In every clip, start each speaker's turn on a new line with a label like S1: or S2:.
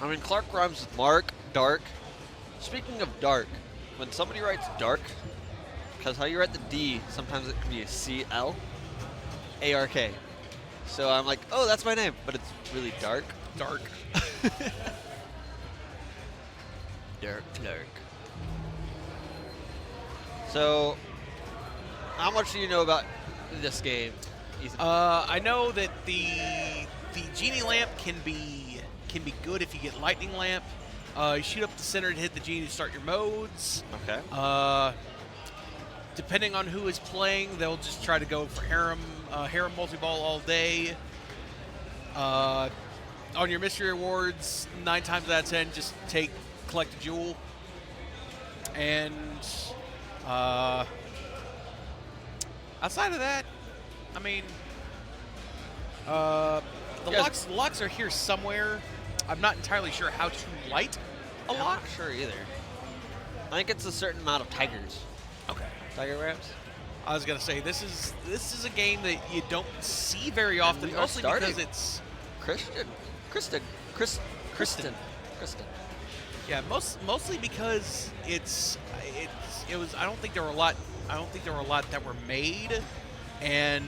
S1: I mean, Clark rhymes with Mark, dark. Speaking of dark, when somebody writes dark, because how you write the D, sometimes it can be a C-L-A-R-K. So I'm like, oh, that's my name, but it's really dark.
S2: Dark.
S1: Dark Clark. So, how much do you know about this game, Ethan?
S2: I know that the genie lamp can be good if you get lightning lamp. You shoot up the center to hit the genie to start your modes.
S1: Okay.
S2: Depending on who is playing, they'll just try to go for harem multi-ball all day. On your mystery rewards, 9 times out of 10, just collect a jewel. And outside of that, I mean, the locks are here somewhere. I'm not entirely sure how to light a
S1: I'm
S2: lock.
S1: not sure either. I think it's a certain amount of tigers.
S2: Okay.
S1: Tiger ramps?
S2: I was gonna say this is a game that you don't see very often,
S1: we are
S2: mostly
S1: starting.
S2: because it's
S1: Kristen.
S2: yeah, mostly because it was. I don't think there were a lot that were made, and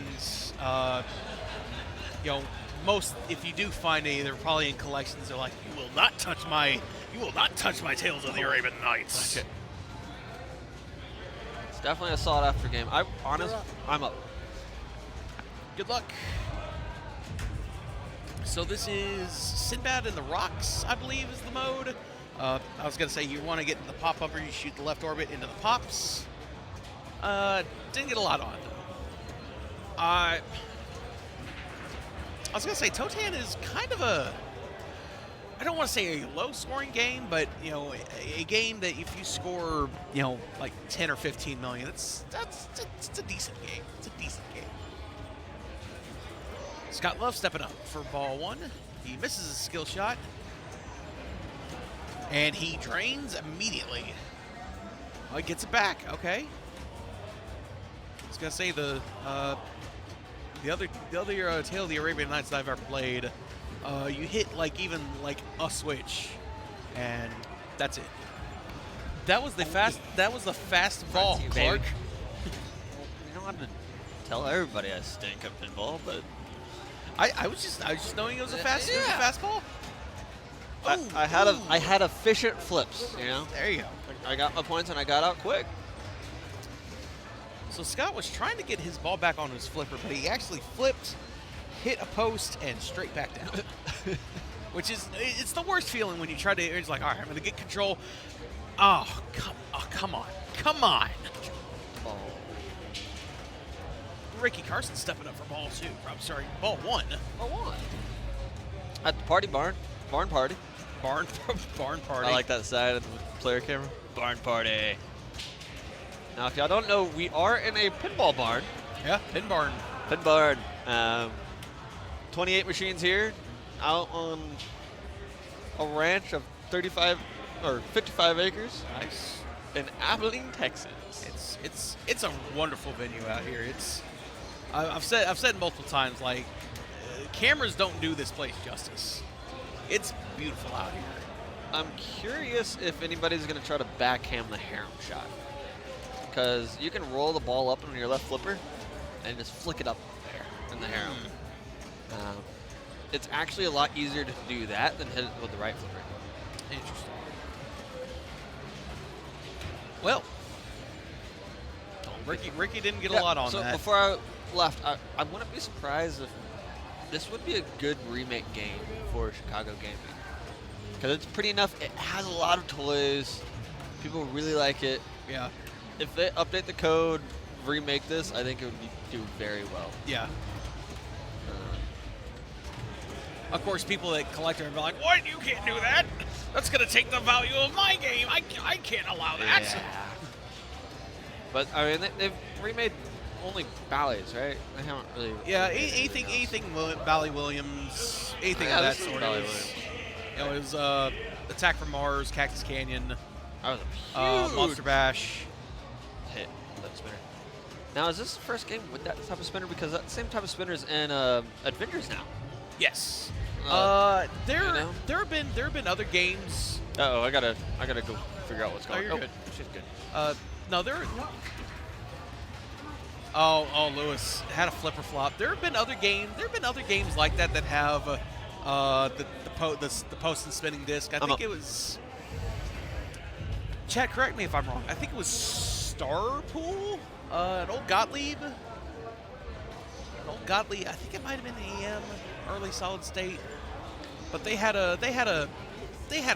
S2: if you do find any, they're probably in collections. They're like, you will not touch my Tales of the Arabian Nights.
S1: Okay. It's definitely a sought after game. I'm up.
S2: Good luck. So this is Sinbad in the Rocks, I believe, is the mode. I was going to say you want to get in the pop bumper, you shoot the left orbit into the pops. Didn't get a lot on. I was going to say Totan is kind of a, I don't want to say a low-scoring game, but a game that if you score like 10 or 15 million, it's a decent game. It's a decent game. Scott Love stepping up for ball 1. He misses a skill shot. And he drains immediately. Oh, he gets it back. Okay. I was going to say the other Tale of the Arabian Nights that I've ever played, you hit even a switch, and that's it. That was the fast ball,
S1: you,
S2: Clark.
S1: You don't have to tell everybody I stink at pinball, but
S2: I was just knowing it was a fast ball.
S1: I had efficient flips.
S2: There you go.
S1: I got my points and I got out quick.
S2: So Scott was trying to get his ball back on his flipper, but he actually flipped, hit a post, and straight back down. It's the worst feeling when you try to. It's like, all right, I'm going to get control. Oh, come on.
S1: Ball.
S2: Ricky Carson stepping up for ball 2. I'm sorry, ball 1.
S1: Ball 1. At the party barn. Barn party.
S2: Barn party.
S1: I like that side of the player camera. Barn party. Now, if y'all don't know, we are in a pinball barn.
S2: Yeah, pin barn.
S1: Pin barn. 28 machines here, out on a ranch of 35 or 55 acres.
S2: Nice.
S1: In Abilene, Texas.
S2: It's a wonderful venue out here. I've said multiple times, cameras don't do this place justice. It's beautiful out here.
S1: I'm curious if anybody's going to try to backhand the harem shot. Because you can roll the ball up on your left flipper and just flick it up there in the harem. It's actually a lot easier to do that than hit it with the right flipper.
S2: Interesting. Well, Ricky didn't get a lot on that.
S1: So before I left, I wouldn't be surprised if this would be a good remake game for Chicago gaming. Because it's pretty enough. It has a lot of toys. People really like it.
S2: Yeah.
S1: If they update the code, remake this, I think it would do very well.
S2: Yeah. Of course, people that collect are like, "What? You can't do that. That's going to take the value of my game. I can't allow that."
S1: Yeah. But I mean, they've remade only ballets, right? They haven't really.
S2: Yeah, anything Bally Williams, anything of that sort of. It was Attack from Mars, Cactus Canyon,
S1: That was a huge
S2: Monster Bash.
S1: hit. That spinner. Now, is this the first game with that type of spinner? Because that same type of spinner is in Adventures now.
S2: Yes. There
S1: You know?
S2: there have been other games.
S1: Uh-oh, I gotta go figure out what's
S2: Oh,
S1: going on.
S2: you're good.
S1: She's good.
S2: No, there. Oh, Lewis had a flipper flop. There have been other games. There have been other games like that that have the post and spinning disc. I think it was. Chat, correct me if I'm wrong. I think it was Star Pool, an old Gottlieb. I think it might have been AM, early solid state. But they had a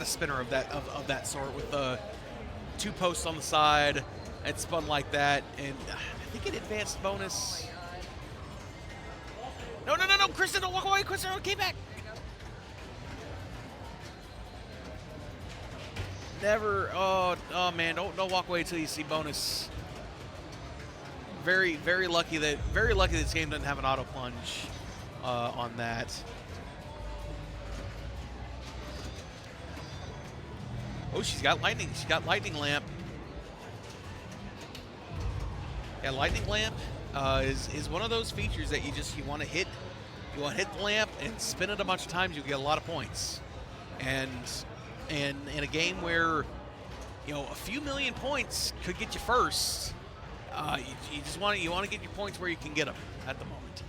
S2: spinner of that sort with two posts on the side. It spun like that, and I think it advanced bonus. No, Kristen, don't walk away. Kristen, came back. Never. Oh man, don't walk away until you see bonus. Very lucky that this game doesn't have an auto plunge on that. Oh, she's got lightning. She's got lightning lamp. Yeah, lightning lamp is one of those features that you want to hit. You want to hit the lamp and spin it a bunch of times. You get a lot of points. And in a game where a few million points could get you first, you want to get your points where you can get them at the moment.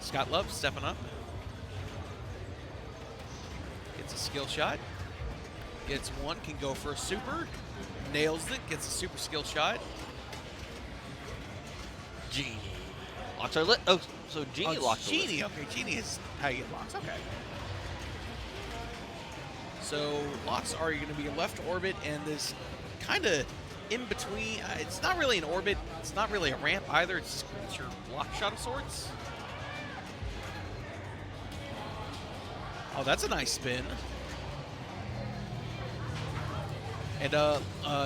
S2: Scott Love stepping up. Gets a skill shot. Gets one, can go for a super. Nails it, gets a super skill shot.
S1: Genie. Locks are lit. Oh, so Genie locks are lit.
S2: Genie, okay. Genie is how you get locks, okay. So locks are going to be left orbit and this kind of in between. It's not really an orbit. It's not really a ramp either. It's your lock shot of sorts. Oh, that's a nice spin. And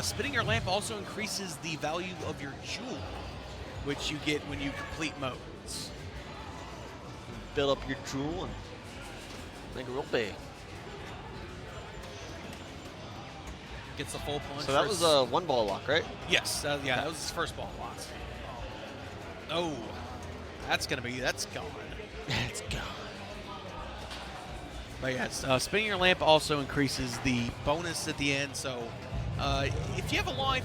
S2: spinning your lamp also increases the value of your jewel, which you get when you complete modes.
S1: Build up your jewel and make it real big.
S2: Gets the full punch.
S1: So that was a one ball lock, right?
S2: Yes, yeah, that was his first ball lock. Oh, that's gone.
S1: It's gone.
S2: But yes, spinning your lamp also increases the bonus at the end. So if you have a long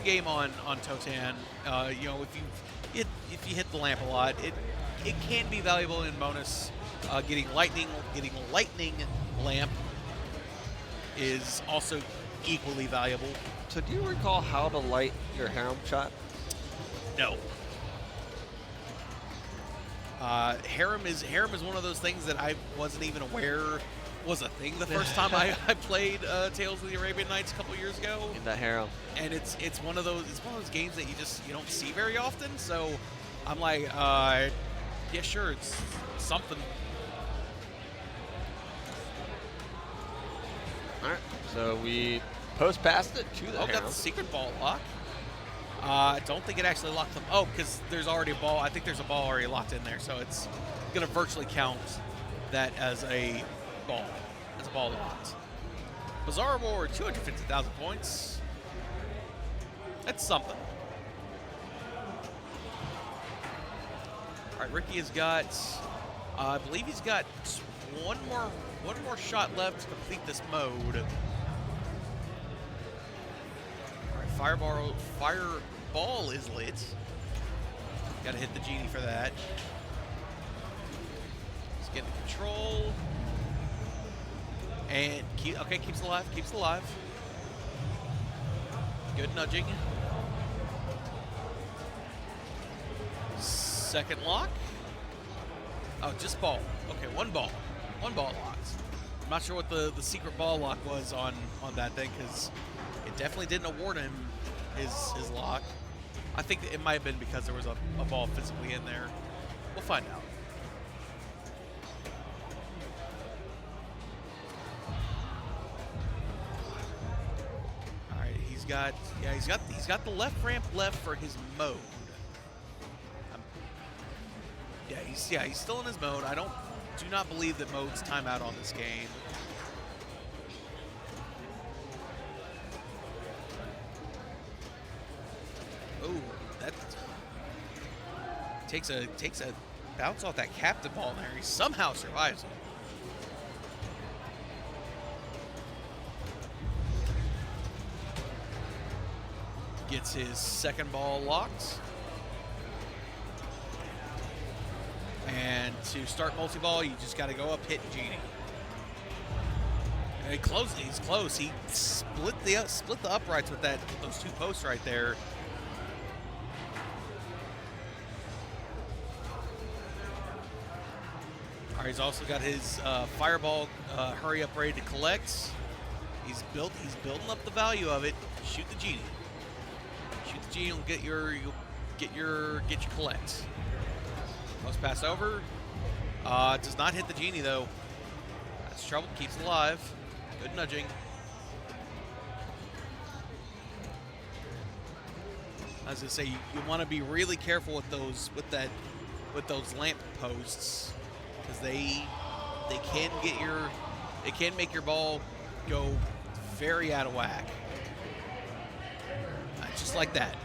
S2: game on Totan, if you hit the lamp a lot, it can be valuable in bonus. Getting lightning lamp is also equally valuable.
S1: So do you recall how to light your harem shot?
S2: No. Harem is one of those things that I wasn't even aware was a thing the first time I played Tales of the Arabian Nights a couple years ago.
S1: In the harem.
S2: And it's one of those games that you don't see very often. So I'm like, yeah, sure, it's something.
S1: All right. So we post past it to the harem.
S2: Got the secret ball lock. I don't think it actually locked them. Oh, because there's already a ball. I think there's a ball already locked in there, so it's going to virtually count that as a ball. As a ball locked. Bizarre Award, 250,000 points. That's something. All right, Ricky has got, I believe he's got one more shot left to complete this mode. Fireball is lit. Got to hit the Genie for that. He's getting control. And keeps it alive. Good nudging. Second lock. Oh, just ball. Okay, one ball locked. I'm not sure what the secret ball lock was on that thing because it definitely didn't award him his lock. I think it might have been because there was a ball physically in there. We'll find out. All right, he's got the left ramp left for his mode. He's still in his mode. I do not believe that modes time out on this game. Oh, that takes a bounce off that captain ball there. He somehow survives it. Gets his second ball locked. And to start multi-ball, you just got to go up, hit Genie. And he's close. He split the uprights with those two posts right there. All right, he's also got his fireball hurry up ready to collect. He's building up the value of it. Shoot the Genie. Shoot the Genie. You'll get your collect. Post pass over. Does not hit the Genie though. That's trouble. Keeps it alive. Good nudging. I was gonna say you want to be really careful with those lamp posts because they can make your ball go very out of whack. Just like that.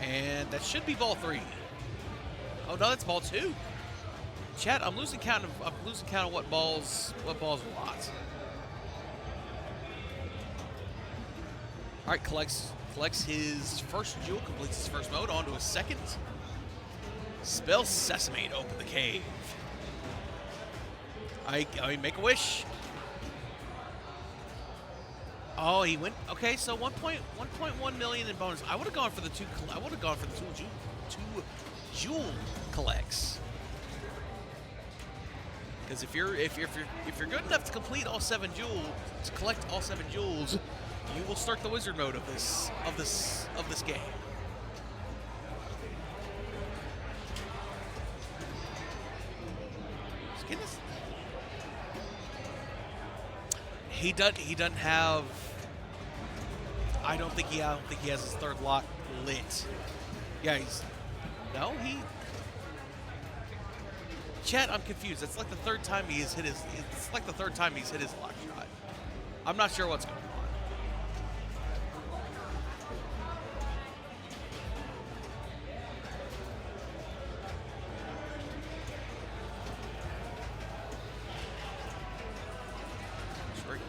S2: And that should be ball 3. Oh no, that's ball 2. Chat, I'm losing count of what balls are locked. All right, collects his first jewel, completes his first mode, onto his second. Spell Sesame to open the cave. I make a wish. Oh, he went. Okay, so 1.1 million in bonus. I would have gone for the two jewel collects. Because if you're good enough to complete all 7 jewels, to collect all 7 jewels, you will start the wizard mode of this game. Goodness. He doesn't have. I don't think he has his third lock lit. Yeah, Chat, I'm confused. It's like the third time he's hit his lock shot. I'm not sure what's going on.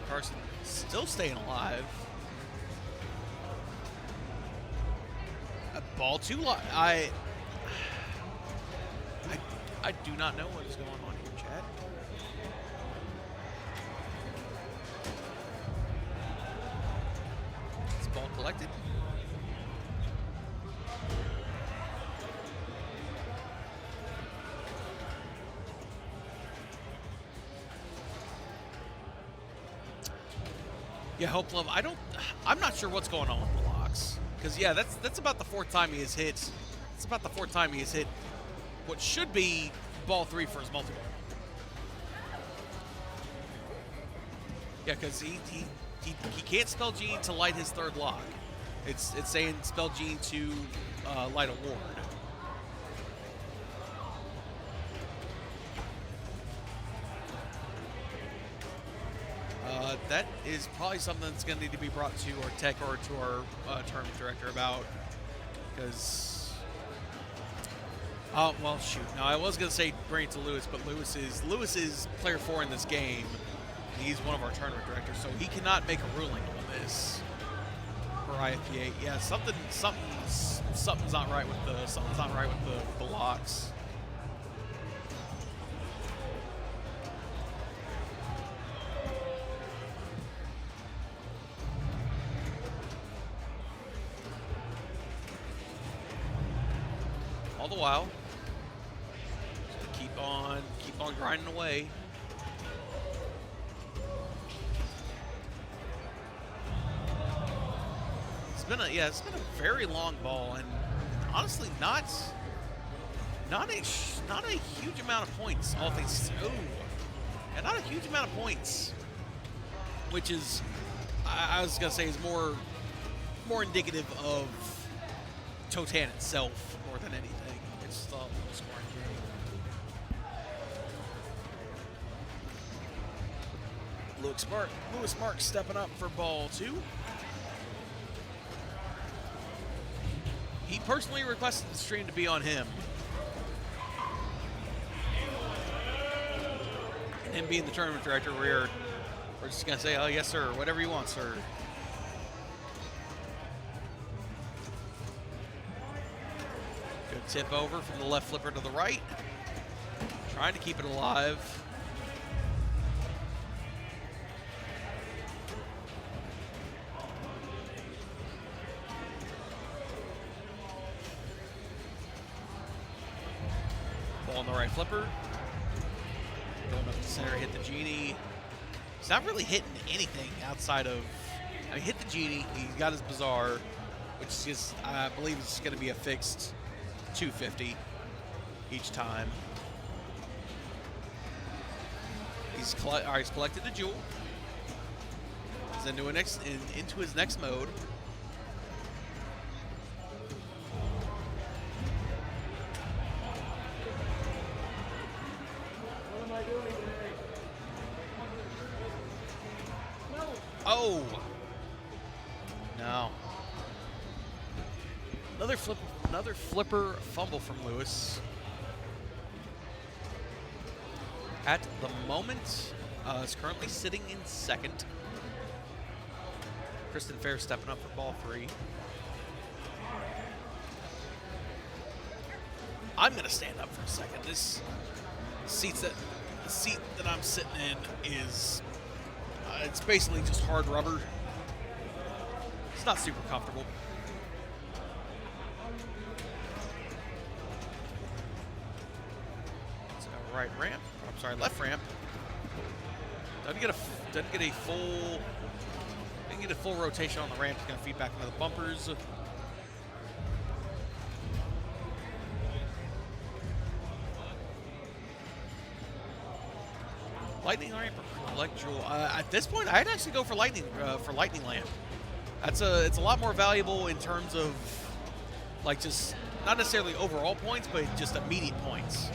S2: Carson still staying alive. Ball 2 lock. I do not know what is going on here, Chad. It's ball collected. Yeah, Hope Love. I'm not sure what's going on with the locks. Because yeah, that's about the 4th time he has hit. It's about the 4th time he has hit what should be ball 3 for his multi-ball. Yeah, because he can't spell Gene to light his 3rd lock. It's saying spell Gene to light a ward. That is probably something that's going to need to be brought to our tech or to our tournament director about, because well, shoot. No, I was going to say bring it to Lewis, but Lewis is player 4 in this game. He's one of our tournament directors, so he cannot make a ruling on this for IFPA. Yeah, something's not right with the locks. All the while, just keep on grinding away. It's been a very long ball, and honestly, not a huge amount of points. All things, and not a huge amount of points, which is, I was gonna say, is more indicative of Totan itself more than anything. It's the low scoring game. Lewis Mark stepping up for ball 2. He personally requested the stream to be on him. And him being the tournament director, we're just going to say, oh, yes, sir, whatever you want, sir. Good tip over from the left flipper to the right. Trying to keep it alive. Ball on the right flipper. Going up the center, hit the genie. He's not really hitting anything outside of... I mean, hit the genie. He's got his bizarre, which is, I believe, is going to be a fixed 250 each time. He's collected the jewel. He's into his next mode. Oh! No. Another flipper fumble from Lewis. At the moment, is currently sitting in second. Kristen Fair stepping up for ball 3. I'm gonna stand up for a second. The seat that I'm sitting in is it's basically just hard rubber. It's not super comfortable. So right ramp. I'm sorry, left ramp. Doesn't get a full rotation on the ramp. It's gonna feed back into the bumpers. Lightning ramp or electrical? At this point, I'd actually go for lightning lamp. It's a lot more valuable in terms of like just not necessarily overall points, but just immediate points.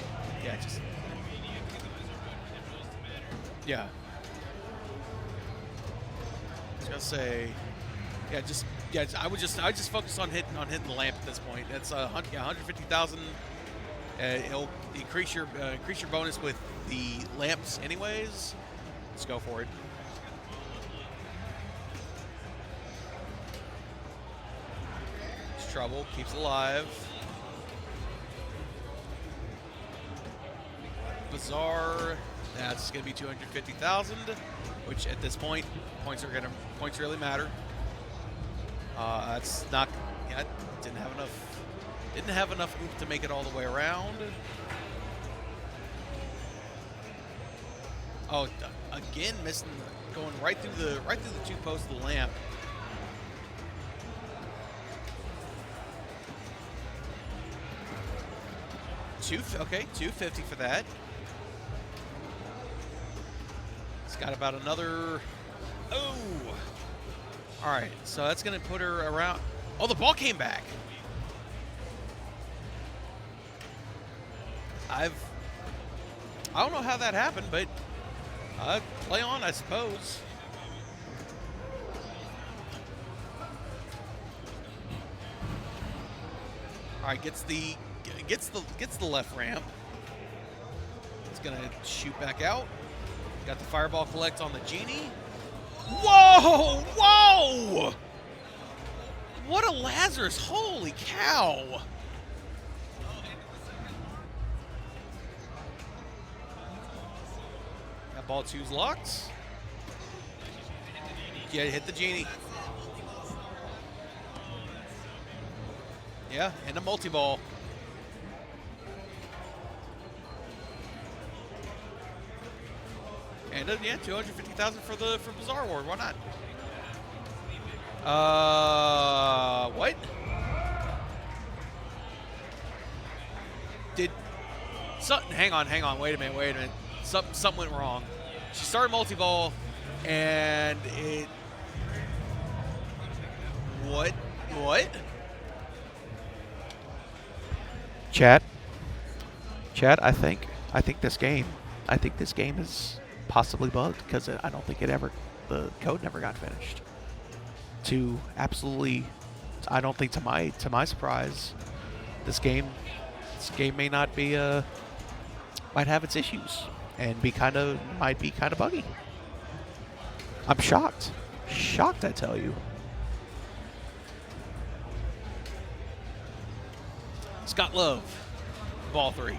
S2: Yeah. I was gonna say, I would just focus on hitting the lamp at this point. That's 150,000. It'll increase your bonus with the lamps anyways. Let's go for it. It's trouble, keeps alive. Bizarre. That's gonna be 250,000, which at this point, points really matter. That's not. Yeah, didn't have enough oomph to make it all the way around. Oh, again missing, going right through the 2 posts of the lamp. Okay, 250 for that. It's got about another. Oh. All right, so that's gonna put her around. Oh, the ball came back. I don't know how that happened, but play on, I suppose. All right, gets the left ramp. It's gonna shoot back out. Got the fireball collect on the genie. Whoa! Whoa! What a Lazarus! Holy cow! That ball 2's locked. Yeah, hit the genie. Yeah, and a multi-ball. And yeah, 250,000 for Bizarre Ward. Why not? What? Hang on. Wait a minute. Something went wrong. She started multi-ball, and it. What?
S3: Chat, I think this game is possibly bugged because I don't think the code never got finished. To absolutely I don't think to my surprise, this game may not be might have its issues and might be kind of buggy. I'm shocked. Shocked, I tell you.
S2: Scott Love, ball 3.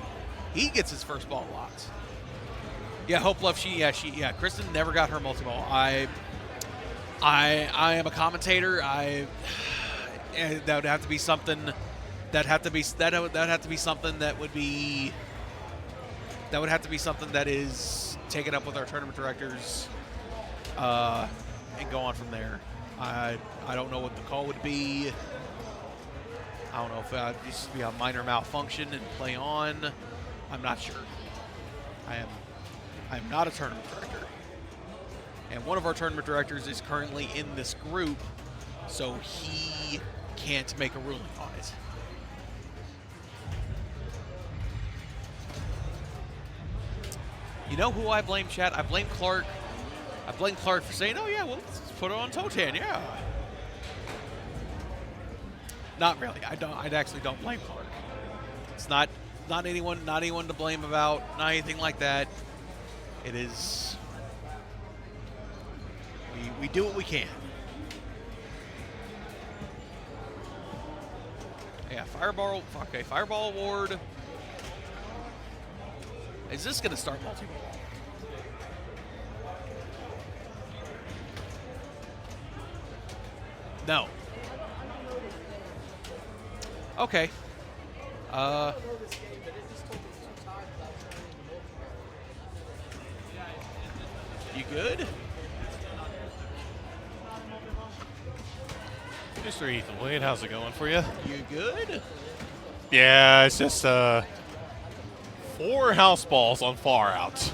S2: He gets his first ball locked. Yeah, Hope Love, Kristen never got her multi-ball. I am a commentator. That would have to be something. That would have to be something that would be. That would have to be something that is taken up with our tournament directors, and go on from there. I don't know what the call would be. I don't know if it used to be a minor malfunction and play on. I'm not sure. I am not a tournament director. And one of our tournament directors is currently in this group, so he can't make a ruling on it. You know who I blame, chat? I blame Clark. I blame Clark for saying, oh, yeah, well, let's put it on Totan, yeah. Not really. I actually don't blame Clark. It's not anyone to blame about, not anything like that. It is we do what we can. Yeah, Fireball award. Is this gonna start multi-ball? No. Okay. You good?
S4: Mr. Ethan Wade, how's it going for you?
S2: You good?
S4: Yeah, it's just 4 house balls on far out.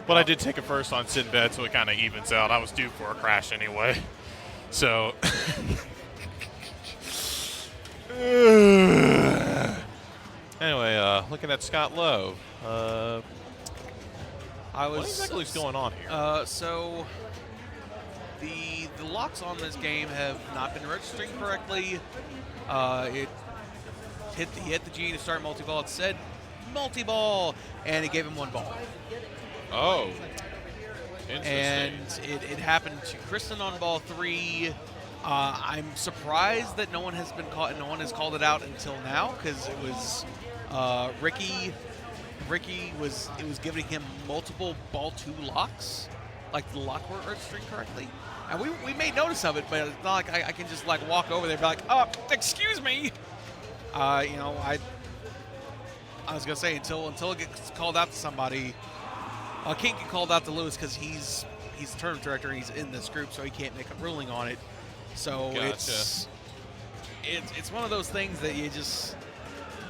S4: But I did take a first on Sinbad, so it kind of evens out. I was due for a crash anyway. So. Anyway, looking at Scott Lowe. What exactly is going on here?
S2: So the locks on this game have not been registering correctly. It hit the G to start multi-ball. It said multi-ball, and it gave him 1 ball.
S4: Oh, interesting.
S2: And it happened to Kristen on ball 3. I'm surprised that no one has called it out until now, because it was Ricky was giving him multiple ball 2 locks, like the lock weren't registering correctly, and we made notice of it, but it's not like I can just like walk over there and be like, oh, excuse me. I was gonna say until it gets called out to somebody. I can't get called out to Lewis because he's the tournament director. He's in this group, so he can't make a ruling on it. So
S4: Gotcha.
S2: it's one of those things that you just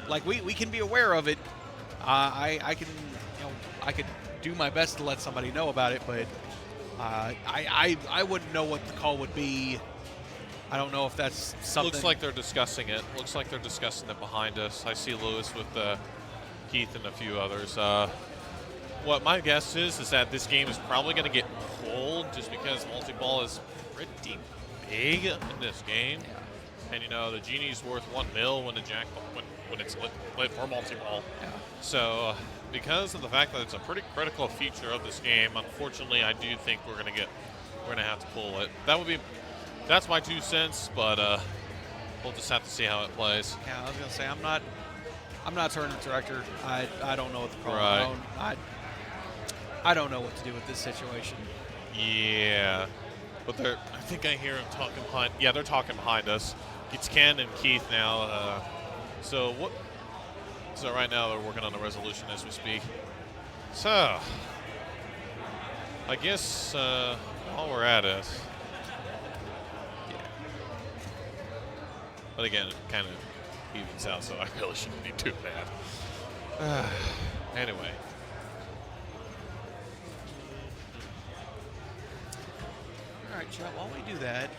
S2: like we can be aware of it. I could do my best to let somebody know about it, but I wouldn't know what the call would be. I don't know if that's something.
S4: Looks like they're discussing it. Looks like they're discussing it behind us. I see Lewis with Keith and a few others. What my guess is that this game is probably going to get pulled just because multi-ball is pretty big in this game.
S2: Yeah.
S4: And, the genie's worth $1 mil when it's lit for multi-ball.
S2: Yeah.
S4: So because of the fact that it's a pretty critical feature of this game, unfortunately, I do think we're going to have to pull it. That's my 2 cents, but we'll just have to see how it plays.
S2: Yeah, I was gonna say I'm not a tournament director. I don't know what the call.
S4: Right.
S2: I don't know what to do with this situation.
S4: Yeah, but I think I hear them talking behind. Yeah, they're talking behind us. It's Ken and Keith now. So right now they're working on the resolution as we speak. So I guess while we're at it. But again, it kind of evens out, so I really shouldn't be too bad. Anyway.
S2: All right, chat. While we do that,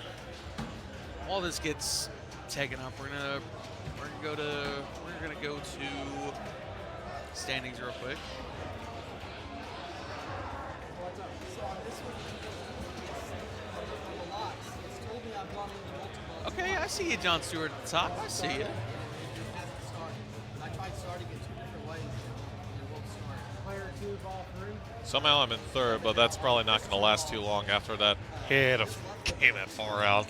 S2: while this gets taken up, we're gonna go to standings real quick. Okay, I see you, John Stewart at the top. I see you.
S4: Somehow I'm in third, but that's probably not going to last too long after that hit came that far out.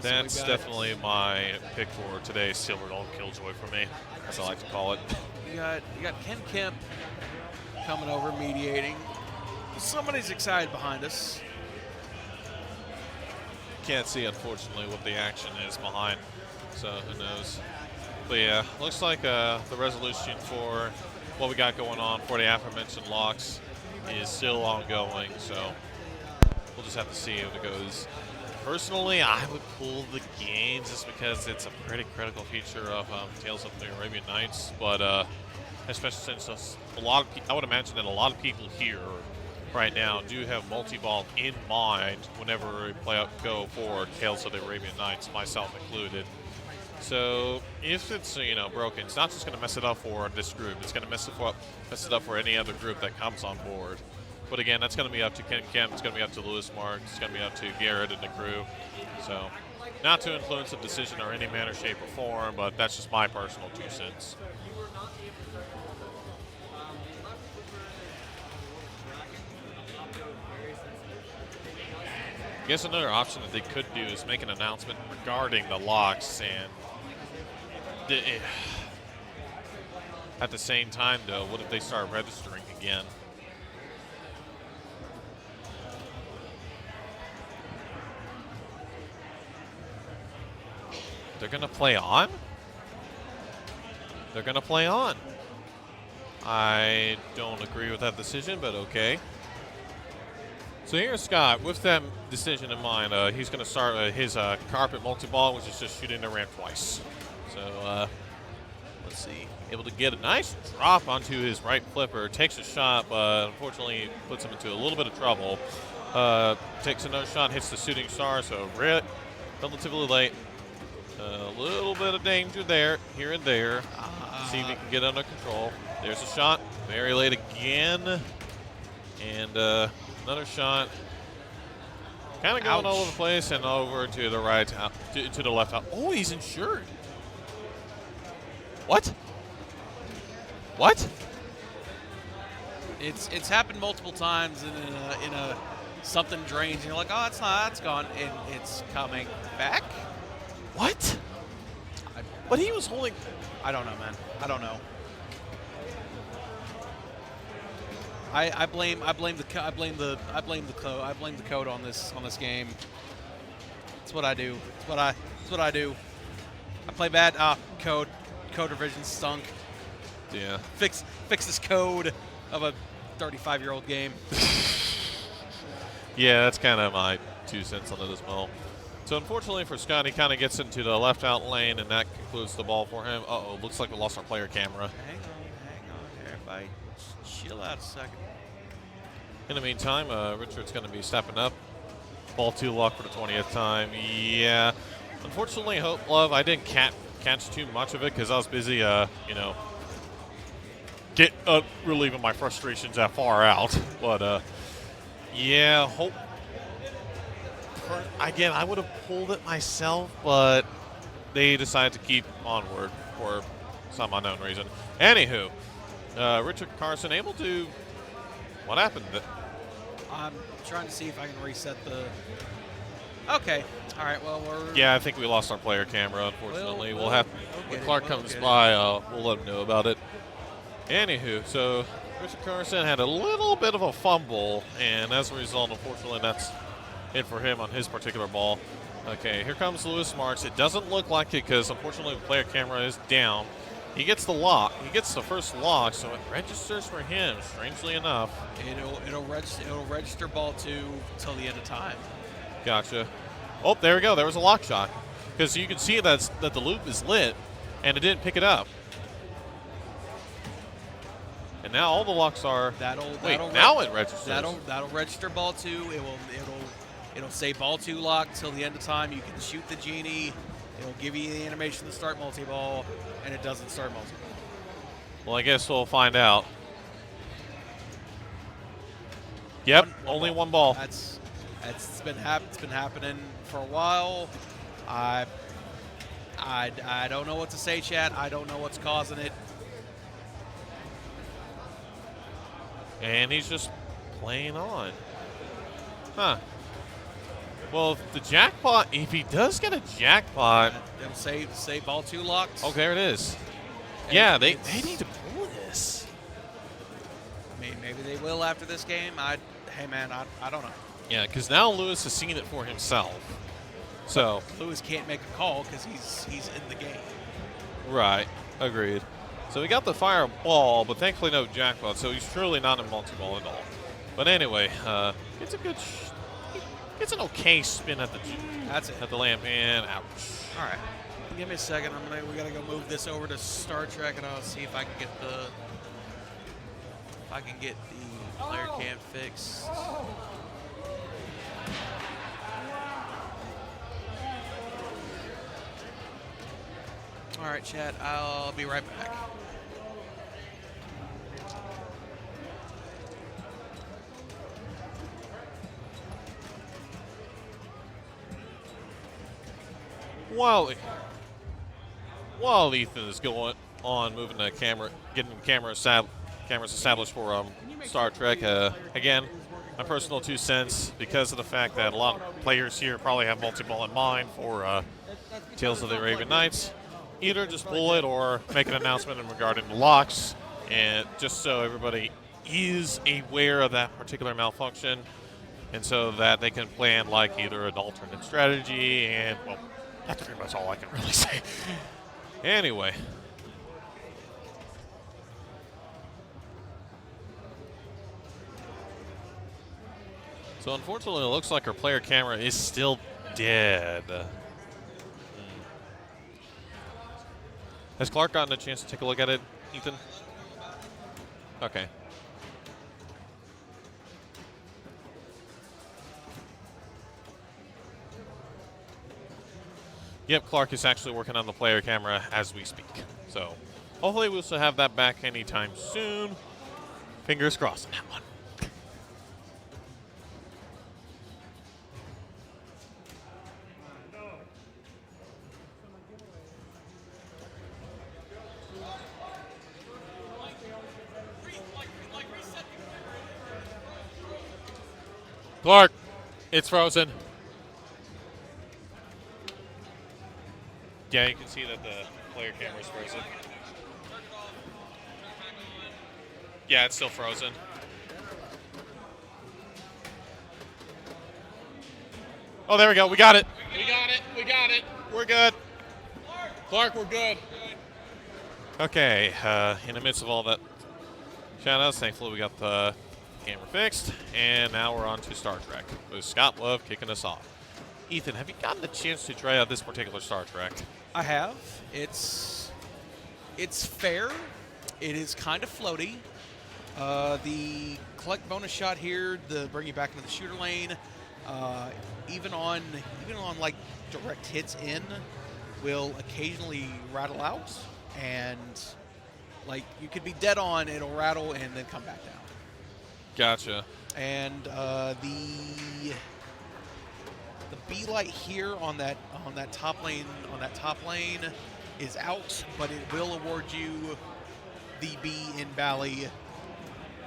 S4: That's definitely my pick for today's Silver Gold Killjoy for me, as I like to call it.
S2: You got Ken Kemp coming over, mediating. Somebody's excited behind us.
S4: Can't see, unfortunately, what the action is behind, so who knows. But yeah, looks like the resolution for what we got going on for the aforementioned locks is still ongoing, so we'll just have to see if it goes. Personally, I would pull the games just because it's a pretty critical feature of Tales of the Arabian Nights, but especially since I would imagine that a lot of people here right now do have multi-ball in mind whenever we go for Tales of the Arabian Nights, myself included. So if it's broken, it's not just going to mess it up for this group. It's going to mess it up for any other group that comes on board. But again, that's going to be up to Ken Kemp. It's going to be up to Lewis Mark. It's going to be up to Garrett and the crew. So not to influence the decision or any manner, shape, or form, but that's just my personal 2 cents. I guess another option that they could do is make an announcement regarding the locks, and at the same time, though, what if they start registering again? They're going to play on? They're going to play on. I don't agree with that decision, but okay. So here's Scott. With that decision in mind, he's going to start his carpet multi-ball, which is just shooting the ramp twice. So let's see. Able to get a nice drop onto his right flipper. Takes a shot, but unfortunately puts him into a little bit of trouble. Takes another shot, hits the shooting star, so relatively late. A little bit of danger there, here and there. See if he can get under control. There's a shot, very late again. And another shot. Kind of going all over the place and over to the right, to the left. Oh, he's insured. What? What?
S2: It's happened multiple times in a something drains. And you're like, oh, it's not. It's gone, and it's coming back.
S3: What? But he was holding.
S2: I don't know, man. I don't know. I blame the code on this game. That's what I do. That's what I do. I play bad. Code revision stunk.
S4: Yeah.
S2: Fix this code of a 35-year-old game.
S4: Yeah, that's kind of my 2 cents on it as well. So unfortunately for Scott, he kind of gets into the left out lane, and that concludes the ball for him. Uh-oh, looks like we lost our player camera.
S2: Hang on, everybody. Chill out a second.
S4: In the meantime, Richard's going to be stepping up. Ball 2 lock for the 20th time. Yeah. Unfortunately, Hope Love, I didn't catch too much of it because I was busy, relieving my frustrations that far out. But, yeah, Hope. Again, I would have pulled it myself, but they decided to keep onward for some unknown reason. Anywho, Richard Carson able to. What happened?
S2: I'm trying to see if I can reset the. Okay. All right. Well, we're.
S4: Yeah, I think we lost our player camera. Unfortunately, we'll have. When Clark comes
S2: it.
S4: by, we'll let him know about it. Anywho, so Richard Carson had a little bit of a fumble, and as a result, unfortunately, that's it for him on his particular ball. Okay, here comes Lewis Marks. It doesn't look like it because, unfortunately, the player camera is down. He gets the lock. He gets the first lock, so it registers for him, strangely enough.
S2: It'll register ball 2 till the end of time.
S4: Gotcha. Oh, there we go. There was a lock shot. Because you can see that the loop is lit, and it didn't pick it up. And now all the locks are. Now it registers.
S2: That'll register ball 2. It'll say ball 2 locked till the end of time. You can shoot the genie. It'll give you the animation to start multi-ball, and it doesn't start multi-ball.
S4: Well, I guess we'll find out. Yep,
S2: One
S4: only
S2: ball.
S4: one ball.
S2: That's It's been happening for a while. I don't know what to say, chat. I don't know what's causing it.
S4: And he's just playing on. Huh. Well, if the jackpot, if he does get a jackpot.
S2: They'll save all 2 locks.
S4: Oh, there it is.
S2: And
S4: Yeah, they need to pull this.
S2: Maybe they will after this game. Hey, man, I don't know.
S4: Yeah, because now Lewis has seen it for himself. So.
S2: Lewis can't make a call because he's in the game.
S4: Right. Agreed. So we got the fireball, but thankfully no jackpot, so he's truly not in multi-ball at all. But anyway, it's a good, it's an okay spin at the lamp, and ouch.
S2: All right, give me a second. We gotta go move this over to Star Trek, and I'll see if I can get the player cam fixed. All right, chat. I'll be right back.
S4: While Ethan is going on moving the camera, getting cameras established for Star Trek, again, my personal 2 cents, because of the fact that a lot of players here probably have multi-ball in mind for Tales of the Arabian Nights. Either just pull it or make an announcement in regarding the locks, and just so everybody is aware of that particular malfunction, and so that they can plan like either an alternate strategy, and well, that's pretty much all I can really say. Anyway. So unfortunately, it looks like our player camera is still dead. Has Clark gotten a chance to take a look at it, Ethan? Okay. Yep, Clark is actually working on the player camera as we speak. So hopefully we'll still have that back anytime soon. Fingers crossed on that one. Clark, it's frozen. Yeah, you can see that the player camera is frozen. Yeah, it's still frozen. Oh, there we go. We got it. We got it. We got it. We're good. Clark, we're good. Okay, in the midst of all that shout-outs, thankfully we got the camera fixed, and now we're on to Star Trek with Scott Love kicking us off. Ethan, have you gotten the chance to try out this particular Star Trek?
S2: I have. It's fair. It is kind of floaty. The collect bonus shot here, the bring you back into the shooter lane, even on like direct hits in, will occasionally rattle out, and like you could be dead on, it'll rattle and then come back down.
S4: Gotcha.
S2: And the B light here on that top lane is out, but it will award you the B in Bally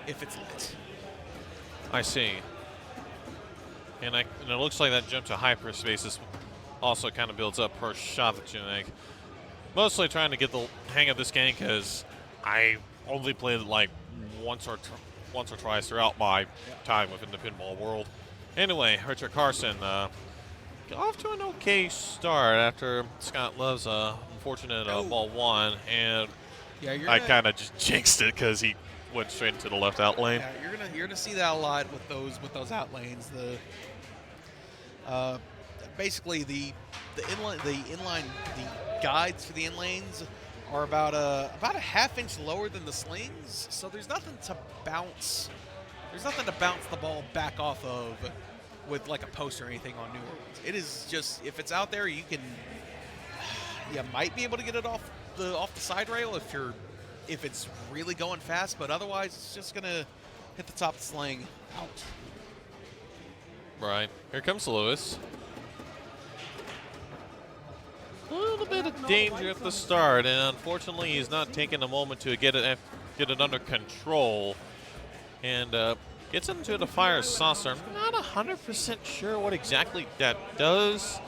S2: if it's lit.
S4: I see. And it looks like that jump to hyperspace is also kind of builds up per shot that you make. Mostly trying to get the hang of this game because I only played it like once or twice throughout my time within the pinball world. Anyway, Richard Carson off to an okay start after Scott Love's unfortunate ball one, and
S2: yeah,
S4: I kind of just jinxed it because he went straight into the left out lane.
S2: Yeah, you're gonna see that a lot with those out lanes. Basically the guides for the in lanes are about a half-inch lower than the slings, so there's nothing to bounce the ball back off of with like a post or anything on new ones. It is just, if it's out there, you might be able to get it off the side rail if it's really going fast, but otherwise it's just gonna hit the top of the sling out.
S4: Right. Here comes Lewis. A little bit of danger at the start, and unfortunately he's not taking a moment to get it under control. And gets into the fire saucer. I'm not 100% sure what exactly that does,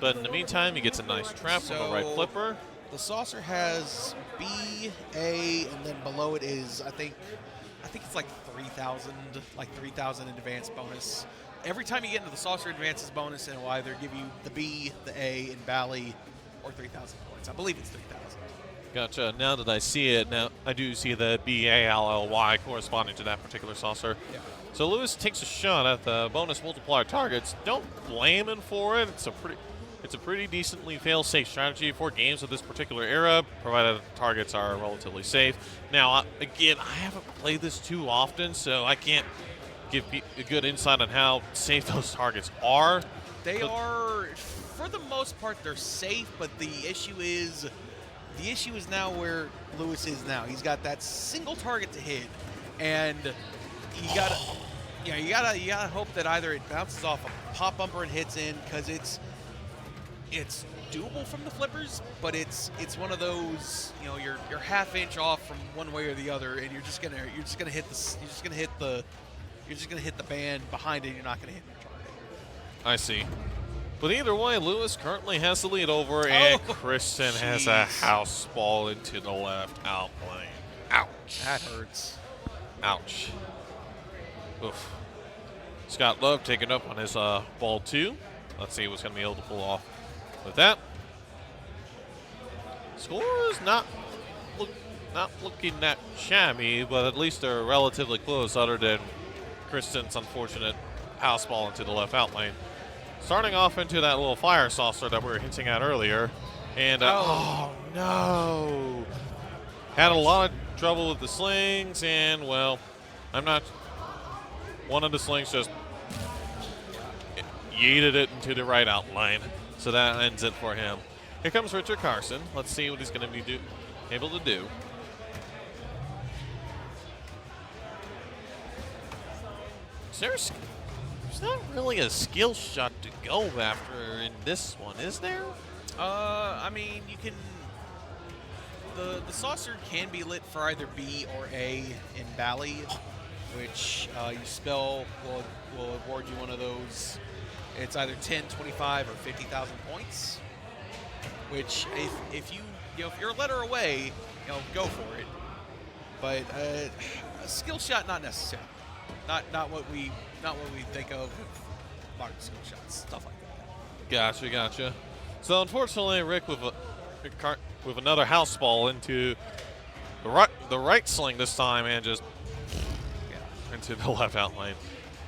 S4: but in the meantime he gets a nice trap from the right flipper.
S3: The saucer has B, A, and then below it is, I think it's like 3,000 in advance bonus. Every time you get into the saucer advances bonus, and it will either give you the B, the A, in Bally, or 3,000 points. I believe it's 3,000.
S4: Gotcha. Now that I see it, now I do see the B-A-L-L-Y corresponding to that particular saucer.
S3: Yeah.
S4: So Lewis takes a shot at the bonus multiplier targets. Don't blame him for it. It's a pretty decently fail-safe strategy for games of this particular era, provided the targets are relatively safe. Now, again, I haven't played this too often, so I can't give a good insight on how safe those targets are.
S3: They are, for the most part, they're safe, but the issue is now where Lewis is now. He's got that single target to hit, and you gotta hope that either it bounces off a pop bumper and hits in, because it's doable from the flippers, but it's one of those, you're half inch off from one way or the other, and you're just gonna hit the band behind it. You're not gonna hit your target.
S4: I see. But either way, Lewis currently has the lead over, and Kristen has a house ball into the left out lane. Ouch.
S3: That hurts.
S4: Ouch. Oof. Scott Love taking up on his ball 2. Let's see what's going to be able to pull off with that. Score is not looking that shabby, but at least they're relatively close, other than Kristen's unfortunate house ball into the left out lane. Starting off into that little fire saucer that we were hinting at earlier. And, oh no. Had a lot of trouble with the slings, and, well, one of the slings just yeeted it into the right out line. So that ends it for him. Here comes Richard Carson. Let's see what he's going to be able to do. There's not really a skill shot to go after in this one, is there?
S3: I mean, you can. The saucer can be lit for either B or A in Bally, which you spell will award you one of those. It's either 10, 25, or 50,000 points. Which, if you're a letter away, go for it. But a skill shot, not necessarily. Not what we think of with modern skill shots, stuff like that.
S4: Gotcha. So unfortunately, Rick with another house ball into the right sling this time, and just into the left out lane.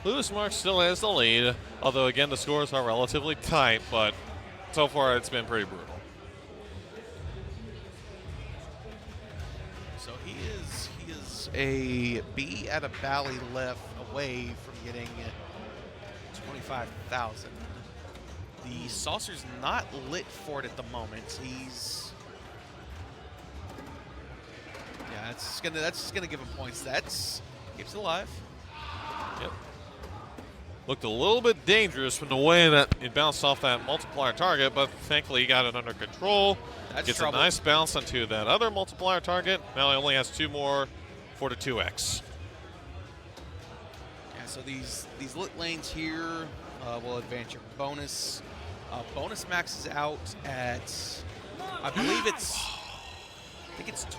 S4: Lewis Marks still has the lead, although again the scores are relatively tight, but so far it's been pretty brutal.
S3: So he is a B at a Bally left away from getting 25,000. The saucer's not lit for it at the moment. That's just gonna give him points. That's keeps it alive.
S4: Yep. Looked a little bit dangerous from the way that it bounced off that multiplier target, but thankfully he got it under control. Gets trouble. A nice bounce onto that other multiplier target. Now he only has 2 more for the 2x.
S3: Yeah, so these lit lanes here will advance your bonus. Bonus maxes out at, I believe it's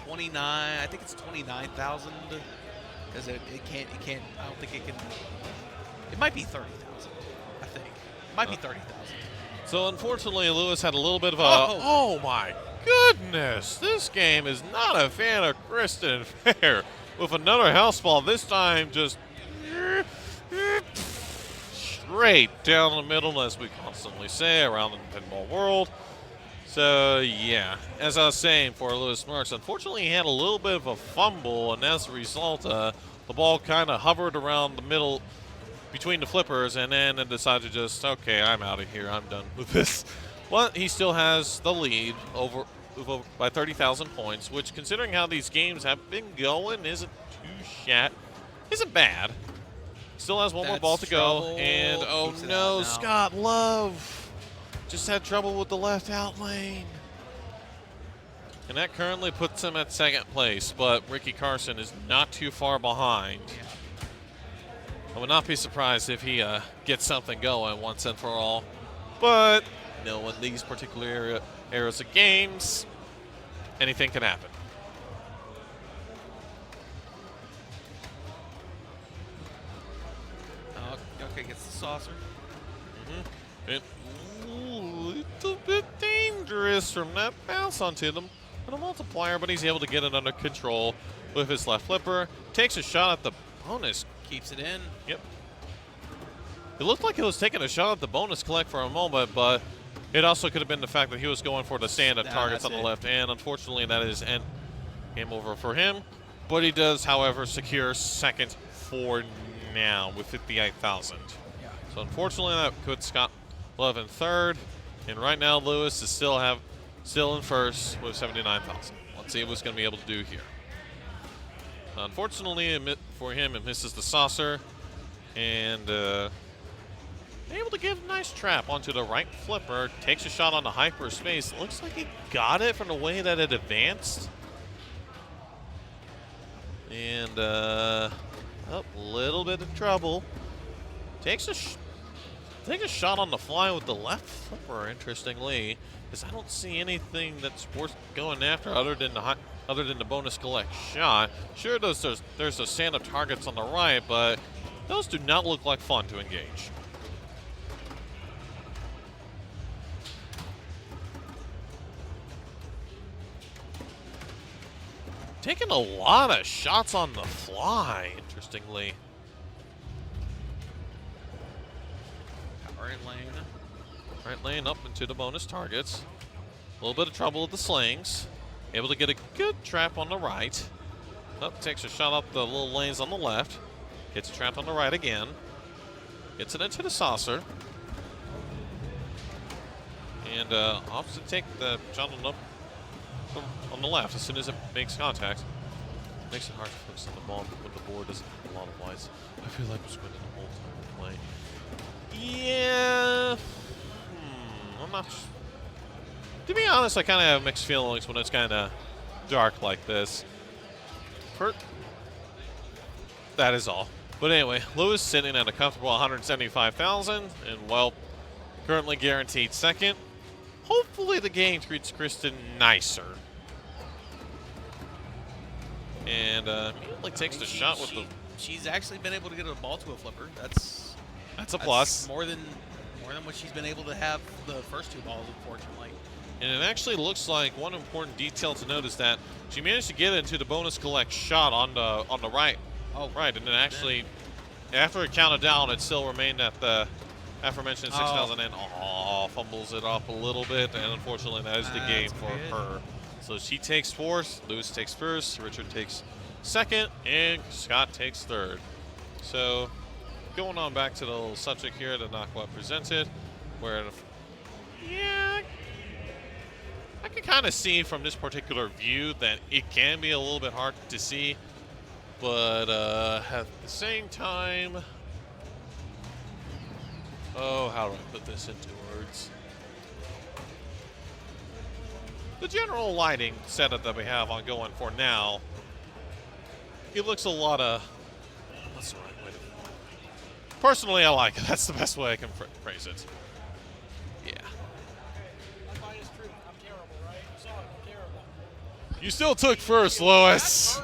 S3: 29. I think it's 29,000 because it can't. I don't think it can. It might be 30,000. I think it might be 30,000.
S4: So unfortunately, Lewis had a little bit of a. Oh my goodness! This game is not a fan of Kristen Fair with another house ball. This time just straight down the middle, as we constantly say around the pinball world. So yeah, as I was saying for Lewis Marks, unfortunately he had a little bit of a fumble, and as a result, the ball kind of hovered around the middle between the flippers, and then it decided to just, okay, I'm out of here, I'm done with this. But he still has the lead over by 30,000 points, which, considering how these games have been going, isn't bad. Still has one more
S2: That's
S4: ball to go.
S2: trouble.
S4: And, oh
S2: Keeps it
S4: no,
S2: out now.
S4: Scott Love just had trouble with the left out lane. And that currently puts him at second place, but Ricky Carson is not too far behind. I would not be surprised if he gets something going once and for all. But, in these particular eras of games, anything can happen.
S2: Okay, gets the saucer.
S4: And a little bit dangerous from that bounce onto them. And a multiplier, but he's able to get it under control with his left flipper. Takes a shot at the bonus.
S2: Keeps it in.
S4: Yep. It looked like he was taking a shot at the bonus collect for a moment, but it also could have been the fact that he was going for the stand-up targets on the left. And unfortunately, that is game over for him. But he does, however, secure second for now with 58,000.
S2: Yeah.
S4: So unfortunately, that puts Scott Love in third. And right now, Lewis is still in first with 79,000. Let's see what he's going to be able to do here. Unfortunately for him, it misses the saucer. And able to get a nice trap onto the right flipper. Takes a shot on the hyperspace. Looks like he got it from the way that it advanced. And a little bit of trouble. Takes a shot on the fly with the left flipper, interestingly, because I don't see anything that's worth going after other than the bonus collect shot. Sure, there's those stand-up targets on the right, but those do not look like fun to engage. Taking a lot of shots on the fly, interestingly.
S2: Right lane.
S4: Right lane up into the bonus targets. A little bit of trouble with the slings. Able to get a good trap on the right. Up, takes a shot up the little lanes on the left. Gets trapped on the right again. Gets it into the saucer. And opts to take the shot on the left as soon as it makes contact. Makes it hard to focus on the ball when the board doesn't have a lot of lights. I feel like I'm spending the whole time playing. Yeah. I'm not. To be honest, I kind of have mixed feelings when it's kind of dark like this. That is all. But anyway, Lewis sitting at a comfortable 175,000 and, well, currently guaranteed second. Hopefully the game treats Kristen nicer. And immediately takes the shot with the...
S2: She's actually been able to get a ball to a flipper. That's
S4: a plus.
S2: More than what she's been able to have the first two balls, unfortunately.
S4: And it actually looks like one important detail to note is that she managed to get into the bonus collect shot on the right.
S2: Oh,
S4: right, and then actually, after it counted down, it still remained at the aforementioned 6,000 and fumbles it off a little bit, and unfortunately that is the game for her. So she takes fourth, Lewis takes first, Richard takes second, and Scott takes third. So going on back to the little subject here that Nakwa presented, where, yeah, I can kind of see from this particular view that it can be a little bit hard to see, but at the same time, oh, how do I put this into words? The general lighting setup that we have on going for now, it looks a lot of, what's the right way to, personally I like it. That's the best way I can phrase it. Yeah. You still took first, Lois.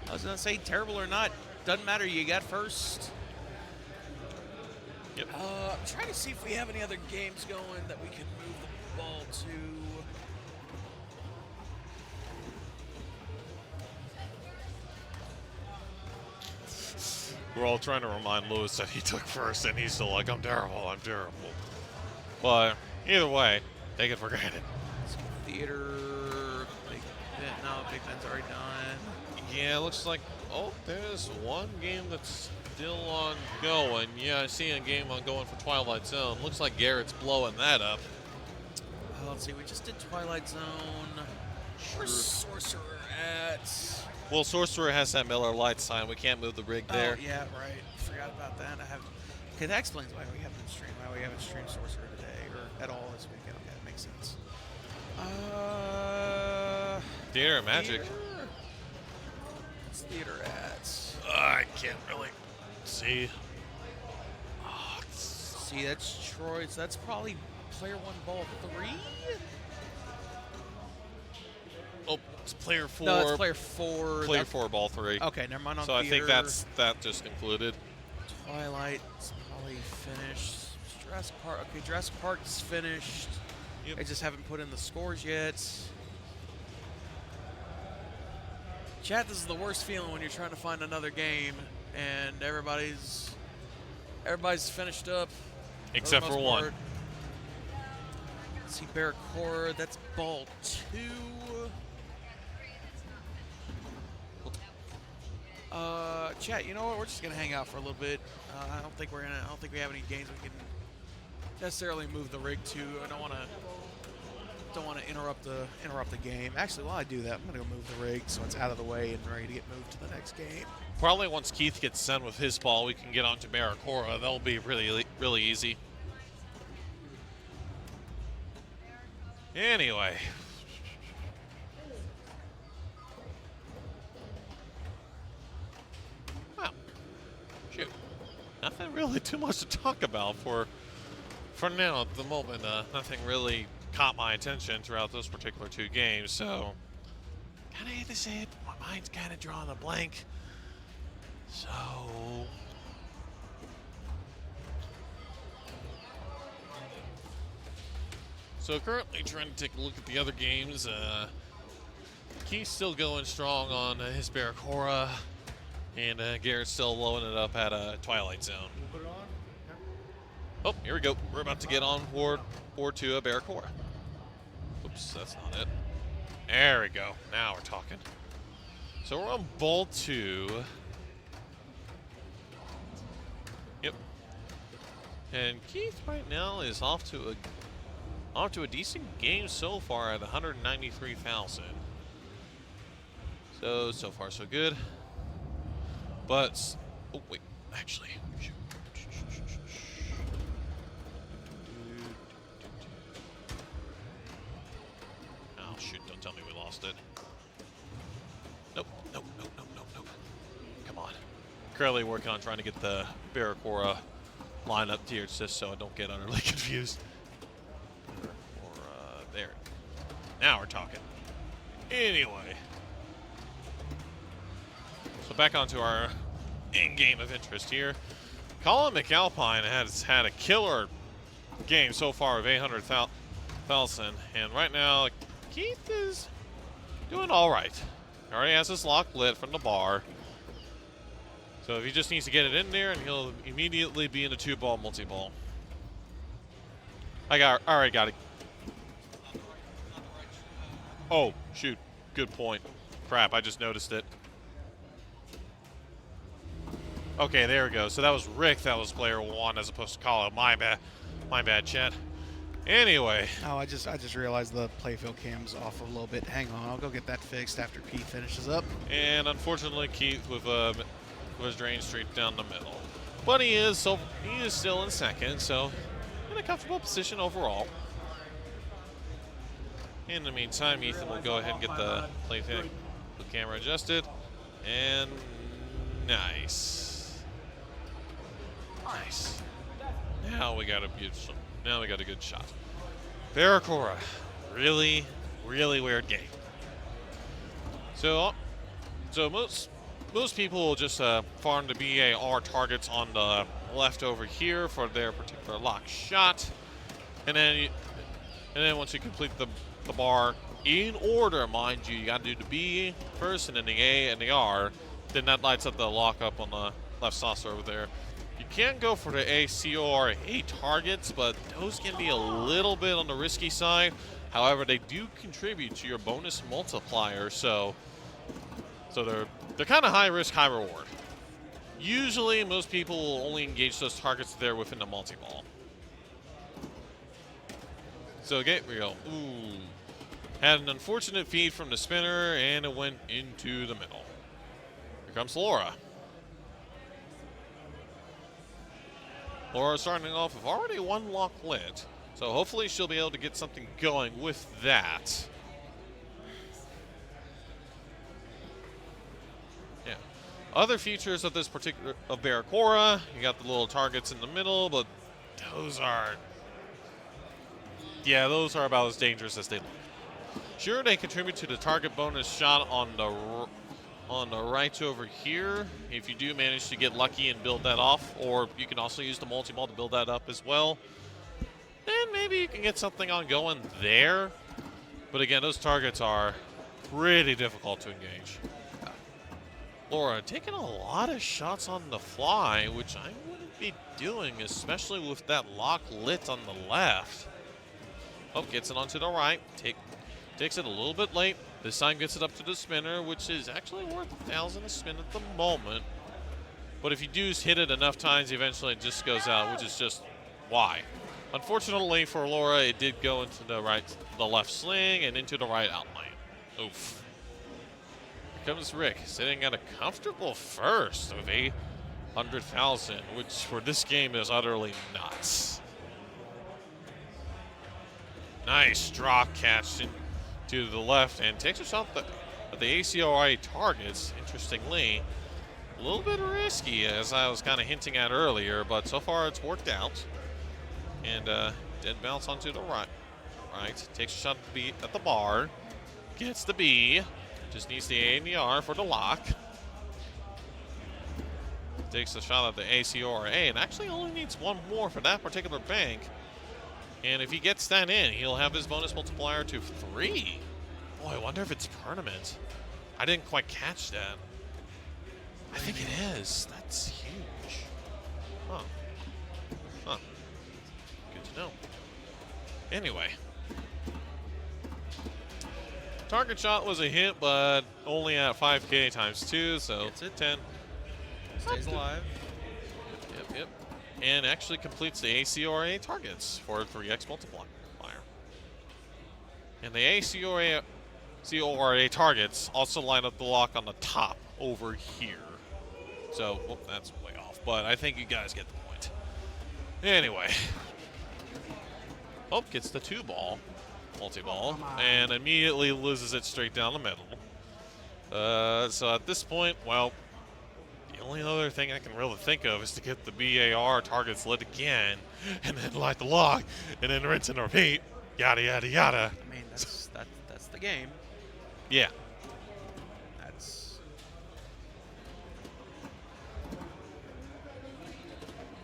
S2: I was going to say, terrible or not, doesn't matter. You got first.
S4: Yep.
S2: I'm trying to see if we have any other games going that we can move the ball to.
S4: We're all trying to remind Lewis that he took first, and he's still like, I'm terrible, I'm terrible. But either way, take it for granted.
S2: Theater, Big Ben, no, Big Ben's already done.
S4: Yeah, it looks like, oh, there's one game that's still ongoing. Yeah, I see a game ongoing for Twilight Zone. Looks like Garrett's blowing that up.
S2: Let's see, we just did Twilight Zone. Where's Sorcerer at?
S4: Well, Sorcerer has that Miller Lite sign. We can't move the rig there.
S2: Oh, yeah, right. Forgot about that. Okay, that explains why we haven't streamed. Why we haven't streamed Sorcerer today or at all this weekend. Okay, that makes sense.
S4: Theater of Magic.
S2: What's Theater at?
S4: I can't really see.
S2: See, that's Troy's. That's probably player 1 ball 3.
S4: Oh, it's player 4.
S2: No, it's player 4.
S4: Player 4 ball 3.
S2: Okay, never mind on
S4: So I think
S2: Theater.
S4: that just concluded.
S2: Twilight's probably finished. Jurassic Park. Okay, Jurassic Park's finished.
S4: Yep.
S2: I just haven't put in the scores yet. Chat, this is the worst feeling when you're trying to find another game and everybody's finished up.
S4: Except for one.
S2: Part. Let's see, Barracore, that's ball 2. Chat, you know what? We're just gonna hang out for a little bit. I don't think we have any games we can necessarily move the rig to. I don't want to interrupt the game. Actually, while I do that, I'm gonna go move the rig so it's out of the way and ready to get moved to the next game.
S4: Probably once Keith gets done with his ball, we can get on to Barracora. That'll be really, really easy. Anyway. Wow. Shoot. Nothing really too much to talk about for now at the moment. Nothing really caught my attention throughout those particular 2 games, so kind of hate to say it, but my mind's kind of drawing a blank. So currently trying to take a look at the other games. Keith's still going strong on his Barracora, and Garrett's still blowing it up at Twilight Zone.
S5: Put it on?
S4: Oh, here we go. We're about to get on board to a Barracora. Oops, that's not it. There we go. Now we're talking. So we're on ball 2. Yep. And Keith right now is off to a decent game so far at 193,000. So far so good. But oh wait, actually, shoot. Oh shoot! Don't tell me we lost it. Nope. Come on. Currently working on trying to get the Barracora lineup here just so I don't get utterly confused. There. Now we're talking. Anyway. So back onto our in-game of interest here. Colin McAlpine has had a killer game so far of 800,000. And right now, Keith is doing all right. He already has his lock lit from the bar. So if he just needs to get it in there, and he'll immediately be in a 2-ball multi-ball. Already got it. Oh, shoot. Good point. Crap, I just noticed it. Okay, there we go. So that was Rick. That was player 1 as opposed to Colin. My bad, chat. Anyway.
S3: Oh, I just realized the playfield cam's off a little bit. Hang on, I'll go get that fixed after Keith finishes up.
S4: And unfortunately, Keith with his drain streak down the middle. But he is still in second, so in a comfortable position overall. In the meantime, Ethan will go ahead and get the playfield camera adjusted. And nice. Nice. Now we got a good shot. Barracora. Really, really weird game. So most people will just farm the BAR targets on the left over here for their particular lock shot. And then once you complete the bar in order, mind you got to do the B first and then the A and the R. Then that lights up the lock up on the left saucer over there. You can go for the A, C, or A targets, but those can be a little bit on the risky side. However, they do contribute to your bonus multiplier, so they're kind of high risk, high reward. Usually, most people will only engage those targets there within the multi-ball. So, okay, we go. Ooh. Had an unfortunate feed from the spinner, and it went into the middle. Here comes Laura. Laura starting off with already one lock lit, so hopefully she'll be able to get something going with that. Yeah. Other features of this particular of Barracora, you got the little targets in the middle, but those are about as dangerous as they look. Sure, they contribute to the target bonus shot on the right over here, if you do manage to get lucky and build that off, or you can also use the multi-ball to build that up as well. Then maybe you can get something on going there. But again, those targets are pretty difficult to engage. Laura taking a lot of shots on the fly, which I wouldn't be doing, especially with that lock lit on the left. Oh, gets it onto the right. Takes it a little bit late. This time gets it up to the spinner, which is actually worth 1,000 a spin at the moment. But if you do hit it enough times, eventually it just goes out, which is just why. Unfortunately for Laura, it did go into the left sling and into the right outline. Oof. Here comes Rick, sitting at a comfortable first of 800,000, which for this game is utterly nuts. Nice drop catch to the left and takes a shot at the ACOI targets. Interestingly, a little bit risky, as I was kind of hinting at earlier, but so far it's worked out. And dead bounce onto the right. Takes a shot at the bar. Gets the B. Just needs the A and the R for the lock. Takes a shot at the AC or A, and actually only needs one more for that particular bank. And if he gets that in, he'll have his bonus multiplier to 3. Boy, I wonder if it's permanent. I didn't quite catch that. I think it is. That's huge. Huh. Good to know. Anyway. Target shot was a hit, but only at 5K times 2, so
S2: Gets it.
S4: 10.
S2: Stays alive.
S4: Yep. And actually completes the ACORA targets for a 3x multiplier. And the ACORA targets also line up the lock on the top over here. So, well, that's way off, but I think you guys get the point. Anyway. Hope gets the 2-ball, multi-ball, and immediately loses it straight down the middle. So at this point, well, the only other thing I can really think of is to get the BAR targets lit again, and then light the lock, and then rinse and repeat, yada, yada, yada.
S2: I mean, that's the game.
S4: Yeah.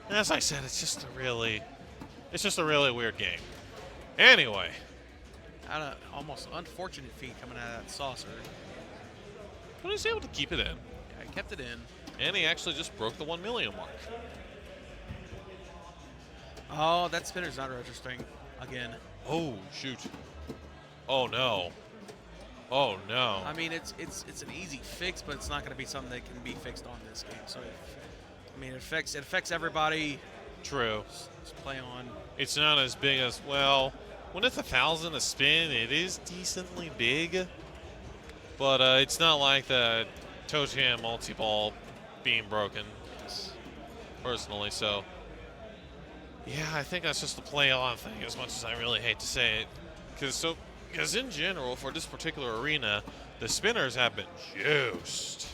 S4: As I said, it's just a really weird game. Anyway.
S2: Had an almost unfortunate feed coming out of that saucer.
S4: But he's able to keep it in.
S2: Yeah, he kept it in.
S4: And he actually just broke the 1 million mark.
S2: Oh, that spinner's not registering again.
S4: Oh, shoot. Oh, no. Oh, no.
S2: I mean, it's an easy fix, but it's not going to be something that can be fixed on this game. So, it affects everybody.
S4: True.
S2: Just play on.
S4: It's not as big as, well, when it's 1,000 a spin, it is decently big. But it's not like the toe jam multi-ball being broken, personally. So, yeah, I think that's just the play on thing, as much as I really hate to say it. Because in general, for this particular arena, the spinners have been juiced.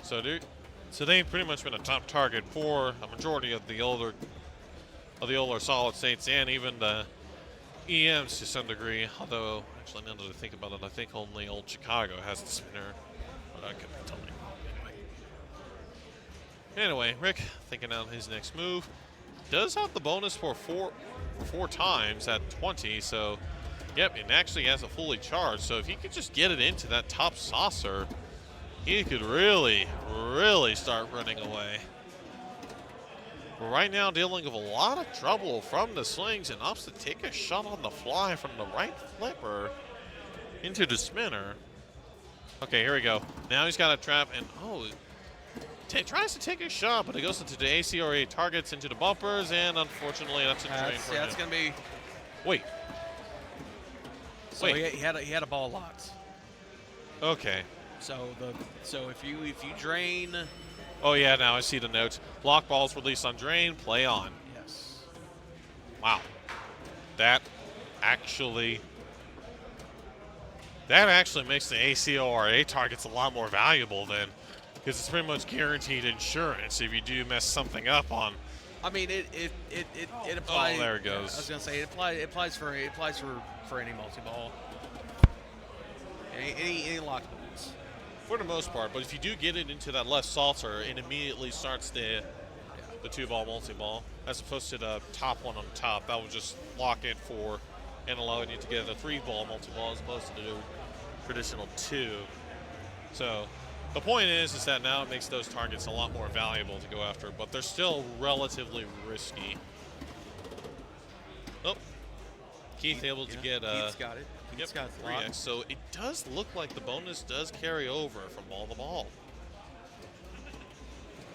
S4: So they've pretty much been a top target for a majority of the older solid states and even the EMs to some degree. Although, actually, now that I think about it, I think only old Chicago has the spinner. But I could be telling. Anyway, Rick thinking out his next move. Does have the bonus for four times at 20, so yep, it actually has it fully charged. So if he could just get it into that top saucer, he could really, really start running away. But right now, dealing with a lot of trouble from the slings and opts to take a shot on the fly from the right flipper into the spinner. Okay, here we go. Now he's got a trap, and tries to take a shot, but it goes into the ACRA targets, into the bumpers, and unfortunately, that's a drain for him.
S2: That's going to be...
S4: Wait.
S2: So
S4: Wait.
S2: he had a ball locked.
S4: Okay.
S2: So if you drain,
S4: Oh yeah, now I see the notes. Block balls released on drain, play on.
S2: yes.
S4: Wow. That actually makes the ACORA targets a lot more valuable then, because it's pretty much guaranteed insurance if you do mess something up on.
S2: I mean, it applies.
S4: Oh, there it goes.
S2: I was gonna say it applies for any multi-ball, any locked balls.
S4: For the most part, but if you do get it into that left salter, it immediately starts the 2-ball multi-ball, as opposed to the top one on top. That would just lock it for and allowing you to get a 3-ball multi-ball as opposed to the traditional 2. So the point is that now it makes those targets a lot more valuable to go after, but they're still relatively risky. Oh, Keith able to get
S2: Keith's got it. Keith's got it locked.
S4: 3x. So it does look like the bonus does carry over from ball to ball,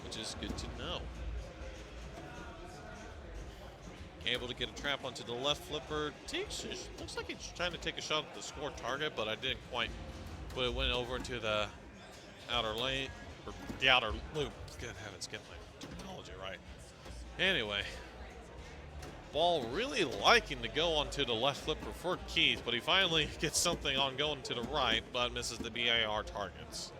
S4: which is good to know. Able to get a trap onto the left flipper. Looks like he's trying to take a shot at the score target, but I didn't quite. But it went over into the outer lane, or the outer loop. Good heavens, get my terminology right. Anyway, ball really liking to go onto the left flipper for Keith, but he finally gets something on going to the right, but misses the BAR targets.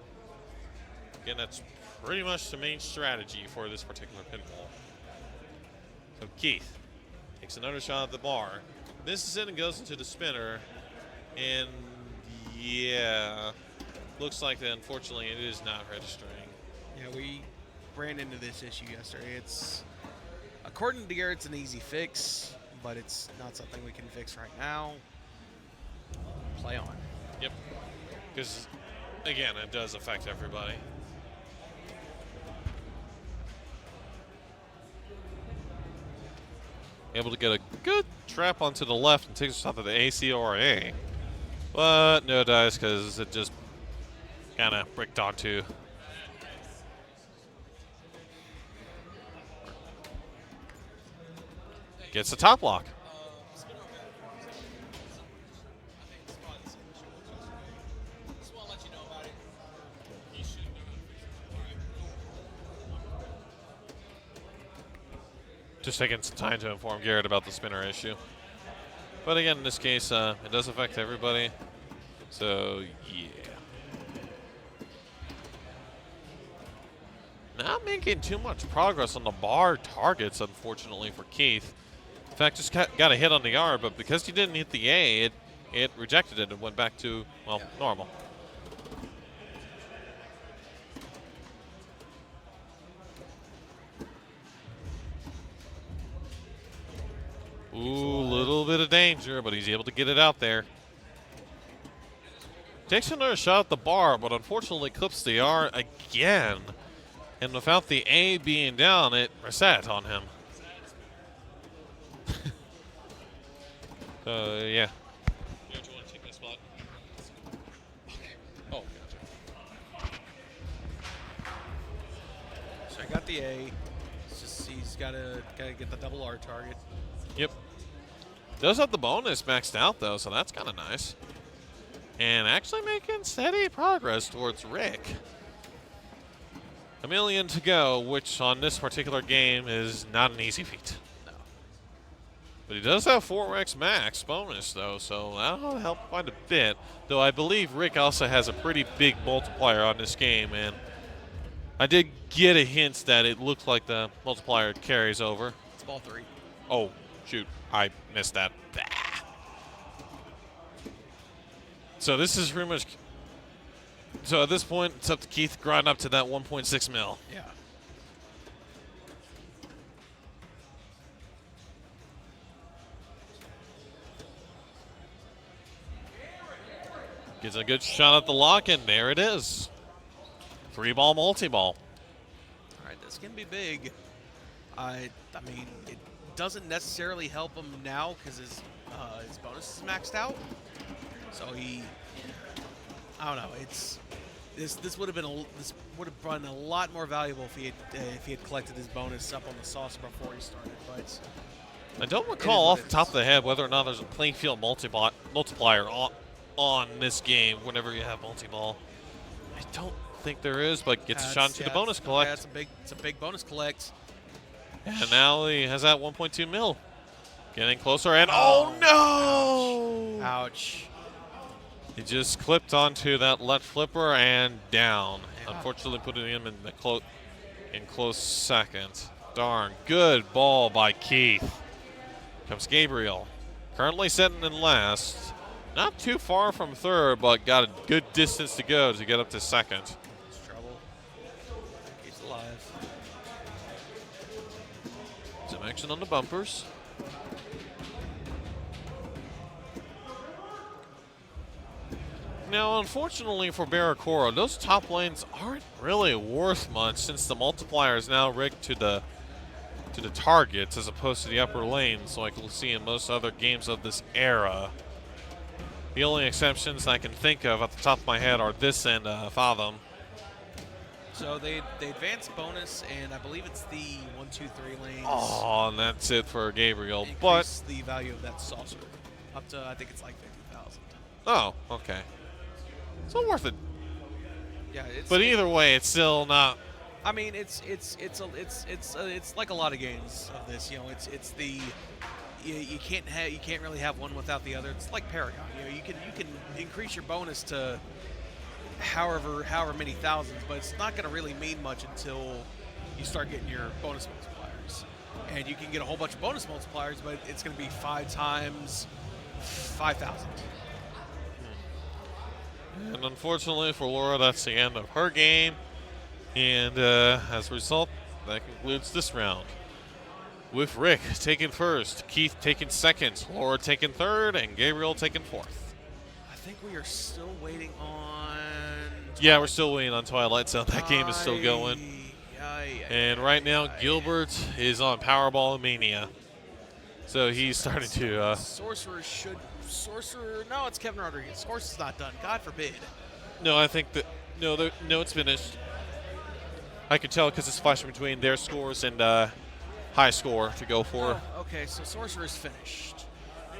S4: Again, that's pretty much the main strategy for this particular pinball. So Keith takes another shot at the bar. Misses it and goes into the spinner. And yeah, looks like that unfortunately it is not registering.
S2: Yeah, we ran into this issue yesterday. It's, according to Garrett, it's an easy fix, but it's not something we can fix right now. Play on.
S4: Yep. Because, again, it does affect everybody. Able to get a good trap onto the left and takes a shot at the ACORA. But no dice because it just kind of bricked onto. Gets the top lock. Just taking some time to inform Garrett about the spinner issue. But again, in this case, it does affect everybody. So, yeah. Not making too much progress on the bar targets, unfortunately, for Keith. In fact, just got a hit on the R, but because he didn't hit the A, it rejected it and went back to, well, normal. Ooh, little bit of danger, but he's able to get it out there. Takes another shot at the bar, but unfortunately clips the R again. And without the A being down, it reset on him. Yeah. Yeah, do you want to take my spot? Okay. Oh, gotcha.
S2: So I got the A. It's just he's gotta get the double R target.
S4: Yep. Does have the bonus maxed out, though, so that's kind of nice. And actually making steady progress towards Rick. $1 million to go, which on this particular game is not an easy feat.
S2: No.
S4: But he does have 4x max bonus, though, so that'll help quite a bit. Though I believe Rick also has a pretty big multiplier on this game, and I did get a hint that it looks like the multiplier carries over.
S2: It's ball 3.
S4: Oh, shoot. I missed that. Bah. So this is pretty much... So at this point, it's up to Keith to grind up to that 1.6 mil.
S2: Yeah.
S4: Gets a good shot at the lock, and there it is. 3-ball multi-ball.
S2: All right, this can be big. I mean, it doesn't necessarily help him now because his bonus is maxed out. So I don't know. This would have been a lot more valuable if he had collected his bonus up on the saucer before he started. But
S4: I don't recall off the top of the head whether or not there's a playing field multiplier on this game whenever you have multi-ball. I don't think there is, but gets a shot into the bonus collect.
S2: Yeah, it's a big bonus collect.
S4: And now he has that 1.2 mil. Getting closer, and oh no!
S2: Ouch.
S4: He just clipped onto that left flipper and down. Yeah. Unfortunately, putting him in the close second. Darn, good ball by Keith. Comes Gabriel, currently sitting in last. Not too far from third, but got a good distance to go to get up to second.
S2: It's trouble. He's alive.
S4: Some action on the bumpers. Now, unfortunately for Barracora, those top lanes aren't really worth much since the multiplier is now rigged to the targets as opposed to the upper lanes, like we'll see in most other games of this era. The only exceptions I can think of at the top of my head are this and Fathom.
S2: So they advance bonus, and I believe it's the 1, 2, 3 lanes.
S4: Oh, and that's it for Gabriel.
S2: Increase the value of that saucer up to, I think it's like 50,000.
S4: Oh, okay. Still worth it.
S2: Yeah,
S4: but either way, it's still not.
S2: I mean, it's like a lot of games of this. You know, it's the you can't really have one without the other. It's like Paragon. You know, you can increase your bonus to however many thousands, but it's not going to really mean much until you start getting your bonus multipliers. And you can get a whole bunch of bonus multipliers, but it's going to be 5 times 5,000.
S4: And unfortunately for Laura, that's the end of her game. And as a result, that concludes this round. With Rick taking first, Keith taking second, Laura taking third, and Gabriel taking fourth.
S2: I think we are still waiting on...
S4: Yeah, we're still waiting on Twilight Zone. That game is still going. And right now, Gilbert is on Powerball Mania. So he's starting to...
S2: Sorcerer, no, it's Kevin Rodriguez. Sorcerer's not done. God forbid.
S4: No, I think that, no, it's finished. I can tell because it's flashing between their scores and high score to go for.
S2: Oh, okay, so Sorcerer's finished.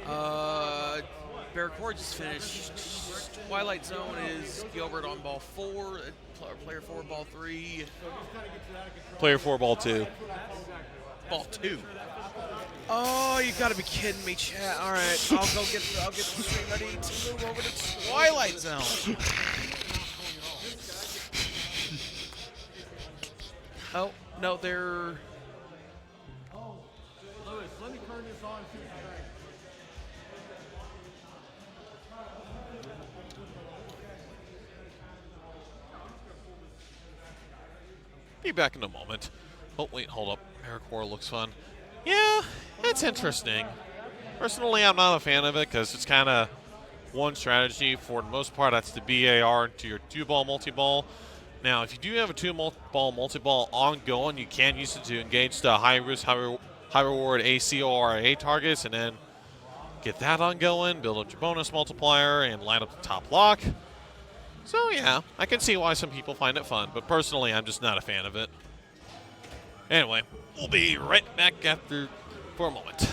S2: Barracord is finished. Twilight Zone is Gilbert on ball 4, player 4, ball 3.
S4: Player 4, ball 2.
S2: Ball 2. Oh, you gotta be kidding me, chat. All right, I'll get the stream ready to move over to Twilight Zone. Oh, no, they're...
S5: Lewis, let me turn this on.
S4: Be back in a moment. Oh, wait, hold up. Barracord looks fun. Yeah, it's interesting. Personally, I'm not a fan of it because it's kind of one strategy. For the most part, that's the BAR into your 2-ball multi-ball. Now, if you do have a 2-ball multi-ball ongoing, you can use it to engage the high-risk, high-reward ACORA targets and then get that ongoing, build up your bonus multiplier, and line up the top lock. So, yeah, I can see why some people find it fun, but personally, I'm just not a fan of it. Anyway, we'll be right back for a moment.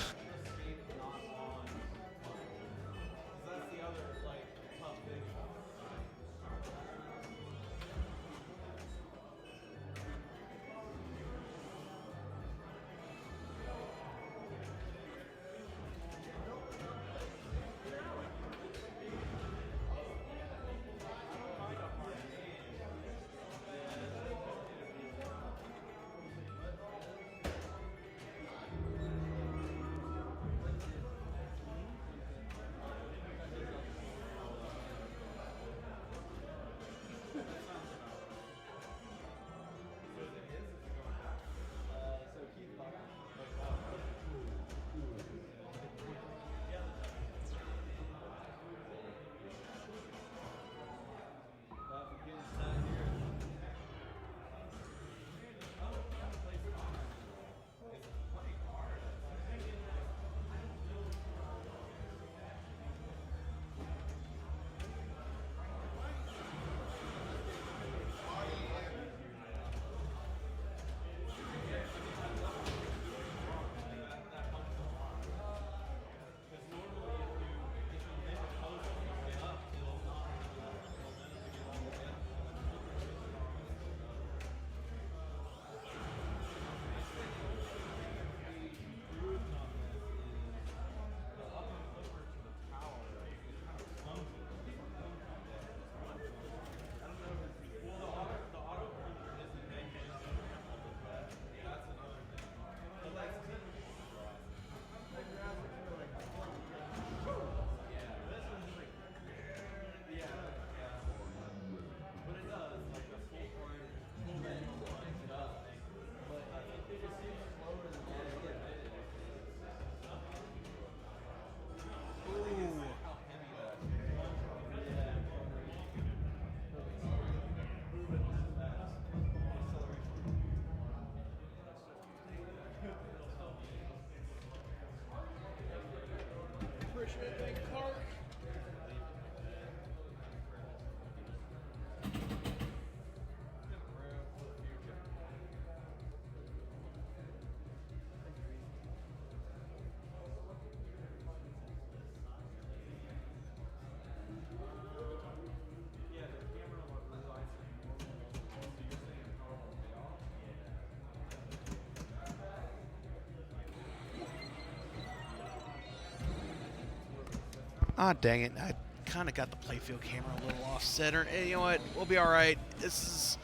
S3: Ah, dang it. I kind of got the playfield camera a little off center. And you know what? We'll be all right. This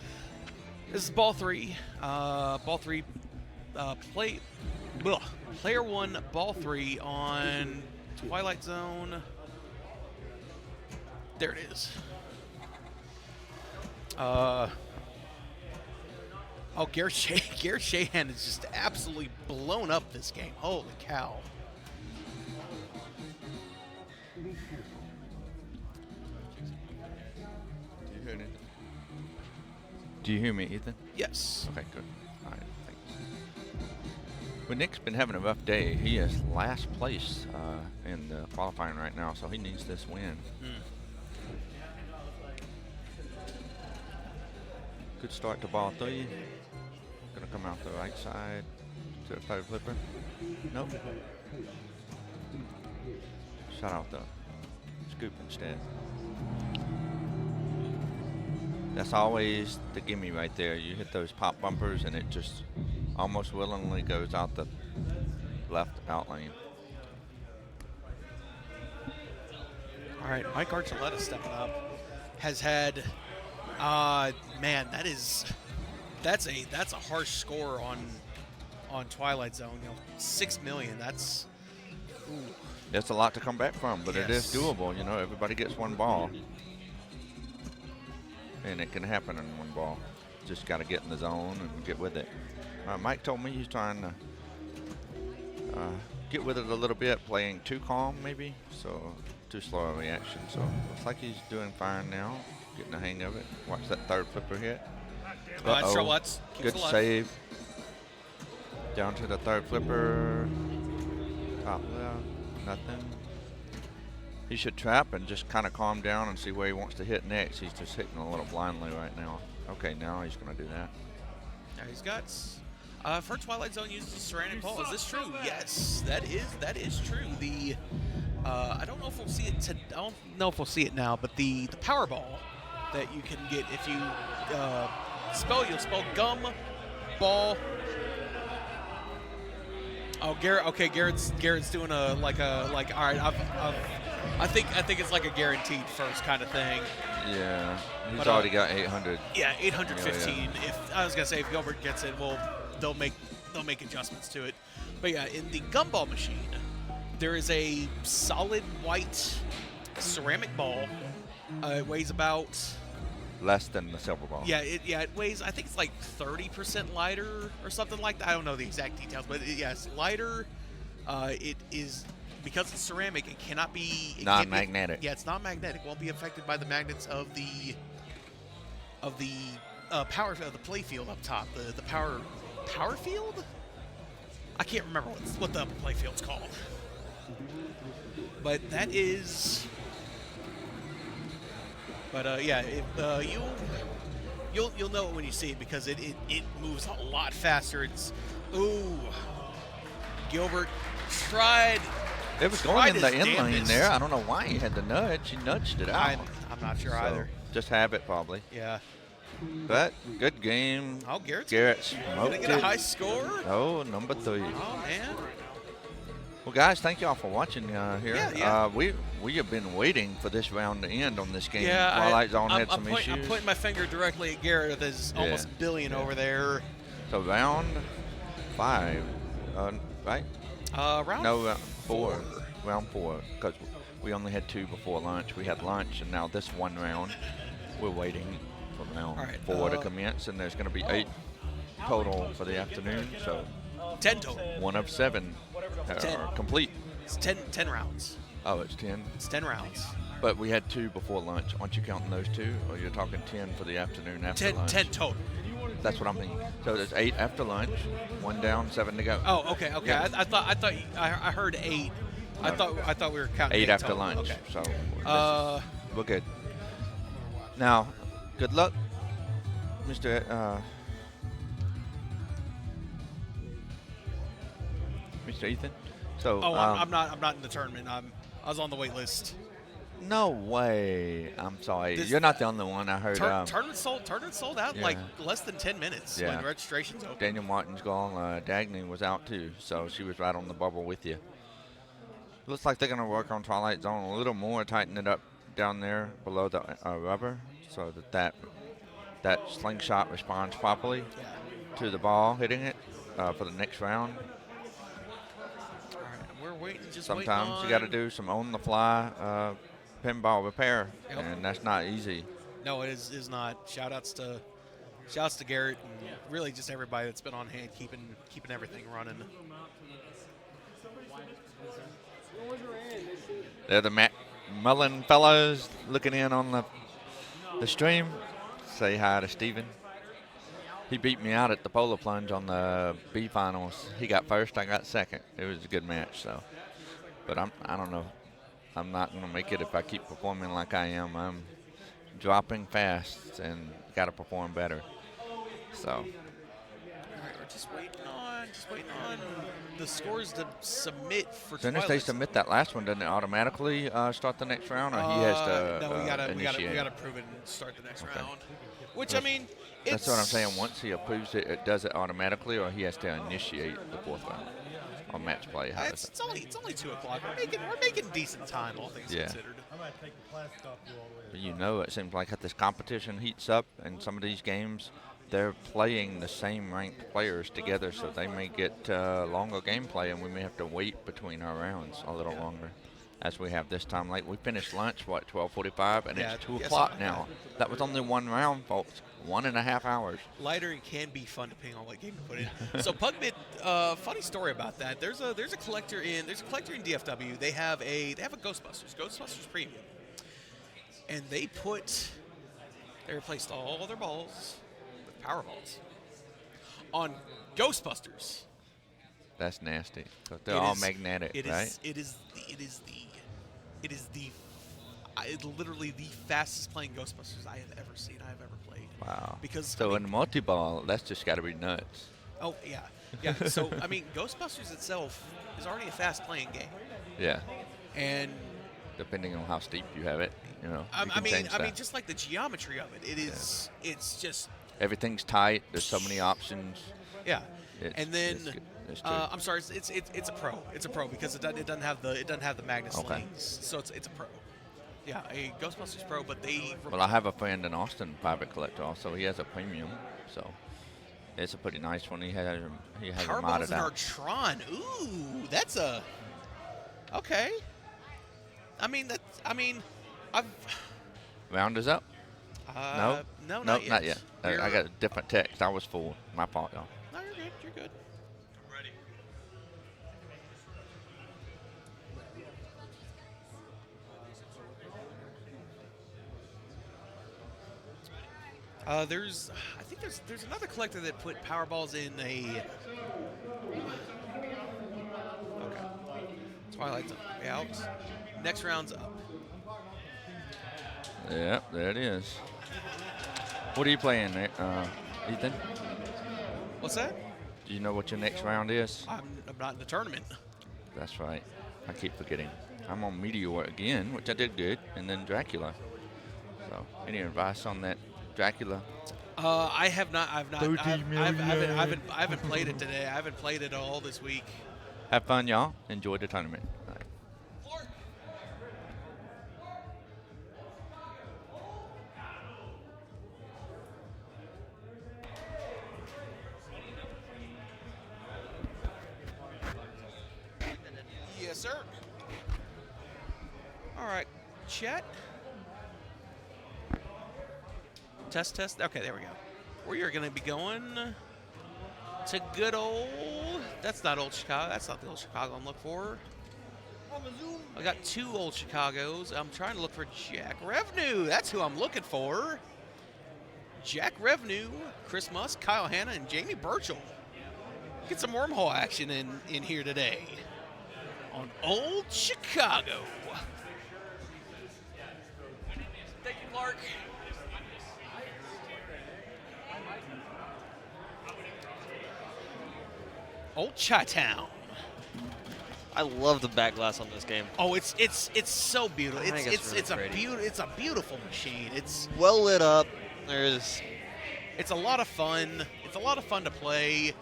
S3: is ball 3. Ball 3. Player 1, ball 3 on Twilight Zone. There it is. Garrett Shahan has just absolutely blown up this game. Holy cow.
S6: Do you hear me, Ethan?
S3: Yes.
S6: Okay, good. All right, thanks. Well, Nick's been having a rough day. He is last place in the qualifying right now, so he needs this win. Good start to ball 3. Gonna come out the right side to the third flipper. Nope. Shut out the scoop instead. That's always the gimme right there. You hit those pop bumpers and it just almost willingly goes out the left out lane.
S3: All right, Mike Archuleta stepping up. Has had, man, that's a harsh score on Twilight Zone. 6 million. That's
S6: That's a lot to come back from, but it is
S3: Yes.
S6: doable. Everybody gets one ball. And it can happen in one ball. Just got to get in the zone and get with it. Mike told me he's trying to get with it a little bit, playing too calm maybe, so too slow a reaction. So looks like he's doing fine now, getting the hang of it. Watch that third flipper hit. Good save. Down to the third flipper. Top left, nothing. He should trap and just kind of calm down and see where he wants to hit next. He's just hitting a little blindly right now. Okay, now he's going to do that.
S3: There he's got. For Twilight Zone uses a ceramic ball. Is this true? Yes, that is true. The I don't know if we'll see it. I don't know if we'll see it now, but the Powerball that you can get if you you'll spell gum ball. Oh, Garrett. Okay, Garrett's doing all right. I think it's like a guaranteed first kind of thing.
S6: Yeah, he's
S3: But,
S6: already got 800.
S3: Yeah, 815.
S6: Yeah.
S3: If I was gonna say if Gilbert gets it, well, they'll make adjustments to it. But yeah, in the gumball machine, there is a solid white ceramic ball. It weighs about
S6: Less than the silver ball.
S3: it weighs. I think it's like 30% lighter or something like that. I don't know the exact details, but it's lighter. It is. Because it's ceramic, it cannot be
S6: Non-magnetic.
S3: It's non-magnetic. Won't be affected by the magnets of the power of the play field up top. The power field. I can't remember what the play field's called. But that is. But you'll know it when you see it because it moves a lot faster. Gilbert tried.
S6: It was going in the
S3: his
S6: in lane
S3: damnedest.
S6: there. I don't know why he had the nudge. He nudged it out.
S3: I'm not sure
S6: So,
S3: either.
S6: Just habit probably.
S3: Yeah.
S6: But good game.
S3: Oh, Garrett
S6: Garrett
S3: gonna
S6: smoked
S3: get a
S6: it.
S3: high score.
S6: Oh, number 3.
S3: Oh man.
S6: Well, guys, thank y'all for watching here.
S3: Yeah.
S6: We have been waiting for this round to end on this game.
S3: Yeah.
S6: Twilight Zone had
S3: I'm
S6: some issues.
S3: I'm pointing my finger directly at Garrett with his almost billion over there.
S6: So round 5, right?
S3: Round
S6: No, round 4. Round 4, because we only had 2 before lunch. We had lunch, and now this one round, we're waiting for round
S3: All right,
S6: 4 to commence, and there's going to be 8 total for the afternoon. So
S3: 10 total.
S6: 1 of 7
S3: 10.
S6: are complete.
S3: It's 10 rounds.
S6: Oh, it's 10.
S3: It's 10 rounds.
S6: But we had 2 before lunch. Aren't you counting those 2, or you're talking 10 for the afternoon after lunch?
S3: 10 total.
S6: That's what I'm thinking. So there's 8 after lunch, 1 down, 7 to go.
S3: Oh, okay.
S6: Yeah.
S3: I heard 8. I thought we were counting
S6: 8 after
S3: total.
S6: lunch.
S3: Okay.
S6: So we're good. Now, good luck, Mr. Ethan. So
S3: I'm not in the tournament. I was on the wait list.
S6: no way. I'm sorry.
S3: This-
S6: You're not the only one. I heard
S3: Tournament sold out in
S6: yeah.
S3: like less than 10 minutes
S6: Yeah.
S3: when registration's open.
S6: Daniel Martin's gone. Dagny was out too, so she was right on the bubble with you. Looks like they're going to work on Twilight Zone a little more, tighten it up down there below the rubber so that slingshot responds properly to the ball hitting it for the next round.
S2: All right, we're waiting, just
S6: Sometimes you got to do some on-the-fly pinball repair,
S2: Yep.
S6: and that's not easy.
S2: No, it is not. Shouts to Garrett and really just everybody that's been on hand keeping everything running.
S6: They're the Matt Mullen fellows looking in on the stream. Say hi to Steven. He beat me out at the polo plunge on the B finals. He got first, I got second. It was a good match, so. But I don't know. I'm not going to make it if I keep performing like I am. I'm dropping fast and got to perform better. So.
S2: All right, we're just waiting on the scores to submit for
S6: As soon as they
S2: Twilight.
S6: submit that last one, doesn't it automatically start the next round, or he has to
S2: no, we
S6: initiate?
S2: gotta prove it and start the next
S6: Okay.
S2: round. Which, I mean,
S6: That's what I'm saying. Once he approves it, it does it automatically, or he has to initiate the fourth round on match play. How does
S2: It's only 2 o'clock. We're making decent time, all things
S6: Yeah.
S2: considered.
S5: I might take the plastic off you all the way.
S6: You know, it seems like as this competition heats up and some of these games, they're playing the same ranked players together, so they may get longer gameplay, and we may have to wait between our rounds a little longer, as we have this time late. We finished lunch, 12:45, and
S2: Yeah,
S6: it's 2
S2: yes,
S6: o'clock
S2: I-
S6: now. That was only one round, folks. 1.5 hours.
S2: Lighter and can be fun depending on what game you put in. So Pugmid, funny story about that. There's a collector in DFW. They have a Ghostbusters Premium, and they replaced all their balls with power balls on Ghostbusters.
S6: That's nasty. So they're
S2: It
S6: all
S2: is-
S6: magnetic,
S2: It
S6: right?
S2: is literally the fastest playing Ghostbusters I have ever seen. I have ever played.
S6: Wow.
S2: Because
S6: So
S2: I
S6: in multi-ball, that's just got to be nuts.
S2: Oh yeah. So I mean, Ghostbusters itself is already a fast-playing game,
S6: Yeah.
S2: and
S6: Depending on how steep you have it, you know.
S2: I
S6: you can
S2: mean,
S6: change that.
S2: just like the geometry of it, it's just
S6: Everything's tight. There's so many options.
S2: yeah.
S6: It's-
S2: And then
S6: it's good. It's good.
S2: I'm sorry, it's a pro. It's a pro because it doesn't have the magnet
S6: Okay.
S2: slings, so it's a pro. Yeah, a Ghostbusters Pro, but they
S6: Well, I have a friend in Austin, private collector also. He has a premium, so it's a pretty nice one. He has it
S2: Powerballs
S6: modded
S2: in our
S6: out.
S2: Tron. Ooh, that's a okay. I've
S6: Round is up? No?
S2: no,
S6: Nope, not yet. I
S2: You're-
S6: got a different text. I was full. My fault, y'all.
S2: No, you're good. You're good.
S4: I'm ready.
S2: I think there's another collector that put Powerballs in a. Okay. Twilight's out. Next round's up.
S6: Yep, there it is. What are you playing, Ethan?
S2: What's that?
S6: Do you know what your next round is?
S2: I'm not in the tournament.
S6: That's right. I keep forgetting. I'm on Meteor again, which I did good, and then Dracula. So, any advice on that Dracula?
S2: I have not. I've not.
S6: 30
S2: I haven't played it today. I haven't played it all this week.
S6: Have fun, y'all. Enjoy the tournament. All right.
S2: Yes, sir. All right, chat. Test. Okay, there we go. We are going to be going to good old. That's not old Chicago. That's not the old Chicago I'm looking for. I got 2 old Chicagos. I'm trying to look for Jack Revenue. That's who I'm looking for. Jack Revenue, Chris Musk, Kyle Hanna, and Jamie Burchell. Get some wormhole action in here today on Old Chicago. Thank you, Clark. Old Chi-Town.
S1: I love the back glass on this game.
S2: Oh, it's so beautiful.
S1: I think it's really pretty.
S2: It's a beautiful machine. It's
S1: Well lit up. There's
S2: a lot of fun. It's a lot of fun to play.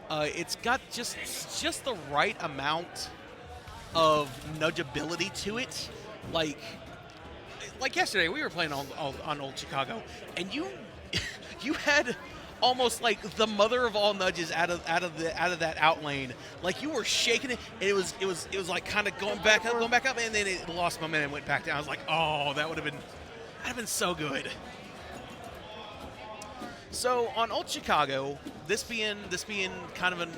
S2: It's got just the right amount
S3: of nudgeability to it. Like yesterday, we were playing on Old Chicago, and you had almost like the mother of all nudges out of that out lane. Like you were shaking it, and it was like kind of going back up, and then it lost momentum and went back down. I was like, oh, that'd have been so good. So on Old Chicago, this being kind of an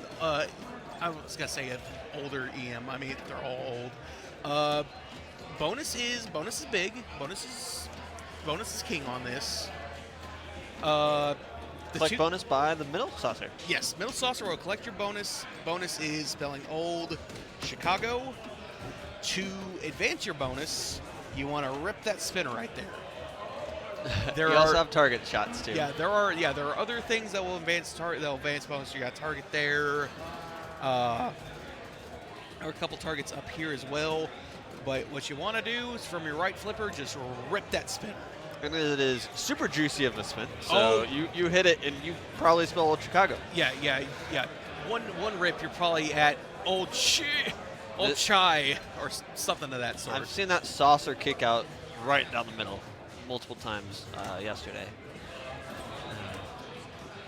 S3: I was gonna say an older EM. I mean, they're all old. Bonus is big. Bonus is king on this.
S1: Collect bonus by the middle saucer.
S3: Yes, middle saucer will collect your bonus. Bonus is spelling Old Chicago. To advance your bonus, you want to rip that spinner right there.
S1: You also have target shots too.
S3: Yeah, there are other things that will advance bonus. You got target there. There are a couple targets up here as well. But what you want to do is from your right flipper, just rip that spinner.
S1: And it is super juicy of a spin. So you hit it and you probably spell Old Chicago.
S3: Yeah. One rip, you're probably at Old Chai or something of that sort.
S1: I've seen that saucer kick out right down the middle multiple times yesterday.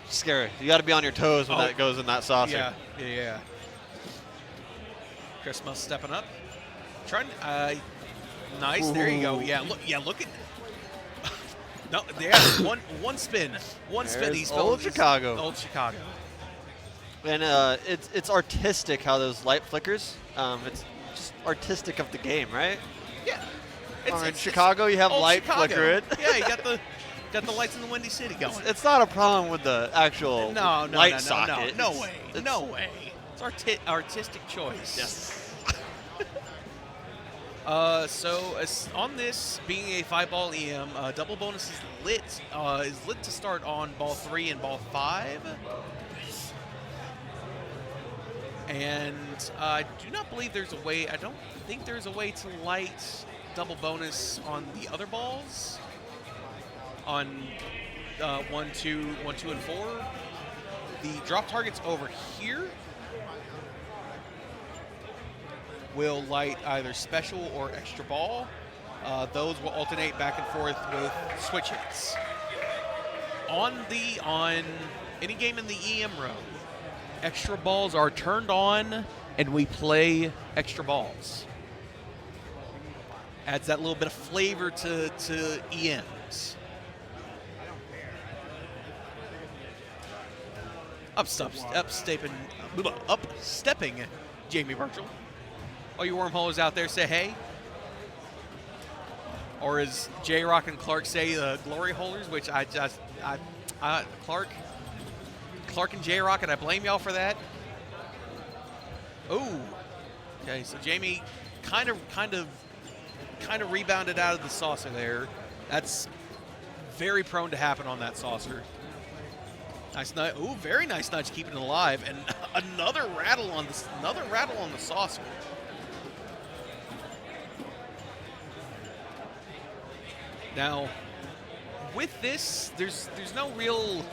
S1: Scary. You got to be on your toes when that goes in that saucer.
S3: Yeah. Christmas stepping up. Trying. Nice. Ooh. There you go. Yeah. Look at. No. Yeah. One spin. Spin. He's
S1: Old Chicago.
S3: Old Chicago.
S1: And it's artistic how those light flickers. It's just artistic of the game, right?
S3: Yeah.
S1: In Chicago, you have light flicker it.
S3: Yeah, you got the lights in the Windy City going.
S1: It's not a problem with the actual light socket.
S3: No way. It's artistic choice.
S1: Yes.
S3: So on this being a 5-ball EM, double bonus is lit to start on ball 3 and ball 5. And I do not believe there's a way. I don't think there's a way to light double bonus on the other balls. On 1, 2, and 4. The drop targets over here will light either special or extra ball. Those will alternate back and forth with switch hits. On any game in the EM row, extra balls are turned on and we play extra balls. Adds that little bit of flavor to EMs. Upstepping Jamie Burchell. All you wormholes out there say hey. Or as J-Rock and Clark say, glory holders, which Clark and J-Rock, and I blame y'all for that. Ooh. Okay, so Jamie kind of rebounded out of the saucer there. That's very prone to happen on that saucer. Nice nudge. Ooh, very nice nudge, keeping it alive, and another rattle on the saucer. Now, with this, there's no real.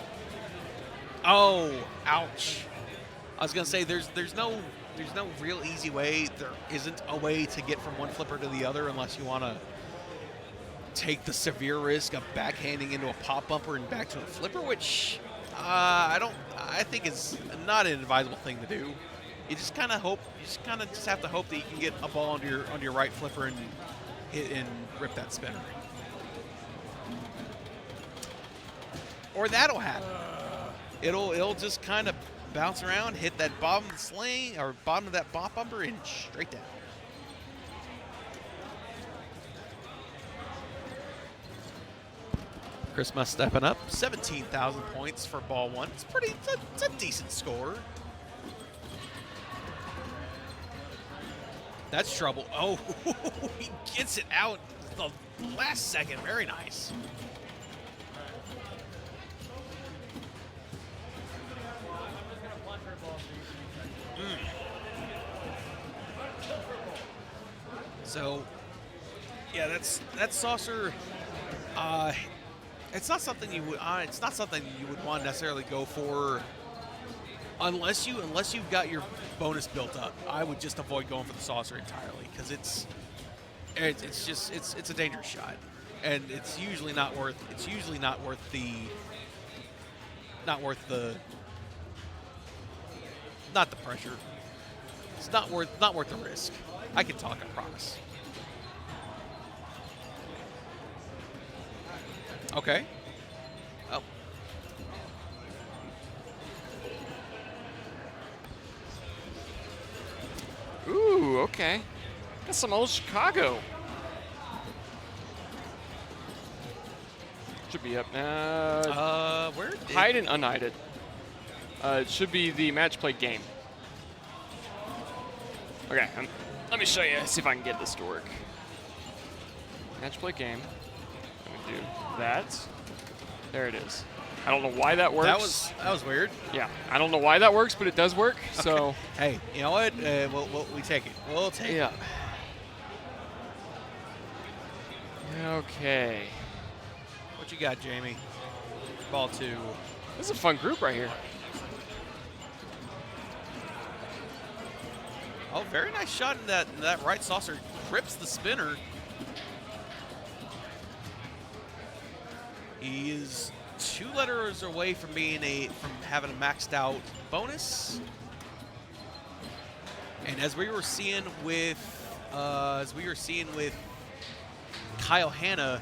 S3: Oh, ouch! I was gonna say there's no real easy way. There isn't a way to get from one flipper to the other unless you want to take the severe risk of backhanding into a pop bumper and back to a flipper, which I think is not an advisable thing to do. You just kind of have to hope that you can get a ball onto your right flipper and hit and rip that spinner. Or that'll happen. It'll just kind of bounce around, hit that bottom of the sling or bottom of that bop bumper and straight down. Christmas stepping up, 17,000 points for ball 1. It's a decent score. That's trouble. Oh, he gets it out the last second. Very nice. So, yeah, that saucer. It's not something you would. It's not something you would want to necessarily go for
S2: Unless you've got your bonus built up, I would just avoid going for the saucer entirely because it's a dangerous shot, and it's usually not worth the pressure. It's not worth the risk. I can talk, I promise. Okay. Oh.
S7: Ooh, okay. Got some old Chicago. Should be up now.
S2: Where?
S7: Hide and unhided. It should be the match play game. Okay, let me show you. See if I can get this to work. Match play game. Let me do that. There it is. I don't know why that works.
S2: That was weird.
S7: Yeah, I don't know why that works, but it does work. Okay. So
S2: hey, you know what? We take it. We'll take it.
S7: Yeah. Okay.
S2: What you got, Jamie? Ball 2.
S7: This is a fun group right here.
S2: Oh, very nice shot in that right saucer. Trips the spinner. He is 2 letters away from having a maxed out bonus. And as we were seeing with Kyle Hanna,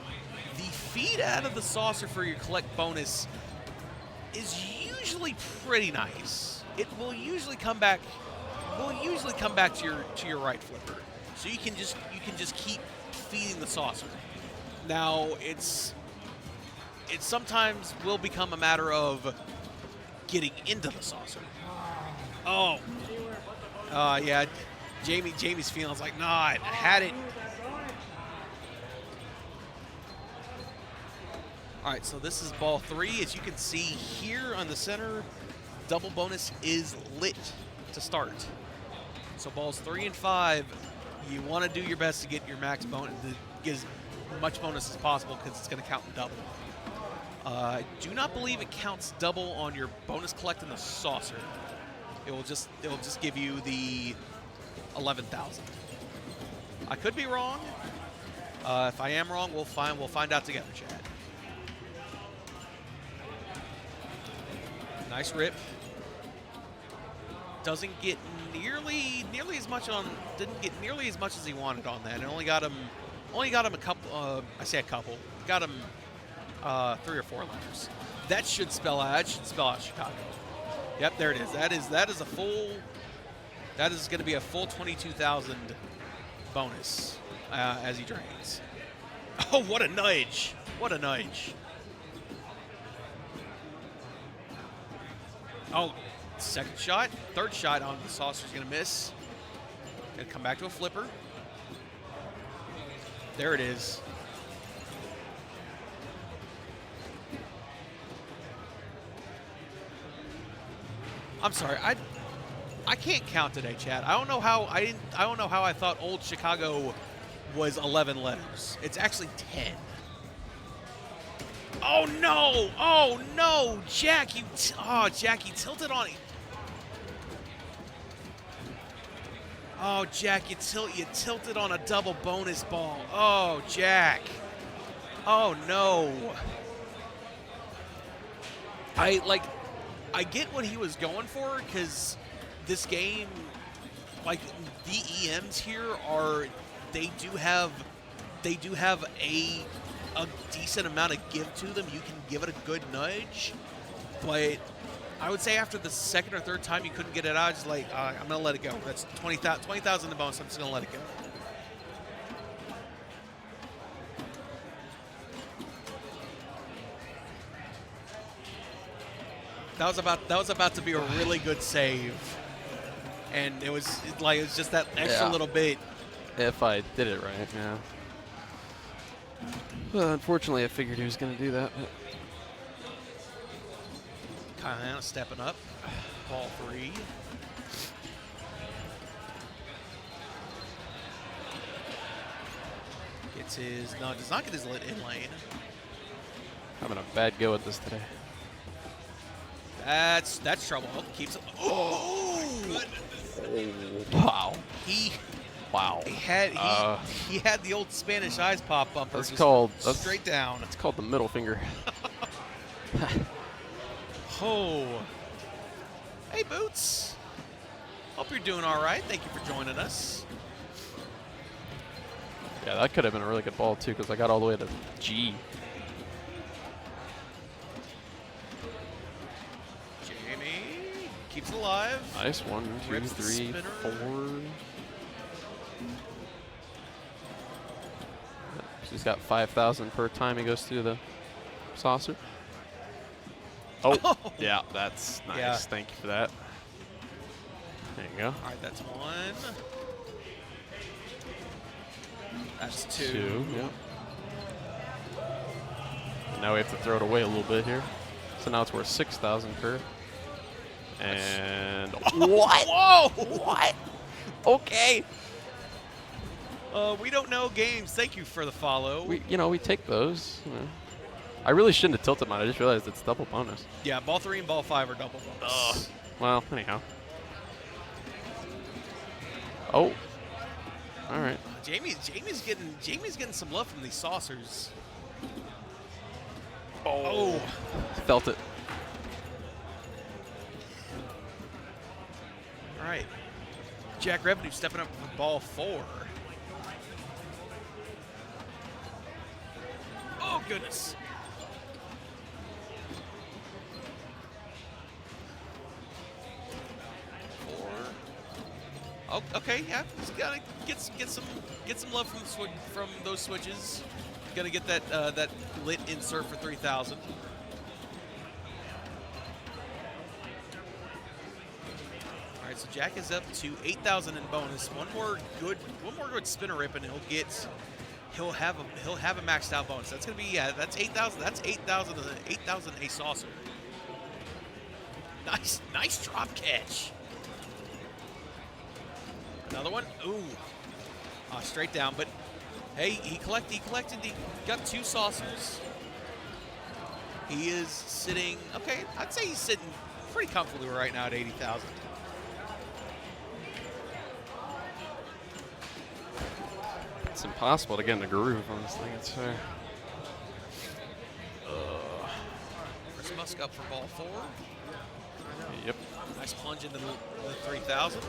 S2: the feed out of the saucer for your collect bonus is usually pretty nice. It will usually come back. To your right flipper, so you can just keep feeding the saucer. Now it sometimes will become a matter of getting into the saucer. Oh, yeah, Jamie's feeling like, nah, I had it. All right, so this is ball 3. As you can see here on the center, double bonus is lit to start. So balls 3 and 5, you want to do your best to get your max bonus, to get as much bonus as possible because it's going to count in double. I do not believe it counts double on your bonus collect in the saucer. It will just give you the 11,000. I could be wrong. If I am wrong, we'll find out together, Chad. Nice rip. Didn't get nearly as much as he wanted on that. It only got him a couple. I say a couple. Got him 3 or 4 letters. That should spell out Chicago. Yep, there it is. That is a full. That is going to be a full 22,000 bonus as he drains. Oh, what a nudge! What a nudge! Oh. Second shot, third shot on the saucer's going to miss. Going to come back to a flipper. There it is. I'm sorry, I can't count today, Chad. I don't know how I thought old Chicago was 11 letters. It's actually 10. Oh no! Oh no! Jack, you tilted on it. Oh, Jack, you tilted on a double bonus ball. Oh, Jack. Oh no. I get what he was going for because this game, like DEMs here they do have a decent amount of give to them. You can give it a good nudge, but I would say after the second or third time you couldn't get it out, just like, I'm going to let it go. That's 20,000 in bonus. I'm just going to let it go. That was about to be a really good save, and it was just that extra little bit.
S7: If I did it right, yeah. Well, unfortunately, I figured he was going to do that. But.
S2: Kyle Hanna stepping up. Ball 3. Does not get his lit in lane.
S7: Having a bad go at this today.
S2: That's trouble. Oh, keeps it. Oh,
S3: Wow.
S2: he
S3: Wow.
S2: he had the old Spanish eyes pop bumper.
S3: That's
S2: just
S3: called
S2: straight down.
S3: It's called the middle finger.
S2: Oh. Hey, Boots. Hope you're doing all right. Thank you for joining us.
S3: Yeah, that could have been a really good ball too, because I got all the way to G.
S2: Jamie keeps it alive.
S3: Nice. 1, 2,
S2: Rips the
S3: 3,
S2: spinner.
S3: 4. He's got 5,000 per time he goes through the saucer. Oh, yeah, that's nice.
S2: Yeah.
S3: Thank you for that. There you go.
S2: All right, that's 1. That's 2.
S3: 2, yeah. And now we have to throw it away a little bit here. So now it's worth 6,000 per. And what?
S2: Whoa!
S3: What? Okay.
S2: We don't know games. Thank you for the follow.
S3: We take those. I really shouldn't have tilted mine. I just realized it's double bonus.
S2: Yeah, ball 3 and ball 5 are double bonus.
S3: Well, anyhow. Oh. All right.
S2: Jamie's getting some love from these saucers.
S3: Oh. Felt it.
S2: All right. Jack Revenue stepping up for ball 4. Oh, goodness. Oh, okay, yeah. Just gotta get some love from those switches. Gonna get that that lit insert for 3,000. All right, so Jack is up to 8,000 in bonus. One more good spinner rip, and he'll have a maxed out bonus. That's gonna be that's 8,000. That's 8,000 a saucer. Nice drop catch. Another one. Ooh. Straight down, but hey, he collected. He got 2 saucers. He is sitting, okay, I'd say he's sitting pretty comfortably right now at 80,000.
S3: It's impossible to get in the groove on this thing. It's
S2: Chris Musk up for ball 4.
S3: Yep.
S2: Nice plunge into the 3,000.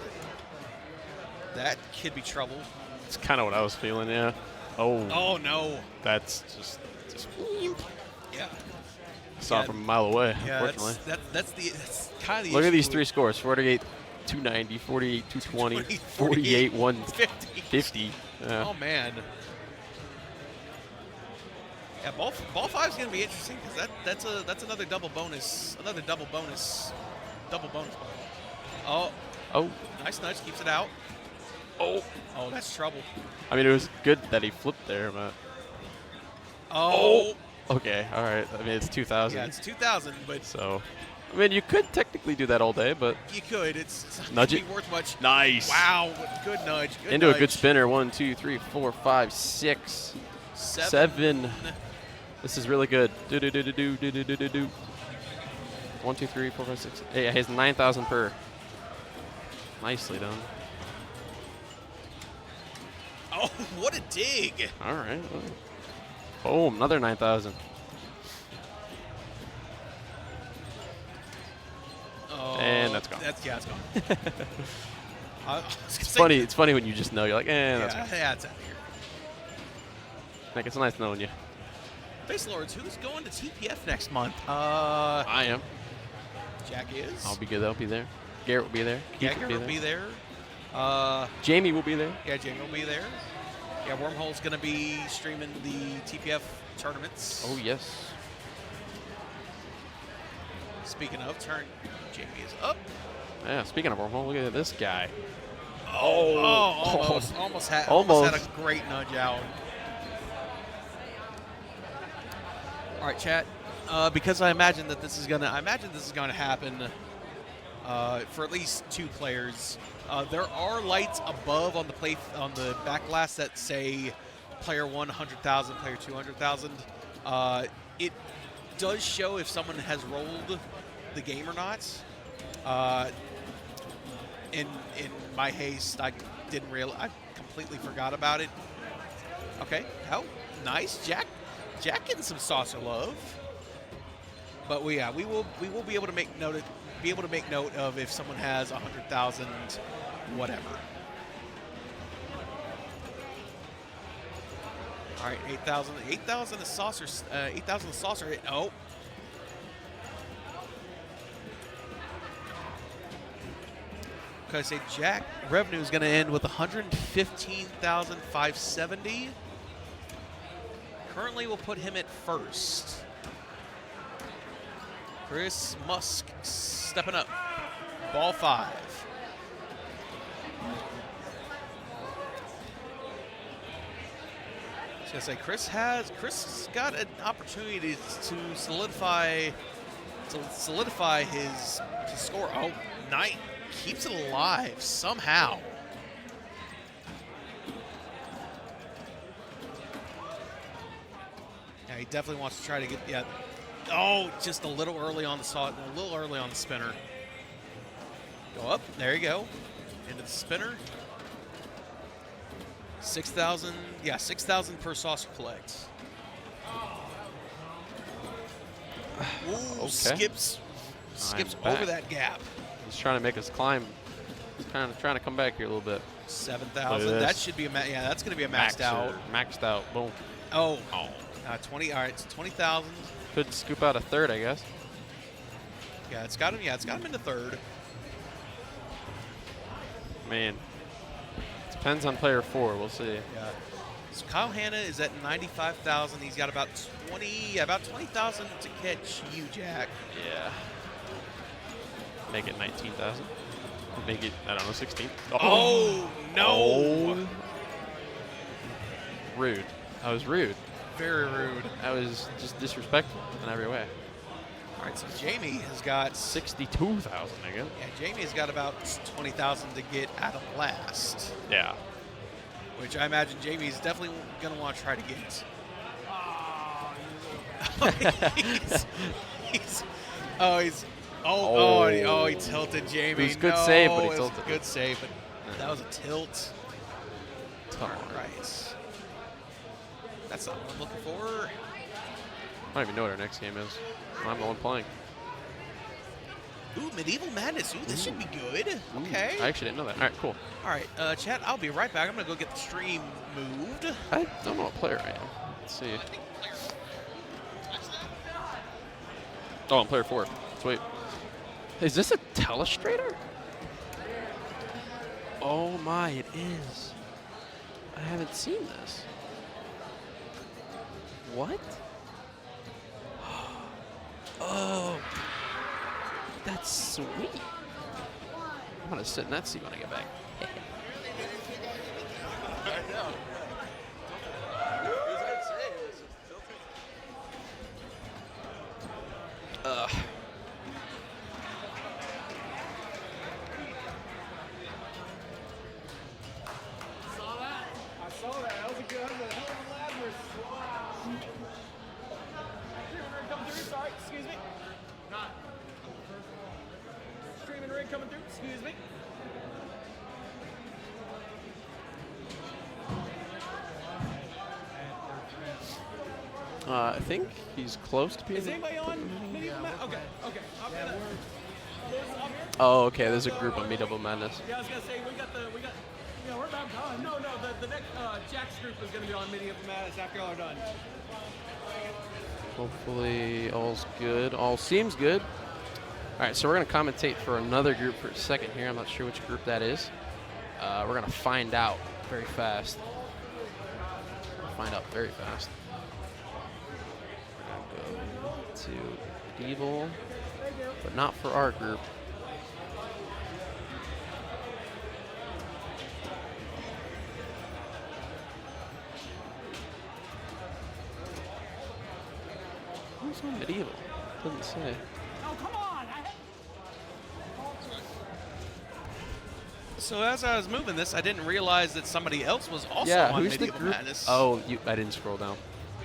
S2: That could be trouble.
S3: It's kind of what I was feeling, yeah. Oh.
S2: Oh, no.
S3: That's just
S2: Yeah.
S3: saw it from a mile away,
S2: Yeah,
S3: unfortunately.
S2: that's kind of the
S3: Look
S2: issue
S3: at these
S2: with
S3: 3 scores, 48, 290, 48, 220, 48, 150. Yeah.
S2: Oh, man. Yeah, ball 5 is going to be interesting because that's another double bonus. Double bonus ball.
S3: Oh.
S2: Nice nudge, keeps it out. Oh, that's trouble.
S3: I mean, it was good that he flipped there, but.
S2: Oh.
S3: Okay, all right. I mean, it's 2,000.
S2: Yeah, it's 2,000, but
S3: So, I mean, you could technically do that all day, but.
S2: you could. It's not
S3: Nudge
S2: going to
S3: it.
S2: be worth much.
S3: Nice.
S2: Wow, good nudge.
S3: Into a good spinner. 1, 2, 3, 4, 5, 6, 7. This is really good. Do. 1, 2, 3, 4, 5, 6. Hey, he has 9,000 per. Nicely done.
S2: Oh, what a dig.
S3: All right. Boom, another 9,000.
S2: Oh,
S3: And that's gone.
S2: It's gone.
S3: It's funny. It's funny when you just know. You're like, that's gone.
S2: Yeah, it's out of here.
S3: Like, it's nice knowing you.
S2: Face Lords, who's going to TPF next month?
S3: I am.
S2: Jack is.
S3: I'll be good. I'll be there. Garrett will be there. Keith
S2: Jagger will be there.
S3: Jamie will be there.
S2: Yeah, Jamie will be there. Yeah, Wormhole's going to be streaming the TPF tournaments.
S3: Oh, yes.
S2: Speaking of, Jamie is up.
S3: Yeah, speaking of wormhole, look at this guy.
S2: Almost had a great nudge out. All right, chat. Because I imagine this is gonna happen for at least 2 players. There are lights above on the back glass that say player 1 100,000, player 2 100,000. It does show if someone has rolled the game or not. In my haste, I didn't realize. I completely forgot about it. Okay. Oh, nice, Jack. Jack getting some saucer love. But we will be able to make note of if someone has 100,000, whatever. All right, 8,000 is saucer. 8,000 is saucer hit. Oh. Okay, say Jack revenue is going to end with 115,570. Currently, we'll put him at first. Chris Musk stepping up. Ball 5. I was gonna say Chris has got an opportunity to solidify his score. Oh, Knight keeps it alive somehow. Yeah, he definitely wants to try to get Oh, just a little early on the spinner. Go up. There you go. Into the spinner. 6,000. Yeah, 6,000 per saucer collect. Ooh,
S7: Okay.
S2: skips over that gap.
S7: He's trying to make us climb. He's kind of trying to come back here a little bit.
S2: 7,000. That should be that's going to be a maxed out.
S7: Maxed out. Boom.
S2: Oh. 20. All right, it's 20,000.
S7: Could scoop out a third, I guess.
S2: Yeah, it's got him. Yeah, it's got him into third.
S7: Man, depends on player 4. We'll see.
S2: Yeah. So Kyle Hanna is at 95,000. He's got about 20,000 to catch you, Jack.
S7: Yeah. Make it 19,000. Make it, I don't know, 16.
S2: Oh no!
S7: Oh. Rude. I was rude.
S2: Very rude.
S7: I was just disrespectful in every way.
S2: All right, so Jamie has got
S7: 62,000 again.
S2: Yeah, Jamie has got about 20,000 to get out of last.
S7: Yeah.
S2: Which I imagine Jamie is definitely going to want to try to get. He tilted Jamie.
S7: It was a good save, but he
S2: it was
S7: tilted.
S2: a good save, but that was a tilt. All right. That's not what I'm looking for.
S7: I don't even know what our next game is. I'm the one playing.
S2: Ooh, Medieval Madness. Ooh, this should be good. Okay.
S7: I actually didn't know that. All right, cool.
S2: All right, chat, I'll be right back. I'm going to go get the stream moved.
S7: I don't know what player I am. Let's see. Oh, I'm player 4. Sweet. Is this a telestrator? Oh my, it is. I haven't seen this. What? Oh, that's sweet. I'm gonna sit in that seat when I get back. I think he's close to being.
S2: Is anybody on Medieval Madness? Okay.
S7: Oh, okay. There's a group of Medieval Madness.
S2: Yeah, I was gonna say we're about done. No, the next Jack's group is gonna be on Medieval Madness after y'all are done.
S7: Hopefully all's good. All seems good. All right, so we're gonna commentate for another group for a second here. I'm not sure which group that is. We're gonna find out very fast. We're gonna go to Medieval, but not for our group. Who's on Medieval? Doesn't say.
S2: Oh, come on! So as I was moving this, I didn't realize that somebody else was also on
S7: who's the
S2: Medieval
S7: group?
S2: Madness.
S7: Oh, I didn't scroll down.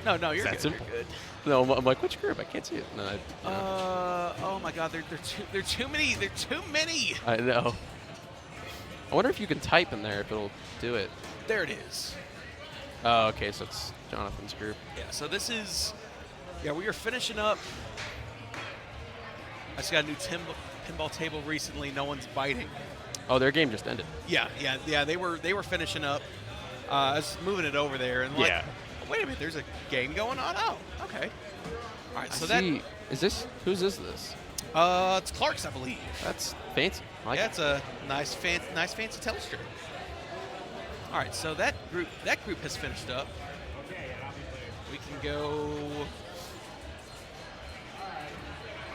S2: No, you're
S3: That's
S2: good.
S3: simple.
S2: You're good.
S3: No, I'm like, which group? I can't see it. No,
S2: Oh my God, they're too many. They're too many.
S3: I know. I wonder if you can type in there if it'll do it.
S2: There it is.
S3: Oh, okay, so it's Jonathan's group.
S2: Yeah. So this is. Yeah, we are finishing up. I just got a new pinball table recently. No one's biting.
S3: Oh, their game just ended.
S2: Yeah. They were finishing up. I was moving it over there, and like,
S3: Yeah.
S2: wait a minute, there's a game going on. Oh, okay. All right, so
S3: See, is this, whose is this?
S2: it's Clark's, I believe.
S3: That's fancy. I like
S2: Yeah,
S3: it.
S2: it's a nice fancy telescope. All right, so that group has finished up. We can go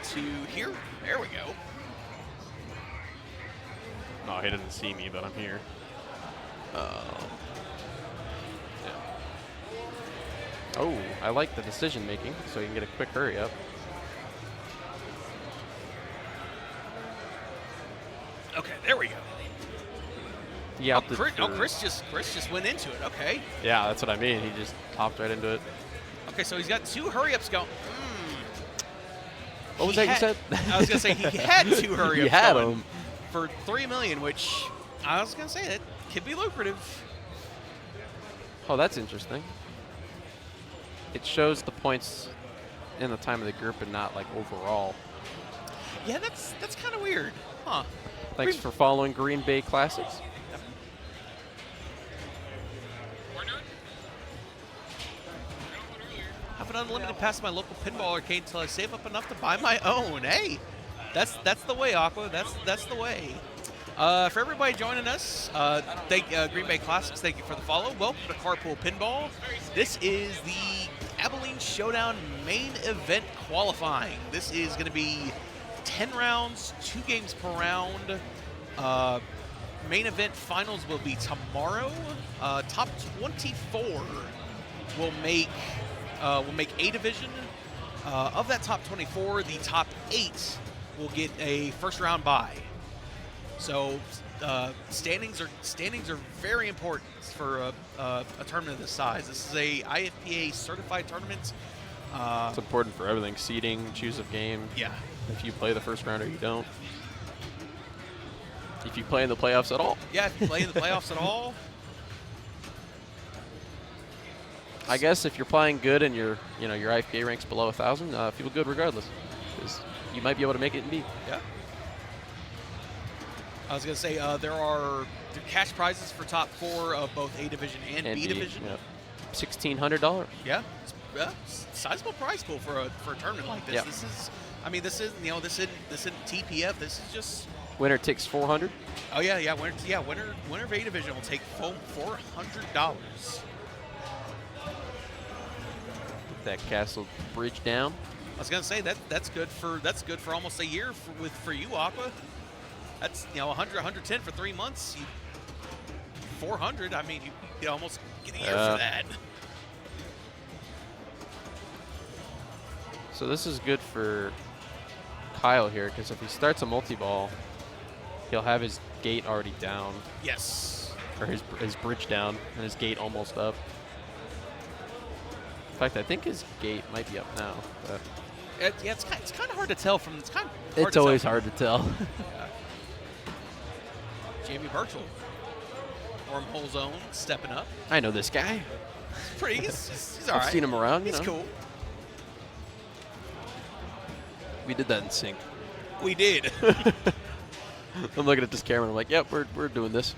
S2: to here. There we go.
S3: No, he didn't see me, but I'm here. Oh, I like the decision making, so you can get a quick hurry up.
S2: Okay, there we go.
S3: Yeah,
S2: Chris just went into it. Okay.
S3: yeah, that's what I mean. He just hopped right into it.
S2: Okay, so he's got 2 hurry-ups going.
S3: What was that you said?
S2: I was gonna say he had 2 hurry-ups
S3: He had
S2: going
S3: them.
S2: for $3 million, which I was gonna say that could be lucrative.
S3: Oh, that's interesting. It shows the points in the time of the group and not like overall.
S2: Yeah, that's kind of weird, huh?
S3: Thanks for following Green Bay Classics.
S2: Have an unlimited pass to my local pinball arcade until I save up enough to buy my own. Hey, that's the way, Aqua. That's the way. For everybody joining us, thank Green Bay Classics. Thank you for the follow. Welcome to Carpool Pinball. This is the Abilene Showdown main event qualifying. This is going to be 10 rounds, 2 games per round. Main event finals will be tomorrow. Top 24 will make A division. Of that top 24, the top 8 will get a first round bye. So standings are very important for a tournament of this size. This is a IFPA certified tournament.
S3: It's important for everything. Seeding, choose of game.
S2: Yeah.
S3: If you play the first round or you don't. If you play in the playoffs at all.
S2: Yeah, if you play in the playoffs at all.
S3: I guess if you're playing good and your IFPA ranks below 1,000, feel good regardless, because you might be able to make it in B.
S2: Yeah. I was gonna say there are cash prizes for top 4 of both A division and B division.
S3: Yep. $1,600.
S2: Yeah, it's a sizable prize pool for a tournament like this.
S3: Yep.
S2: This isn't TPF. This is just.
S3: Winner takes $400.
S2: Oh yeah. Winner of A division will take $400.
S3: That castle bridge down.
S2: I was gonna say that's good for almost a year for you, Aqua. That's 100, 110 for 3 months. 400. I mean, you almost get a year for that.
S3: So this is good for Kyle here, because if he starts a multi-ball, he'll have his gate already down.
S2: Yes.
S3: Or his bridge down and his gate almost up. In fact, I think his gate might be up now. But
S2: It's kind of hard to tell from.
S3: it's always hard to tell.
S2: Jamie Birchall, Wormhole Zone, stepping up.
S3: I know this guy.
S2: He's all right.
S3: I've seen him around.
S2: He's cool.
S3: We did that in sync.
S2: We did.
S3: I'm looking at this camera and I'm like, yep, we're doing this.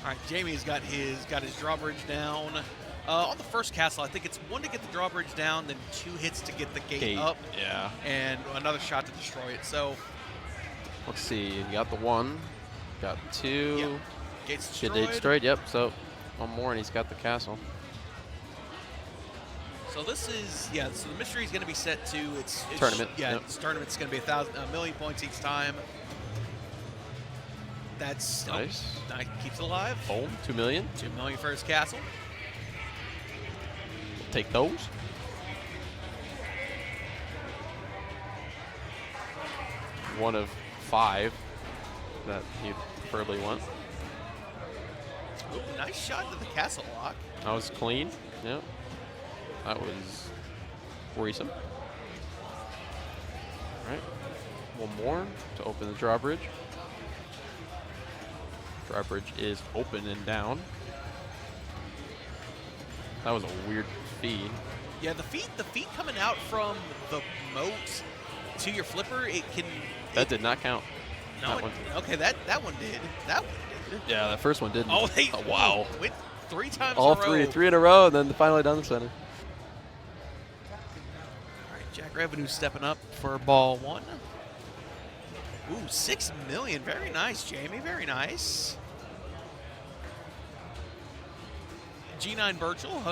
S2: All right, Jamie's got his drawbridge down. On the first castle, I think it's 1 to get the drawbridge down, then 2 hits to get the gate up.
S3: Yeah.
S2: And another shot to destroy it. So
S3: let's see. You got the 1, got 2.
S2: Yep. Gate's destroyed.
S3: Gate destroyed. Yep. So 1 more and he's got the castle.
S2: So this is So the mystery is going to be set to its
S3: Tournament,
S2: Yeah,
S3: yep.
S2: this tournament's going to be a million points each time. That's
S3: Nice.
S2: Nice. Keeps it alive.
S3: Home, 2 million.
S2: 2 million for his castle.
S3: Take those. One of 5 that you preferably want.
S2: Ooh, nice shot to the castle lock.
S3: That was clean.
S8: Yep. That was worrisome. All right. One more to open the drawbridge. Drawbridge is open and down. That was a weird feed.
S2: Yeah, the feed coming out from the moat to your flipper,
S8: That did not count.
S2: No, okay, that one did. That one did.
S8: Yeah, that first one didn't.
S2: Oh,
S8: wow.
S2: Went 3 times
S8: All
S2: in a row.
S8: three in a row, and then finally down the center.
S2: All right, Jack Revenue stepping up for ball 1. Ooh, 6 million. Very nice, Jamie. Very nice. G9 Virtual,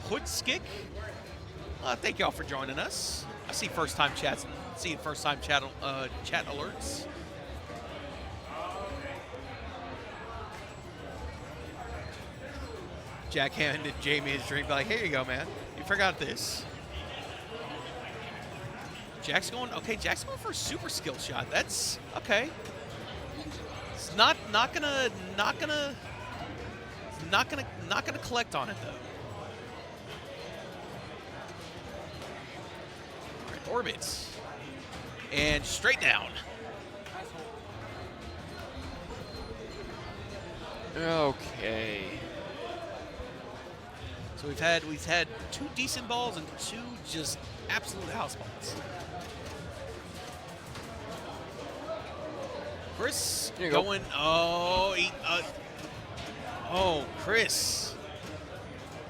S2: Hoodskick. Thank y'all for joining us. I see first-time chats, seeing first-time chat alerts. Jack handed Jamie his drink, like, here you go, man. You forgot this. Jack's going for a super skill shot. That's okay. It's not gonna collect on it though. All right, orbits. And straight down.
S8: Okay.
S2: So we've had 2 decent balls and 2 just absolute house balls. Chris going. Oh, Chris.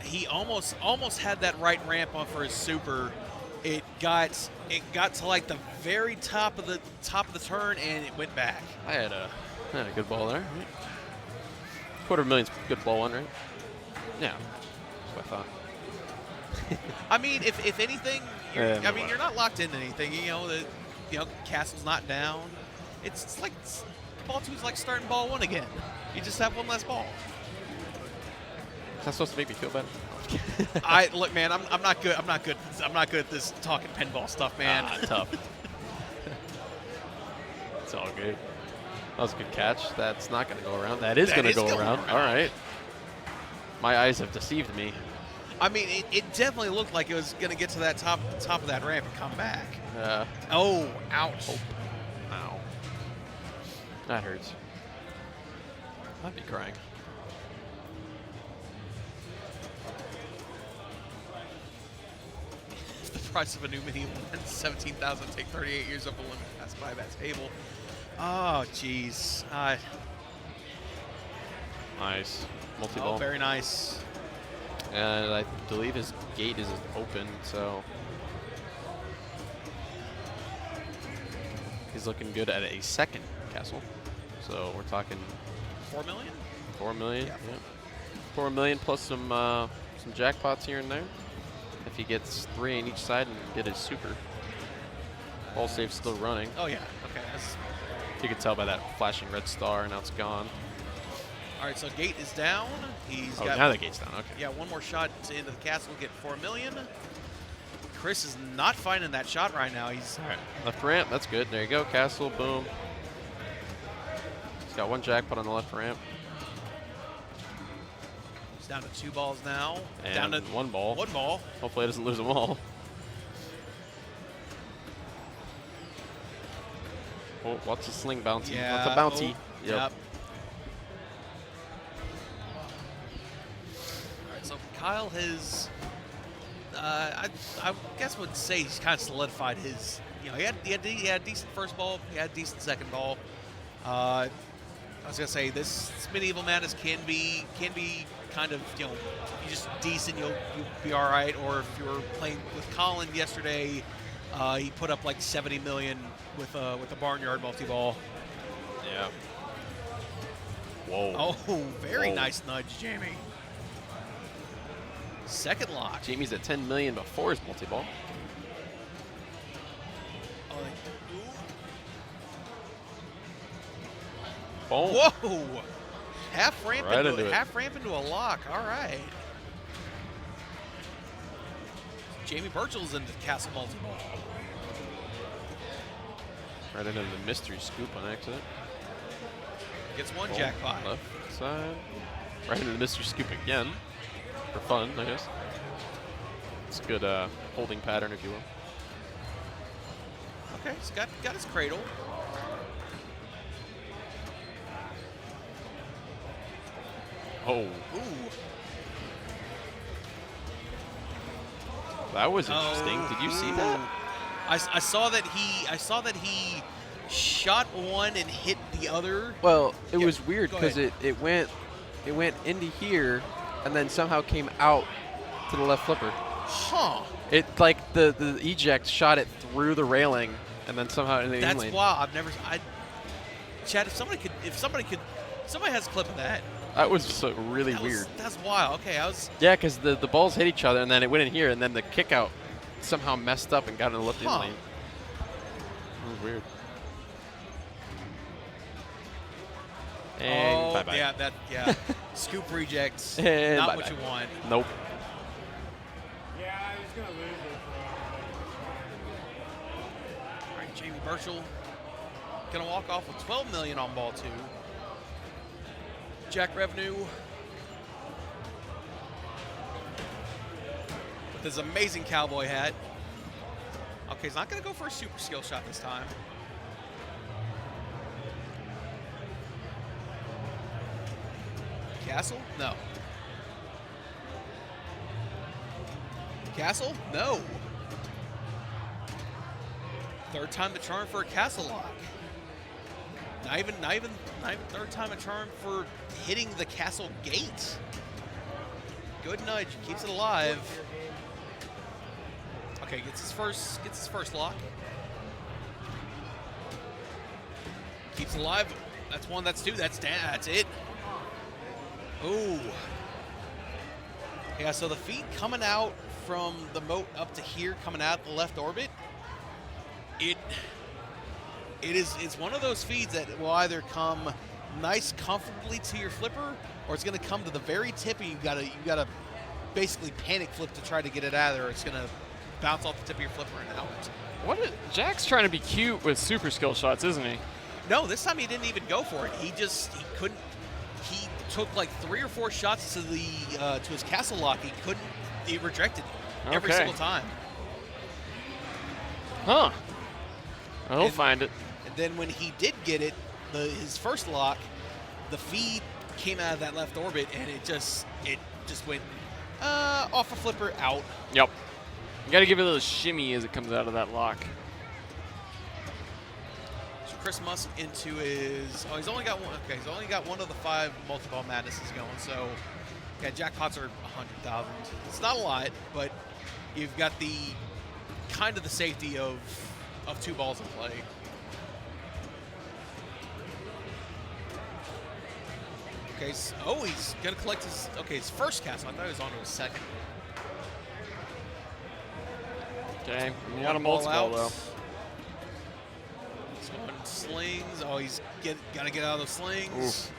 S2: He almost had that right ramp on for his super. It got to like the very top of the turn and it went back.
S8: I had a good ball there. Right? $250,000's good ball one, right? Yeah. That's what I thought.
S2: I mean, if anything, you're not locked into anything. Castle's not down. It's like ball 2 is like starting ball 1 again. You just have one less ball.
S8: Is that supposed to make me feel better?
S2: Look, man. I'm not good. I'm not good at this talking pinball stuff, man.
S8: Tough. It's all good. That was a good catch. That's not going to go around. That is going to go around. All right. My eyes have deceived me.
S2: I mean, it definitely looked like it was going to get to that top of that ramp and come back.
S8: Yeah.
S2: Oh, ouch.
S8: Ow. That hurts. I'd be crying.
S2: The price of a new mini and 17,000 take 38 years of a limit pass by that table. Oh, jeez.
S8: Nice. Multi-ball.
S2: Oh, very nice.
S8: And I believe his gate is open, so he's looking good at a second castle. So we're talking
S2: 4 million?
S8: 4 million.
S2: Yeah.
S8: Yeah. 4 million plus some jackpots here and there. If he gets 3 on each side and get his super. Ball safe still running.
S2: Oh yeah. Okay.
S8: You can tell by that flashing red star, now it's gone.
S2: All right, so gate is down.
S8: Now the gate's down. Okay.
S2: Yeah, one more shot into the castle, get 4 million. Chris is not finding that shot right now. He's
S8: all right. Left ramp, that's good. There you go, castle, boom. He's got 1 jackpot on the left ramp.
S2: He's down to 2 balls now.
S8: And
S2: down to
S8: 1 ball.
S2: 1 ball.
S8: Hopefully he doesn't lose them all. Oh, what's a sling bounty?
S2: Yeah.
S8: What's a bounty?
S2: Oh,
S8: Yep.
S2: All right, so Kyle has, I guess would say he's kind of solidified his. He had decent first ball. He had decent second ball. I was gonna say this Medieval Madness can be kind of you're just decent. You'll be all right. Or if you were playing with Colin yesterday. He put up like 70 million with a barnyard multi-ball.
S8: Yeah. Whoa.
S2: Oh, very nice nudge, Jamie. Second lock.
S8: Jamie's at 10 million before his multi-ball. Boom.
S2: Whoa! Half ramp
S8: Right
S2: into
S8: it.
S2: half ramp into a lock. All right. Jamie Birchel's into Castle multi-ball.
S8: Right into the mystery scoop on accident.
S2: Gets 1
S8: Boom.
S2: jackpot.
S8: Left side. Right into the mystery scoop again. For fun, I guess. It's a good holding pattern, if you will.
S2: Okay, he's got his cradle.
S8: Oh,
S2: Ooh.
S8: that was interesting. Did you see that?
S2: I saw that he shot one and hit the other.
S8: Well, it
S2: Yeah,
S8: was weird
S2: go
S8: because
S2: ahead.
S8: it went into here and then somehow came out to the left flipper.
S2: Huh.
S8: It like the eject shot it through the railing and then somehow in the
S2: That's
S8: inlane.
S2: wild. Chad, if somebody has a clip of that.
S8: That was so really
S2: That
S8: weird.
S2: That's wild. Okay,
S8: Yeah, because the balls hit each other and then it went in here and then the kick out somehow messed up and got in the left in lane. It was weird. And bye-bye.
S2: Yeah. Scoop rejects.
S8: And
S2: not
S8: bye-bye.
S2: what you want.
S8: Nope.
S5: Yeah, he's going to lose it.
S2: All right, Jamie Burchell gonna walk off with $12 million on ball 2. Jack Revenue with his amazing cowboy hat. Okay, he's not gonna go for a super skill shot this time. Castle? No. Castle? No. Third time the charm for a castle lock. Not even third time a charm for hitting the castle gate. Good nudge, keeps it alive. Okay, gets his first lock. Keeps it alive. That's one, that's two, that's it. Ooh. Yeah, so the feed coming out from the moat up to here, coming out the left orbit, it's one of those feeds that will either come nice comfortably to your flipper, or it's going to come to the very tip and you gotta basically panic flip to try to get it out of there, or it's going to bounce off the tip of your flipper and out.
S7: Jack's trying to be cute with super skill shots, isn't he?
S2: No, this time he didn't even go for it. He couldn't. He took like 3 or 4 shots to his castle lock. He rejected it every
S7: Okay.
S2: single time.
S7: Huh. Well, he'll
S2: And-
S7: find it.
S2: And then when he did get it, his first lock, the feed came out of that left orbit and it just went off a flipper out.
S7: Yep. You got to give it a little shimmy as it comes out of that lock.
S2: So Chris Musk into his he's only got one. Okay, he's only got one of the 5 multi-ball madnesses going. So yeah, jackpots are 100,000. It's not a lot, but you've got the kind of the safety of 2 balls in play. Okay, he's gonna collect his first castle. I thought he was on to his second.
S7: Okay. You got a
S2: One ball
S7: multiple,
S2: out.
S7: though.
S2: He's going slings. Oh, he's gotta get out of those slings.
S7: Oof.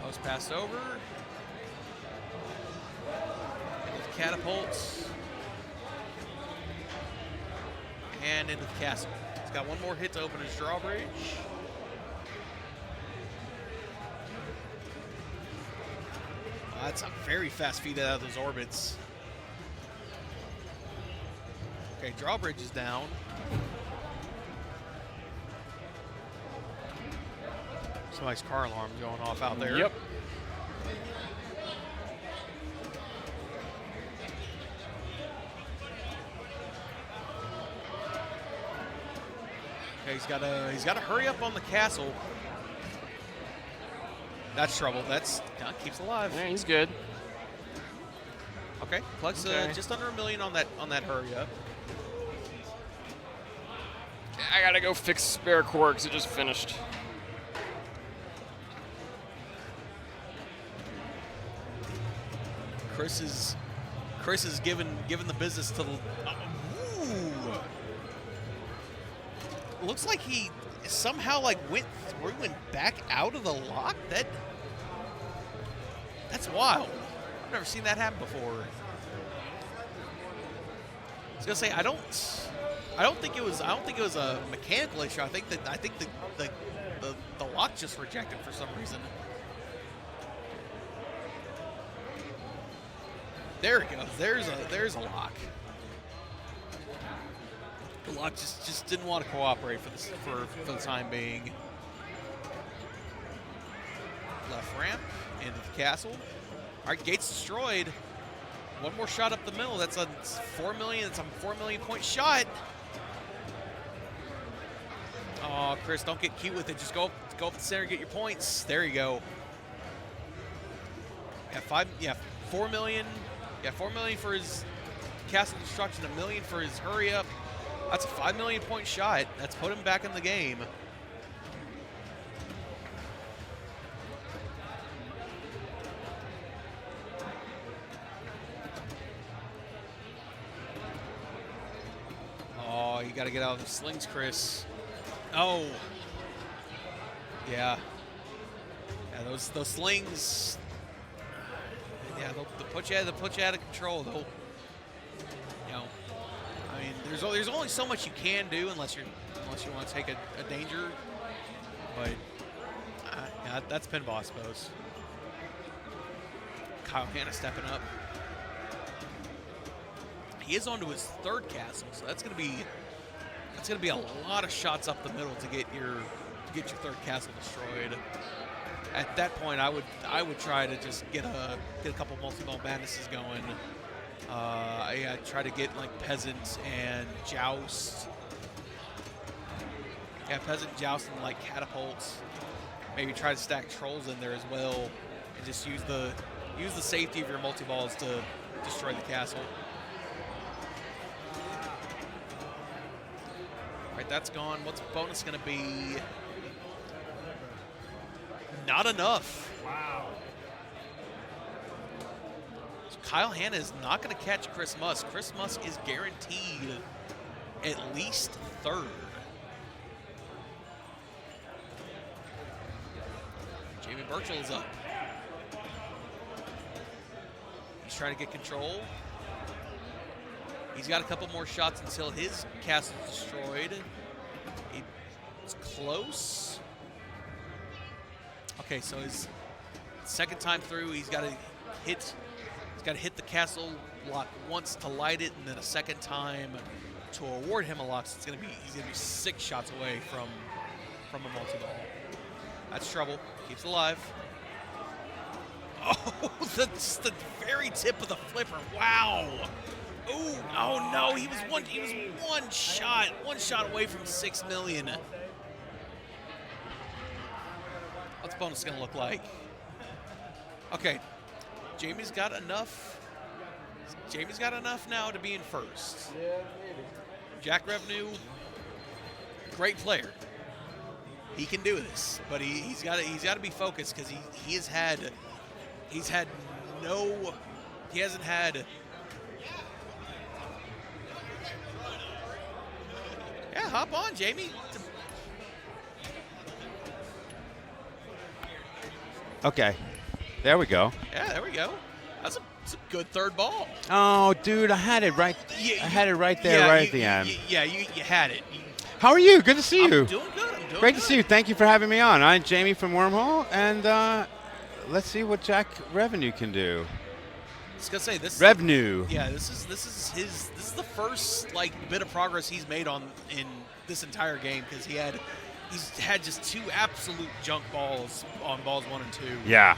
S2: Post passed over. Into the catapults. And into the castle. He's got one more hit to open his drawbridge. That's a very fast feed out of those orbits. Okay, drawbridge is down. Somebody's car alarm going off out there.
S7: Yep.
S2: Okay, he's got to hurry up on the castle. That's trouble. That keeps alive.
S7: Yeah, he's good.
S2: Okay, collects
S7: Okay.
S2: just under $1 million on that hurry up.
S7: I got to go fix spare core because it just finished.
S2: Chris is given the business to. Ooh. Looks like he somehow went back out of the lock. That's wild. I've never seen that happen before. I was gonna say I don't think it was a mechanical issue. I think the lock just rejected for some reason. There it goes. There's a lock. The lock just didn't want to cooperate for the time being. Left ramp into the castle. All right, gates destroyed. One more shot up the middle. That's a 4 million. That's a 4 million point shot. Oh, Chris, don't get cute with it. Just go up the center, get your points. There you go. Yeah, 4 million. Yeah, 4 million for his castle destruction, 1 million for his hurry up. That's a 5 million point shot. That's put him back in the game. Oh, you got to get out of the slings, Chris. Oh. Yeah. Yeah, those slings. Yeah, they'll put you out of control. They'll, you know, I mean, there's only so much you can do unless you want to take a danger. But yeah, that's pinball, I suppose. Kyle Hanna stepping up. He is onto his third castle, so that's gonna be a lot of shots up the middle to get your third castle destroyed. At that point, I would try to just get a couple multi-ball madnesses going. Yeah, try to get like Peasant and Joust. Yeah, Peasant, Joust, and like Catapults. Maybe try to stack Trolls in there as well, and just use the safety of your multi-balls to destroy the castle. All right, that's gone. What's bonus going to be? Not enough.
S5: Wow.
S2: So Kyle Hanna is not going to catch Chris Musk. Chris Musk is guaranteed at least third. Jamie Burchell is up. He's trying to get control. He's got a couple more shots until his castle's destroyed. It's close. Okay, so his second time through, he's got to hit the castle lock once to light it, and then a second time to award him a lock. So he's gonna be 6 shots away from a multi-ball. That's trouble. Keeps alive. Oh, that's the very tip of the flipper. Wow. Ooh, oh no, he was one shot away from 6 million. What's bonus gonna look like? Okay, Jamie's got enough now to be in first.
S5: Yeah, maybe.
S2: Jack Revenue, great player. He can do this, but he's got to be focused because he hasn't had. Yeah, hop on, Jamie.
S9: Okay, there we go.
S2: Yeah, there we go. That's a good third ball.
S9: Oh, dude, I had it right. I had it right there, right at the end.
S2: You had it.
S9: How are you? Good to see you.
S2: I'm doing good.
S9: Great to see you. Thank you for having me on. I'm Jamie from Wormhole, and let's see what Jack Revenue can do.
S2: I was gonna say this.
S9: Revenue.
S2: Yeah, this is the first like bit of progress he's made in this entire game because he's had just 2 absolute junk balls on balls 1 and 2.
S9: Yeah.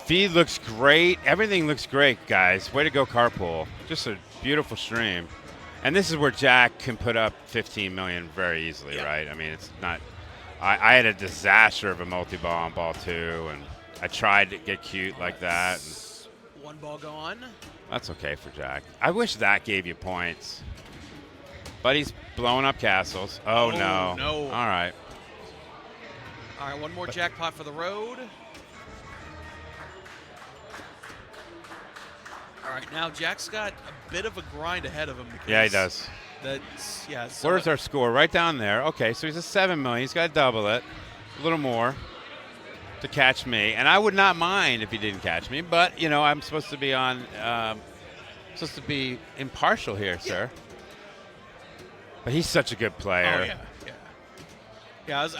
S9: Feed looks great. Everything looks great, guys. Way to go, Carpool. Just a beautiful stream. And this is where Jack can put up 15 million very easily, right? I mean, it's not. I had a disaster of a multi-ball on ball 2, and I tried to get cute like that. And
S2: 1 ball gone.
S9: that's okay for Jack. I wish that gave you points. But he's blowing up castles. Oh, no.
S2: No.
S9: All right.
S2: All right, 1 more jackpot for the road. All right, now Jack's got a bit of a grind ahead of him. Because
S9: Yeah, he does.
S2: That's, yeah. So
S9: Where's our score? Right down there. Okay, so he's at 7 million. He's got to double it. A little more to catch me. And I would not mind if he didn't catch me. But, you know, I'm supposed to be supposed to be impartial here, sir. But he's such a good player.
S2: Oh, yeah. Yeah, as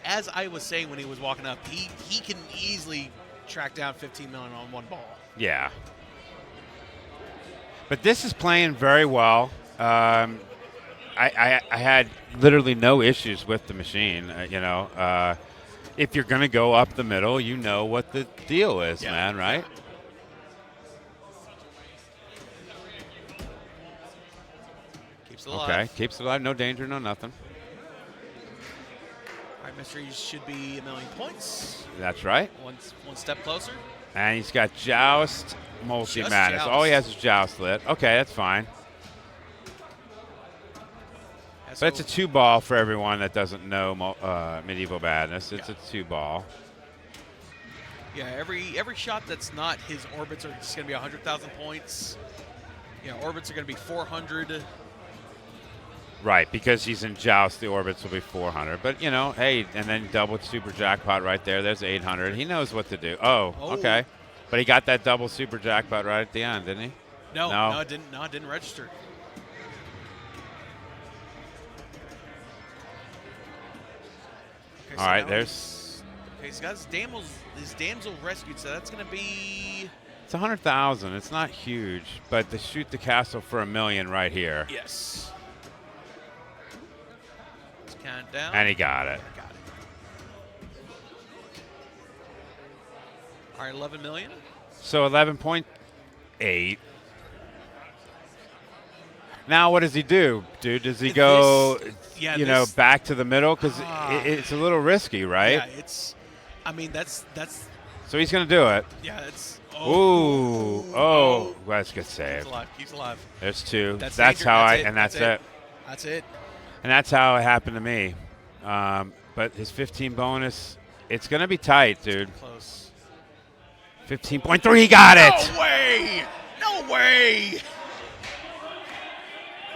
S2: as I was saying when he was walking up, he can easily track down 15 million on one ball.
S9: Yeah. But this is playing very well. I had literally no issues with the machine. If you're going to go up the middle, you know what the deal is, man, right?
S2: Keeps it alive.
S9: Okay, keeps it alive. No danger, no nothing.
S2: All right, Mysteries should be 1 million points.
S9: That's right.
S2: One step closer.
S9: And he's got Joust, Multi-Madness.
S2: Joust.
S9: All he has is Joust lit. Okay, that's fine. But it's a 2-ball for everyone that doesn't know Medieval Madness. It's a 2-ball.
S2: Yeah, every shot that's not his orbits are just going to be 100,000 points. Yeah, orbits are going to be 400.
S9: Right, because he's in Joust, the orbits will be 400. But, hey, and then double super jackpot right there. There's 800. He knows what to do. Oh, okay. But he got that double super jackpot right at the end, didn't he?
S2: No, it didn't. No, it didn't register. Okay,
S9: all right, there's.
S2: Okay, he's got his damsel rescued, so that's going to be.
S9: It's 100,000. It's not huge, but to shoot the castle for 1 million right here.
S2: Yes. Let's count down.
S9: And he got it.
S2: All right, 11 million.
S9: So 11.8. Now what does he do, dude? Does he go, back to the middle? Because it's a little risky, right?
S2: Yeah, that's.
S9: So he's going to do it.
S2: Yeah, it's.
S9: Oh, that's a good save.
S2: Keeps alive.
S9: There's 2.
S2: That's
S9: that's it.
S2: That's it.
S9: And that's how it happened to me. But his 15 bonus, it's going to be tight, dude.
S2: Close.
S9: 15.3, he got it.
S2: No way! No way!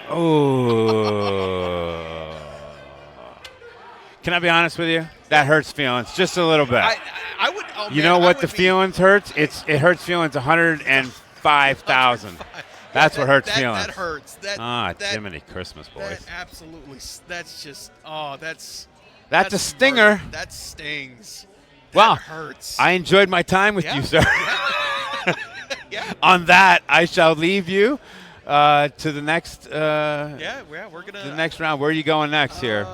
S9: Oh. Can I be honest with you? That hurts feelings just a little bit.
S2: I would. Oh,
S9: you know what the feelings hurts? It hurts feelings 105,000. That's what hurts feelings.
S2: That hurts.
S9: Jiminy Christmas, boys.
S2: That absolutely. That's just. Oh, that's
S9: a stinger.
S2: Murder. That stings.
S9: Wow.
S2: That hurts.
S9: I enjoyed my time with you, sir.
S2: Yeah.
S9: On that, I shall leave you to the next.
S2: We're gonna.
S9: The next round. Where are you going next here?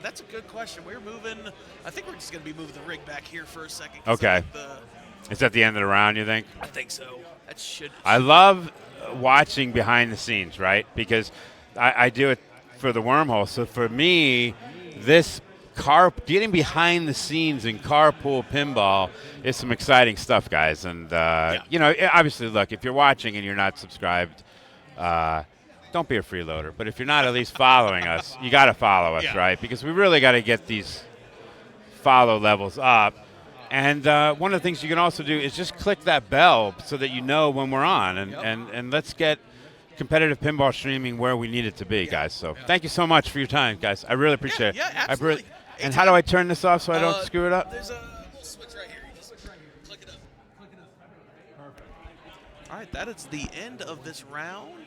S2: That's a good question. We're moving. I think we're just gonna be moving the rig back here for a second.
S9: Okay. It's at the end of the round, you think?
S2: I think so. That should.
S9: I love watching behind the scenes, right? Because I do it for the wormhole. So for me, this getting behind the scenes in carpool pinball is some exciting stuff, guys. And obviously, look, if you're watching and you're not subscribed, don't be a freeloader. But if you're not at least following us, you got to follow us, right? Because we really got to get these follow levels up. And one of the things you can also do is just click that bell so that you know when we're on. And let's get competitive pinball streaming where we need it to be, guys. So thank you so much for your time, guys. I really appreciate it.
S2: Yeah, absolutely.
S9: And how do I turn this off so I don't screw it up?
S2: There's a switch right here. You just click it up. Perfect. All right, that is the end of this round.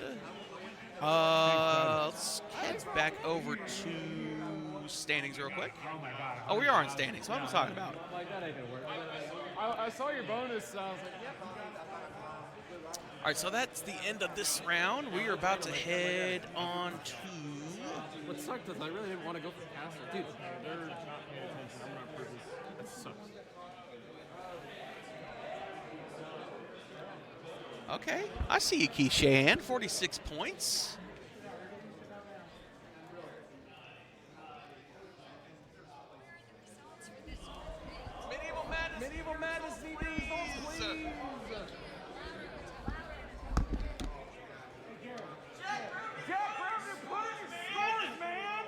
S2: Let's head back over to standings real quick. Oh, we are in standings. What am I talking about?
S5: I saw your bonus. I was like, yep.
S2: All right, so that's the end of this round. We are about to head on to.
S5: What sucked is I really didn't want to go for the castle. Dude, they're not paying attention. I'm not purpose. That sucks.
S2: Okay, I see you, Keishan. 46 points.
S5: Medieval Madness CDs, please. Jack, grab your pudding scores, man.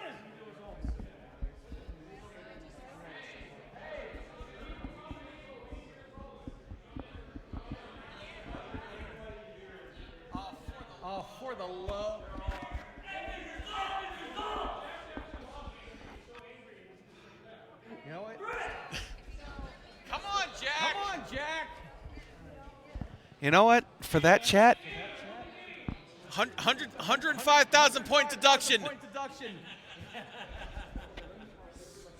S5: For the love. You know what?
S2: Come on, Jack.
S5: Come on, Jack.
S3: You know what? For that chat,
S2: 105,000 point deduction.
S5: Point deduction.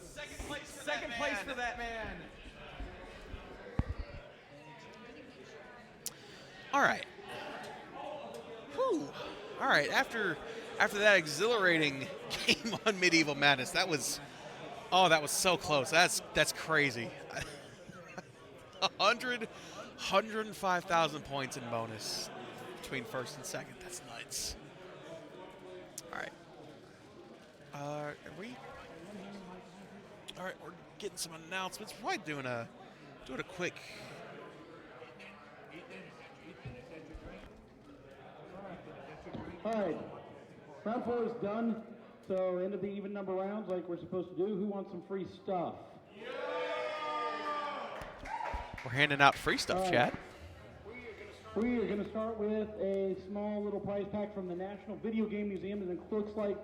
S2: Second place.
S5: second place for that man.
S2: All right. Whew. All right. After that exhilarating game on Medieval Madness, that was so close. That's crazy. 105,000 points in bonus between first and second. That's nuts. All right. Are we? All right, we're getting some announcements. We're probably doing a quick.
S10: All right, round 4 is done. So end of the even number rounds, like we're supposed to do. Who wants some free stuff?
S3: We're handing out free stuff, Chad.
S10: We are going to start with a small little prize pack from the National Video Game Museum, and it looks like.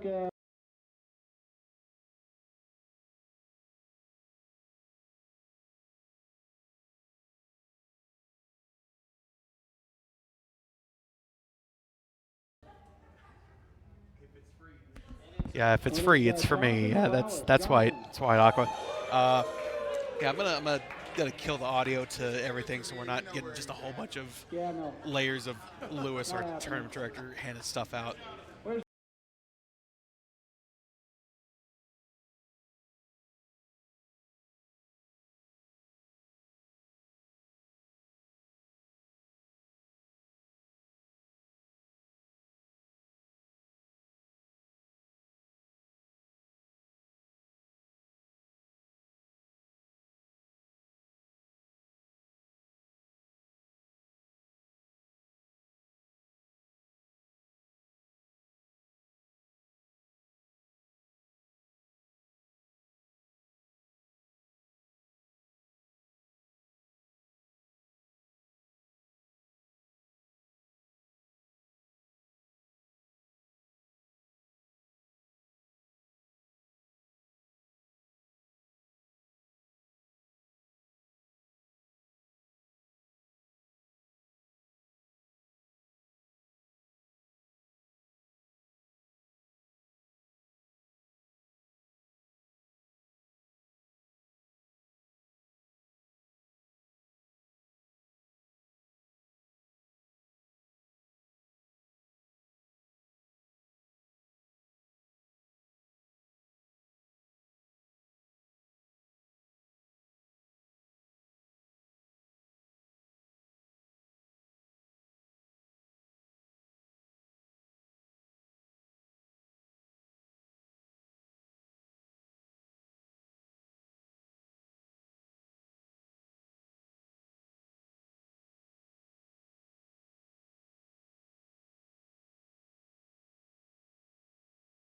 S3: Yeah, if it's free, it's for me. Yeah, that's white. It's white aqua.
S2: Yeah, I'm gonna kill the audio to everything, so we're not getting just a whole bunch of layers of Lewis, our tournament director, handing stuff out.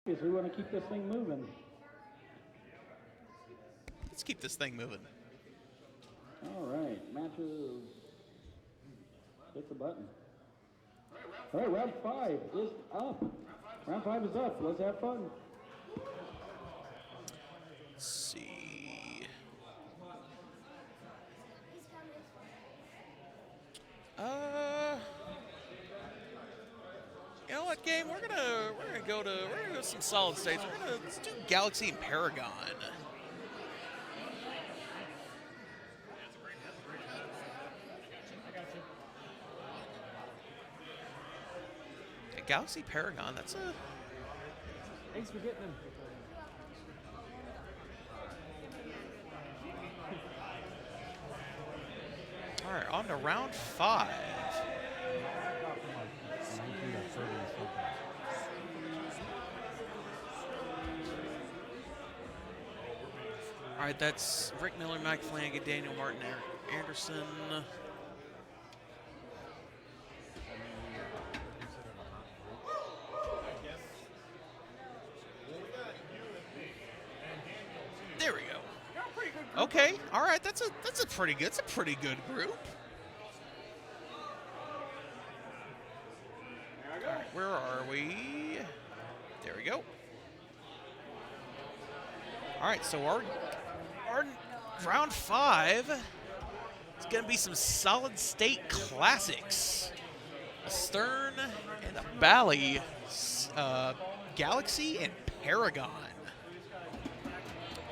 S10: So we want to keep this thing moving.
S2: Let's keep this thing moving.
S10: All right, matches. Hit the button. All right, round 5 is up. Round 5 is up. Let's have fun.
S2: Let's see. You know what, game? We're gonna go some solid states. Let's do Galaxy and Paragon. Galaxy Paragon, that's a...
S5: Thanks for getting him.
S2: All right, on to round 5. All right, that's Rick Miller, Mike Flanagan, Daniel Martin, Eric Anderson. There we go. Okay, all right, that's a pretty good group. All right, where are we? There we go. All right, so our round 5 is going to be some solid state classics. A Stern and a Bally, Galaxy and Paragon.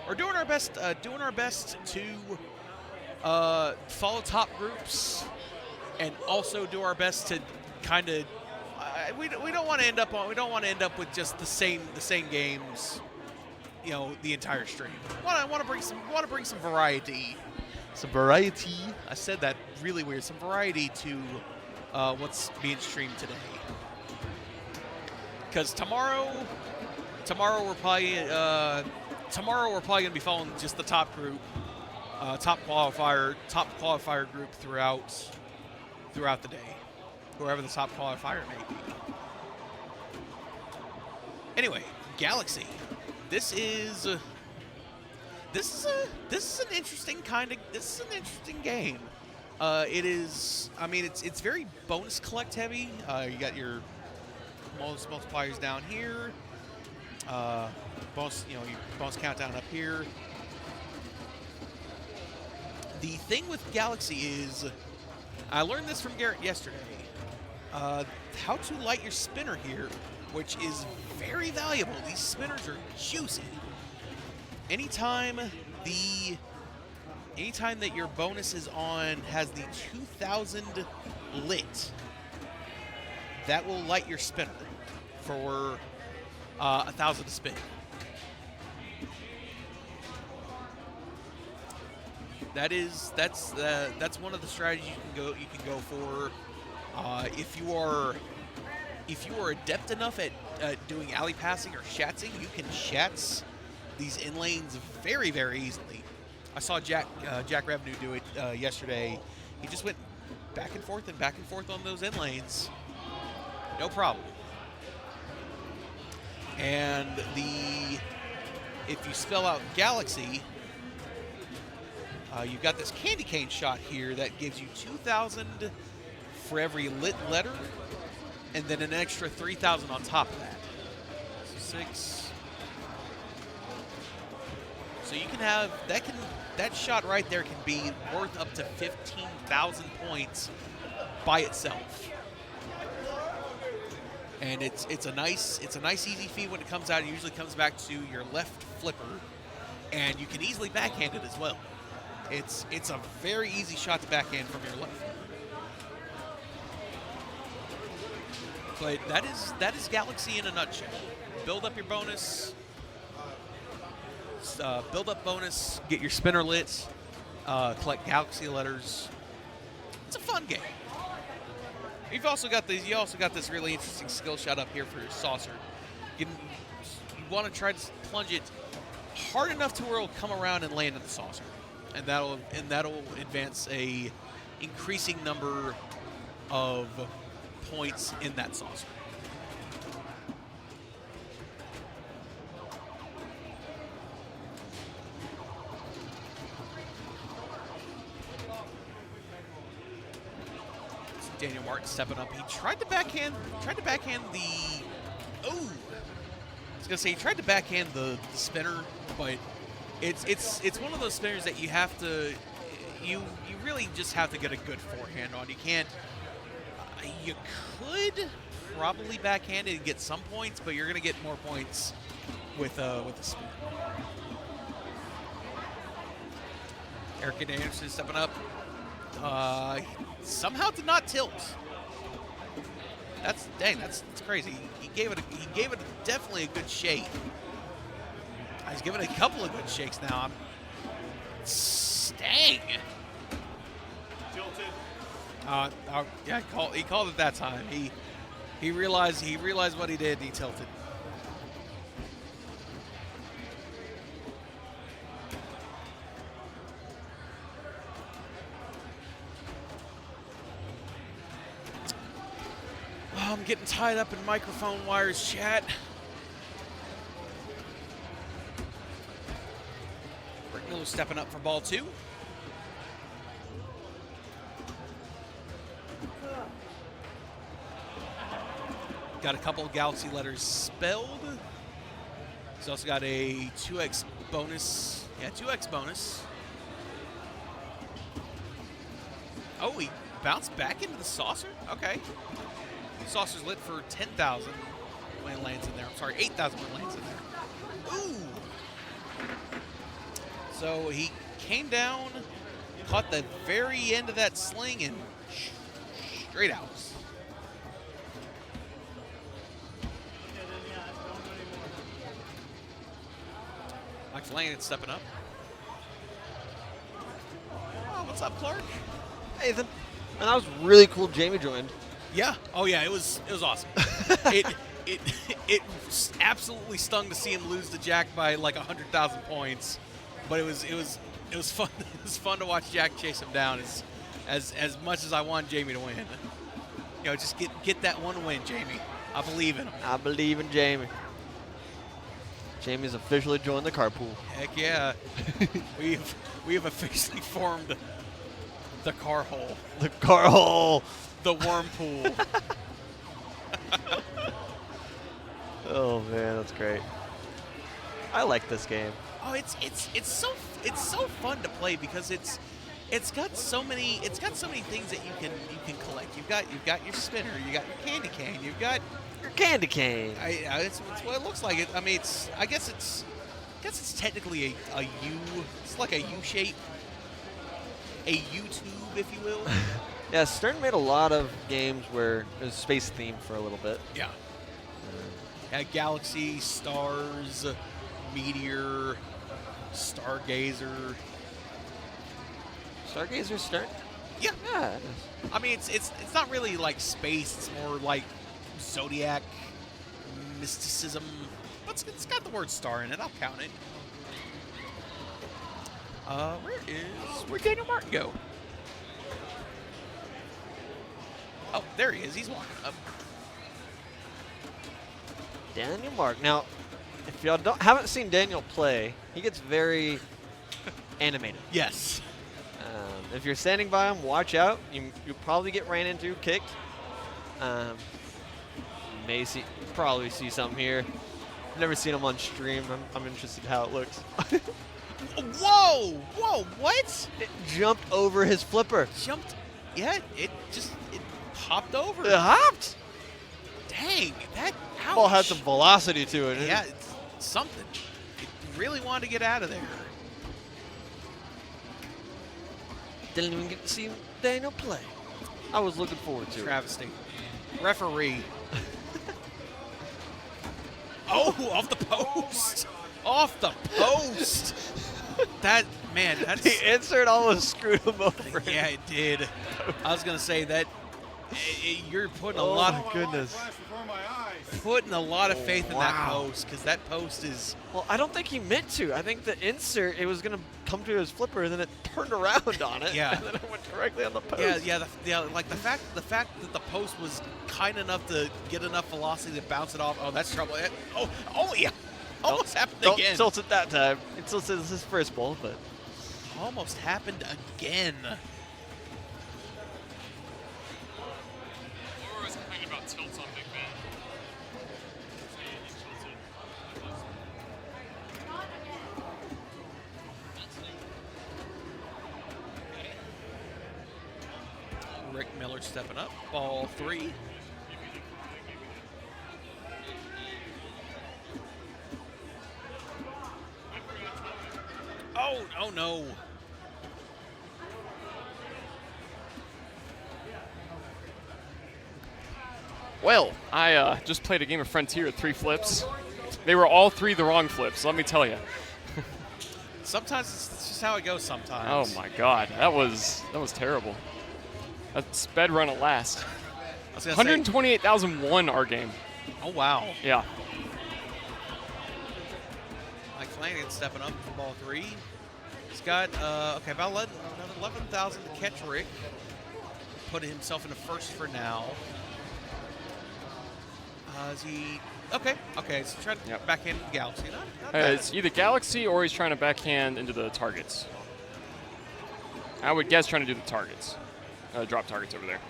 S2: we're doing our best to follow top groups, and also do our best to kind of we don't want to end up with just the same games, the entire stream. Want to bring some variety. Some variety. I said that really weird. Some variety to what's being streamed today. Because tomorrow we're probably gonna be following just the top group, top qualifier group throughout the day, whoever the top qualifier may be. Anyway, Galaxy. This is an interesting game. It is. I mean, it's very bonus collect heavy. You got your multipliers down here. Bonus, your bonus countdown up here. The thing with Galaxy is, I learned this from Garrett yesterday. How to light your spinner here, which is very valuable. These spinners are juicy. Anytime that your bonus is on has the 2,000 lit, that will light your spinner for 1,000 to spin. That's one of the strategies you can go for. If you are adept enough at doing alley passing or shatzing, you can shatz these in lanes very, very easily. I saw Jack Revenue do it yesterday. He just went back and forth on those in lanes, no problem. And if you spell out Galaxy, you've got this candy cane shot here that gives you 2,000 for every lit letter, and then an extra 3,000 on top of that. So 6. So you can have that shot right there can be worth up to 15,000 points by itself. And it's a nice easy feed when it comes out. It usually comes back to your left flipper, and you can easily backhand it as well. It's a very easy shot to backhand from your left. But that is Galaxy in a nutshell. Build up your bonus. Build up bonus. Get your spinner lit. Collect Galaxy letters. It's a fun game. You also got this really interesting skill shot up here for your saucer. You want to try to plunge it hard enough to where it'll come around and land in the saucer, and that'll advance a increasing number of points in that saucer. Daniel Martin stepping up. He tried to backhand the. Oh, I was gonna say he tried to backhand the spinner, but it's one of those spinners that you have to. You really just have to get a good forehand on. You can't. You could probably backhand it and get some points, but you're gonna get more points with the spin. Eric Anderson stepping up. Somehow did not tilt. That's crazy. He gave it definitely a good shake. He's given it a couple of good shakes now. Dang. Tilted. Yeah, he called it that time. He realized what he did. And he tilted. I'm getting tied up in microphone wires, chat. Rick Miller stepping up for ball 2. Got a couple of Galaxy letters spelled. He's also got a 2x bonus. Yeah, 2x bonus. Oh, he bounced back into the saucer? Okay. Saucer's lit for 10,000 when it lands in there. I'm sorry, 8,000 when it lands in there. Ooh! So he came down, caught the very end of that sling, and straight out. Mike Flanagan stepping up. Oh, what's up, Clark?
S1: Hey, Ethan. And that was really cool. Jamie joined.
S2: Yeah. Oh yeah, it was awesome. it absolutely stung to see him lose to Jack by like 100,000 points, but it was fun. It was fun to watch Jack chase him down as much as I want Jamie to win. You know, just get that one win, Jamie. I believe in him.
S1: I believe in Jamie. Jamie's officially joined the carpool.
S2: Heck yeah. we have officially formed the car hole.
S1: The car hole.
S2: The worm pool.
S1: Oh man, that's great. I like this game.
S2: Oh, it's so fun to play because it's got so many things that you can collect. You've got your spinner, you got your candy cane, you've got
S1: your candy cane.
S2: It's what it looks like. I mean, I guess it's technically a U. It's like a U shape, a U tube, if you will.
S1: Yeah, Stern made a lot of games where it was space themed for a little bit.
S2: Yeah. Galaxy, stars, meteor, stargazer.
S1: Stargazer Stern?
S2: Yeah.
S1: Yeah, it is.
S2: I mean, it's not really like space. It's more like zodiac, mysticism. But it's got the word star in it. I'll count it. Where'd Daniel Martin go? Oh, there he is. He's walking up.
S1: Daniel Mark. Now, if y'all haven't seen Daniel play, he gets very animated.
S2: Yes.
S1: If you're standing by him, watch out. You probably get ran into, kicked. May probably see something here. I've never seen him on stream. I'm interested in how it looks.
S2: Whoa! What?
S1: It jumped over his flipper.
S2: Yeah, it hopped over.
S1: It hopped.
S2: Dang, that ouch.
S1: Ball had some velocity to it.
S2: Yeah, it's something. It really wanted to get out of there.
S1: Didn't even get to see Daniel play. I was looking forward to
S2: Travesty. Referee. Oh, off the post. Off the post. That's
S1: the insert almost screwed him over.
S2: Yeah, it did. I was gonna say that you're putting a lot.
S1: Oh my goodness.
S2: Putting a lot of faith in that post because that post is.
S1: Well, I don't think he meant to. I think the insert it was gonna come to his flipper and then it turned around on it.
S2: Yeah.
S1: And then it went directly on the post.
S2: Yeah. Like the fact that the post was kind enough to get enough velocity to bounce it off. Oh, that's trouble. Oh yeah. Almost happened again.
S1: Don't tilt it that time. It tilted his first ball, but
S2: almost happened again.
S7: Laura was complaining about tilts on Big Ben.
S2: Rick Miller stepping up. Ball 3. Oh no.
S7: Well, I just played a game of Frontier with 3 flips. They were all 3 the wrong flips, let me tell you.
S2: Sometimes it's just how it goes sometimes.
S7: Oh my god, that was terrible. That sped run at last. 128,001 our game.
S2: Oh wow.
S7: Yeah.
S2: Mike Flanagan stepping up for ball 3. He's got about another 11,000 to catch Rick. Putting himself in a first for now. Is he okay? So trying to backhand into the Galaxy. Not bad.
S7: It's either Galaxy or he's trying to backhand into the targets. I would guess trying to do the targets. Drop targets over there.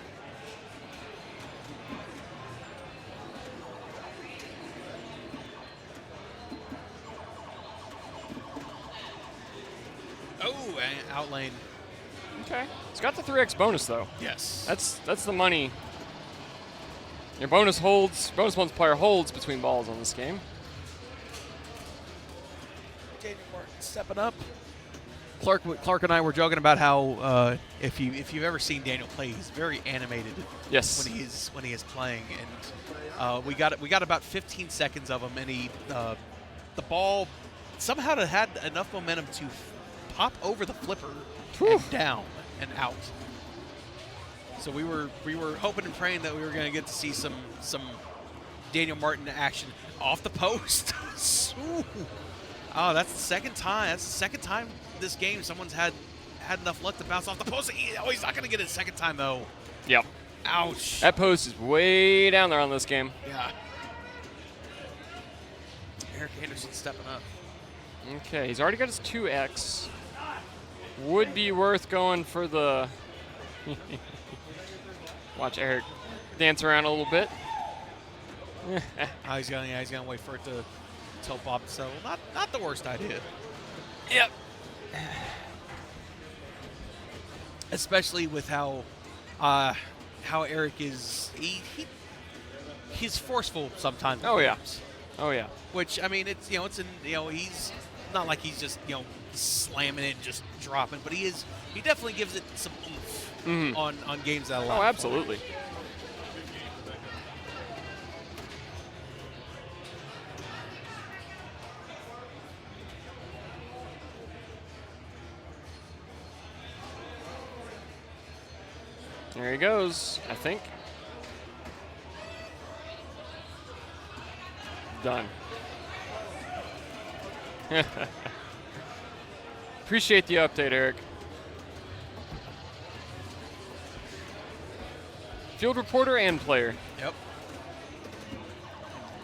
S2: Oh, out lane.
S7: Okay. It's got the 3x bonus though.
S2: Yes.
S7: That's the money. Your bonus multiplier holds between balls on this game.
S2: Daniel Martin stepping up.
S3: Clark and I were joking about how if you've ever seen Daniel play, he's very animated.
S7: Yes.
S3: When he is playing, and we got about 15 seconds of him, and the ball somehow had enough momentum to pop over the flipper and down and out. So we were hoping and praying that we were going to get to see some Daniel Martin action off the post. Oh, that's the second time. That's the second time this game someone's had enough luck to bounce off the post. He's not going to get it a second time though.
S7: Yep.
S3: Ouch.
S7: That post is way down there on this game.
S3: Yeah. Eric Anderson stepping up.
S7: Okay, he's already got his 2X. Would be worth going for the... Watch Eric dance around a little bit.
S3: He's gonna wait for it to tell Bob to settle. Not the worst idea.
S7: Yep.
S3: Especially with how Eric is he's forceful sometimes.
S7: Oh yeah. Oh yeah.
S3: Which I mean it's he's not like he's just slamming it and just dropping, but he definitely gives it some oomph on games that allow.
S7: Oh, absolutely. There he goes, I think. Done. Appreciate the update, Eric. Field reporter and player.
S3: Yep.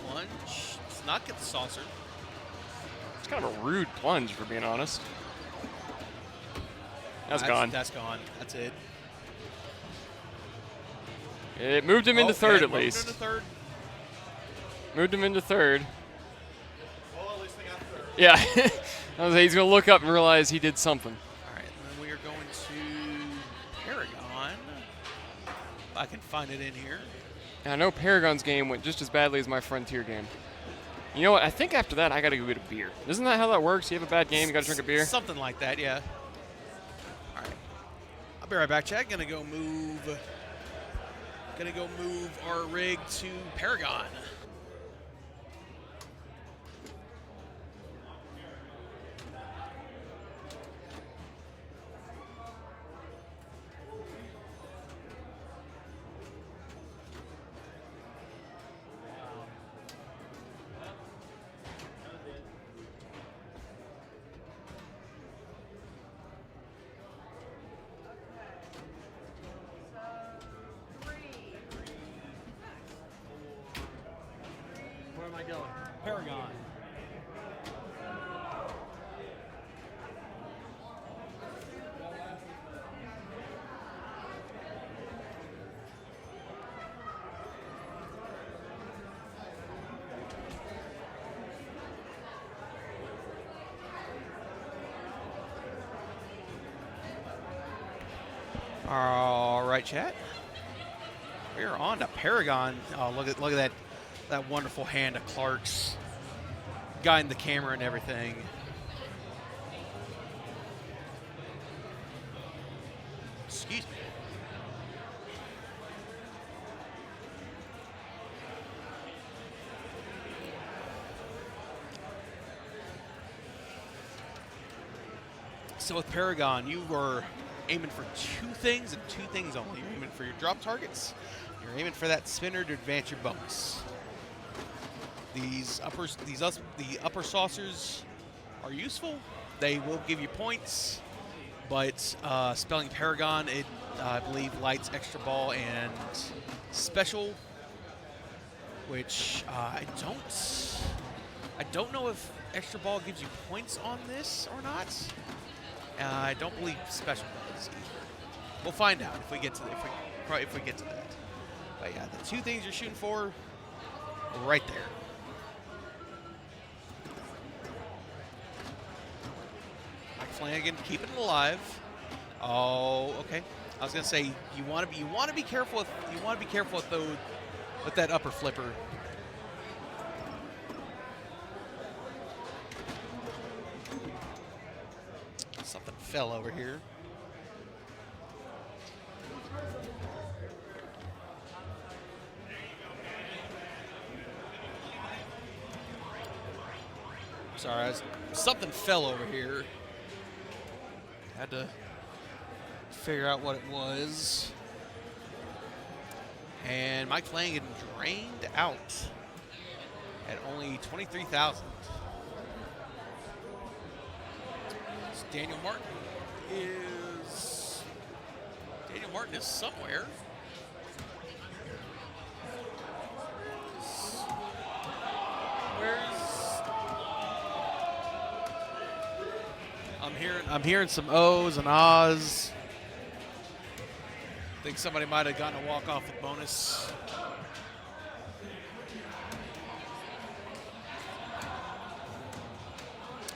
S3: Plunge. Does not get the saucer.
S7: It's kind of a rude plunge, for being honest. That's gone.
S3: That's gone. That's it.
S7: It moved him into third, at
S3: moved
S7: least.
S3: into third.
S7: Moved him into third. Well, at least they got third. Yeah. He's going to look up and realize he did something.
S3: All right, and then we are going to Paragon. If I can find it in here.
S7: And I know Paragon's game went just as badly as my Frontier game. You know what? I think after that, I got to go get a beer. Isn't that how that works? You have a bad game, you got to drink a beer?
S3: Something like that, yeah. All right. I'll be right back, Chad. Gonna go move our rig to Paragon.
S5: Paragon.
S3: All right, chat. We're on to Paragon. Oh, look at that wonderful hand of Clark's, guiding the camera and everything. Excuse me. So with Paragon, you were aiming for two things and two things only. You're aiming for your drop targets. You're aiming for that spinner to advance your bonus. The upper saucers are useful. They will give you points, but spelling Paragon, it I believe lights extra ball and special, which I don't know if extra ball gives you points on this or not. I don't believe special does either. We'll find out if we get to if we get to that. But yeah, the two things you're shooting for, right there. Mike Flanagan keeping it alive. Oh, okay. I was gonna say you want to be careful with that upper flipper. Something
S2: fell over here. Sorry, something fell over here. Had to figure out what it was. And Mike Flanagan drained out at only 23,000. So Daniel Martin is somewhere. I'm hearing some O's and ahs. I think somebody might have gotten a walk-off with bonus.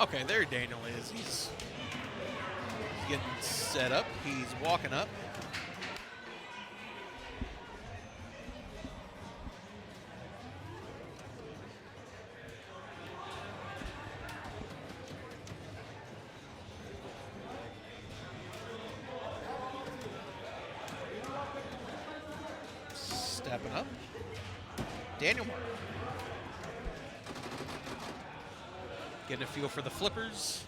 S2: Okay, there Daniel is. He's getting set up. He's walking up. Stepping up. Daniel Martin. Getting a feel for the flippers.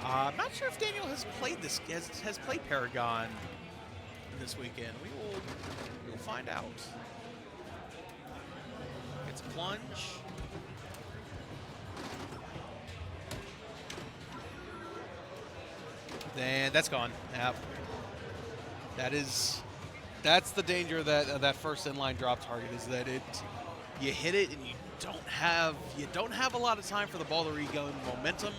S2: I'm not sure if Daniel has played has played Paragon this weekend. We'll find out. Gets a plunge. Then that's gone. Yep. That's the danger of that first inline drop target, is that you hit it and you don't have a lot of time for the ball to regain momentum.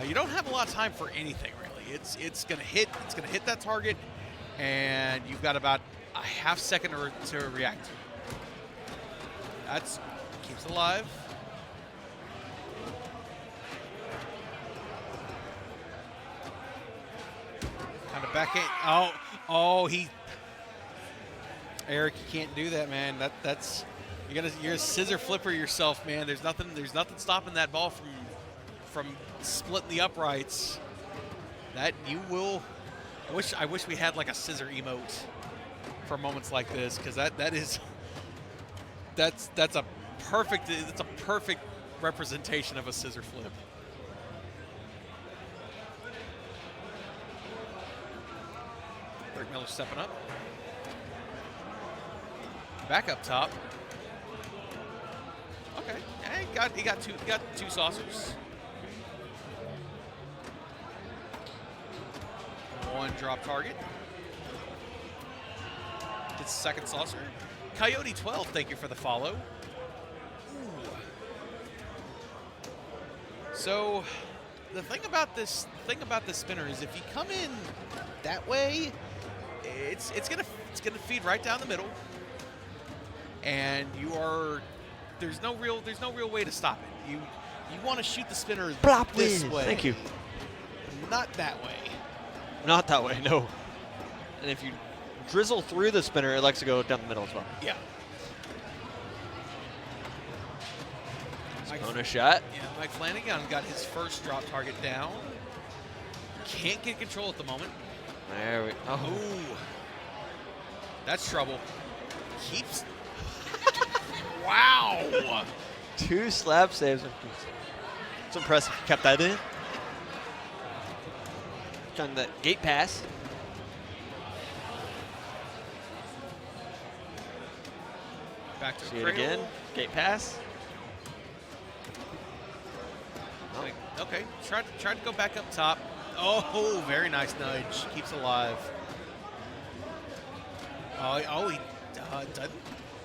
S2: You don't have a lot of time for anything really. It's gonna hit that target, and you've got about a half second to react. That's keeps it alive. Kind of back in. Eric, you can't do that, man. That's you're a scissor flipper yourself, man. There's nothing stopping that ball from splitting the uprights. That you will. I wish we had like a scissor emote for moments like this, because that's a perfect representation of a scissor flip. Rick Miller stepping up. Back up top. Okay, he got two saucers. One drop target. Gets second saucer. Coyote 12, thank you for the follow. Ooh. So the thing about this spinner is, if you come in that way, it's gonna feed right down the middle, and there's no real way to stop it. You want to shoot the spinner this way.
S1: Thank you.
S2: Not that way.
S1: Not that way, no. And if you drizzle through the spinner, it likes to go down the middle as well.
S2: Yeah.
S1: Bonus shot.
S2: Yeah, Mike Flanagan got his first drop target down. Can't get control at the moment.
S1: There we go. Oh.
S2: Ooh. That's trouble. Keeps. Wow.
S1: 2 slab saves. It's impressive. Kept that in. Trying the gate pass.
S2: Back to
S1: See it
S2: cradle.
S1: again. Gate pass.
S2: Oh. Okay. Tried to go back up top. Oh, very nice nudge. Keeps alive. He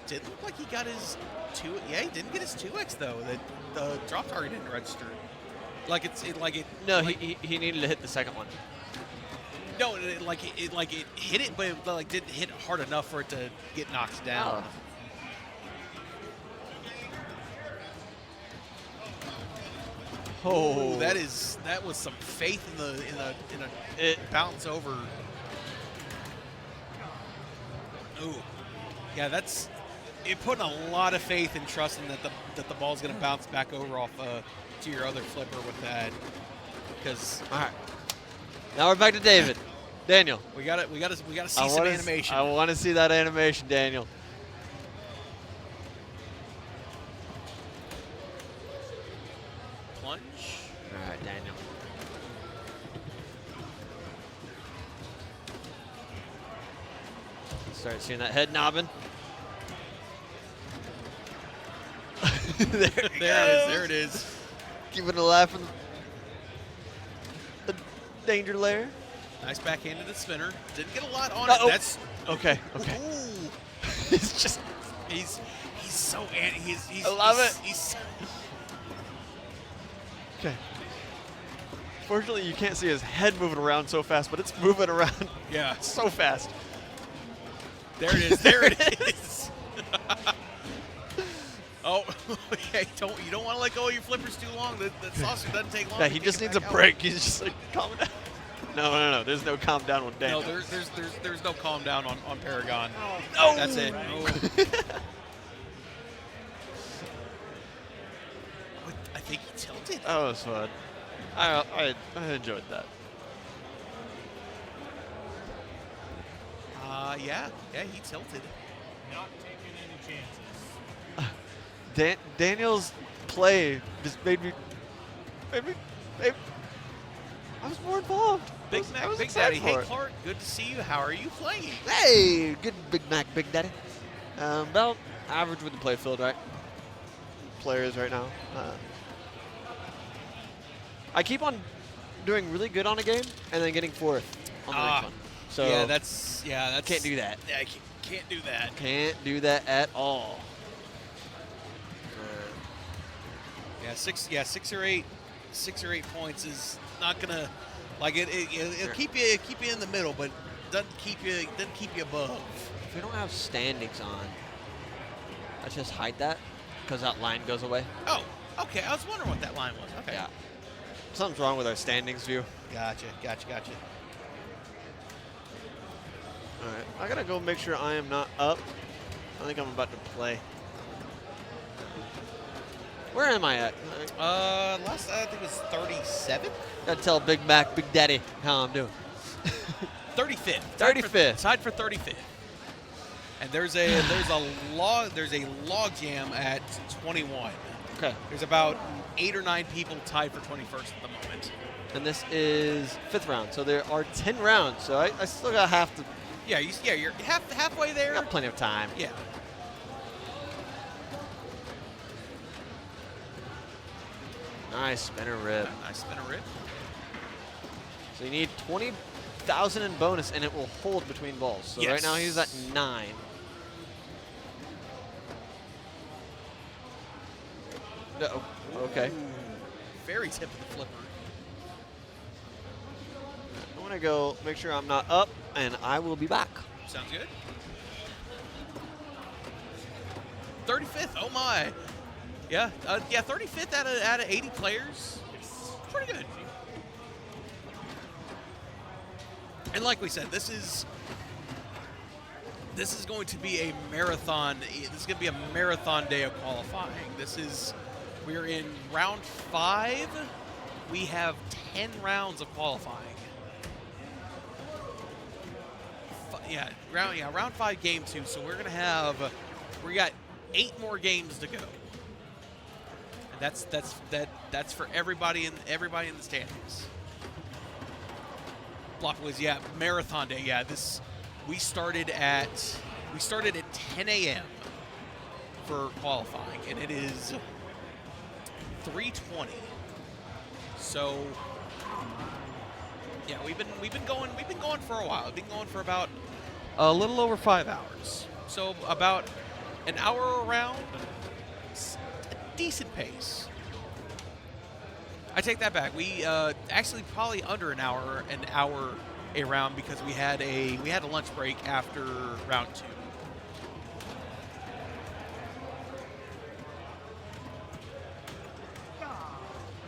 S2: didn't look like he got his 2. Yeah, he didn't get his 2x though. The drop target didn't register.
S1: No, he needed to hit the second one.
S2: No, it hit it, but it didn't hit hard enough for it to get knocked down.
S1: Oh,
S2: that was some faith in a bounce over. Ooh, yeah, You're putting a lot of faith and trusting that the ball's going to bounce back over off to your other flipper with that. Because
S1: all right, now we're back to David. Daniel,
S2: we got to see some animation.
S1: I want to see that animation, Daniel.
S2: Plunge.
S1: All right, Daniel. Start seeing that head knobbing.
S2: There it is.
S1: Keeping it alive from the danger layer.
S2: Nice backhand to the spinner. Didn't get a lot on
S1: Uh-oh.
S2: it. That's
S1: okay.
S2: Ooh.
S1: It's just
S2: he's so he's
S1: I love it.
S2: He's
S1: okay. Fortunately, you can't see his head moving around so fast, but it's moving around so fast.
S2: There it is. There it is. Oh, okay. You don't want to let go of your flippers too long. That saucer doesn't take long.
S1: Yeah, he just needs a break. He's just like, calm down. No. There's no calm down with Daniel.
S2: No, there's no calm down on Paragon.
S1: No.
S2: That's it. Oh. I think he tilted.
S1: That was fun. I enjoyed that.
S2: Yeah, he tilted.
S11: Not taking any chances.
S1: Daniel's play just made me I was more involved.
S2: Big
S1: I
S2: Mac,
S1: was
S2: Big
S1: excited
S2: Daddy. Hey,
S1: for it.
S2: Clark, good to see you. How are you playing?
S1: Hey, good Big Mac, Big Daddy. About average with the play field, right? Players right now. I keep on doing really good on a game and then getting fourth on the next one. So
S2: yeah, that's
S1: can't do that.
S2: Yeah, can't do that.
S1: Can't do that at all.
S2: Yeah, six or eight points is not gonna like it'll keep you in the middle, but doesn't keep you above.
S1: If we don't have standings on, let's just hide that because that line goes away.
S2: Oh, okay. I was wondering what that line was. Okay.
S1: Yeah. Something's wrong with our standings view.
S2: Gotcha.
S1: All right, I gotta go make sure I am not up. I think I'm about to play. Where am I at?
S2: Last I think it was 37.
S1: Gotta tell Big Mac, Big Daddy how I'm doing.
S2: 35th.
S1: 35th.
S2: Tied for 35th. And there's a log jam at 21.
S1: Okay.
S2: There's about 8 or 9 people tied for 21st at the moment.
S1: And this is 5th round, so there are 10 rounds. So I still got half the.
S2: Yeah, you're halfway there.
S1: Got plenty of time.
S2: Yeah.
S1: Nice spinner rib.
S2: Nice spinner rib.
S1: So you need 20,000 in bonus, and it will hold between balls. So right now he's at 9. No. Okay.
S2: Very tip of the flipper.
S1: I want to go make sure I'm not up, and I will be back.
S2: Sounds good. 35th. Oh my. Yeah. 35th out of 80 players. Pretty good. And like we said, this is going to be a marathon. This is going to be a marathon day of qualifying. We're in round 5. We have 10 rounds of qualifying. Round 5, game 2. So we got 8 more games to go. And that's for everybody in the standings. Blockways, marathon day. Yeah, we started at 10 a.m. for qualifying, and it is 3:20. So yeah, we've been going for a while. We've been going for about a little over 5 hours. So about an hour around, a decent pace. I take that back. We actually probably under an hour a round because we had a lunch break after round 2.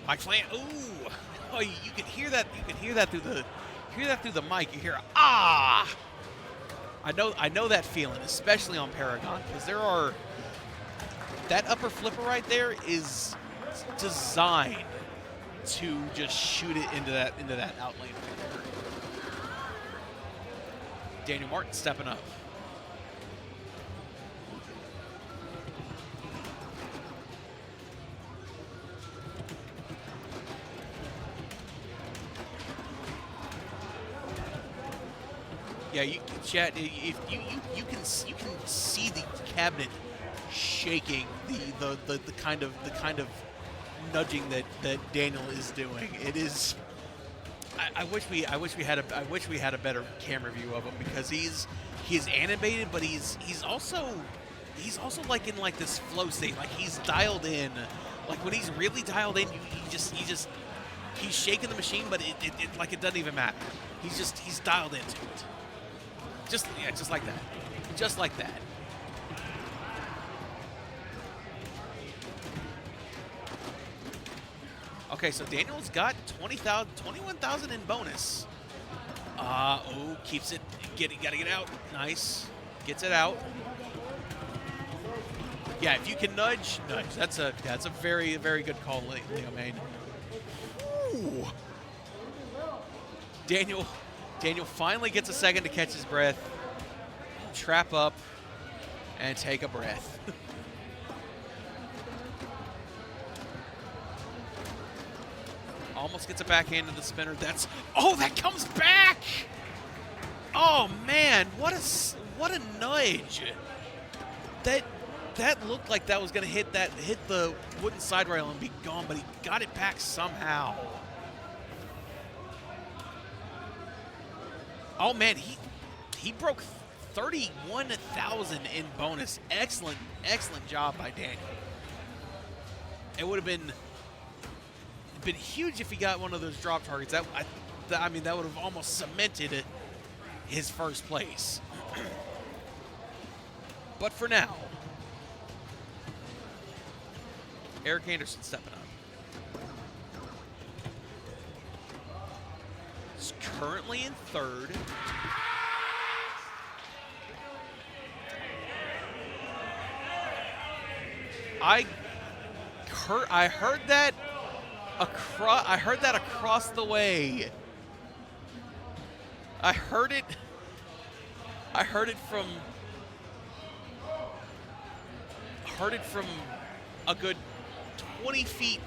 S2: Mike Flan. Ooh. Oh, you can hear that. You can hear that through the mic. You hear I I know that feeling, especially on Paragon, because that upper flipper right there is designed to just shoot it into that out lane. Daniel Martin stepping up. Yeah, chat. If you can see the cabinet shaking, the kind of nudging that Daniel is doing. It is. I wish we had a better camera view of him, because he's animated, but he's also like in like this flow state. Like he's dialed in. Like when he's really dialed in, he's shaking the machine, but it doesn't even matter. He's dialed into it. Just like that. Just like that. Okay, so Daniel's got 21,000 in bonus. Keeps it. Gotta get out. Nice. Gets it out. Yeah, if you can nudge. That's a very, very good call, Leo Main. Ooh. Daniel finally gets a second to catch his breath, trap up, and take a breath. Almost gets it back into the spinner. That comes back! Oh man, what a nudge! That looked like that was gonna hit the wooden side rail and be gone, but he got it back somehow. Oh man, he broke 31,000 in bonus. Excellent job by Daniel. It would have been huge if he got one of those drop targets. That would have almost cemented his first place. But for now, Eric Anderson stepping up. He's currently in third. I heard that across the way. I heard it from a good 20 feet,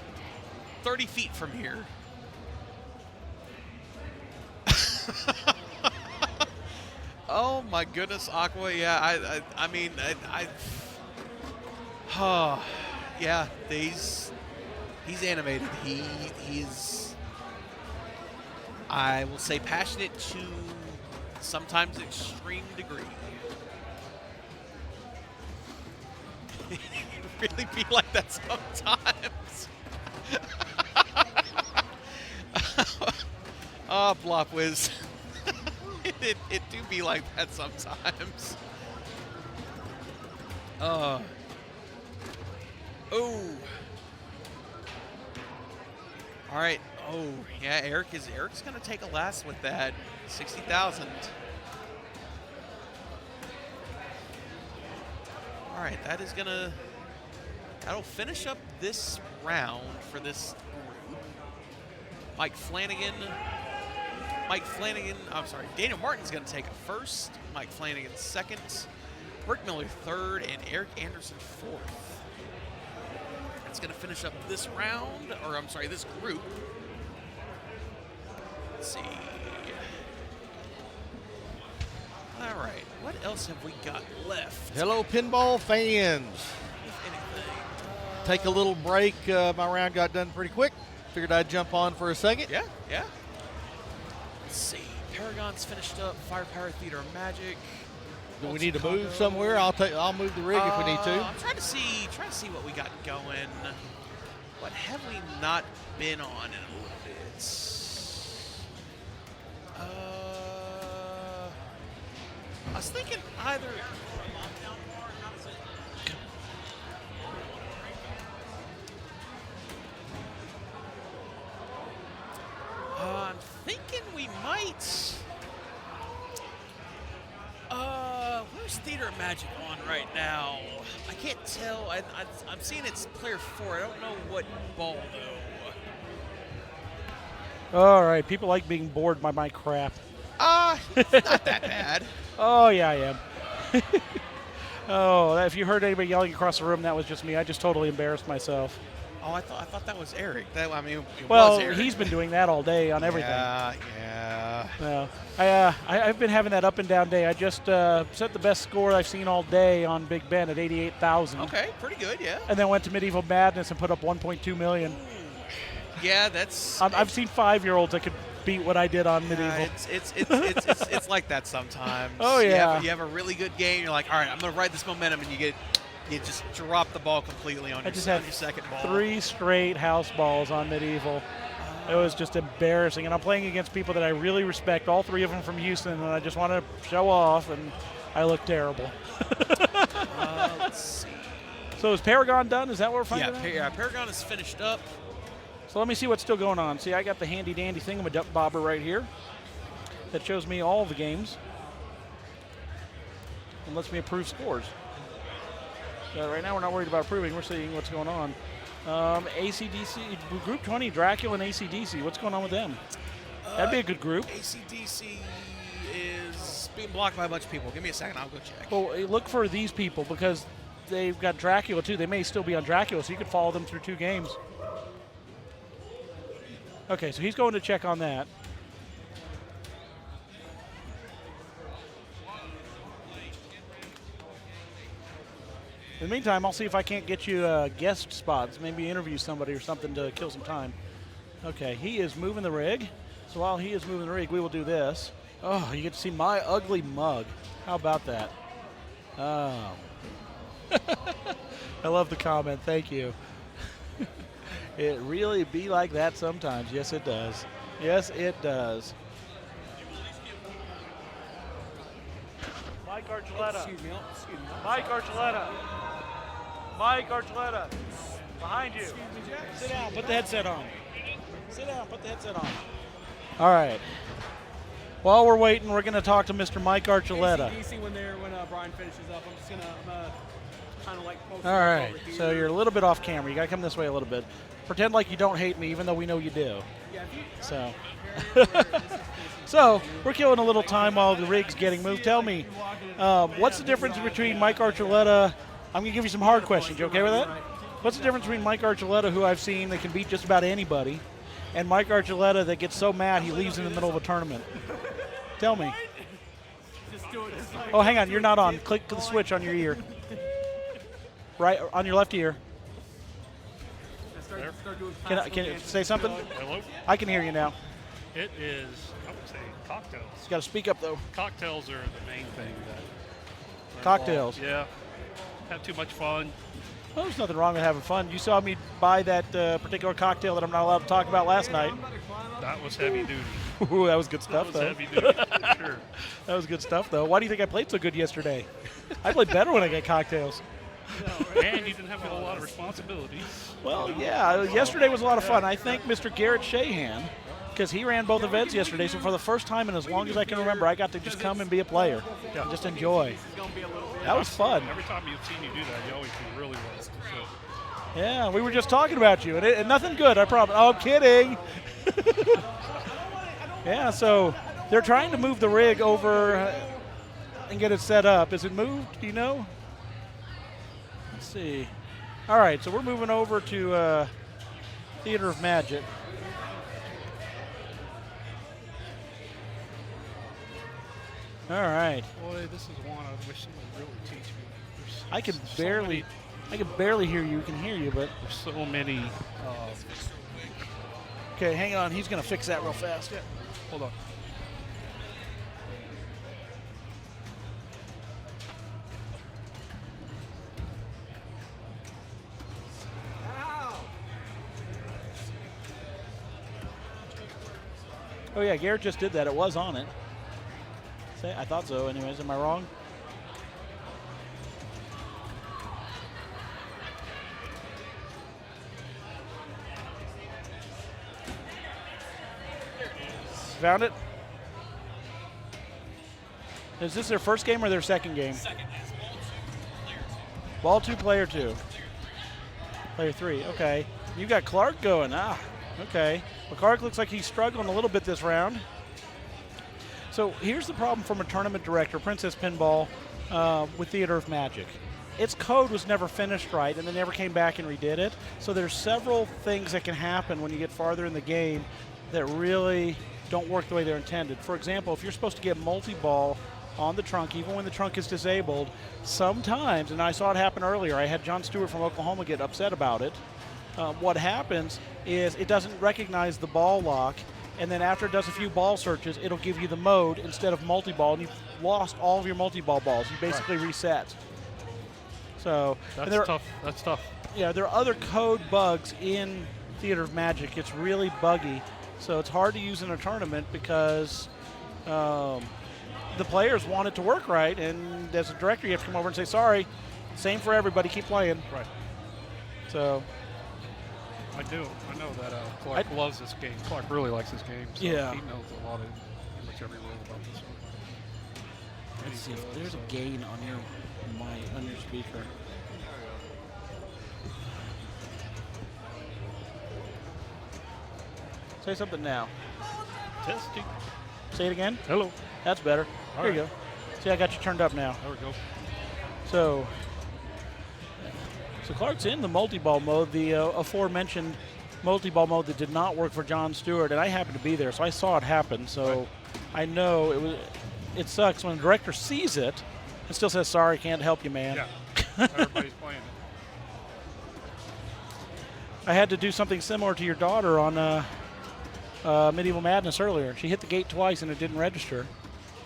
S2: 30 feet from here. Oh my goodness, Aqua. Yeah, yeah, he's animated. He is, I will say, passionate to sometimes extreme degree. It really be like that sometimes. Oh, Blop Whiz. It do be like that sometimes. Oh. All right. Oh, yeah, Eric's going to take a last with that. 60,000. All right, that'll finish up this round for this group. Daniel Martin's going to take a first, Mike Flanagan second, Rick Miller third, and Eric Anderson fourth. That's going to finish up this round, this group. Let's see. All right, what else have we got left?
S12: Hello, pinball fans.
S2: If anything.
S12: Take a little break. My round got done pretty quick. Figured I'd jump on for a second.
S2: Yeah. Let's see. Paragon's finished up. Firepower Theater of Magic.
S12: Do we need to move somewhere? I'll move the rig if we need to.
S2: I'm trying to see what we got going. What have we not been on in a little bit? I was thinking either. I'm thinking we might. Where's Theater of Magic on right now? I can't tell. I'm seeing it's player 4. I don't know what ball, though.
S12: All right, people like being bored by my crap.
S2: It's not that bad.
S12: Oh, yeah, I am. Oh, if you heard anybody yelling across the room, that was just me. I just totally embarrassed myself.
S2: Oh, I thought that was Eric. It
S12: well,
S2: was Eric.
S12: He's been doing that all day on everything.
S2: Yeah.
S12: No, I've been having that up and down day. I just set the best score I've seen all day on Big Ben at 88,000.
S2: Okay, pretty good, yeah.
S12: And then went to Medieval Madness and put up 1.2 million.
S2: Yeah, that's.
S12: I've seen 5-year-olds that could beat what I did on Medieval.
S2: It's like that sometimes.
S12: Oh yeah.
S2: You have a really good game. You're like, all right, I'm gonna ride this momentum, and you just drop the ball completely on your second ball.
S12: 3 straight house balls on Medieval. It was just embarrassing. And I'm playing against people that I really respect, all 3 of them from Houston, and I just want to show off, and I look terrible.
S2: Let's see.
S12: So is Paragon done? Is that what we're finding out?
S2: Yeah, Paragon is finished up.
S12: So let me see what's still going on. See, I got the handy-dandy thingamabobber right here that shows me all the games and lets me approve scores. So right now we're not worried about approving. We're seeing what's going on. ACDC, Group 20, Dracula and ACDC. What's going on with them? That'd be a good group.
S2: ACDC is being blocked by a bunch of people. Give me a second. I'll go check.
S12: Well, look for these people because they've got Dracula, too. They may still be on Dracula, so you could follow them through 2 games. Okay, so he's going to check on that. In the meantime, I'll see if I can't get you guest spots, maybe interview somebody or something to kill some time. Okay, he is moving the rig. So while he is moving the rig, we will do this. Oh, you get to see my ugly mug. How about that? Oh. I love the comment. Thank you. It really be like that sometimes. Yes, it does. Yes, it does. Mike Archuleta.
S5: Excuse me.
S12: Mike Archuleta. Mike Archuleta. Behind you. Sit down. Put the headset on. Sit down. Put the headset on. All right. While we're waiting, we're going to talk to Mr. Mike Archuleta.
S5: ACDC when Brian finishes up. I'm just gonna kind of like.
S12: All right. So you're a little bit off camera. You got to come this way a little bit. Pretend like you don't hate me, even though we know you do.
S5: Yeah.
S12: So. So we're killing a little time while the rig's getting moved. Tell me, what's the difference between Mike Archuleta? I'm going to give you some hard questions. You okay with that? What's the difference between Mike Archuleta, who I've seen that can beat just about anybody, and Mike Archuleta that gets so mad he leaves in the middle of a tournament? Tell me. Oh, hang on. You're not on. Click the switch on your ear. Right on your left ear. Can you say something?
S13: Hello?
S12: I can hear you now.
S13: It is, I would say, cocktails.
S12: You got to speak up, though.
S13: Cocktails are the main thing that.
S12: Cocktails.
S13: Yeah. Have too much fun.
S12: Well, there's nothing wrong with having fun. You saw me buy that particular cocktail that I'm not allowed to talk about last night.
S13: That was heavy duty.
S12: Ooh, that was good stuff,
S13: That was
S12: though.
S13: heavy duty, for sure.
S12: That was good stuff, though. Why do you think I played so good yesterday? I play better when I get cocktails.
S13: And you didn't have a lot of responsibilities.
S12: Well, yeah, yesterday was a lot of fun. I thank Mr. Garrett Shahan because he ran both events yesterday. So for the first time in as long as I can remember, I got to just come and be a player, and just enjoy. That was fun.
S13: Every time you've seen you do that, you always do really well. So.
S12: Yeah, we were just talking about you, and nothing good, I promise. Oh, I'm kidding. Yeah, so they're trying to move the rig over and get it set up. Is it moved? Do you know? Let's see. All right, so we're moving over to Theater of Magic. All right.
S13: Boy, this is one I wish someone would really teach me.
S12: I can barely hear you. We can hear you, but
S13: there's so many.
S12: Okay, hang on. He's going to fix that real fast.
S13: Yeah. Hold on.
S12: Oh, yeah, Garrett just did that. It was on it. I thought so anyways. Am I wrong? Found it? Is this their first game or their second game?
S7: Second is
S12: Ball 2, player 2. Player 3, okay. You got Clark going. Okay. Well, Clark looks like he's struggling a little bit this round. So here's the problem from a tournament director, Princess Pinball, with Theater of Magic. Its code was never finished right, and they never came back and redid it. So there's several things that can happen when you get farther in the game that really don't work the way they're intended. For example, if you're supposed to get multi-ball on the trunk, even when the trunk is disabled, sometimes, and I saw it happen earlier, I had John Stewart from Oklahoma get upset about it. What happens is it doesn't recognize the ball lock, and then after it does a few ball searches, it'll give you the mode instead of multi-ball, and you've lost all of your multi-ball balls. You basically reset. So
S13: that's tough. That's tough.
S12: Yeah, there are other code bugs in Theater of Magic. It's really buggy, so it's hard to use in a tournament because the players want it to work right, and as a director, you have to come over and say, sorry, same for everybody, keep playing.
S13: Right.
S12: So
S13: I do. I know that Clark loves this game. Clark really likes this game. So
S12: yeah.
S13: He knows a lot of pretty much every rule about this one.
S12: Let's see if there's a gain on your mic, on your speaker. Say something now.
S13: Testing.
S12: Say it again.
S13: Hello.
S12: That's better.
S13: All
S12: There you
S13: right.
S12: go. See, I got you turned up now.
S13: There we go.
S12: So Clark's in the multi-ball mode, the aforementioned multi-ball mode that did not work for John Stewart, and I happened to be there, so I saw it happen. So I know it sucks when the director sees it and still says, sorry, can't help you, man.
S13: Yeah. Everybody's playing it.
S12: I had to do something similar to your daughter on Medieval Madness earlier. She hit the gate twice and it didn't register.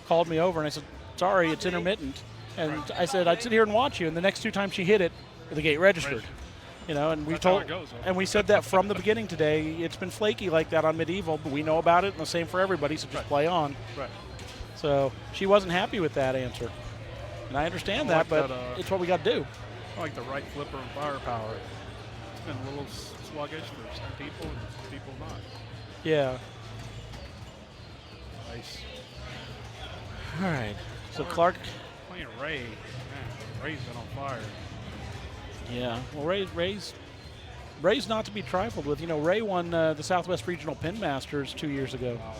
S12: Called me over and I said, sorry, it's intermittent. And I said, I'd sit here and watch you. And the next 2 times she hit it, the gate registered. You know, and we said that from the beginning today. It's been flaky like that on Medieval, but we know about it, and the same for everybody, so just play on.
S13: Right.
S12: So she wasn't happy with that answer. And I understand that, but it's what we got to do.
S13: I like the right flipper and firepower. It's been a little sluggish for some people and some people not.
S12: Yeah.
S13: Nice.
S12: All right. So Clark.
S13: Playing Ray. Man, Ray's been on fire.
S12: Yeah. Well, Ray's not to be trifled with. You know, Ray won the Southwest Regional Pin Masters 2 years ago.
S13: Wow.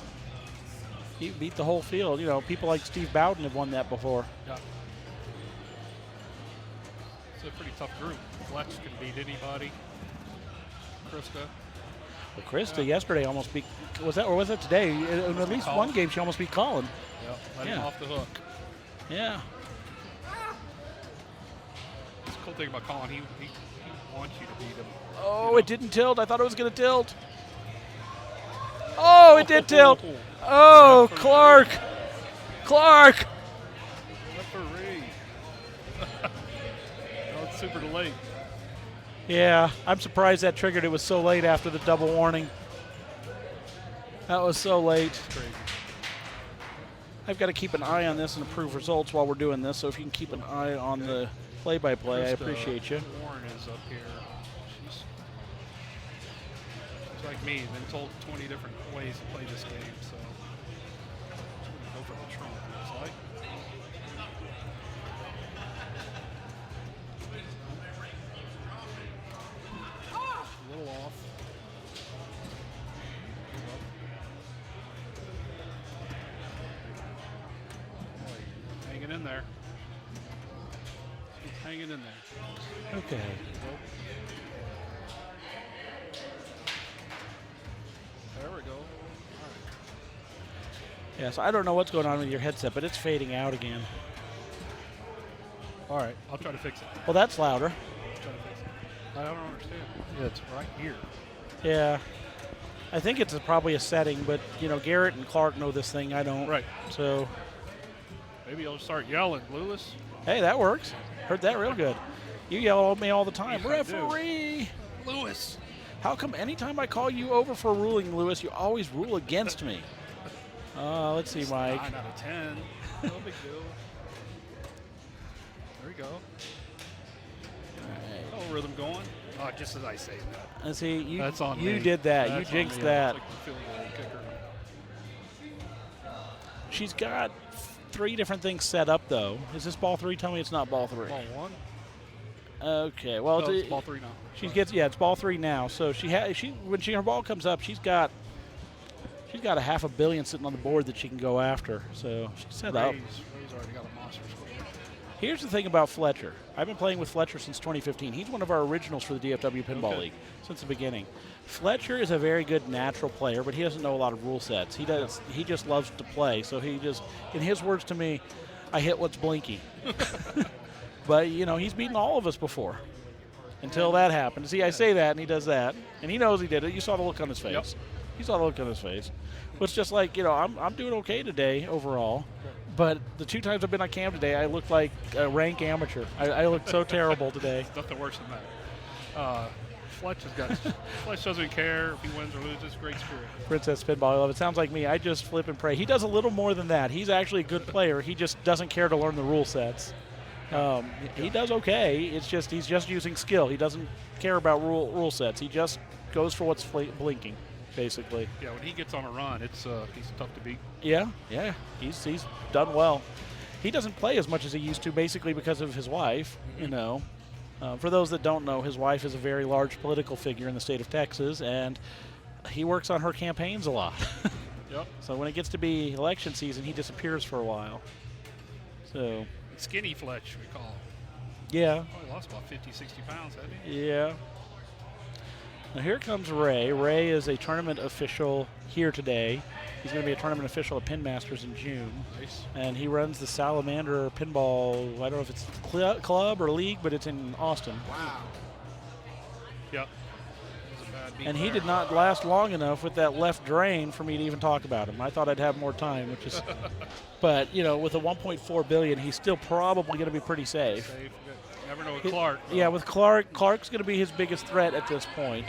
S12: He beat the whole field. You know, people like Steve Bowden have won that before.
S13: Yeah. It's a pretty tough group. Fletch can beat anybody. Krista.
S12: Well, Krista yesterday almost beat. Was that today? In at least one game, she almost beat Colin.
S13: Yeah. Let him off the hook.
S12: Yeah.
S13: The cool thing about Colin, he wants you to beat him.
S12: Oh, you know? It didn't tilt. I thought it was going to tilt. Oh, it did tilt. Oh, Clark. Clark.
S13: Referee. Oh, it's super late.
S12: Yeah, I'm surprised that triggered. It was so late after the double warning. That was so late. I've got to keep an eye on this and approve results while we're doing this, so if you can keep an eye on the play-by-play, I appreciate you.
S13: Warren is up here. She's like me, been told 20 different ways to play this game, so she's going to go for the trump, it looks like. A little off. Hanging in there. She's hanging in there.
S12: Okay.
S13: There we go.
S12: Yeah, so I don't know what's going on with your headset, but it's fading out again.
S13: All right, I'll try to fix it.
S12: Well, that's louder.
S13: I'll try to fix it. I don't understand. Yeah, it's right here.
S12: Yeah. I think it's probably a setting, but, you know, Garrett and Clark know this thing. I don't.
S13: Right.
S12: So.
S13: Maybe I'll start yelling, Lewis.
S12: Hey, that works. Heard that real good. You yell at me all the time.
S13: Yes,
S12: Referee!
S13: Lewis!
S12: How come anytime I call you over for ruling, Lewis, you always rule against me? Let's see, Mike.
S13: 9 out of 10. No big deal. There we go.
S12: Right.
S13: Oh, rhythm going. Oh, just as I say that.
S12: Let's see, you,
S13: That's on
S12: you
S13: me.
S12: did that.
S13: That's
S12: you jinxed
S13: on me.
S12: that.
S13: It's like the field goal kicker.
S12: She's got 3 different things set up, though. Is this ball 3? Tell me it's not ball 3.
S13: Ball 1.
S12: Okay, well,
S13: No, it's ball 3 now.
S12: It's ball 3 now. So when her ball comes up, she's got a $500 million sitting on the board that she can go after. So she's set up.
S13: Ray's already got a monster score.
S12: Here's the thing about Fletcher. I've been playing with Fletcher since 2015. He's one of our originals for the DFW Pinball League since the beginning. Fletcher is a very good natural player, but he doesn't know a lot of rule sets. He just loves to play. So he just, in his words to me, I hit what's blinking. But, he's beaten all of us before until that happened. See, I say that, and he does that, and he knows he did it. You saw the look on his face.
S13: Yep.
S12: You saw the look on his face. But it's just like, I'm doing okay today overall. But the 2 times I've been on cam today, I look like a rank amateur. I look so terrible today.
S13: Nothing worse than that. Fletch doesn't care if he wins or loses. Great spirit.
S12: Princess Pinball, I love it. Sounds like me. I just flip and pray. He does a little more than that. He's actually a good player. He just doesn't care to learn the rule sets. He does okay. It's just he's just using skill. He doesn't care about rule sets. He just goes for what's blinking, basically.
S13: Yeah, when he gets on a run, he's tough to beat.
S12: Yeah, he's done well. He doesn't play as much as he used to, basically because of his wife. For those that don't know, his wife is a very large political figure in the state of Texas, and he works on her campaigns a lot.
S13: Yep.
S12: So when it gets to be election season, he disappears for a while. So.
S13: Skinny Fletch, we call him.
S12: Yeah.
S13: Probably lost about 50, 60 pounds, hasn't he?
S12: Yeah. Now here comes Ray. Ray is a tournament official here today. He's going to be a tournament official at Pin Masters in June.
S13: Nice.
S12: And he runs the Salamander Pinball, I don't know if it's club or league, but it's in Austin.
S13: Wow. Yep.
S12: And he did not last long enough with that left drain for me to even talk about him. I thought I'd have more time, which is, but with a 1.4 billion, he's still probably going to be pretty safe.
S13: Never know with Clark.
S12: Yeah, with Clark, Clark's going to be his biggest threat at this point.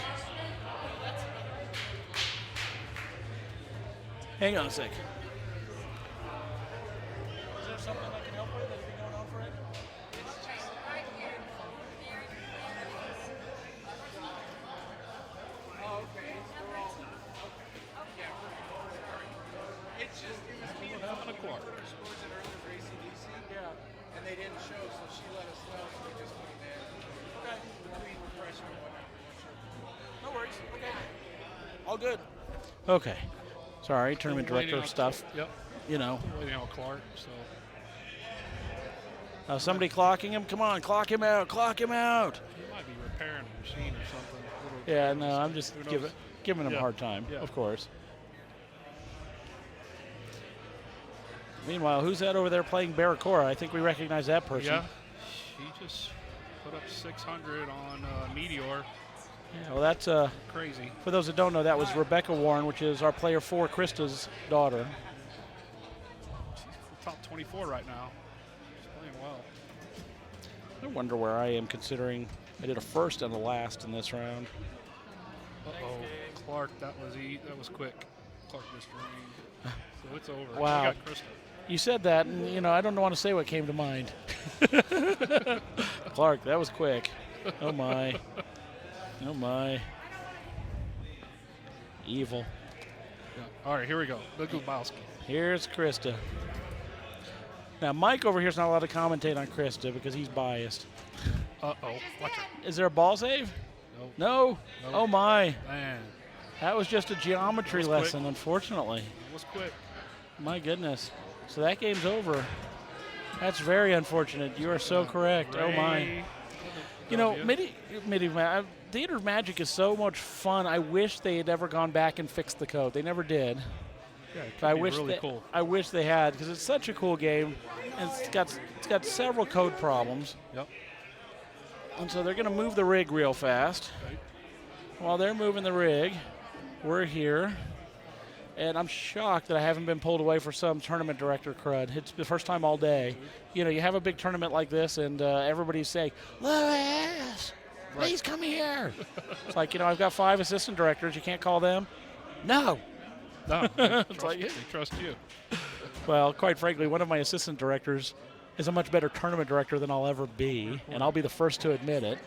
S12: Hang on a sec. Is there something I can help with that's been going on for it?
S3: They didn't show, so she let us know, so we just went there. Okay. Between refreshing and whatnot.
S12: No worries. Okay. All good. Okay. Sorry, tournament director stuff.
S13: Yep. Waiting on Clark, so.
S12: Somebody clocking him? Come on, clock him out. Clock him out.
S13: He might be repairing a machine or something.
S12: Yeah, no, I'm just giving him a hard time, of course. Meanwhile, who's that over there playing Barracora? I think we recognize that person.
S13: Yeah, she just put up 600 on Meteor.
S12: Yeah, well, that's
S13: crazy.
S12: For those that don't know, that was Rebecca Warren, which is our player 4, Krista's daughter.
S13: She's top 24 right now. She's playing well.
S12: I wonder where I am, considering I did a first and a last in this round.
S13: Uh-oh, Clark, that was quick. Clark missed range. So it's over.
S12: Wow.
S13: We got Krista.
S12: You said that, and I don't want to say what came to mind. Clark, that was quick. Oh my. Oh my. Evil.
S13: Yeah. All right, here we go. Look at Lebowski.
S12: Here's Krista. Now, Mike over here is not allowed to commentate on Krista because he's biased.
S13: Uh-oh. Watch it.
S12: Is there a ball save?
S13: No.
S12: No? Oh my.
S13: Man.
S12: That was just a geometry lesson, unfortunately.
S13: It was quick.
S12: My goodness. So that game's over. That's very unfortunate. You are so correct. Oh my. Theater of Magic is so much fun. I wish they had ever gone back and fixed the code. They never did.
S13: Yeah, it
S12: But
S13: could be really cool.
S12: I wish they had, because it's such a cool game, and it's got several code problems.
S13: Yep.
S12: And so they're going to move the rig real fast.
S13: Okay.
S12: While they're moving the rig, we're here. And I'm shocked that I haven't been pulled away for some tournament director crud. It's the first time all day. You have a big tournament like this, and everybody's saying, Lewis, please come here. It's like, I've got 5 assistant directors. You can't call them? No.
S13: No, they trust you.
S12: Well, quite frankly, one of my assistant directors is a much better tournament director than I'll ever be, and I'll be the first to admit it.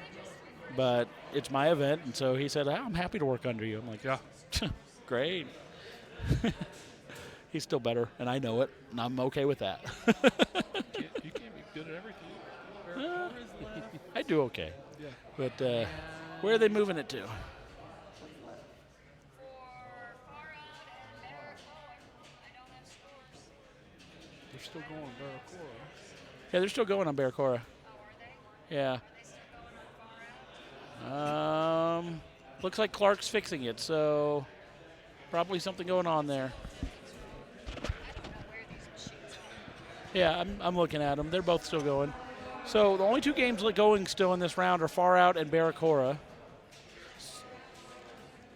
S12: But it's my event, and so he said, I'm happy to work under you. I'm like,
S13: yeah,
S12: great. He's still better, and I know it, and I'm okay with that.
S13: You can't be good at everything.
S12: I do okay.
S13: Yeah.
S12: But where are they moving it to?
S13: They're still going Barracora.
S12: Yeah, they're still going on Barracora. Yeah. Looks like Clark's fixing it, so probably something going on there. Yeah, I'm looking at them. They're both still going. So the only two games going still in this round are Far Out and Barracora.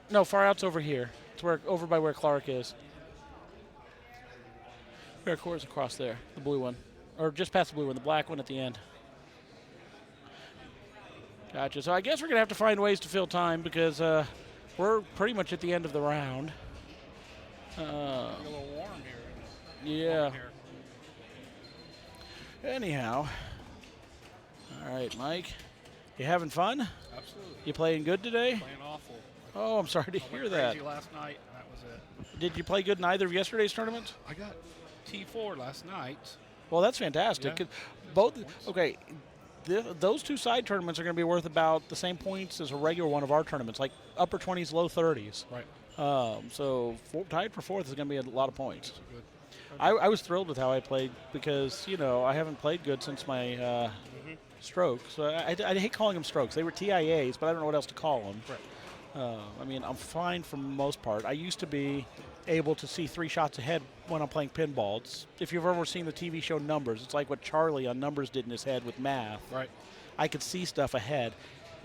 S12: No, Far Out's over here. It's over by where Clark is. Barracora's across there, the blue one. Or just past the blue one, the black one at the end. Gotcha. So I guess we're going to have to find ways to fill time because we're pretty much at the end of the round.
S13: A little warm here.
S12: Yeah.
S13: Warm here.
S12: Anyhow. All right, Mike. You having fun?
S13: Absolutely.
S12: You playing good today?
S13: Playing awful.
S12: Oh, I'm sorry to
S13: I
S12: hear
S13: went
S12: that.
S13: crazy last night, and that was it.
S12: Did you play good in either of yesterday's tournaments?
S13: I got T4 last night.
S12: Well, that's fantastic.
S13: Yeah.
S12: Both. Okay. Those two side tournaments are going to be worth about the same points as a regular one of our tournaments, like upper 20s, low 30s.
S13: Right.
S12: So tied for fourth is going to be a lot of points.
S13: Good.
S12: I was thrilled with how I played because, I haven't played good since my stroke. So I hate calling them strokes. They were TIAs, but I don't know what else to call them.
S13: Right.
S12: I'm fine for the most part. I used to be able to see 3 shots ahead when I'm playing pinball. If you've ever seen the TV show Numbers, it's like what Charlie on Numbers did in his head with math.
S13: Right.
S12: I could see stuff ahead.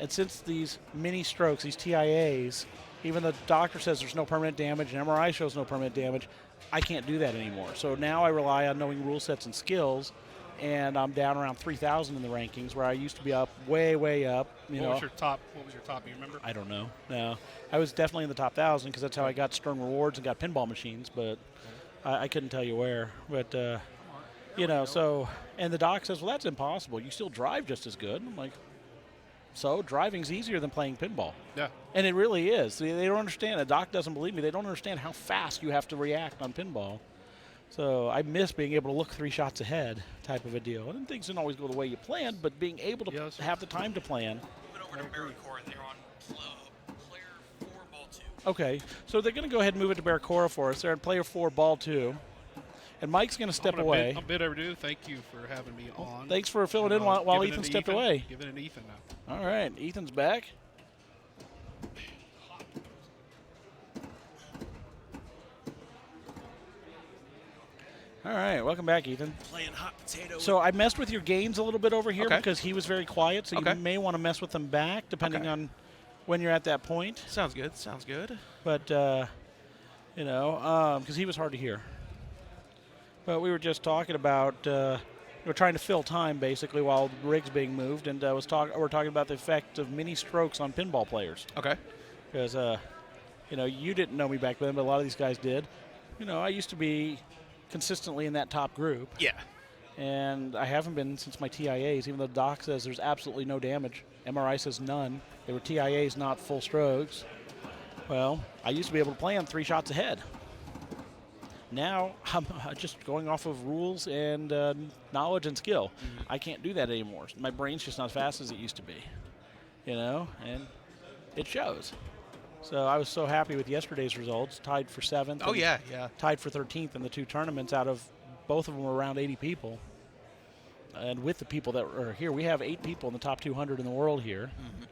S12: And since these mini strokes, these TIAs, even the doctor says there's no permanent damage and MRI shows no permanent damage, I can't do that anymore. So now I rely on knowing rule sets and skills, and I'm down around 3,000 in the rankings where I used to be up way, way up.
S13: What was your top? Do you remember?
S12: I don't know. No, I was definitely in the top 1,000 because that's how I got Stern Rewards and got pinball machines, but I couldn't tell you where. But, so, and the doc says, well, that's impossible. You still drive just as good. I'm like, so driving's easier than playing pinball.
S13: Yeah.
S12: And it really is. They don't understand. The doc doesn't believe me. They don't understand how fast you have to react on pinball. So I miss being able to look 3 shots ahead type of a deal. And things didn't always go the way you planned, but being able to have the time to plan.
S2: Moving over to Barracora, they're on player 4, ball 2.
S12: Okay, so they're going to go ahead and move it to Barracora for us. They're in player 4, ball 2. And Mike's going to step away.
S13: I'm bid overdue. Thank you for having me on.
S12: Thanks for filling in while Ethan stepped away.
S13: Give it to Ethan now.
S12: All right, Ethan's back. All right, welcome back, Ethan.
S2: Playing hot potato.
S12: So I messed with your gains a little bit over here because he was very quiet, so
S2: Okay.
S12: you may want to mess with them back depending on when you're at that point.
S2: Sounds good. Sounds good.
S12: But, because he was hard to hear. But we were just talking about, we're trying to fill time basically while the rig's being moved, and we're talking about the effect of mini strokes on pinball players.
S2: Okay.
S12: Because, you didn't know me back then, but a lot of these guys did. I used to be consistently in that top group.
S2: Yeah.
S12: And I haven't been since my TIAs, even though the doc says there's absolutely no damage. MRI says none. They were TIAs, not full strokes. Well, I used to be able to plan 3 shots ahead. Now I'm just going off of rules and knowledge and skill.
S2: Mm-hmm.
S12: I can't do that anymore. My brain's just not as fast as it used to be, and it shows. So I was so happy with yesterday's results. Tied for 7th.
S2: Oh,
S12: and
S2: yeah.
S12: Tied for 13th in the 2 tournaments. Out of both of them were around 80 people. And with the people that are here, we have 8 people in the top 200 in the world here.
S2: Mm-hmm.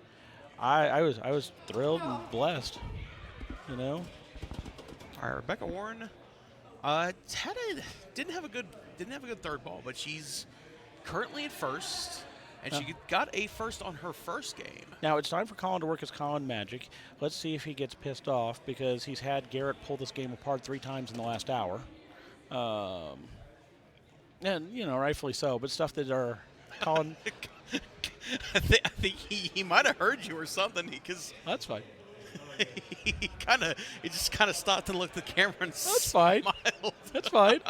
S12: I was thrilled and blessed.
S2: All right, Rebecca Warren. Didn't have a good third ball, but she's currently in first, and she got a first on her first game.
S12: Now it's time for Colin to work his Colin magic. Let's see if he gets pissed off because he's had Garrett pull this game apart 3 times in the last hour, and rightfully so. But stuff that are Colin.
S2: I think he might have heard you or something because
S12: that's fine.
S2: He just stopped and looked at the camera and
S12: That's fine.
S2: smiled.
S12: That's fine.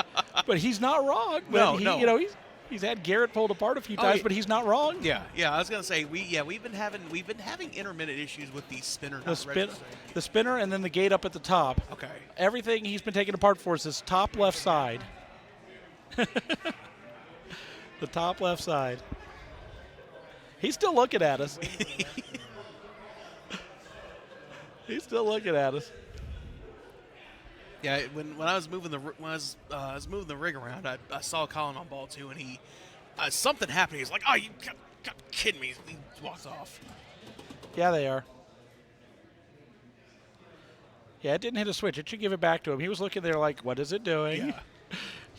S12: But he's not wrong. But
S2: No.
S12: He's had Garrett pulled apart a few times, but he's not wrong.
S2: Yeah, I was gonna say we've been having intermittent issues with the spinner.
S12: The spinner, and then the gate up at the top.
S2: Okay.
S12: Everything he's been taking apart for us is top left side. The top left side. He's still looking at us. He's still looking at us.
S2: Yeah, when I was moving the moving the rig around, I saw Colin on ball 2, and he something happened. He's like, "Oh, you got kidding me!" He walks off.
S12: Yeah, they are. Yeah, it didn't hit a switch. It should give it back to him. He was looking there like, "What is it doing?"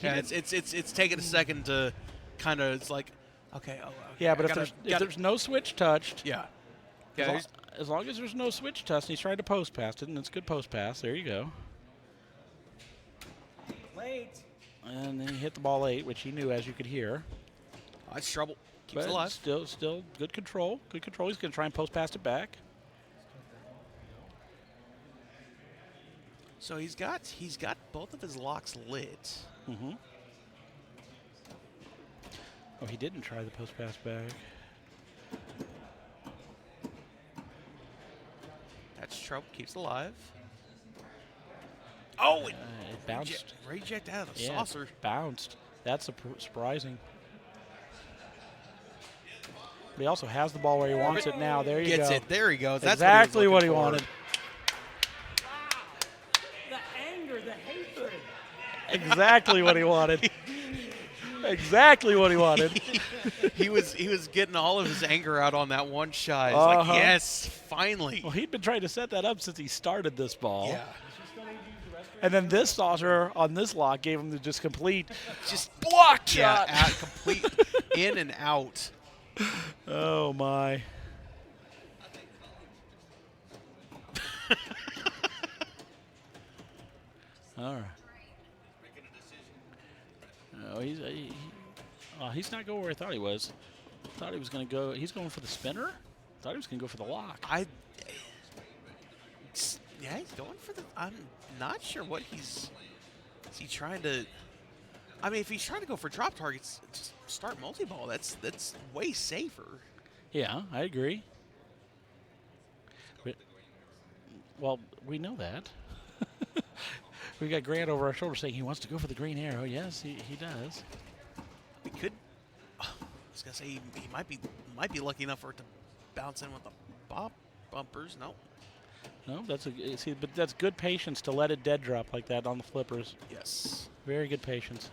S2: Yeah, it's taking a second to kind of. It's like, okay. Oh, okay,
S12: yeah, but if there's no switch touched.
S2: Yeah.
S12: As long as there's no switch touched, he's trying to post pass it, and it's a good post pass. There you go.
S5: Late.
S12: And then he hit the ball late, which he knew, as you could hear.
S2: That's trouble. Keeps
S12: but
S2: it alive.
S12: Still good control. Good control. He's going to try and post pass it back.
S2: So he's got both of his locks lit.
S12: Mm-hmm. Oh, he didn't try the post pass back.
S2: That's trouble. Keeps it alive. Oh, it
S12: bounced.
S2: Reject out of the
S12: Yeah,
S2: saucer.
S12: Bounced. That's surprising. But he also has the ball where he wants it now. There you go.
S2: Gets it. There he goes. That's
S12: exactly what he wanted.
S5: The anger, the hatred.
S12: Exactly what he wanted. Exactly what he wanted.
S2: he was getting all of his anger out on that one shot. He's like, yes, finally.
S12: Well, he'd been trying to set that up since he started this ball.
S2: Yeah.
S12: And then this saucer on this lock gave him the just complete block shot.
S2: Yeah, complete in and out.
S12: Oh, my. All right. No, he's not going where I thought he was. Thought he was going to go. He's going for the spinner. Thought he was going to go for the lock.
S2: Yeah, he's going for the. I'm not sure what he's. Is he trying to? I mean, if he's trying to go for drop targets, just start multi-ball. That's way safer.
S12: Yeah, I agree. Well, we know that. We got Grant over our shoulder saying he wants to go for the green arrow. Yes, he does.
S2: We could. I was gonna say he might be lucky enough for it to bounce in with the bumpers. No.
S12: No, but that's good patience to let it dead drop like that on the flippers.
S2: Yes.
S12: Very good patience.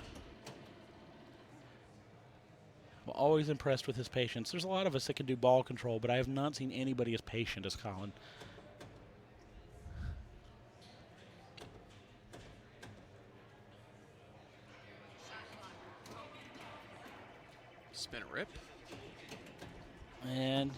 S12: I'm always impressed with his patience. There's a lot of us that can do ball control, but I have not seen anybody as patient as Colin.
S2: Spin a rip.
S12: And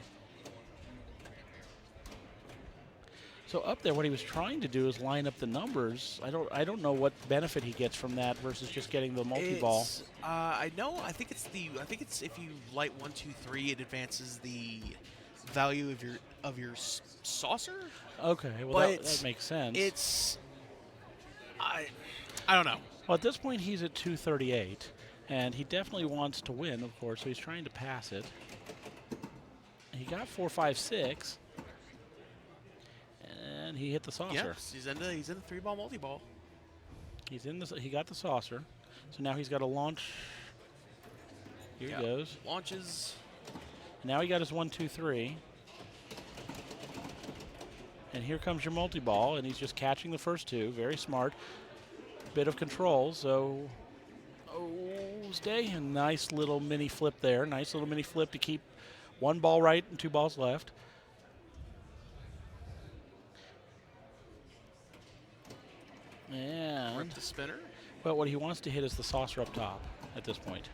S12: so up there, what he was trying to do is line up the numbers. I don't know what benefit he gets from that versus just getting the multi-ball.
S2: I know. I think it's if you light 1, 2, 3, it advances the value of your saucer.
S12: Okay, well that makes sense.
S2: I don't know.
S12: Well, at this point, he's at 238, and he definitely wants to win, of course. So he's trying to pass it. He got 4, 5, 6. And he hit the saucer.
S2: Yes, he's in the 3-ball multi-ball.
S12: He got the saucer. So now he's got to launch. Here he goes.
S2: Launches.
S12: And now he got his 1, 2, 3. And here comes your multi-ball, and he's just catching the first two. Very smart. Bit of control, so stay. A nice little mini flip there. Nice little mini flip to keep one ball right and 2 balls left. And
S2: rip the spinner.
S12: But what he wants to hit is the saucer up top at this point.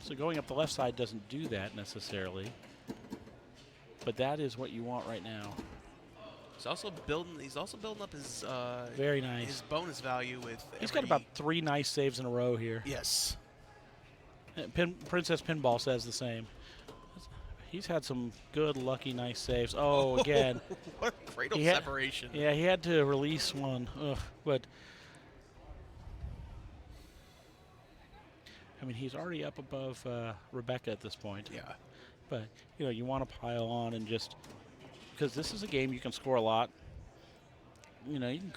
S12: So going up the left side doesn't do that necessarily. But that is what you want right now.
S2: He's also building up his
S12: very nice
S2: his bonus value with.
S12: He's got about 3 nice saves in a row here.
S2: Yes.
S12: Princess Pinball says the same. He's had some good, lucky, nice saves. Oh, again.
S2: What a cradle separation.
S12: Yeah, he had to release one. Ugh, but mean, he's already up above Rebecca at this point.
S2: Yeah.
S12: But, you want to pile on and just – because this is a game you can score a lot. You can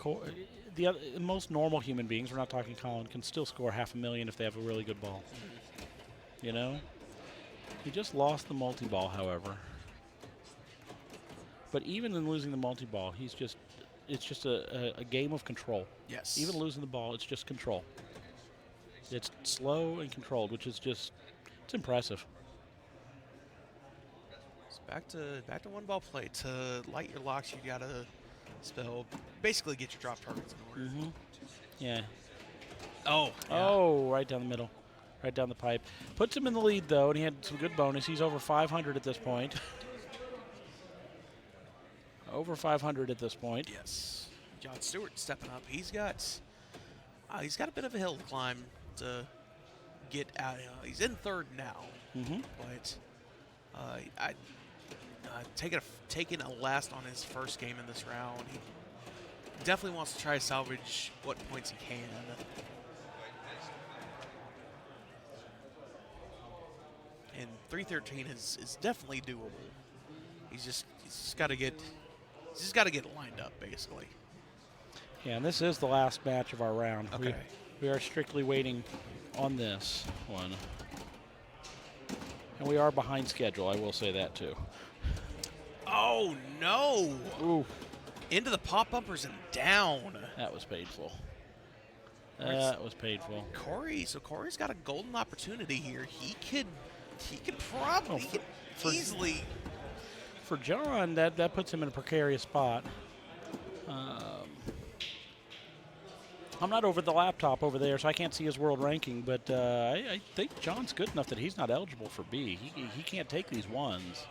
S12: most normal human beings, we're not talking Colin, can still score $500,000 if they have a really good ball. He just lost the multi-ball, however. But even in losing the multi-ball, it's just a game of control.
S2: Yes.
S12: Even losing the ball, it's just control. It's slow and controlled, which is it's impressive.
S2: So back to one ball play. To light your locks, you gotta basically get your drop targets in order.
S12: Mm-hmm. Yeah.
S2: Oh. Yeah.
S12: Oh, right down the middle. Right down the pipe. Puts him in the lead, though, and he had some good bonus. He's over 500 at this point. Over 500 at this point.
S2: Yes. John Stewart stepping up. He's got a bit of a hill to climb to get out. He's in third now.
S12: Mm-hmm.
S2: But taking a last on his first game in this round, he definitely wants to try to salvage what points he can. And 313 is definitely doable. He's just got to get lined up, basically.
S12: Yeah, and this is the last match of our round.
S2: Okay.
S12: We are strictly waiting on this one. And we are behind schedule, I will say that too.
S2: Oh, no.
S12: Ooh.
S2: Into the pop bumpers and down.
S12: That was painful. That was painful.
S2: Corey's got a golden opportunity here. He could probably easily.
S12: For John, that puts him in a precarious spot. I'm not over the laptop over there, so I can't see his world ranking, but I think John's good enough that he's not eligible for B. He can't take these ones.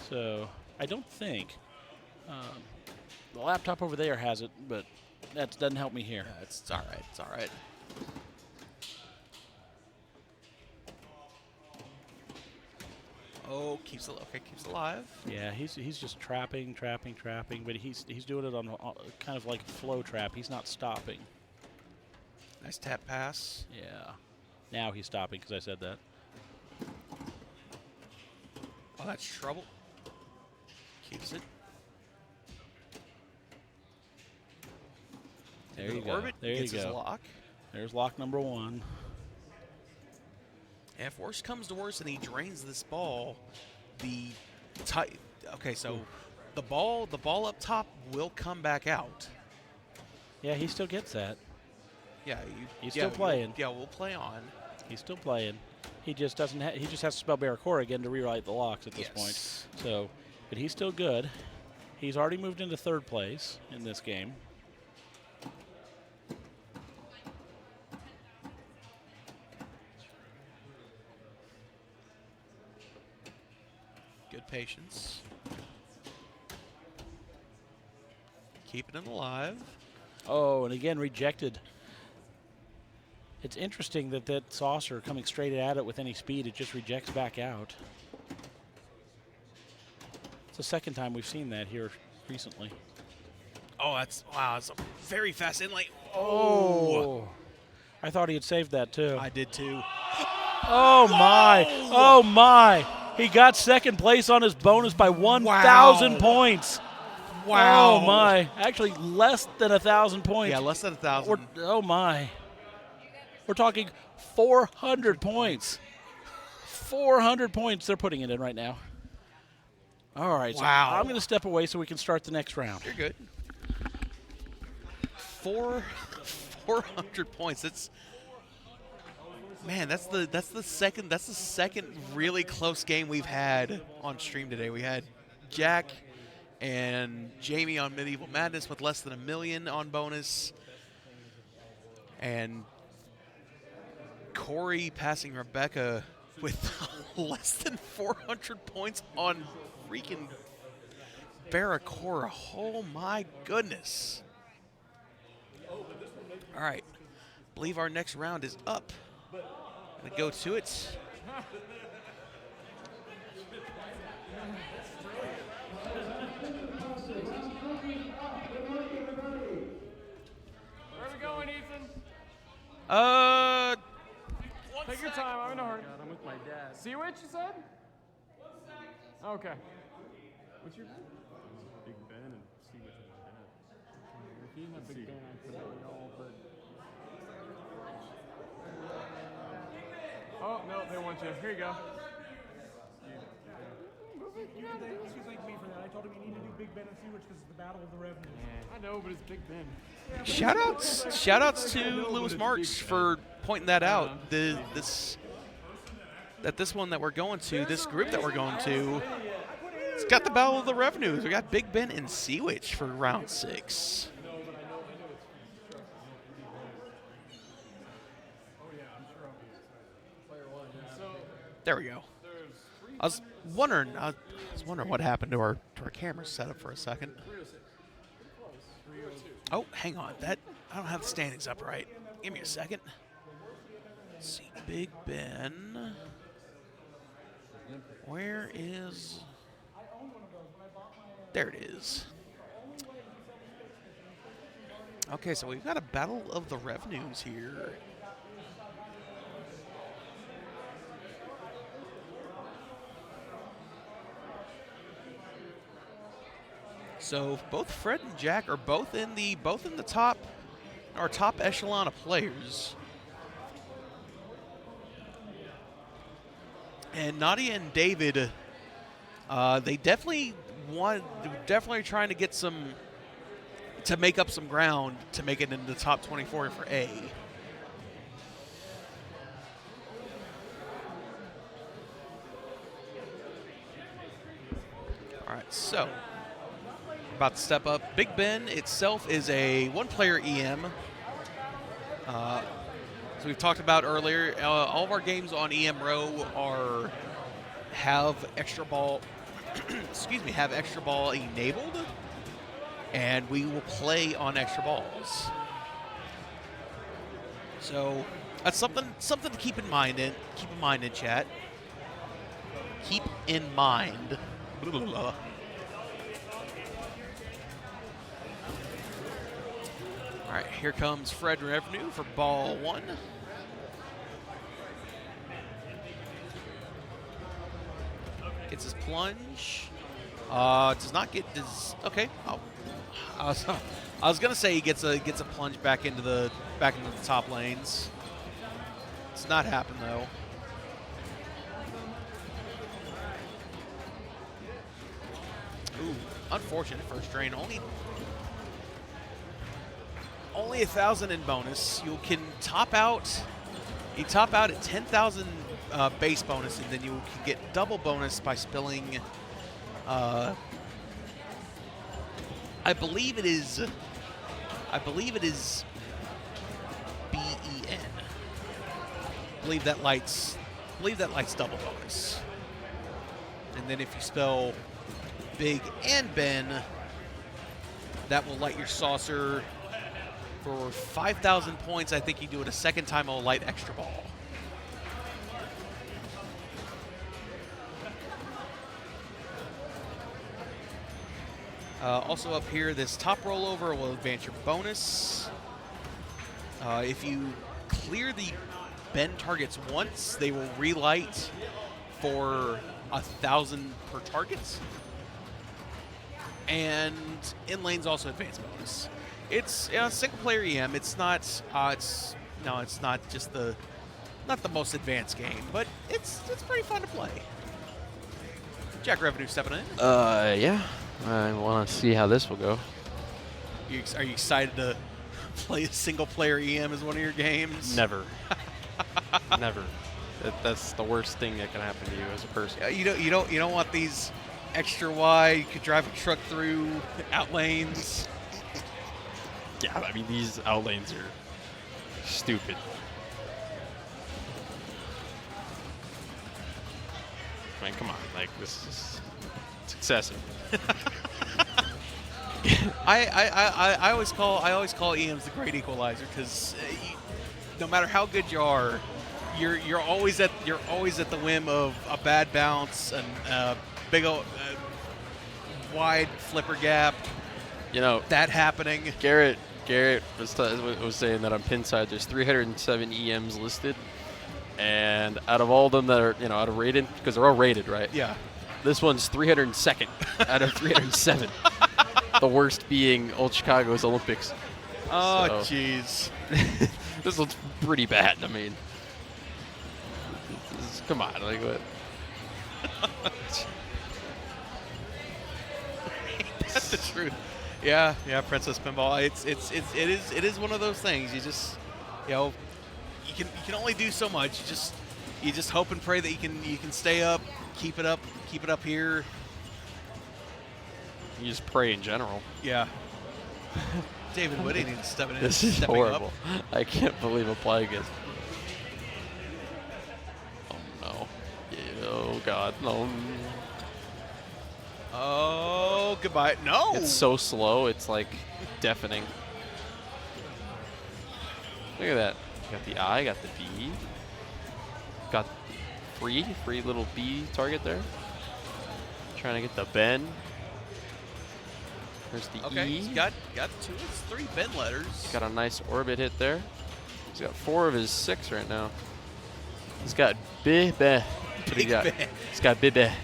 S12: So I don't think. The laptop over there has it, but that doesn't help me here.
S2: Yeah, it's all right. It's all right. Oh, keeps alive.
S12: Yeah, he's just trapping, but he's doing it on kind of like a flow trap. He's not stopping.
S2: Nice tap pass.
S12: Yeah. Now he's stopping because I said that.
S2: Oh, that's trouble. Keeps it.
S12: There you go. There you
S2: go. His lock.
S12: There's lock number one.
S2: And if worse comes to worse and he drains this ball, the ball up top will come back out.
S12: Yeah, he still gets that.
S2: Yeah,
S12: he's still playing.
S2: We'll play on.
S12: He's still playing. He just doesn't. He just has to spell Barracora again to rewrite the locks at this point. So, but he's still good. He's already moved into third place in this game.
S2: Good patience. Keeping it alive.
S12: Oh, and again rejected. It's interesting that saucer coming straight at it with any speed, it just rejects back out. It's the second time we've seen that here recently.
S2: Oh, that's a very fast inlay.
S12: Oh. I thought he had saved that too.
S2: I did too.
S12: Oh my. Oh my. He got second place on his bonus by 1,000 points.
S2: Wow.
S12: Oh my. Actually less than 1,000 points.
S2: Yeah, less than 1,000.
S12: Oh my. We're talking 400 points. 400 points they're putting it in right now. All right.
S2: Wow.
S12: So I'm going to step away so we can start the next round.
S2: You're good. 400 points. That's the second really close game we've had on stream today. We had Jack and Jamie on Medieval Madness with less than $1 million on bonus, and Corey passing Rebecca with less than 400 points on freaking Barracora. Oh my goodness. All right. Believe our next round is up. Gonna go to it.
S7: Where are we going, Ethan? Take your time. I'm in a hurry.
S5: God, I'm with my dad.
S7: See what you said? Okay.
S5: What's your name? Big Ben and see which is my dad.
S7: If you have Big Ben, I could have all, but. Oh, no, they want you. Here you go.
S12: Excuse me for that. I told him you need to do Big Ben and Seawitch because it's the battle of the revenue.
S7: I know, but it's Big Ben.
S3: Shout-outs to Lewis Marks for pointing that out. This one that we're going to, this group that we're going to, it's got the battle of the revenues. We got Big Ben and Seawitch for round 6. There we go. I was wondering what happened to our camera setup for a second. Oh, hang on. I don't have the standings up right. Give me a second. Let's see, Big Ben. Where is? There it is. Okay, so we've got a battle of the revenues here. So both Fred and Jack are both in the top echelon of players. And Nadia and David, they definitely trying to get to make up some ground to make it into the top 24 for A. All right, so about to step up. Big Ben itself is a one-player EM. So we've talked about earlier, all of our games on EM Row have extra ball. Excuse me, have extra ball enabled, and we will play on extra balls. So that's something to keep in mind. Keep in mind in chat. Keep in mind. Blah, blah, blah. All right, here comes Fred Revenue for ball 1. Gets his plunge. Does not get his. Okay. Oh, I was gonna say he gets a plunge back into the top lanes. It's not happened though. Ooh, unfortunate first drain. Only 1,000 in bonus. You can top out. You top out at 10,000 base bonus, and then you can get double bonus by spilling. I believe it is BEN. I believe that lights double bonus. And then if you spell Big and Ben, that will light your saucer. For 5,000 points, I think you do it a second time, it'll light extra ball. Also up here, this top rollover will advance your bonus. If you clear the bend targets once, they will relight for 1,000 per target. And in lanes also advance bonus. It's a single player EM. It's not. It's not just not the most advanced game, but it's pretty fun to play. Jack Revenue stepping in.
S8: Yeah. I want to see how this will go.
S3: Are you excited to play a single player EM as one of your games?
S8: Never. Never. That's the worst thing that can happen to you as a person.
S3: You don't want these extra wide. You could drive a truck through out lanes.
S8: Yeah, I mean, these out lanes are stupid. I mean, come on, like it's excessive.
S3: I always call EMs the great equalizer because no matter how good you are, you're always at the whim of a bad bounce and big old wide flipper gap.
S8: You know
S3: that happening.
S8: Garrett was saying that on Pinside there's 307 EMs listed. And out of all of them that are, out of rated, because they're all rated, right?
S2: Yeah.
S8: This one's 302nd out of 307. The worst being Old Chicago's Olympics.
S2: Oh, jeez.
S8: This looks pretty bad. I mean, come on, like what?
S2: That's the truth. Yeah, Princess Pinball. It is one of those things. You just, you can only do so much. You just hope and pray that you can stay up, keep it up here.
S8: You just pray in general.
S2: Yeah. David Whitty needs stepping in.
S8: This is horrible. I can't believe I'm playing it. Oh no. Yeah, oh God, no.
S2: Oh, goodbye. No.
S8: It's so slow. It's like deafening. Look at that. Got the I, got the B. Got free little B target there. Trying to get the Ben. There's the
S2: okay,
S8: E.
S2: He's got it's 3 Ben letters.
S8: Got a nice orbit hit there. He's got 4 of his 6 right now. He's got Big Ben. What do you got? He's got Big Ben.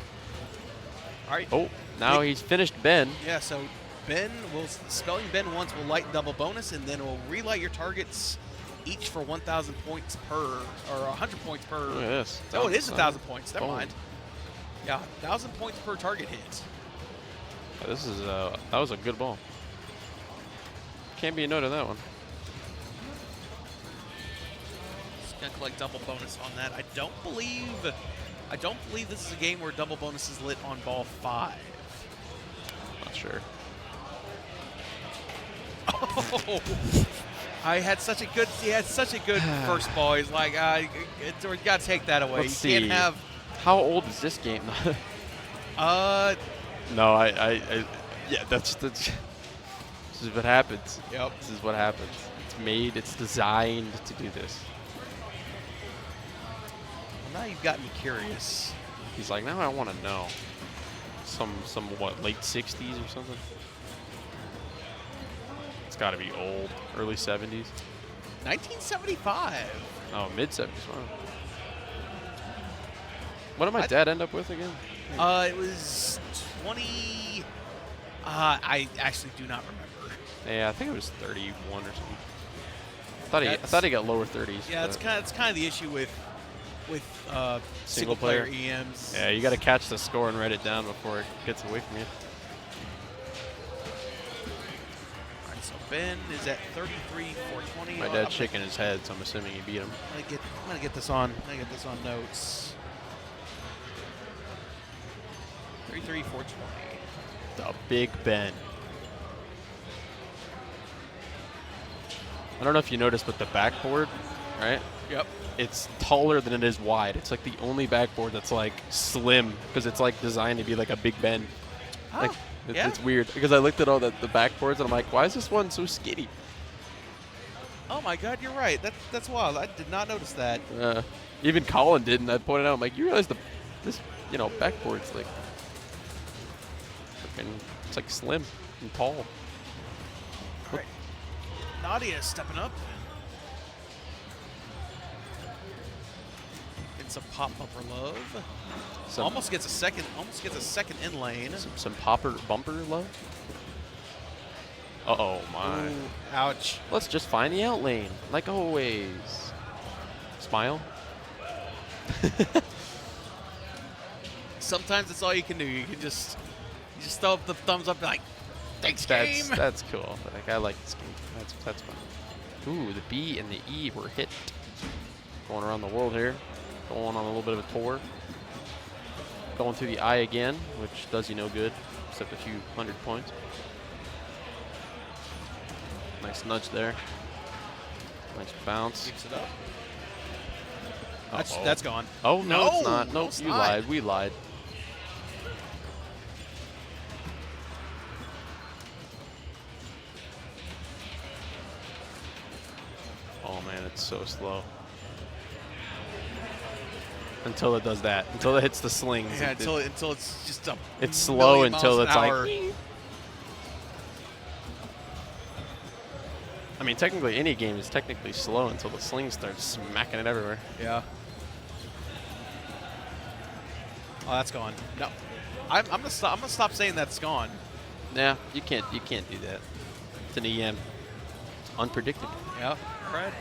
S2: All right.
S8: Oh, now he's finished Ben.
S2: Yeah, so Ben will, spelling Ben once will light double bonus, and then it will relight your targets each for 1,000 points per, or 100 points per.
S8: Look at this.
S2: Oh, it is 1,000 points. Never
S8: Boom.
S2: mind. Yeah, 1,000 points per target hit.
S8: This is that was a good ball. Can't be a no to that one.
S2: Just gonna collect double bonus on that. I don't believe this is a game where double bonus is lit on ball 5.
S8: Not sure.
S2: Oh, he had such a good first ball. He's like, we gotta take that away.
S8: Let's
S2: You
S8: see.
S2: can't have.
S8: How old is this game? No, yeah, that's this is what happens.
S2: Yep.
S8: This is what happens. It's designed to do this.
S2: Well, now you've got me curious.
S8: He's like, now I want to know. Some what, late 60s or something? It's got to be old, early 70s.
S2: 1975.
S8: Oh, mid 70s. Wow. What did my dad end up with again?
S2: It was 20. I actually do not remember.
S8: Yeah, I think it was 31 or something. I thought he got lower 30s.
S2: Yeah, it's kind of the issue with single player EMs.
S8: Yeah, you got to catch the score and write it down before it gets away from you.
S2: All right, so Ben is at 33,420.
S8: My dad's shaking his head, so I'm assuming he beat him.
S2: I'm gonna get this on notes. 33,420.
S8: The Big Ben. I don't know if you noticed, but the backboard, right?
S2: Yep.
S8: It's taller than it is wide. It's like the only backboard that's like slim because it's like designed to be like a Big Ben.
S2: Oh,
S8: like
S2: yeah?
S8: It's weird because I looked at all the backboards and I'm like, why is this one so skinny?
S2: Oh my God, you're right. That's wild. I did not notice that.
S8: Even Colin didn't. I pointed out, I'm like, you realize this backboard's like freaking, it's like slim and tall.
S2: All right. Nadia stepping up. It's a pop bumper love. Almost gets a second in lane.
S8: Some bumper love. Uh-oh, my.
S2: Ooh, ouch.
S8: Let's just find the out lane, like always. Smile.
S2: Sometimes that's all you can do. You just throw up the thumbs up and like, thanks, game.
S8: That's cool. Like, I like this game. That's fun. Ooh, the B and the E were hit. Going around the world here. Going on a little bit of a tour. Going through the I again, which does you no good, except a few 100 points. Nice nudge there. Nice bounce.
S2: Picks it up. That's gone.
S8: Oh, no, it's not. Nope,
S2: it's
S8: you
S2: not.
S8: lied. We lied. Oh, man, it's so slow. Until it does that. Until it hits the slings.
S2: Yeah, until it's just a
S8: it's slow until it's
S2: hour.
S8: like... I mean, technically, any game is technically slow until the sling starts smacking it everywhere.
S2: Yeah. Oh, that's gone. No, I'm gonna stop. I'm gonna stop saying that's gone.
S8: Yeah, you can't do that. It's an EM. It's unpredictable.
S2: Yeah. All right.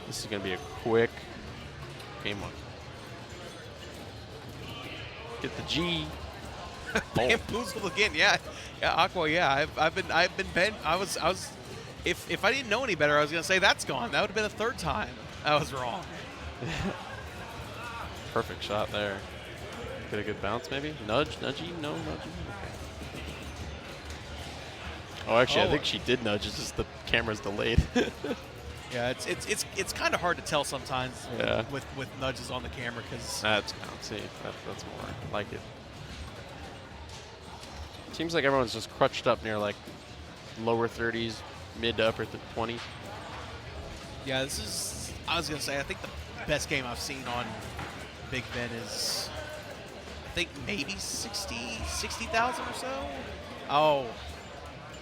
S8: This is gonna be a quick game one. Get the G.
S2: Bamboozled again. Yeah. Aqua. Yeah. I've been bent. I was. If I didn't know any better, I was gonna say that's gone. That would have been the third time I was wrong.
S8: Perfect shot there. Get a good bounce, maybe? Nudgy? No, nudgy? Okay. Oh, actually, I think she did nudge. It's just the camera's delayed.
S2: Yeah, it's kind of hard to tell sometimes
S8: Yeah.
S2: with nudges on the camera because
S8: That's bouncy. That's more like it. Seems like everyone's just crutched up near like lower 30s, mid to upper 20s.
S2: yeah, this is. I was gonna say I think the best game I've seen on Big Ben is I think maybe 60,000 or so. Oh,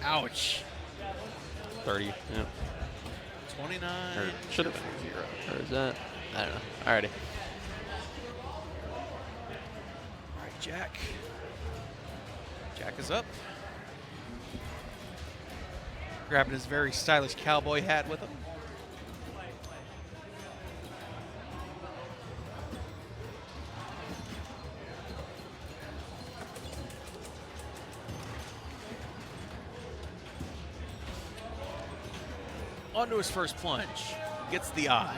S2: ouch.
S8: 30. Yeah.
S2: 29.
S8: Or should have been 0. Or is that? I don't know. Alrighty.
S2: All right, Jack. Jack is up. Grabbing his very stylish cowboy hat with him. On to his first plunge. Gets the eye.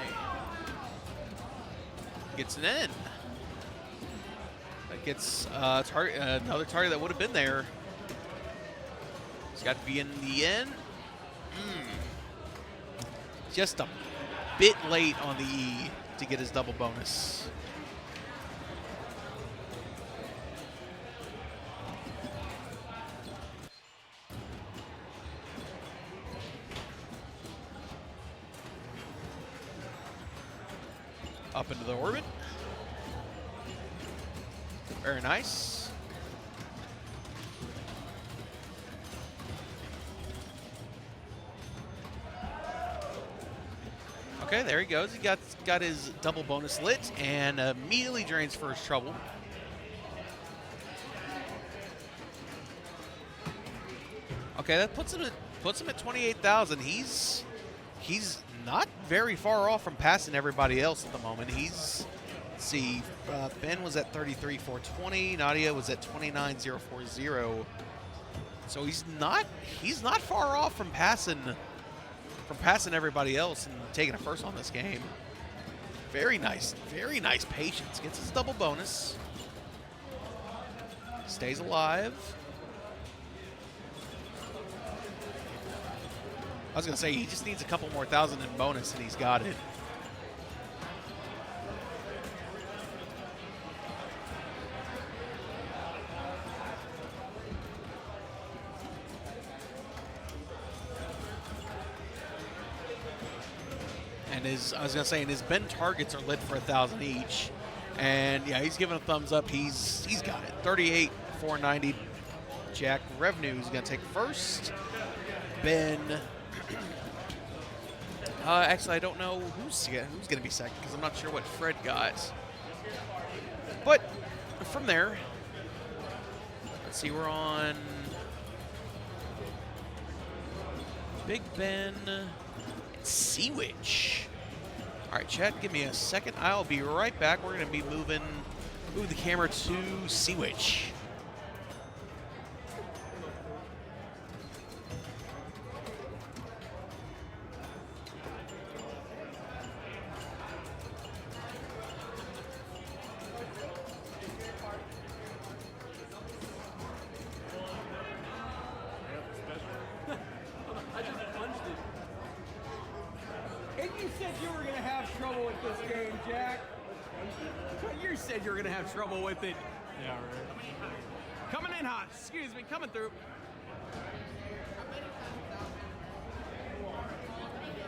S2: Gets an N. That gets another target that would have been there. It's got to be in the N. Just a bit late on the E to get his double bonus. Up into the orbit. Very nice. Okay, there he goes. He got his double bonus lit and immediately drains first trouble. Okay, that puts him at 28,000. He's not very far off from passing everybody else at the moment. Let's see, Ben was at 33,420. Nadia was at 29,040. So he's not far off from passing everybody else and taking a first on this game. Very nice patience. Gets his double bonus. Stays alive. I was going to say, he just needs a couple more thousand in bonus, and he's got it. And his Ben targets are lit for 1,000 each. And, yeah, he's giving a thumbs up. He's got it. 38,490. Jack Revenue is going to take first. Ben... actually, I don't know who's going to be second because I'm not sure what Fred got. But from there, let's see, we're on Big Ben, Seawitch. All right, chat, give me a second. I'll be right back. We're going to be move the camera to Seawitch.
S5: Trouble with it. Yeah, right. Coming in hot. Excuse me, coming through.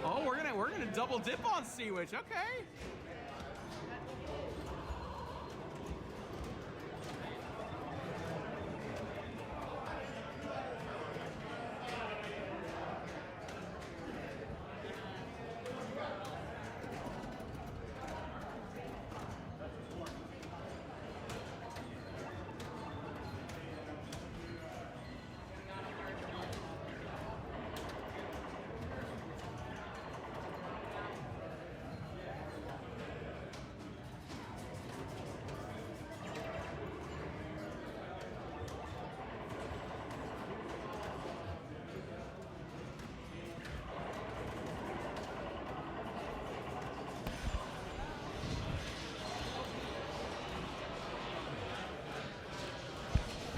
S5: Oh, we're gonna double dip on Seawitch. Okay.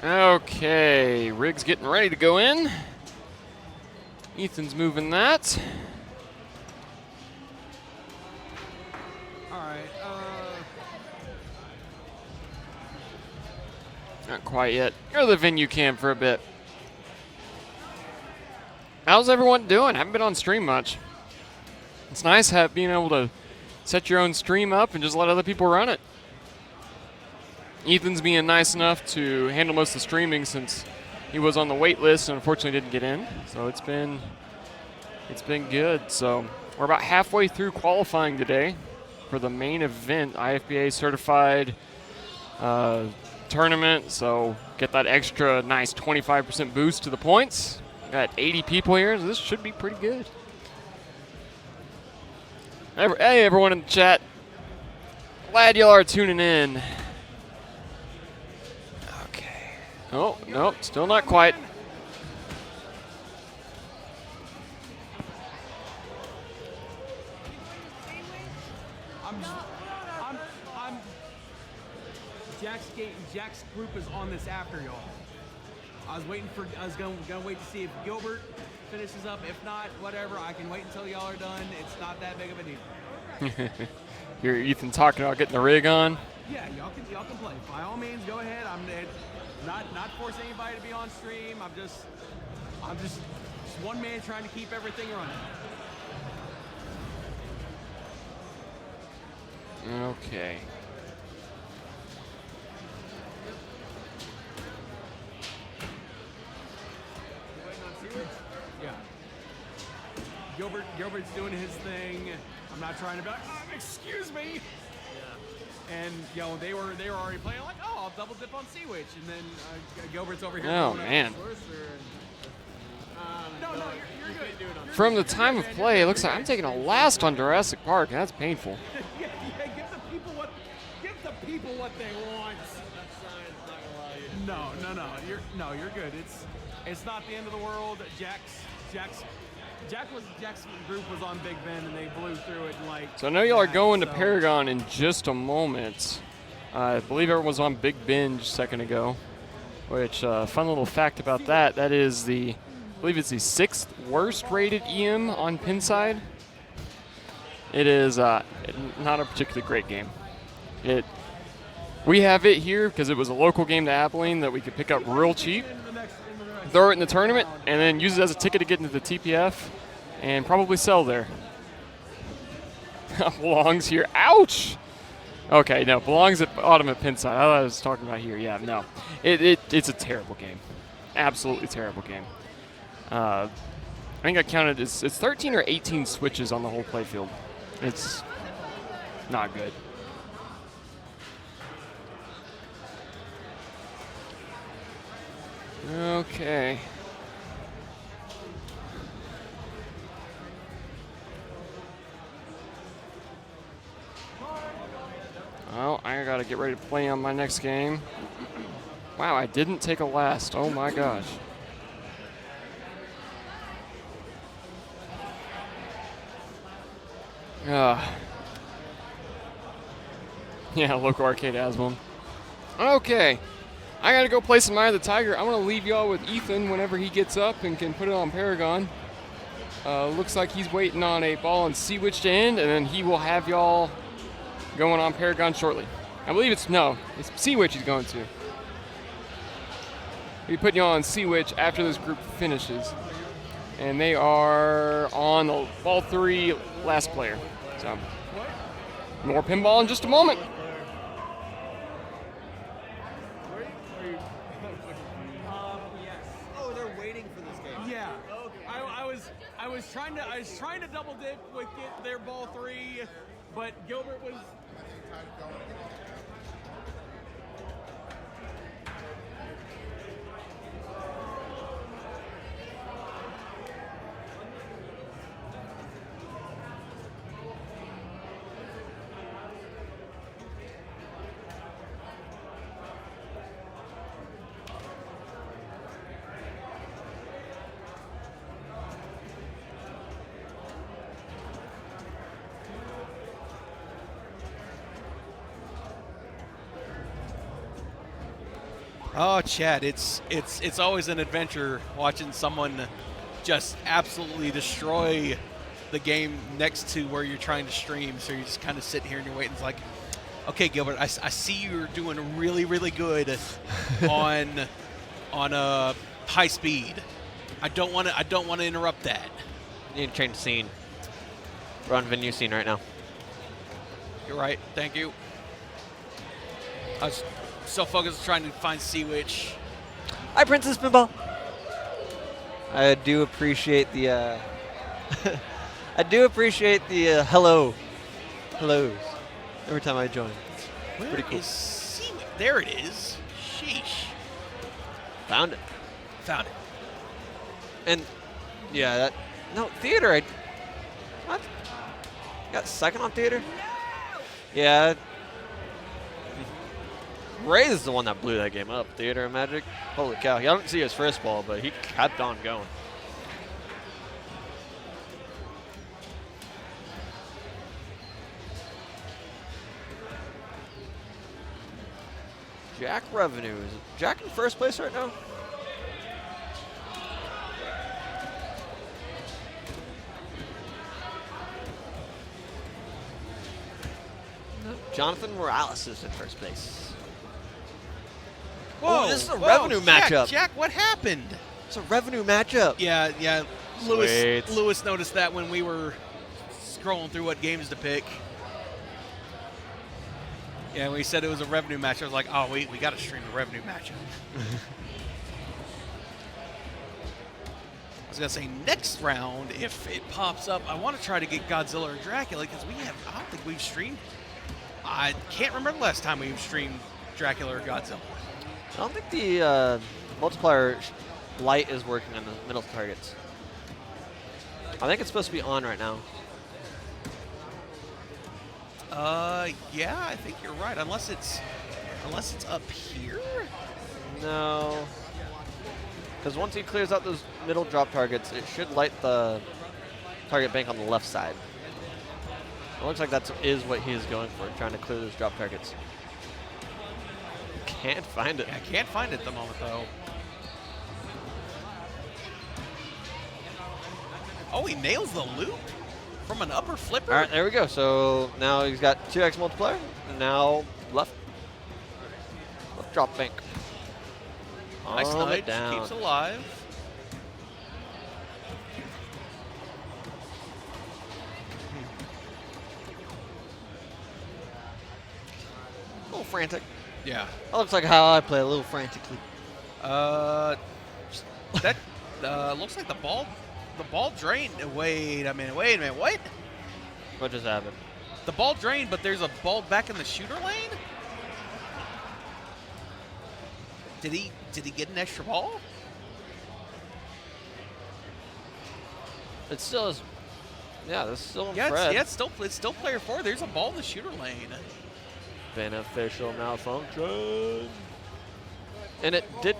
S7: Okay, rig's getting ready to go in. Ethan's moving that.
S5: All right.
S7: Not quite yet. Go to the venue cam for a bit. How's everyone doing? Haven't been on stream much. It's nice being able to set your own stream up and just let other people run it. Ethan's being nice enough to handle most of the streaming since he was on the wait list and unfortunately didn't get in. So it's been good. So we're about halfway through qualifying today for the main event, IFBA certified tournament. So get that extra nice 25% boost to the points. Got 80 people here, so this should be pretty good. Hey, everyone in the chat. Glad y'all are tuning in. Okay. Oh, nope, still not quite.
S5: Jack's group is on this after y'all. I was gonna wait to see if Gilbert finishes up. If not, whatever. I can wait until y'all are done. It's not that big of a deal.
S7: You're Ethan talking about getting the rig on.
S5: Yeah, y'all can play. By all means, go ahead. I'm not forcing anybody to be on stream. I'm just one man trying to keep everything running.
S7: Okay.
S5: Yeah. Gilbert's doing his thing. I'm not trying to be like, excuse me. Yeah. And they were already playing like, oh, I'll double dip on Sea Witch, and then Gilbert's over here.
S7: Oh man.
S5: No, you're good.
S7: From the time of play, it looks like I'm taking a last on Jurassic Park, and that's painful.
S5: yeah, give the people what they want. No, you're good. It's not the end of the world. Jack's group was on Big Ben and they blew through it and like.
S7: So I know y'all are going to Paragon in just a moment. I believe everyone was on Big Ben just a second ago. Which fun little fact about that is I believe it's the 6th worst rated EM on Pinside. It is not a particularly great game. We have it here because it was a local game to Abilene that we could pick up real cheap, throw it in the tournament, and then use it as a ticket to get into the TPF and probably sell there. Belongs here. Ouch! Okay, no, belongs at bottom at Pinside. I thought I was talking about here. Yeah, no. It's a terrible game. Absolutely terrible game. I think I counted it's 13 or 18 switches on the whole playfield. It's not good. Okay. Well, I gotta get ready to play on my next game. Wow, I didn't take a last. Oh my gosh. Yeah, local arcade has one. Okay. I gotta go play some Eye of the Tiger. I'm gonna leave y'all with Ethan whenever he gets up and can put it on Paragon. Looks like he's waiting on a ball on Sea Witch to end, and then he will have y'all going on Paragon shortly. I believe it's Sea Witch he's going to. He'll be putting y'all on Sea Witch after this group finishes. And they are on the ball 3 last player. So, more pinball in just a moment.
S5: I was trying to double dip with their ball 3, but Gilbert was.
S2: Oh, Chad, it's always an adventure watching someone just absolutely destroy the game next to where you're trying to stream. So you're just kind of sitting here and you're waiting. It's like, okay, Gilbert, I see you're doing really, really good on high speed. I don't want to interrupt that.
S1: You need to change the scene. We're on venue scene right now.
S2: You're right. Thank you. I was so focused on trying to find Sea Witch.
S1: Hi, Princess Pinball. I do appreciate the. I do appreciate the hellos every time I join.
S2: Where
S1: pretty cool.
S2: is Sea Witch? There it is. Sheesh.
S1: Found it.
S2: Found it.
S1: And yeah, that theater. What? Got second on theater. Yeah. Ray is the one that blew that game up. Theater and Magic. Holy cow! Y'all didn't see his first ball, but he kept on going. Jack Revenue. Is Jack in first place right now? No. Jonathan Morales is in first place.
S2: Whoa,
S1: Oh, this is a revenue matchup.
S2: Jack, what happened?
S1: It's a revenue matchup.
S2: Yeah.
S1: Sweet.
S2: Lewis noticed that when we were scrolling through what games to pick. Yeah, when he said it was a revenue match, I was like, oh, we got to stream the revenue matchup. I was going to say, next round, if it pops up, I want to try to get Godzilla or Dracula, because I don't think we've streamed. I can't remember the last time we've streamed Dracula or Godzilla.
S1: I don't think the multiplier light is working on the middle targets. I think it's supposed to be on right now.
S2: Yeah, I think you're right. Unless it's up here.
S1: No. Because once he clears out those middle drop targets, it should light the target bank on the left side. It looks like that is what he is going for, trying to clear those drop targets. Can't find it.
S2: I can't find it at the moment, though. Oh, he nails the loop from an upper flipper?
S1: All right, there we go. So now he's got 2x multiplier, and now left drop bank.
S2: Nice
S1: On
S2: nudge,
S1: it down.
S2: keeps alive.
S1: A little frantic.
S2: Yeah.
S1: That looks like how I play, a little frantically.
S2: That looks like the ball drained. Wait a minute, what?
S1: What just happened?
S2: The ball drained, but there's a ball back in the shooter lane? Did he get an extra ball?
S1: It still is. Yeah, this is still in
S2: Yeah,
S1: Fred.
S2: it's still player 4. There's a ball in the shooter lane.
S1: Beneficial malfunction. And it did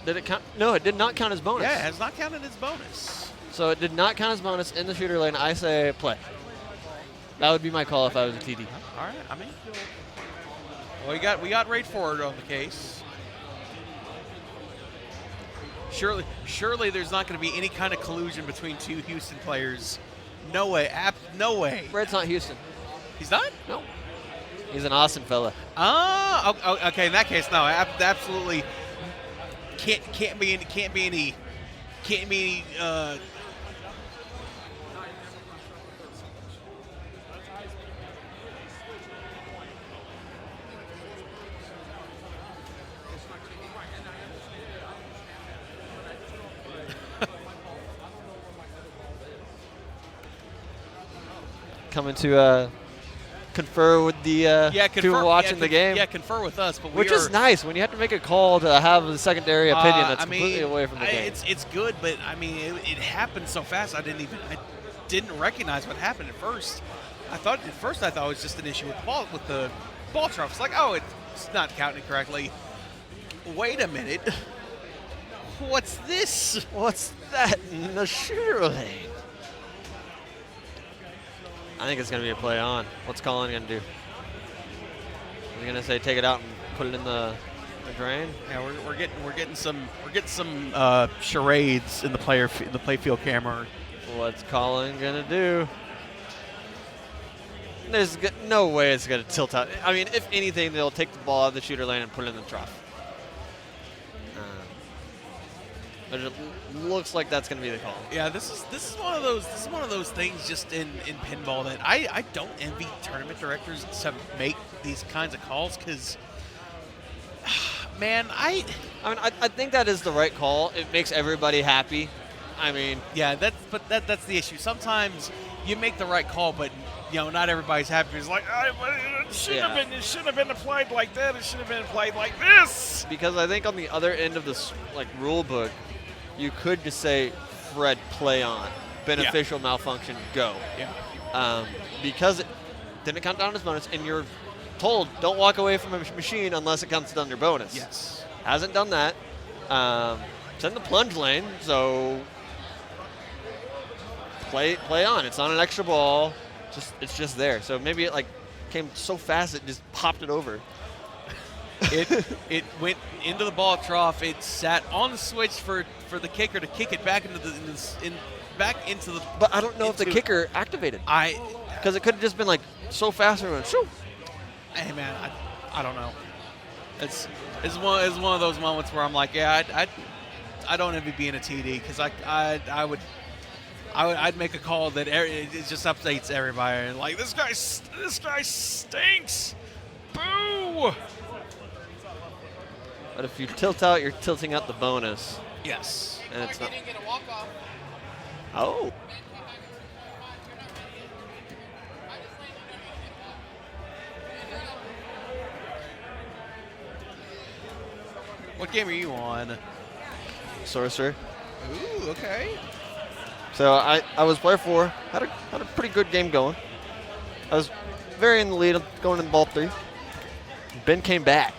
S1: it count? No, it did not count as bonus.
S2: Yeah, it has not counted as bonus.
S1: So it did not count as bonus in the shooter lane. I say play. That would be my call if I was a TD.
S2: All right, I mean, well, we got raid forward on the case. Surely there's not going to be any kind of collusion between two Houston players. No way, no way.
S1: Red's not Houston.
S2: He's not?
S1: No. He's an Austin fella.
S2: Oh, okay. In that case, no, absolutely can't be any.
S1: Coming to confer with the people watching the game.
S2: Yeah, confer with us. But
S1: which is nice when you have to make a call to have a secondary opinion that's completely away from the game.
S2: It's good, but I mean, it happened so fast. I didn't recognize what happened at first. I thought it was just an issue with the ball drop. It's like, oh, it's not counting correctly. Wait a minute. What's this?
S1: What's that in the shooter lane? I think it's going to be a play on. What's Colin going to do? Is he going to say take it out and put it in the A drain.
S2: Yeah, we're getting some charades in the playfield camera.
S1: What's Colin gonna do? There's no way it's gonna tilt out. I mean, if anything, they'll take the ball out of the shooter lane and put it in the trough. But it looks like that's gonna be the call.
S2: Yeah, this is one of those things just in pinball that I don't envy tournament directors to make these kinds of calls because, man, I
S1: think that is the right call. It makes everybody happy. I mean,
S2: yeah, that's the issue. Sometimes you make the right call, but not everybody's happy. It's like
S12: it shouldn't have been applied like that. It should have been applied like this.
S1: Because I think on the other end of this rule book, you could just say, Fred, play on. Beneficial malfunction, go.
S2: Yeah.
S1: Because it didn't count down as bonus, and you're told don't walk away from a machine unless it counts down your bonus.
S2: Yes.
S1: Hasn't done that. It's in the plunge lane, so play on. It's on an extra ball. It's just there. So maybe it came so fast it just popped it over.
S2: It went into the ball trough. It sat on the switch for the kicker to kick it back into the.
S1: But I don't know if the kicker activated. Because it could have just been so fast and went shoo.
S2: Hey man, I don't know. It's one of those moments where I'm like, yeah, I don't envy being a TD because I'd make a call that it just updates everybody and this guy stinks. Boo.
S1: But if you tilt out, you're tilting out the bonus.
S2: Yes.
S1: And it's not. Oh.
S2: What game are you on?
S1: Sorcerer.
S2: Ooh, okay.
S1: So I was player 4. Had a pretty good game going. I was very in the lead going in ball 3. Ben came back.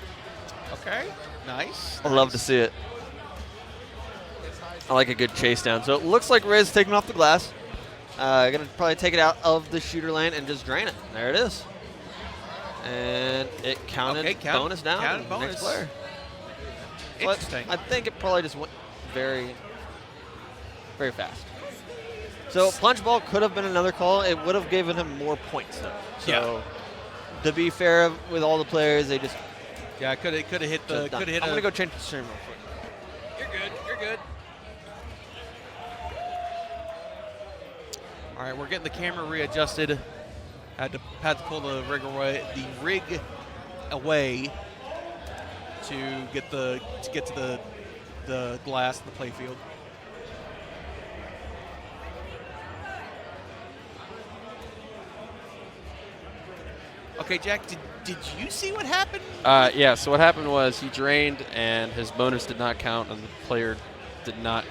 S2: Okay. Nice.
S1: I love to see it. I like a good chase down. So it looks like Riz taking off the glass. Going to probably take it out of the shooter lane and just drain it. There it is. And it counted bonus down.
S2: Counted bonus.
S1: Next player.
S2: Interesting.
S1: I think it probably just went very, very fast. So punch ball could have been another call. It would have given him more points though. So to be fair with all the players, they just
S2: could have hit the.
S1: I'm gonna go change the stream real quick.
S2: You're good. All right, we're getting the camera readjusted. Had to pull the rig away to get to the glass in the playfield. Okay, Jack, did you see what happened?
S8: Yeah, so what happened was he drained and his bonus did not count and the player did not.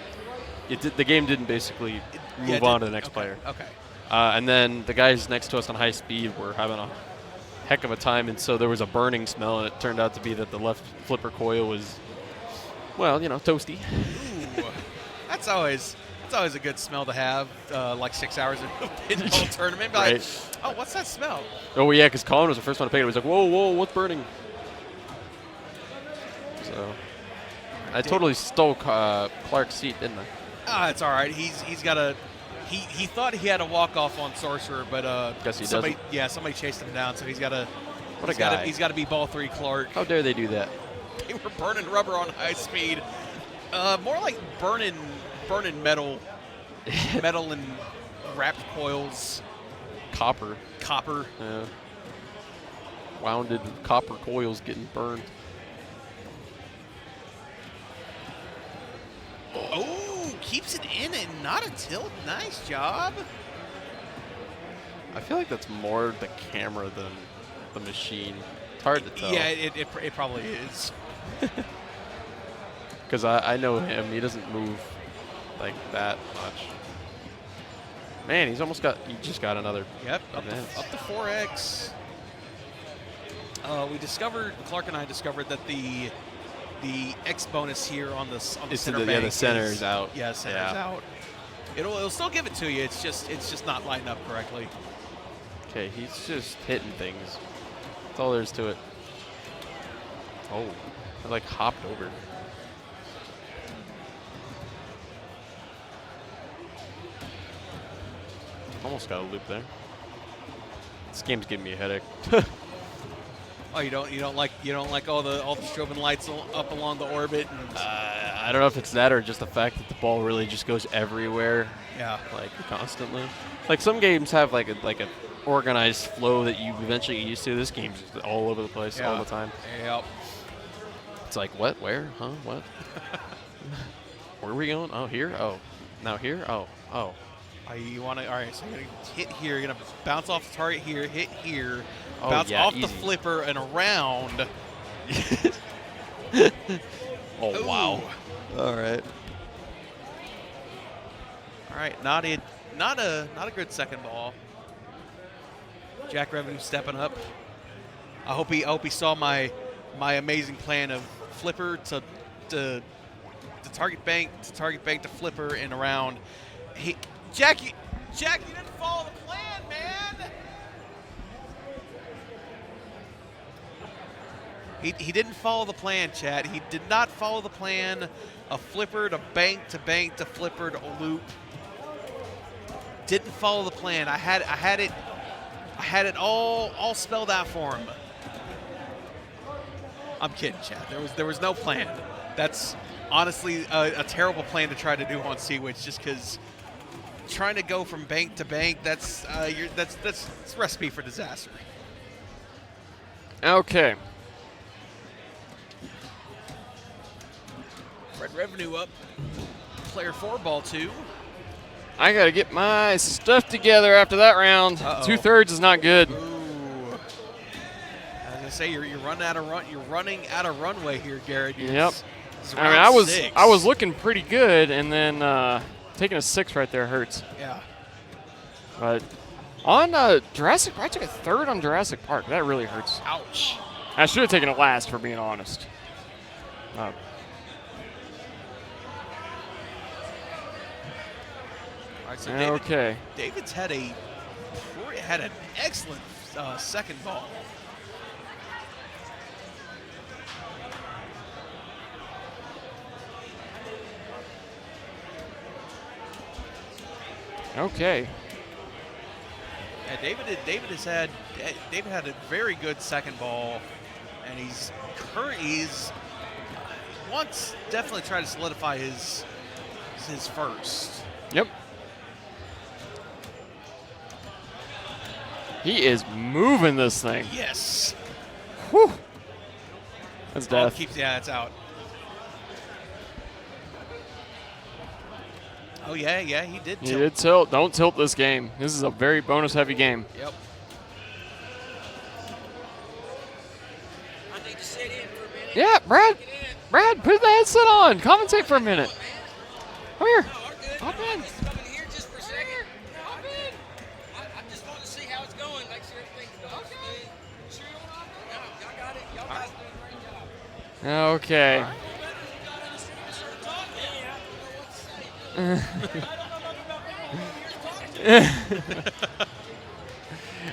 S8: The game didn't basically move on to the next player.
S2: Okay.
S8: And then the guys next to us on high speed were having a heck of a time, and so there was a burning smell, and it turned out to be that the left flipper coil was, toasty.
S2: Ooh, that's always a good smell to have, 6 hours in a pinball tournament.
S8: Right.
S2: Oh, what's that smell?
S8: Oh, yeah, because Colin was the first one to pick it. He was like, whoa, what's burning? So I totally stole Clark's seat, didn't I?
S2: It's all right. He's got a. He thought he had a walk off on Sorcerer, but
S8: guess he
S2: somebody
S8: doesn't.
S2: Yeah, somebody chased him down, so he's got to.
S8: What a guy!
S2: He's got to be ball 3 Clark.
S8: How dare they do that?
S2: They were burning rubber on high speed. More like burning metal and wrapped coils.
S8: Copper. Yeah. Wounded copper coils getting burned.
S2: Oh, keeps it in and not a tilt. Nice job.
S8: I feel like that's more the camera than the machine. It's hard to tell.
S2: Yeah, it probably is.
S8: Because I know him. He doesn't move like that much. Man, he just got another.
S2: Yep, up to 4x. Clark and I discovered that the X bonus here on the center bank.
S8: The center is out.
S2: Yeah, center's out. It'll still give it to you. It's just not lining up correctly.
S8: Okay, he's just hitting things. That's all there is to it. Oh. I like hopped over. Almost got a loop there. This game's giving me a headache.
S2: Oh, you don't like all the strobing lights up along the orbit. And
S8: I don't know if it's that or just the fact that the ball really just goes everywhere.
S2: Yeah.
S8: Like constantly. Like some games have like a organized flow that you eventually get used to. This game's just all over the place all the time.
S2: Yep.
S8: It's like what? Where? Huh? What? Where are we going? Oh, here. Oh, now here. Oh.
S2: You want to? All right. So you're gonna hit here. You're gonna bounce off the target here. Hit here.
S8: Oh,
S2: bounce
S8: yeah,
S2: off
S8: easy.
S2: the flipper and around.
S8: Oh wow.
S1: All right.
S2: All right. Not a good second ball. Jack Revenue stepping up. I hope he saw my amazing plan of flipper to target bank to flipper and around. Jack, you didn't follow the plan, man. He didn't follow the plan, Chad. He did not follow the plan. A flipper to bank to flipper to loop. Didn't follow the plan. I had it all spelled out for him. I'm kidding, Chad. There was no plan. That's honestly a terrible plan to try to do on Seawitch, just because trying to go from bank to bank, that's a recipe for disaster.
S7: Okay.
S2: Red Revenue up. Player 4, ball 2.
S7: I got to get my stuff together after that round.
S2: Uh-oh.
S7: 2/3 is not good.
S2: Ooh. I was gonna say you're running out of runway here, Garrett.
S7: Yep.
S2: It's
S7: I mean,
S2: round 6.
S7: I was looking pretty good, and then taking a 6 right there hurts.
S2: Yeah.
S7: But on Jurassic Park, I took a 3rd on Jurassic Park. That really hurts.
S2: Ouch.
S7: I should have taken it last, for being honest.
S2: All right, so
S7: Okay.
S2: David's had an excellent second ball.
S7: Okay.
S2: Yeah, David had a very good second ball, and he's wants definitely try to solidify his first.
S7: Yep. He is moving this thing.
S2: Yes.
S7: Whew. That's death.
S2: It's out. Oh yeah, he did tilt.
S7: He did tilt. Don't tilt this game. This is a very bonus-heavy game.
S2: Yep.
S14: I need to sit in for a minute.
S7: Yeah, Brad, put the headset on. Commentate for a minute. Come here. Hop in.
S14: Come in here just for a second. Hop in. I just want to see how it's going. Make sure everything's going smooth. Sure you want to? No, y'all got it. Y'all guys doing a great job.
S7: Okay.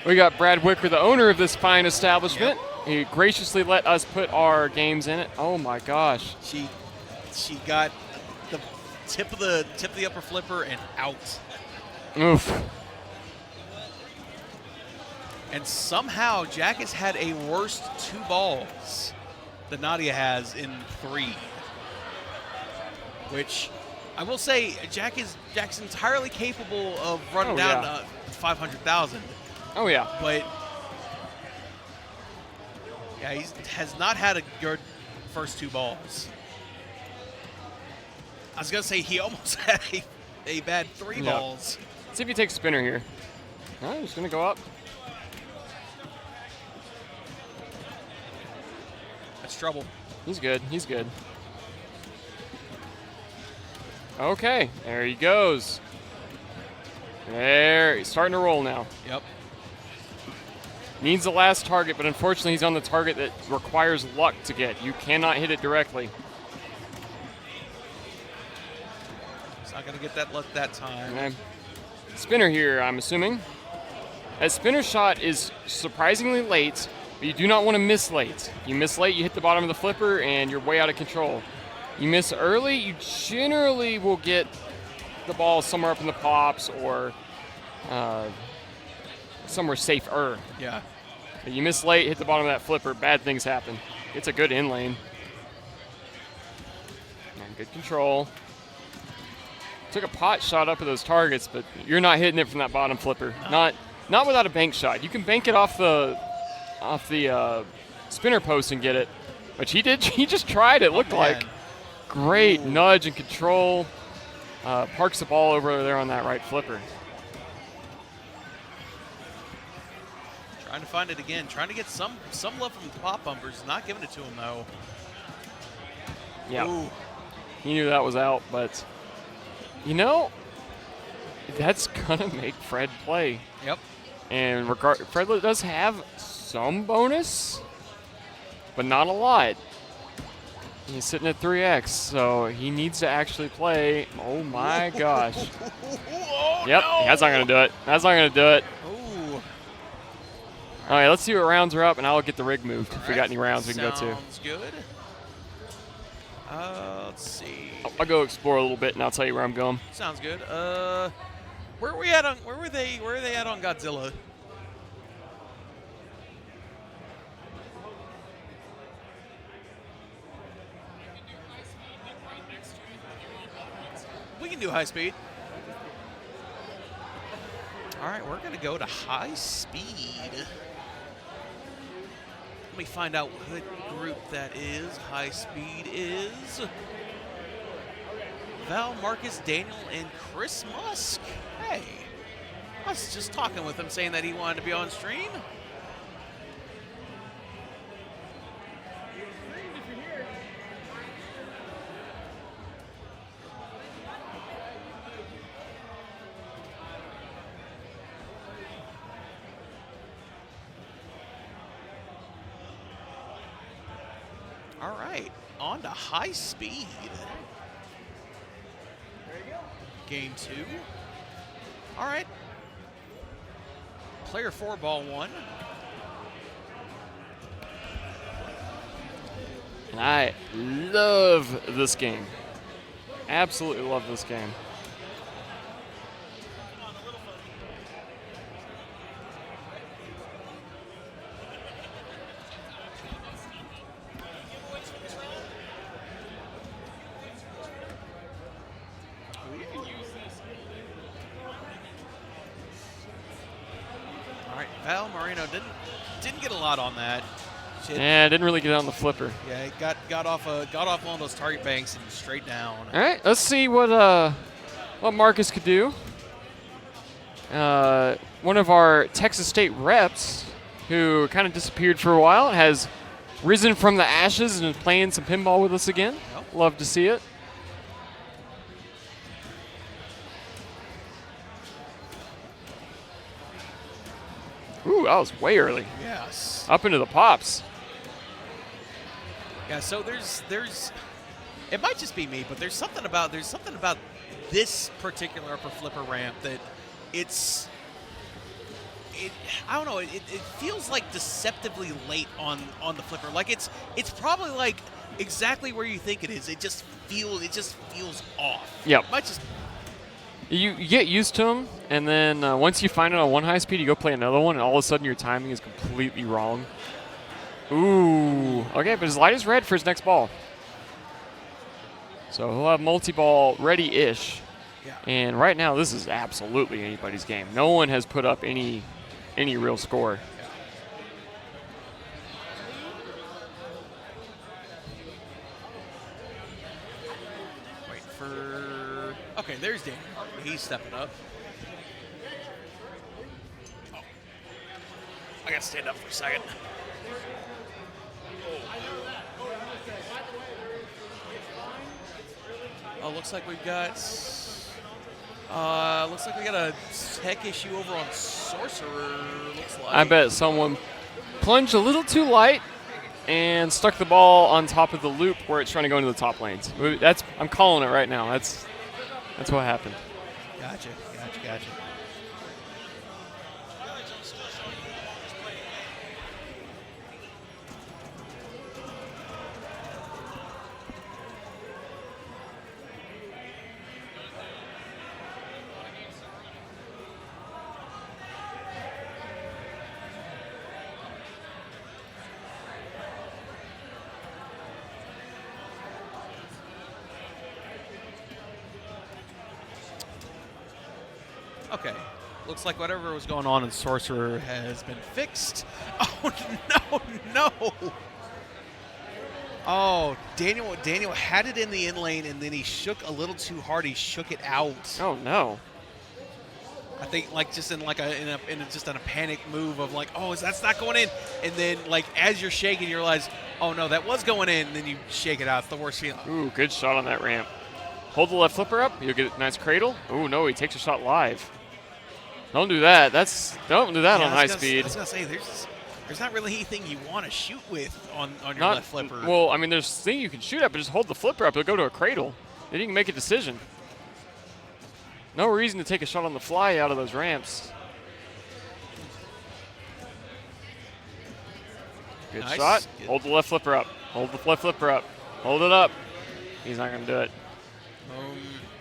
S7: We got Brad Wicker, the owner of this fine establishment. Yep. He graciously let us put our games in it. Oh my gosh.
S2: She got the tip of the upper flipper and out.
S7: Oof.
S2: And somehow Jack has had a worse 2 balls than Nadia has in 3. Which I will say Jack's entirely capable of running down 500,000.
S7: Oh yeah.
S2: But yeah, he has not had a good first 2 balls. I was gonna say he almost had a bad 3 balls.
S7: Let's see if he takes spinner here. No, he's gonna go up.
S2: That's trouble.
S7: He's good. He's good. Okay, there he goes. There, he's starting to roll now.
S2: Yep.
S7: Needs the last target, but unfortunately he's on the target that requires luck to get. You cannot hit it directly.
S2: He's not going to get that luck that time.
S7: Okay. Spinner here, I'm assuming. That spinner shot is surprisingly late, But you do not want to miss late. If you miss late, you hit the bottom of the flipper, and you're way out of control. You miss early, you generally will get the ball somewhere up in the pops or somewhere safer.
S2: Yeah.
S7: But you miss late, hit the bottom of that flipper, bad things happen. It's a good in lane. And good control. Took a pot shot up at those targets, but you're not hitting it from that bottom flipper. Not without a bank shot. You can bank it off the spinner post and get it, which he did. He just tried it. Looked like great nudge and control. Parks the ball over there on that right flipper.
S2: Trying to find it again. Trying to get some love from the pop bumpers. Not giving it to him though.
S7: Yeah. He knew that was out, but you know, that's gonna make Fred play.
S2: Yep.
S7: And Fred does have some bonus, but not a lot. He's sitting at 3x, so he needs to actually play. Oh my gosh. Yep, that's not gonna do it. That's not gonna do it. All right, let's see what rounds are up, and I'll get the rig moved if we got any rounds we can go to.
S2: Sounds good. Let's see.
S7: I'll go explore a little bit, and I'll tell you where I'm going.
S2: Sounds good. Where are we at on? Where are they at on Godzilla? We can do high speed. All right, we're gonna go to high speed. Let me find out what group that is. High speed is Val, Marcus, Daniel, and Chris Musk. Hey, I was just talking with him saying that he wanted to be on stream. All right, on to high speed. Game 2. All right. Player 4, ball 1.
S7: And I love this game. Absolutely love this game.
S2: Val Marino didn't get a lot on that.
S7: Yeah, didn't really get on the flipper.
S2: Yeah, he got off one of those target banks and straight down.
S7: All right, let's see what Marcus could do. One of our Texas State reps, who kind of disappeared for a while, has risen from the ashes and is playing some pinball with us again.
S2: Yep.
S7: Love to see it. Ooh, that was way early.
S2: Yes.
S7: Up into the pops.
S2: Yeah, so there's it might just be me, but there's something about this particular upper flipper ramp that I don't know, it feels like deceptively late on the flipper. Like it's probably like exactly where you think it is. It just feels off.
S7: Yep.
S2: It might just
S7: You get used to them, and then once you find it on one high speed, you go play another one, and all of a sudden your timing is completely wrong. Ooh. Okay, but his light is red for his next ball. So he'll have multi-ball ready-ish.
S2: Yeah.
S7: And right now, this is absolutely anybody's game. No one has put up any real score.
S2: wait for. Okay, there's Daniel. He's stepping up. Oh. I gotta stand up for a second. Oh, looks like we've got. Looks like we got a tech issue over on Sorcerer. Looks like.
S7: I bet someone plunged a little too light and stuck the ball on top of the loop where it's trying to go into the top lanes. I'm calling it right now. That's what happened.
S2: Gotcha. Okay. Looks like whatever was going on in Sorcerer has been fixed. Oh, no. Oh, Daniel had it in the in lane, and then he shook a little too hard. He shook it out.
S7: Oh, no.
S2: I think like just in like a panic move of like, oh, that's not going in, and then like as you're shaking, you realize, oh no, that was going in, and then you shake it out. It's the worst feeling.
S7: Ooh, good shot on that ramp. Hold the left flipper up. You'll get a nice cradle. Ooh, no, he takes a shot live. Don't do that. Don't do that on high speed.
S2: I was gonna say there's not really anything you want to shoot with on your
S7: Not,
S2: left flipper.
S7: Well, I mean, there's thing you can shoot at, but just hold the flipper up. It'll go to a cradle. Then you can make a decision. No reason to take a shot on the fly out of those ramps. Good
S2: Nice.
S7: shot.
S2: Good.
S7: Hold the left flipper up. Hold the left flipper up. Hold it up. He's not going to do it.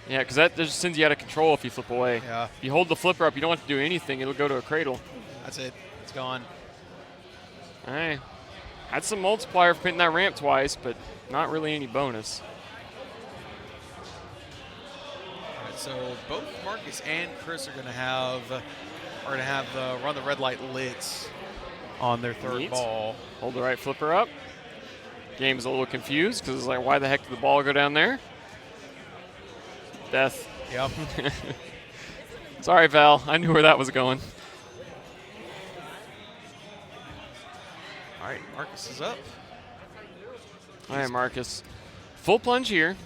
S7: Yeah, because that just sends you out of control if you flip away.
S2: Yeah.
S7: If you hold the flipper up, you don't have to do anything. It'll go to a cradle.
S2: That's it. It's gone.
S7: All right. Had some multiplier for hitting that ramp twice, but not really any bonus.
S2: All right, so both Marcus and Chris are going to have run the red light lit on their third
S7: Neat.
S2: ball.
S7: Hold the right flipper up. Game's a little confused because it's like, why the heck did the ball go down there? Death.
S2: Yep.
S7: Sorry, Val. I knew where that was going.
S2: All right, Marcus is up.
S7: All right, Marcus. Full plunge here.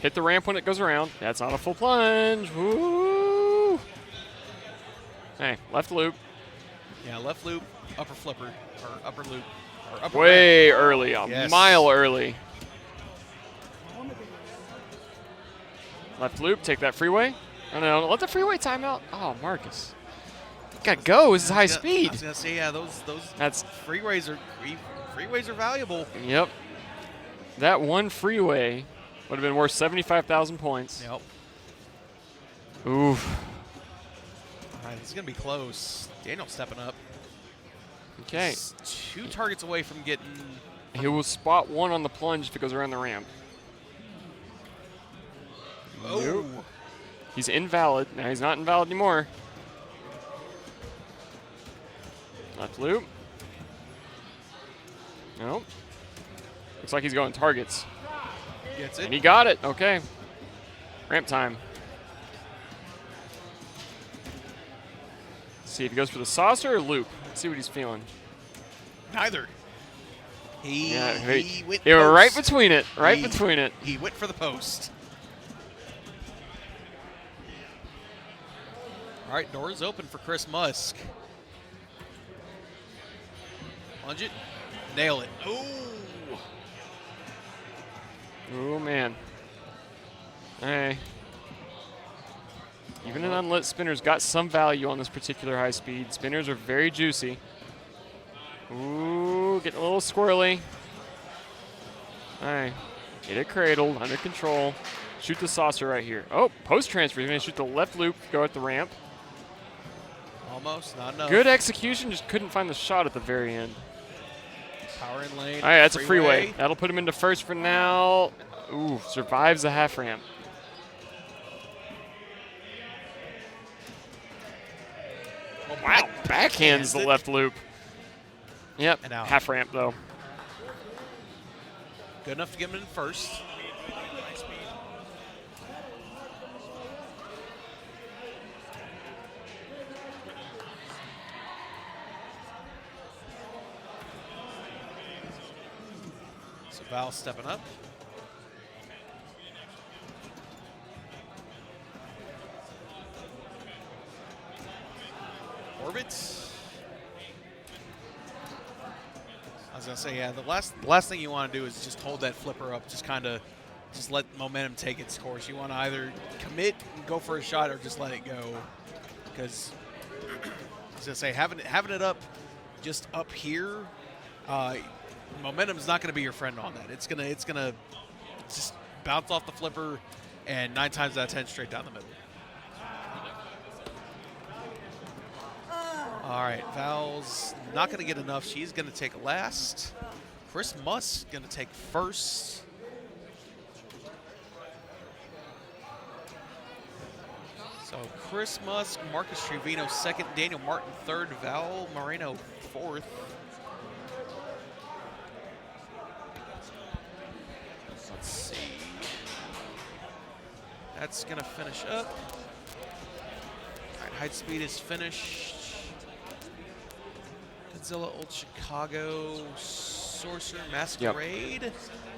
S7: Hit the ramp when it goes around. That's not a full plunge. Woo! Hey, left loop.
S2: Yeah, left loop, upper flipper, or upper loop, or upper
S7: Way
S2: ramp.
S7: early, a
S2: Yes.
S7: mile early. Left loop, take that freeway. Oh no, let the freeway time out. Oh, Marcus. Gotta go, this is high speed.
S2: I was gonna say, yeah, those
S7: That's
S2: freeways are valuable.
S7: Yep. That one freeway would have been worth 75,000 points.
S2: Yep.
S7: Oof.
S2: All right, this is gonna be close. Daniel stepping up.
S7: Okay.
S2: He's 2 targets away from getting.
S7: He will spot one on the plunge if it goes around the ramp.
S2: Oh.
S7: Nope. He's invalid. Now he's not invalid anymore. Left loop. Nope. Looks like he's going targets.
S2: Gets it.
S7: And he got it. Okay. Ramp time. Let's see if he goes for the saucer or loop. Let's see what he's feeling.
S2: Neither. He went
S7: Yeah,
S2: post.
S7: right between it. Right between it.
S2: He went for the post. All right, doors open for Chris Musk. Plunge it. Nail it. Ooh.
S7: Oh, man. Hey. Even an unlit spinner's got some value on this particular high speed. Spinners are very juicy. Ooh, getting a little squirrely. All right. Get it cradled, under control. Shoot the saucer right here. Oh, post transfer. He's going to shoot the left loop, go at the ramp.
S2: Almost, not enough.
S7: Good execution, just couldn't find the shot at the very end.
S2: Power in lane.
S7: All right, that's a freeway. That'll put him into first for now. Ooh, survives the half ramp.
S2: Oh,
S7: Wow, backhands the left loop. Yep,
S2: And out.
S7: half ramp though.
S2: Good enough to get him in first. So Val stepping up. Orbit. I was gonna say, yeah. The last thing you want to do is just hold that flipper up, just let momentum take its course. You want to either commit and go for a shot, or just let it go. Because I was gonna say, having it up, just up here, momentum is not gonna be your friend on that. It's gonna just bounce off the flipper, and 9 times out of 10 straight down the middle. All right, Val's not going to get enough. She's going to take last. Chris Musk going to take first. So Chris Musk, Marcus Trevino second, Daniel Martin third, Val Moreno fourth. Let's see. That's going to finish up. All right, Height Speed is finished. Godzilla, Old Chicago, Sorcerer, Masquerade. Yep.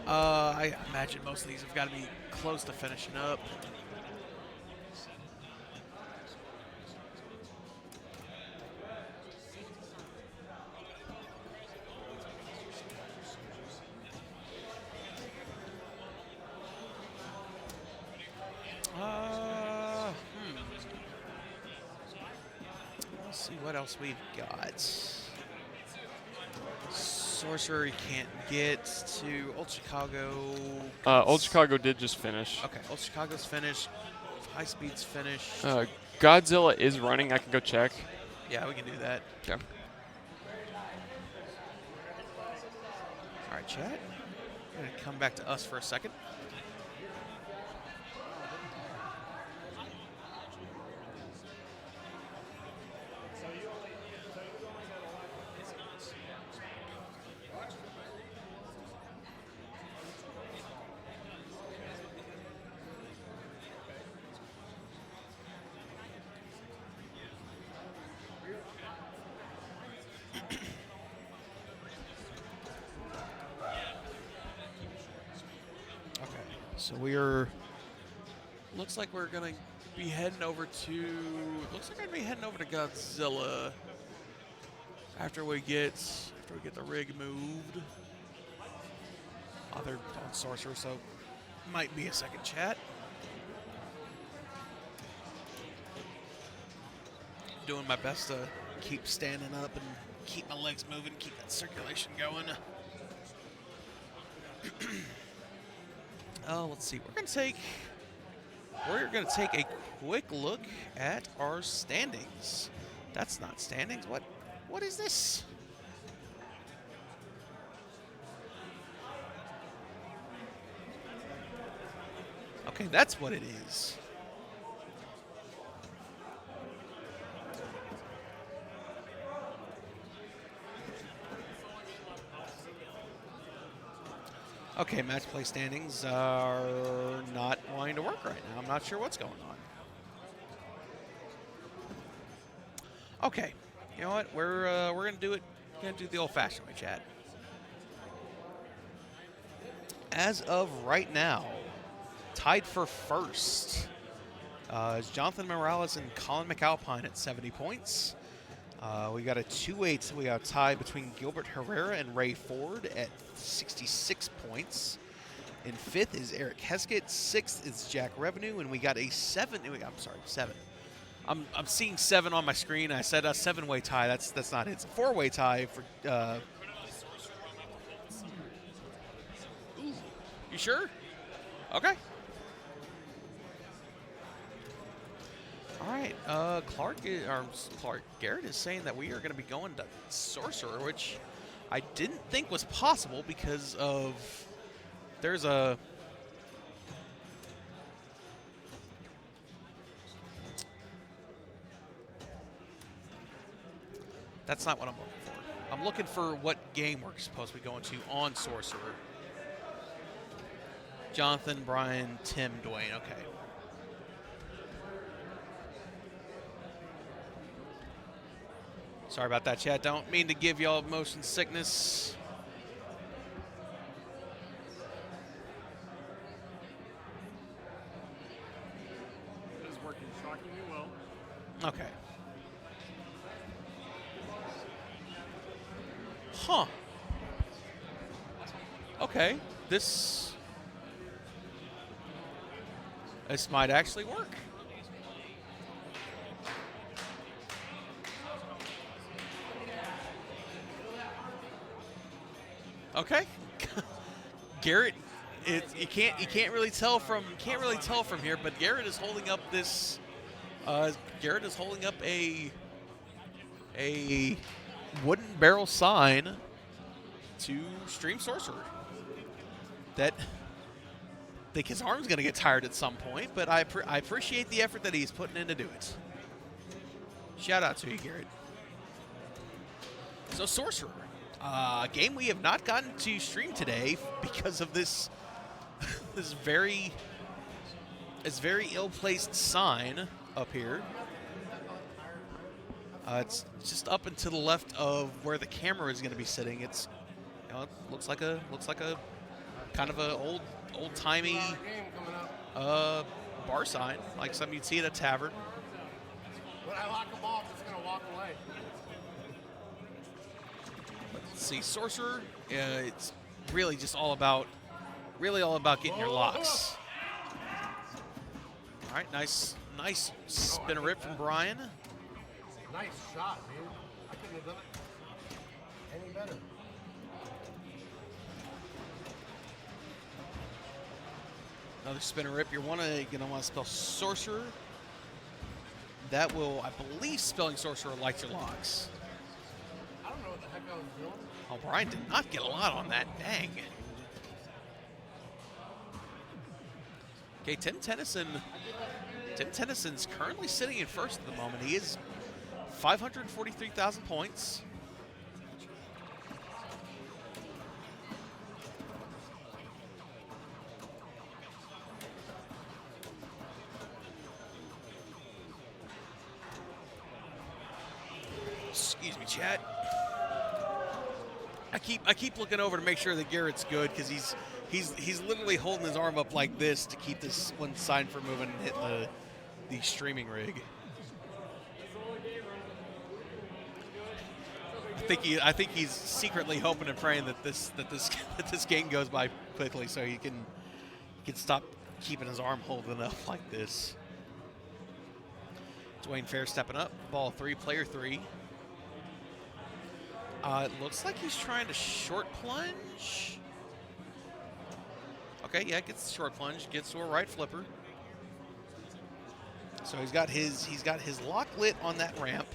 S2: I imagine most of these have got to be close to finishing up. Let's see what else we've got. Sorcerer you can't get to. Old Chicago.
S7: Old Chicago did just finish.
S2: Okay, Old Chicago's finished. High Speed's finished.
S7: Godzilla is running. I can go check.
S2: Yeah, we can do that.
S7: Okay.
S2: All right, chat. We're going to come back to us for a second. So looks like we're gonna be heading over to, Godzilla after we get the rig moved. They're on Sorcerer, so might be a second chat. Doing my best to keep standing up and keep my legs moving, keep that circulation going. Let's see. We're gonna take a quick look at our standings. That's not standings. What is this? Okay, that's what it is. Okay, match play standings are not wanting to work right now. I'm not sure what's going on. Okay, you know what? We're gonna do it. Gonna do the old-fashioned way, chat. As of right now, tied for first is Jonathan Morales and Colin McAlpine at 70 points. We got a 2-8. We got a tie between Gilbert Herrera and Ray Ford at 66 points. In fifth is Eric Heskett. Sixth is Jack Revenue, and we got a 7. I'm sorry, 7. I'm seeing 7 on my screen. I said a 7-way tie. That's not it. It's a 4-way tie for. Ooh, you sure? Okay. All right, Clark Garrett is saying that we are going to be going to Sorcerer, which I didn't think was possible because of there's a that's not what I'm looking for. I'm looking for what game we're supposed to be going to on Sorcerer. Jonathan, Brian, Tim, Dwayne. Okay. Sorry about that, chat. Don't mean to give y'all motion sickness.
S11: It is working shockingly well.
S2: Okay. Huh. Okay. This might actually work. Okay, Garrett, you can't really tell from here, but Garrett is holding up this. Garrett is holding up a wooden barrel sign to Stream Sorcerer. That think his arm's going to get tired at some point, but I appreciate the effort that he's putting in to do it. Shout out to you, Garrett. So Sorcerer, a game we have not gotten to stream today because of this this very ill-placed sign up here. It's just up and to the left of where the camera is going to be sitting. It's, you know, it looks like a kind of a old-timey bar sign, like something you'd see at a tavern.
S11: When I lock them off, it's going to walk away.
S2: Let's see, Sorcerer, it's really just all about getting your locks. All right, nice spin rip from Brian.
S11: Nice shot, dude. I couldn't have done it any better.
S2: Another spinner rip. You're gonna want to spell Sorcerer. That will, I believe, spelling Sorcerer likes your locks.
S11: I don't know what the heck I was doing.
S2: Oh, Brian did not get a lot on that. Dang. Okay, Tim Tennyson's currently sitting in first at the moment. He is 543,000 points. Excuse me, chat. I keep looking over to make sure that Garrett's good because he's literally holding his arm up like this to keep this one sign from moving and hitting the streaming rig. I think he's secretly hoping and praying that this game goes by quickly so he can stop keeping his arm holding up like this. Dwayne Fair stepping up, ball 3, player 3. It looks like he's trying to short plunge. Okay, yeah, gets the short plunge, gets to a right flipper. So he's got his lock lit on that ramp.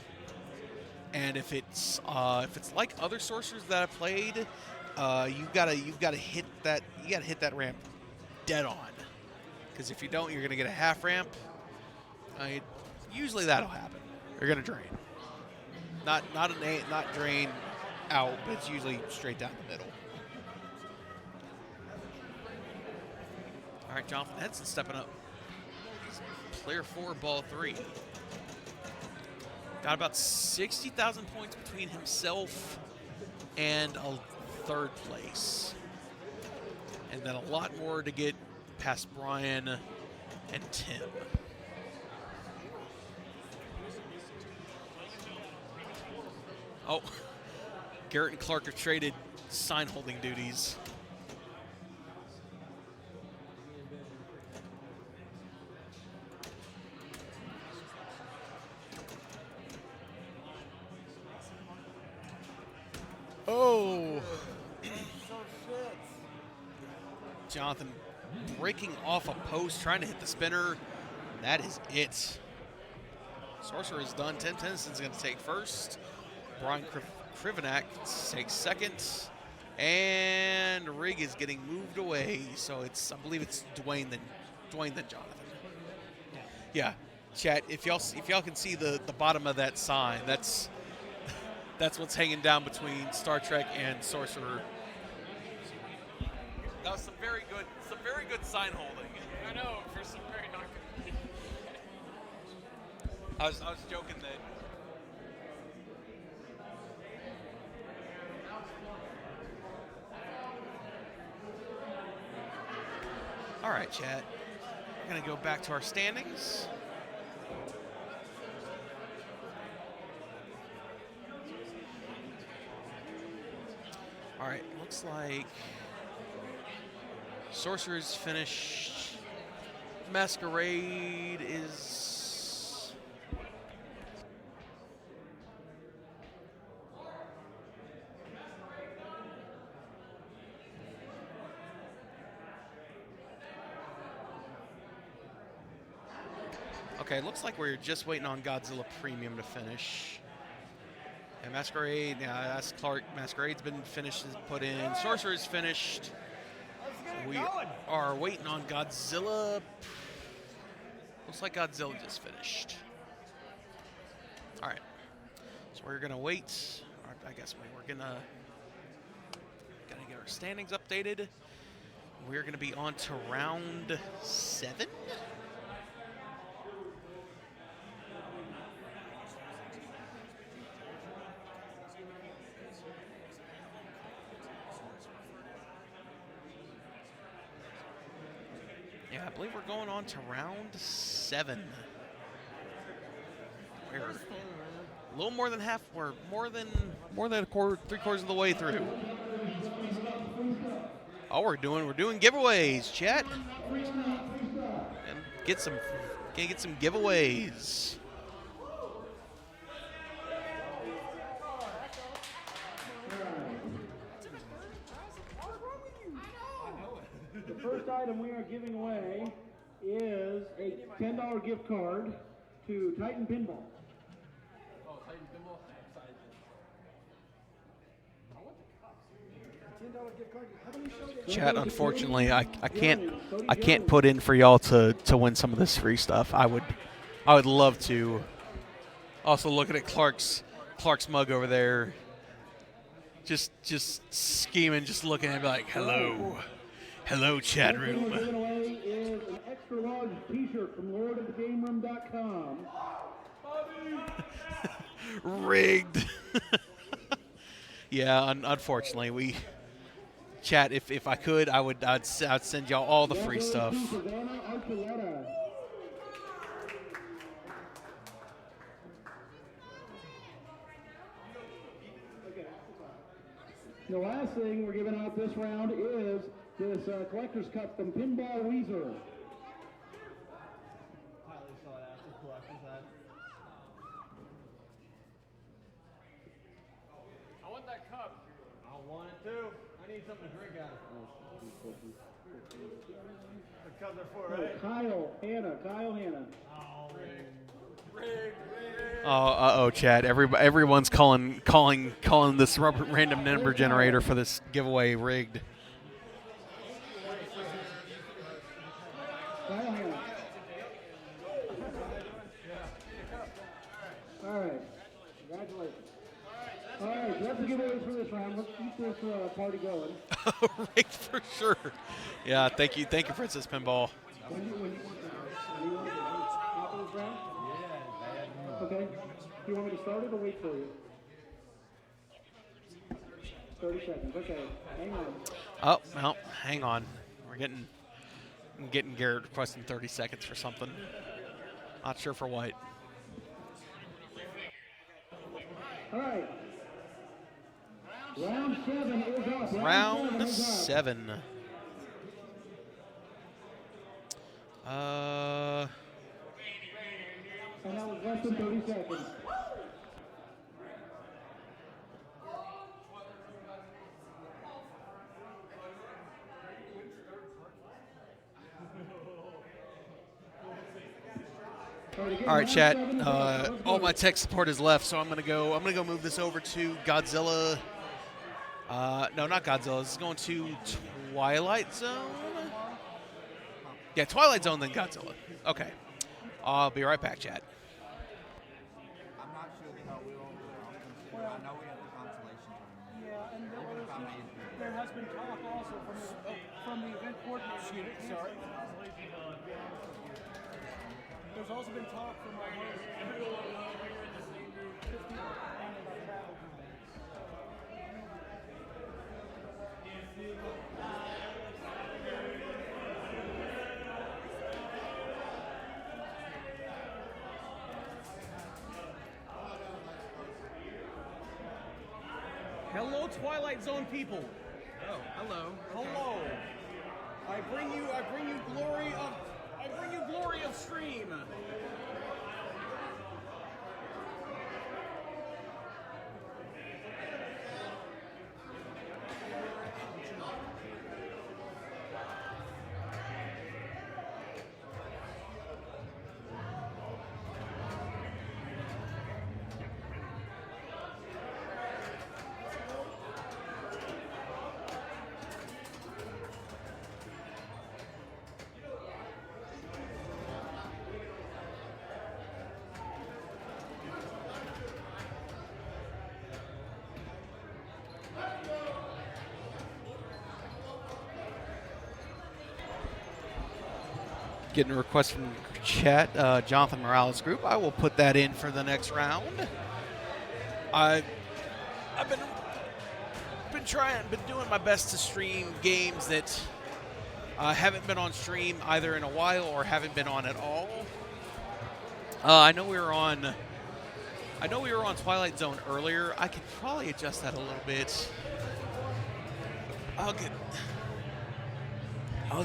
S2: And if it's like other sorcerers that I've played, you've gotta hit that ramp dead on. Because if you don't, you're gonna get a half ramp. Usually that'll happen. You're gonna drain. Not drain out, but it's usually straight down the middle. All right, Jonathan Henson stepping up. Player 4, ball 3. Got about 60,000 points between himself and a third place. And then a lot more to get past Brian and Tim. Oh, Garrett and Clark have traded sign holding duties. Oh. Jonathan breaking off a post, trying to hit the spinner. That is it. Sorcerer is done. Tim Tennyson's going to take first. Brian Krivenak takes second. And Rig is getting moved away. So I believe it's Dwayne then Jonathan. Yeah. Chat, if y'all can see the bottom of that sign, that's what's hanging down between Star Trek and Sorcerer. That was some very good sign holding.
S7: I know, for some very not good.
S2: I was joking that. All right, chat. We're gonna go back to our standings. All right, looks like Sorcerer's finished. Masquerade is... Okay, looks like we're just waiting on Godzilla Premium to finish. And Masquerade, yeah, that's Clark. Masquerade's been finished, put in. Sorcerer's finished. We are waiting on Godzilla. Looks like Godzilla just finished. All right. So we're going to wait. I guess we're going to get our standings updated. We're going to be on to round 7. Yeah, I believe we're going on to round 7. We're a little more than half. We're more than a quarter, 3/4 of the way through. All we're doing giveaways, chat. And get some giveaways.
S10: The first item we are giving away is a $10 gift card to Titan Pinball.
S14: Oh, Titan Pinball?
S2: Chat, unfortunately, I can't put in for y'all to win some of this free stuff. I would love to. Also, looking at Clark's mug over there, just scheming, just looking at me like, hello, chat room.
S10: What we're giving away is an extra large T-shirt from LordofTheGameRoom.com.
S2: Rigged. Yeah, unfortunately, chat. If I could, I'd send y'all all the free stuff.
S10: The last thing we're giving out this round is this Collector's Cup from Pinball Weezer.
S14: I want that cup. I want it too. I need something to drink out of. The cups are for, right?
S10: Kyle Hanna.
S14: Oh, Rig.
S2: Oh, Chad. Everyone's calling this random number generator for this giveaway rigged.
S10: All right. Congratulations. All right, that's the giveaways for this round. Let's keep this party going.
S2: Rigged for sure. Yeah, thank you, Princess Pinball.
S10: When you want to top of this round? Yeah. Okay. Do you want me to start it or wait for you? 30 seconds. Okay. Hang on.
S2: Oh, well, hang on. I'm getting Garrett requesting 30 seconds for something. Not sure for what.
S10: All right. Round 7 is up.
S2: Round 7.
S10: And that was less than 30 seconds.
S2: All right, chat. All my tech support is left, so I'm gonna go move this over to Godzilla. No, not Godzilla. This is going to Twilight Zone. Yeah, Twilight Zone, then Godzilla. Okay. I'll be right back, chat.
S15: I'm not sure how we will. I know we have the consolation tournament.
S12: Yeah, and there has been talk also from the event coordinator. Sorry. There's also been talk from
S5: Hello, Twilight Zone people.
S14: Oh, hello.
S5: Hello. I bring you glory of stream.
S3: Getting a request from chat, Jonathan Morales group. I will put that in for the next round.
S2: I've been doing my best to stream games that haven't been on stream either in a while or haven't been on at all. I know we were on Twilight Zone earlier. I could probably adjust that a little bit. I'll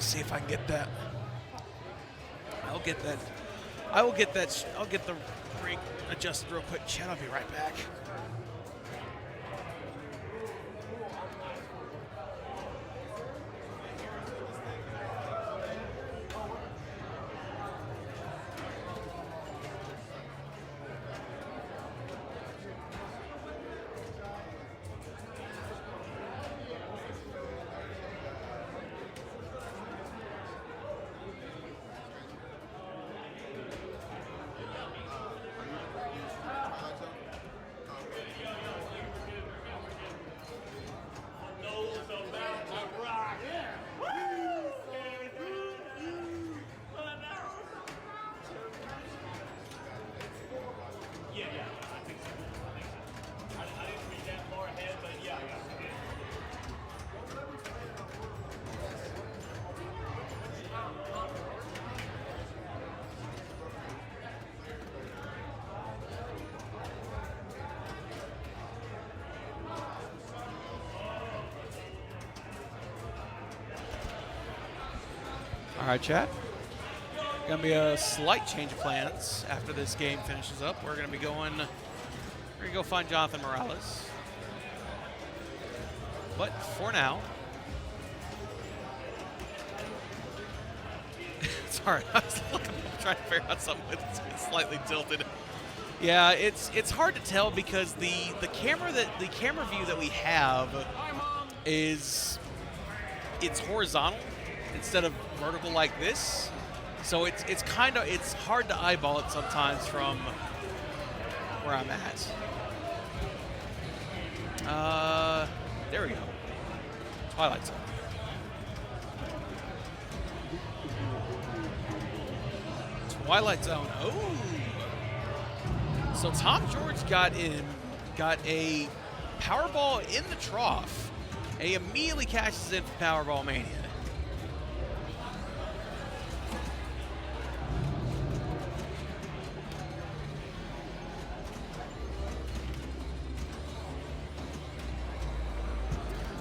S2: see if I can get that. I'll get the rig adjusted real quick. Chat, I'll be right back.
S3: All right, chat.
S2: Gonna be a slight change of plans after this game finishes up. We're gonna go find Jonathan Morales. But for now, sorry, I was trying to figure out something that's slightly tilted. Yeah, it's hard to tell because the camera view that we have it's horizontal instead of vertical like this. So it's hard to eyeball it sometimes from where I'm at. There we go. Twilight Zone. Twilight Zone. Oh. So Tom George got a Powerball in the trough. And he immediately cashes in for Powerball Mania.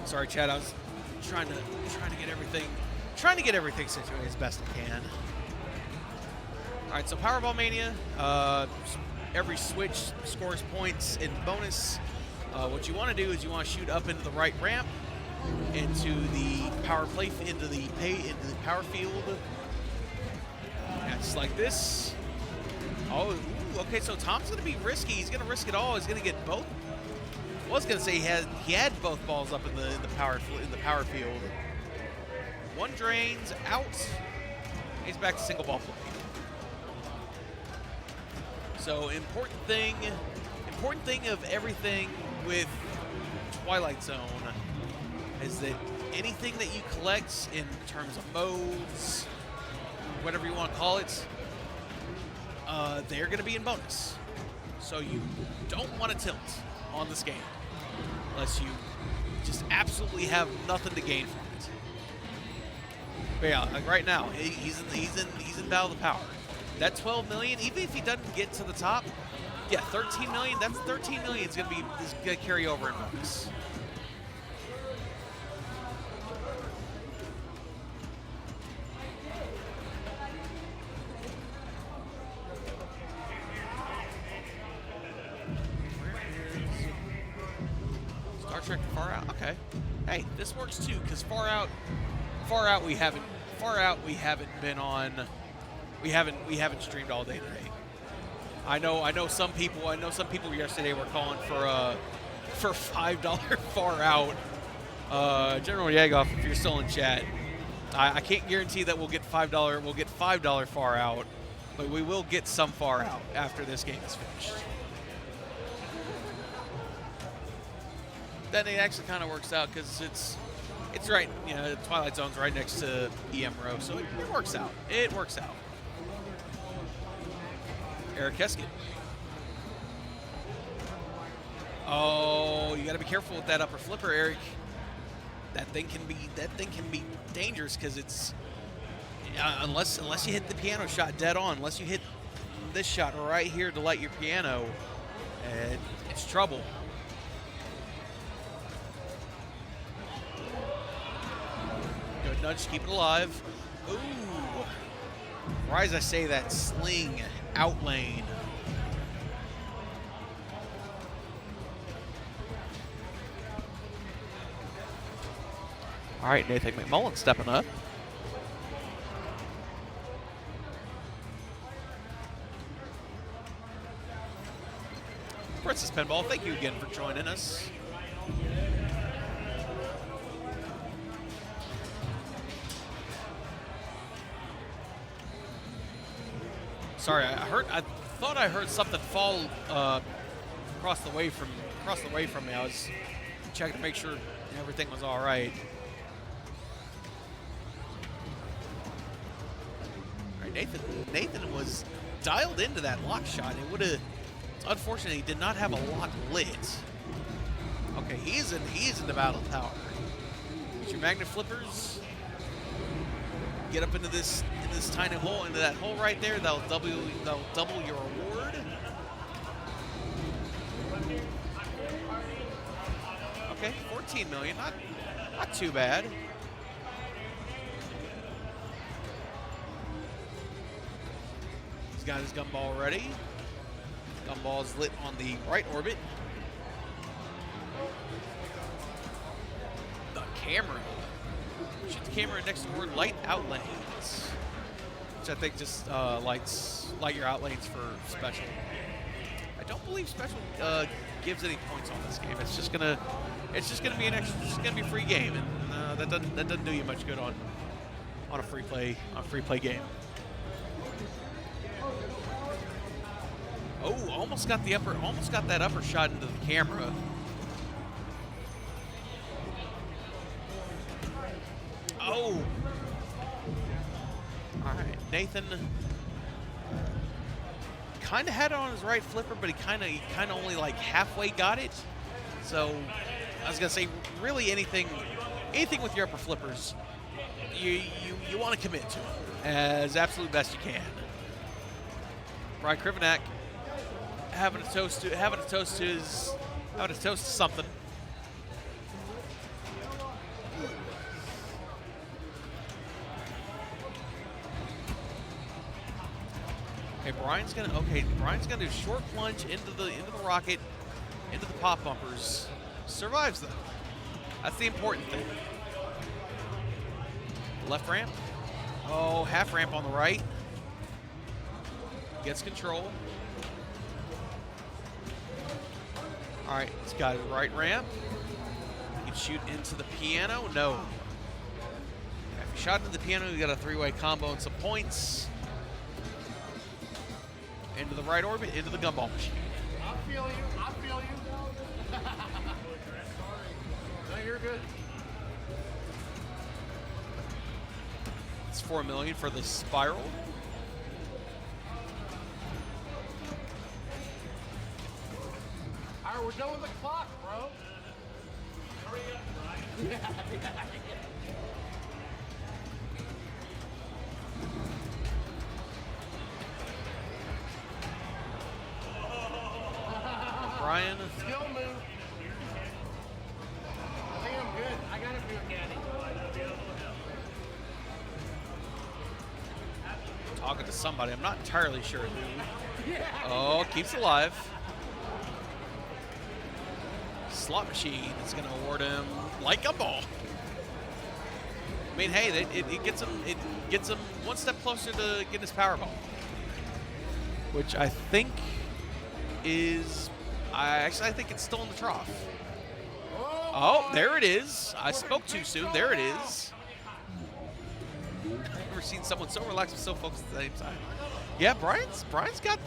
S2: Sorry, Chad. I was trying to get everything situated as best I can. All right, so Powerball Mania. Every switch scores points in bonus. What you want to do is you want to shoot up into the right ramp, into the power power field. Yeah, just like this. Oh, ooh, okay. So Tom's going to be risky. He's going to risk it all. He's going to get both. I was gonna say he had both balls up in the power field. One drains out. He's back to single ball play. So important thing of everything with Twilight Zone is that anything that you collect in terms of modes, whatever you want to call it, they're gonna be in bonus. So you don't want to tilt on this game unless you just absolutely have nothing to gain from it. But yeah, like right now, he's in Battle of the Power. That 12 million, even if he doesn't get to the top, yeah, 13 million. That's 13 million is gonna carry over in bonus. Star Trek Far Out. Okay. Hey, this works too because Far Out we haven't been on. We haven't streamed all day today. I know some people yesterday were calling for $5 Far Out. General Yagoff, if you're still in chat, I can't guarantee that we'll get $5 Far Out, but we will get some Far Out after this game is finished. Then it actually kind of works out because It's right, you know, Twilight Zone's right next to EM Row, so it works out. It works out. Eric Heskett. Oh, you got to be careful with that upper flipper, Eric. That thing can be dangerous because it's unless you hit the piano shot dead on, unless you hit this shot right here to light your piano, it's trouble. Good nudge, keep it alive. Ooh. Why as I say that, sling out lane.
S3: All right, Nathan McMullen stepping up.
S2: Princess Pinball, thank you again for joining us. Sorry, I thought I heard something fall across the way from me. I was checking to make sure everything was all right. All right, Nathan was dialed into that lock shot. It would have. Unfortunately, he did not have a lock lit. Okay, he is in the battle tower. Get your magnet flippers. Get up into this tiny hole, into that hole right there. That'll double your reward. Okay, 14 million, not too bad. He's got his gumball ready. Gumball's lit on the right orbit. The camera. Shoot the camera next to the word light out lanes, which I think just light your out lanes for special. I don't believe special gives any points on this game. It's just gonna be an extra. It's just gonna be a free game, and that doesn't do you much good on a free play game. Oh, almost got that upper shot into the camera. Oh. All right, Nathan kind of had it on his right flipper, but he kind of only like halfway got it. So I was gonna say, really anything with your upper flippers, you want to commit to them as absolute best you can. Brian Krivenak having a toast to something. Okay, Brian's gonna do short plunge into the rocket, into the pop bumpers. Survives them. That's the important thing. Left ramp. Oh, half ramp on the right. Gets control. All right, he's got his right ramp. He can shoot into the piano. No. If he shot into the piano, he got a three-way combo and some points. Into the right orbit, into the gumball machine.
S11: I feel you. No, you're good.
S2: It's 4 million for the spiral.
S11: All right, we're done with the clock, bro. Hurry up, Brian.
S2: Brian.
S11: Skill move. I think I'm good. I got it for you, Caddy.
S2: Talking to somebody. I'm not entirely sure who.
S11: Yeah.
S2: Oh, keeps alive. Slot machine is going to award him like a ball. I mean, hey, it gets him one step closer to getting his Powerball, which I think is. I think it's still in the trough. Oh, there it is. I spoke too soon. There it is. I've never seen someone so relaxed and so focused at the same time. Yeah, Brian's got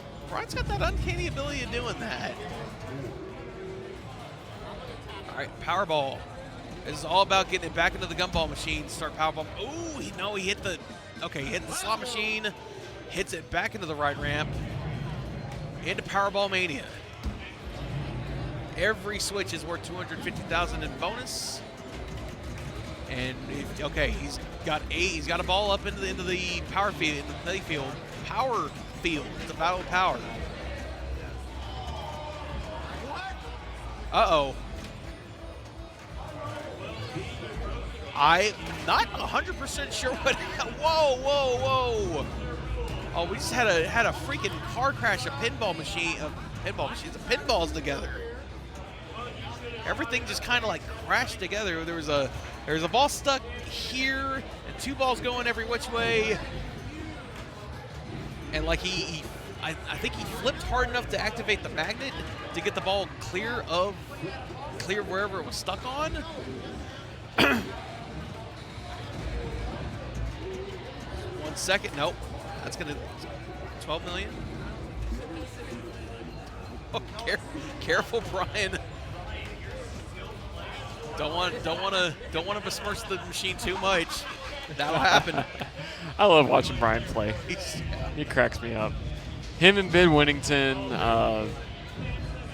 S2: that uncanny ability of doing that. All right, Powerball. This is all about getting it back into the gumball machine. Start powerbomb. Ooh, he hit the. Okay, he hit the slot machine. Hits it back into the right ramp. Into Powerball Mania. Every switch is worth $250,000 in bonus. And he's got a ball up into the power field, in the play field. Power field. It's a battle of power. Uh-oh. I'm not 100% sure what. Whoa! Oh, we just had a freaking car crash of pinballs together. Everything just kind of like crashed together. There was a ball stuck here and 2 balls going every which way. And like I think he flipped hard enough to activate the magnet to get the ball clear wherever it was stuck on. 1 second. Nope. That's gonna 12 million. Oh, careful, Brian. Don't want to besmirch the machine too much. That'll happen.
S7: I love watching Brian play. He cracks me up. Him and Ben Winnington,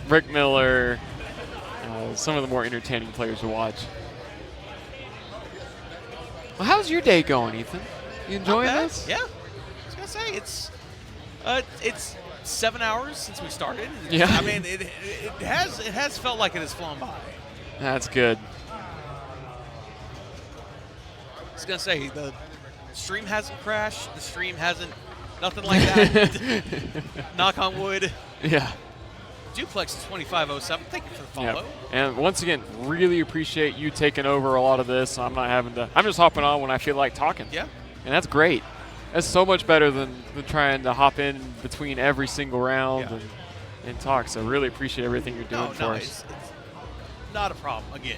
S7: Rick Miller, some of the more entertaining players to watch. Well, how's your day going, Ethan? You enjoying this?
S2: Yeah. I was gonna say it's 7 hours since we started.
S7: Yeah.
S2: I mean, it has felt like it has flown by.
S7: That's good.
S2: I was gonna say the stream hasn't crashed. The stream hasn't, nothing like that. Knock on wood.
S7: Yeah.
S2: Duplex 2507. Thank you for the follow.
S7: Yep. And once again, really appreciate you taking over a lot of this. I'm just hopping on when I feel like talking.
S2: Yeah.
S7: And that's great. That's so much better than trying to hop in between every single round and talk. So really appreciate everything you're doing for us.
S2: It's not a problem. Again.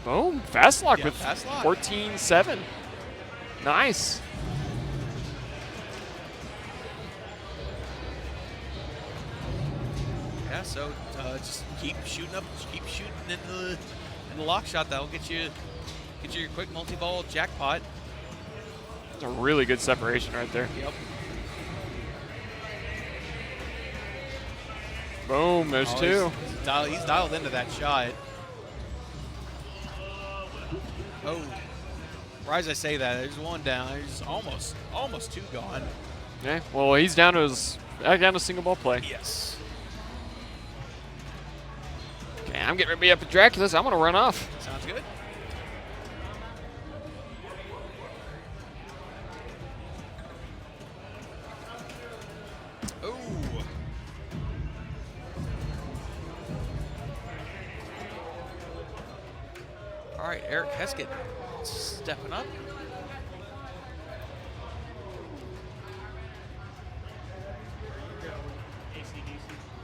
S7: Boom. Fast lock with
S2: fast lock.
S7: 14-7. Nice.
S2: Yeah, so just keep shooting in the lock shot. That'll get you your quick multi-ball jackpot.
S7: That's a really good separation right there.
S2: Yep.
S7: Boom, there's 2.
S2: He's dialed into that shot. Oh, right as I say that, there's 1 down. There's almost 2 gone.
S7: Yeah, well, he's down to a single ball play.
S2: Yes.
S7: Okay, I'm getting ready to be up at Dracula's. I'm going to run off.
S2: Sounds good. Oh. All right, Eric Heskett stepping up.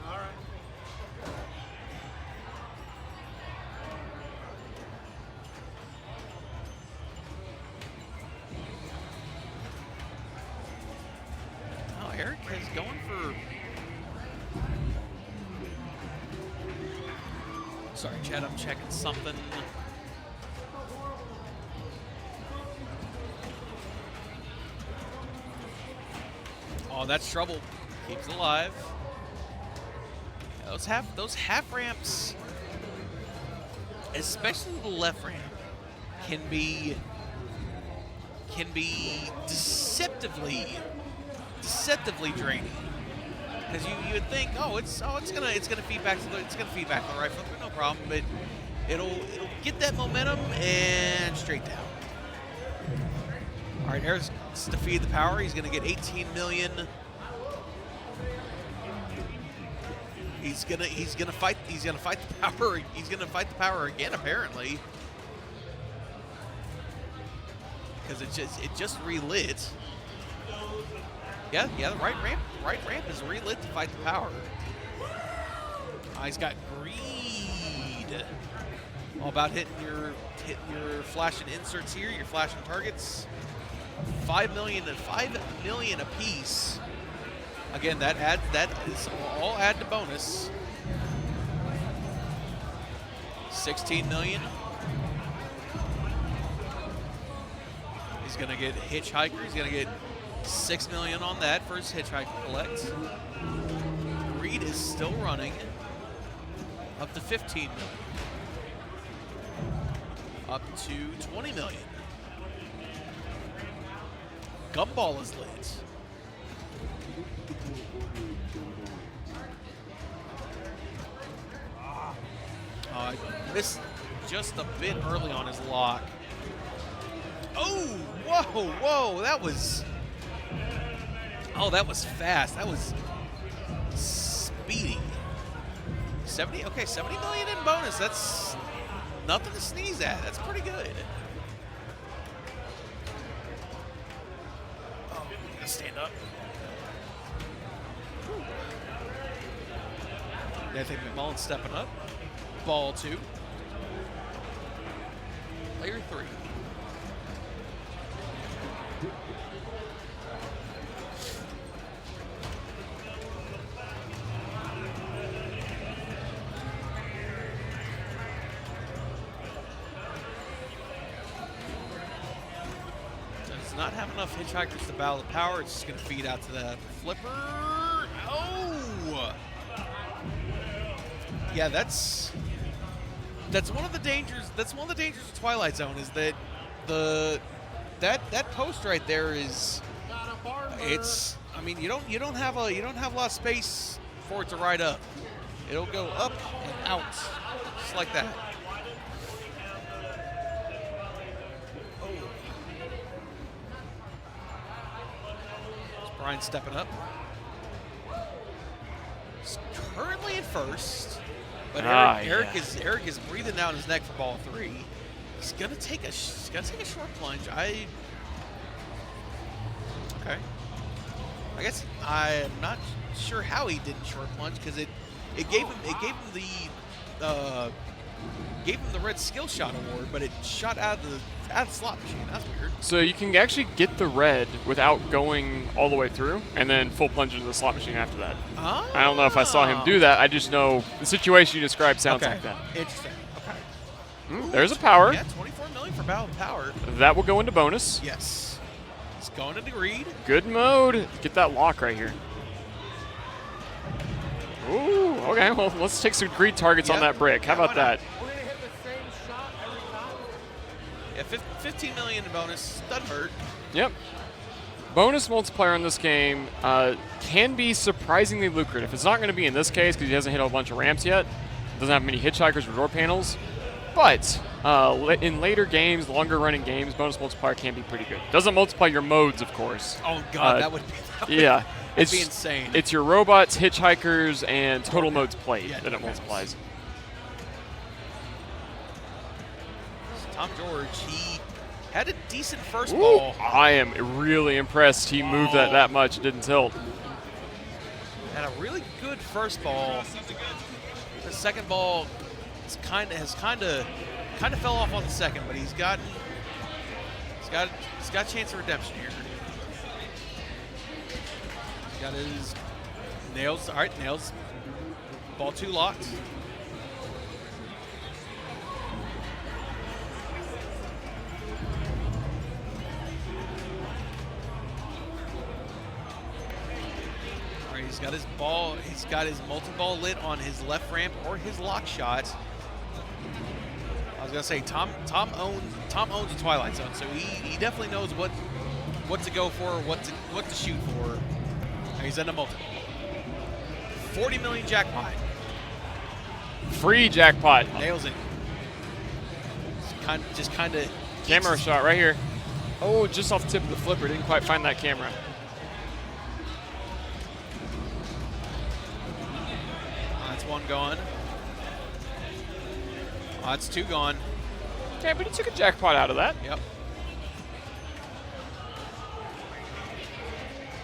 S11: All right.
S2: Oh, Eric is going for. Sorry, Chad, I'm checking something. Oh, that's trouble. Keeps it alive. Those half ramps, especially the left ramp, can be deceptively draining. Because you would think, it's gonna feed back to the right foot, no problem, but it'll get that momentum and straight down. All right, Eric's to feed the power. He's gonna get 18 million. He's gonna fight the power. He's gonna fight the power again, apparently, because it just relit. Yeah, the right ramp is relit to fight the power. He's got greed. All about hitting your flashing inserts here, your flashing targets. 5 million a piece. Again, that is all add to bonus. 16 million. He's gonna get Hitchhiker. He's gonna get 6 million on that for his Hitchhiker collect. Greed is still running. Up to 15 million. Up to 20 million. Gumball is lit. I missed just a bit early on his lock. Oh, whoa, that was fast. That was speedy. 70 million in bonus. That's nothing to sneeze at. That's pretty good. Oh, I'm gonna stand up. Yeah, I think McMullen's stepping up. Ball 2. Player 3. Does not have enough Hitchhikers to battle the power. It's just going to feed out to the flipper. Oh! Yeah, that's one of the dangers. That's one of the dangers of Twilight Zone is that that post right there is. It's. I mean, you don't have a lot of space for it to ride up. It'll go up and out, just like that. Oh. It's Brian stepping up. He's currently in first. But Eric is breathing down his neck for ball 3. He's gonna take a short plunge. Okay. I guess I'm not sure how he didn't short plunge because it gave him the red skill shot award, but it shot out of the slot machine. That's weird.
S7: So you can actually get the red without going all the way through, and then full plunge into the slot machine after that.
S2: Oh.
S7: I don't know if I saw him do that. I just know the situation you described sounds like that.
S2: Interesting. Okay.
S7: There's a power.
S2: Yeah, 24 million for Battle of Power.
S7: That will go into bonus.
S2: Yes. It's going into Greed.
S7: Good mode. Get that lock right here. Ooh, okay. Well, let's take some Greed targets on that brick. How about that?
S2: Yeah, 15 million in bonus. Doesn't hurt.
S7: Yep. Bonus multiplier in this game can be surprisingly lucrative. It's not going to be in this case because he hasn't hit a bunch of ramps yet. Doesn't have many hitchhikers or door panels. But in later games, longer running games, bonus multiplier can be pretty good. Doesn't multiply your modes, of course.
S2: Oh, God, that would be insane.
S7: It's your robots, hitchhikers, and total modes played that it multiplies.
S2: Tom George, he had a decent first ball.
S7: I am really impressed he moved that much. It didn't tilt.
S2: Had a really good first ball. The second ball has kind of fell off on the second, but he's got a chance of redemption here. He's got his nails. All right, nails. Ball 2 locked. He's got his ball. He's got his multi-ball lit on his left ramp or his lock shot. I was gonna say Tom owns the Twilight Zone, so he definitely knows what to go for, what to shoot for. And he's in a multi-ball. 40 million jackpot.
S7: Free jackpot.
S2: Nails it. Just kind of
S7: camera shot right here. Oh, just off the tip of the flipper. Didn't quite find that camera.
S2: That's one gone. Oh, that's 2 gone.
S7: Okay, but he took a jackpot out of that.
S2: Yep.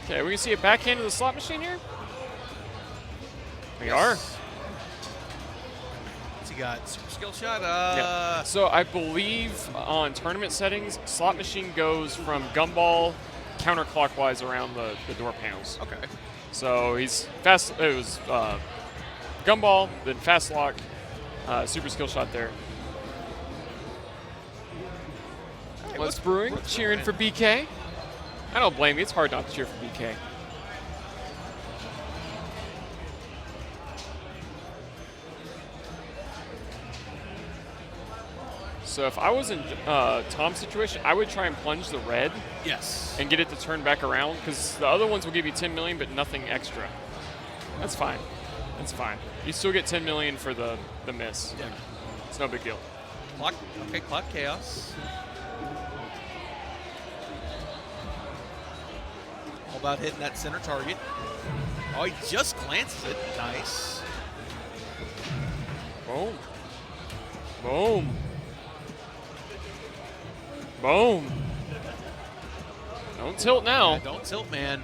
S7: Okay, we can see a backhand of the slot machine here. We are.
S2: What's he got? Super skill shot?
S7: Yeah. So I believe on tournament settings, slot machine goes from gumball counterclockwise around the door panels.
S2: Okay.
S7: So he's fast. It was gumball, then fast lock, super skill shot there. What's brewing? Cheering for BK. I don't blame you. It's hard not to cheer for BK. So if I was in Tom's situation, I would try and plunge the red.
S2: Yes.
S7: And get it to turn back around, because the other ones will give you 10 million, but nothing extra. That's fine. That's fine. You still get 10 million for the miss.
S2: Yeah.
S7: It's no big deal.
S2: Clock. Okay, clock chaos. All about hitting that center target. Oh, he just glances it. Nice.
S7: Boom. Boom. Boom. Don't tilt now.
S2: Yeah, don't tilt, man.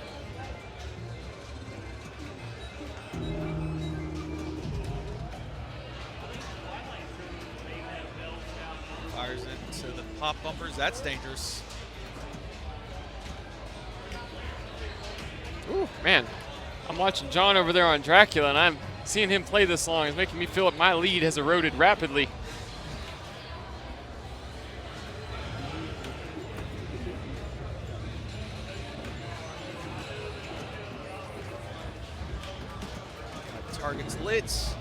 S2: Fires into the pop bumpers. That's dangerous.
S7: Ooh, man. I'm watching John over there on Dracula, and I'm seeing him play this long. It's making me feel like my lead has eroded rapidly.
S2: Target's lit.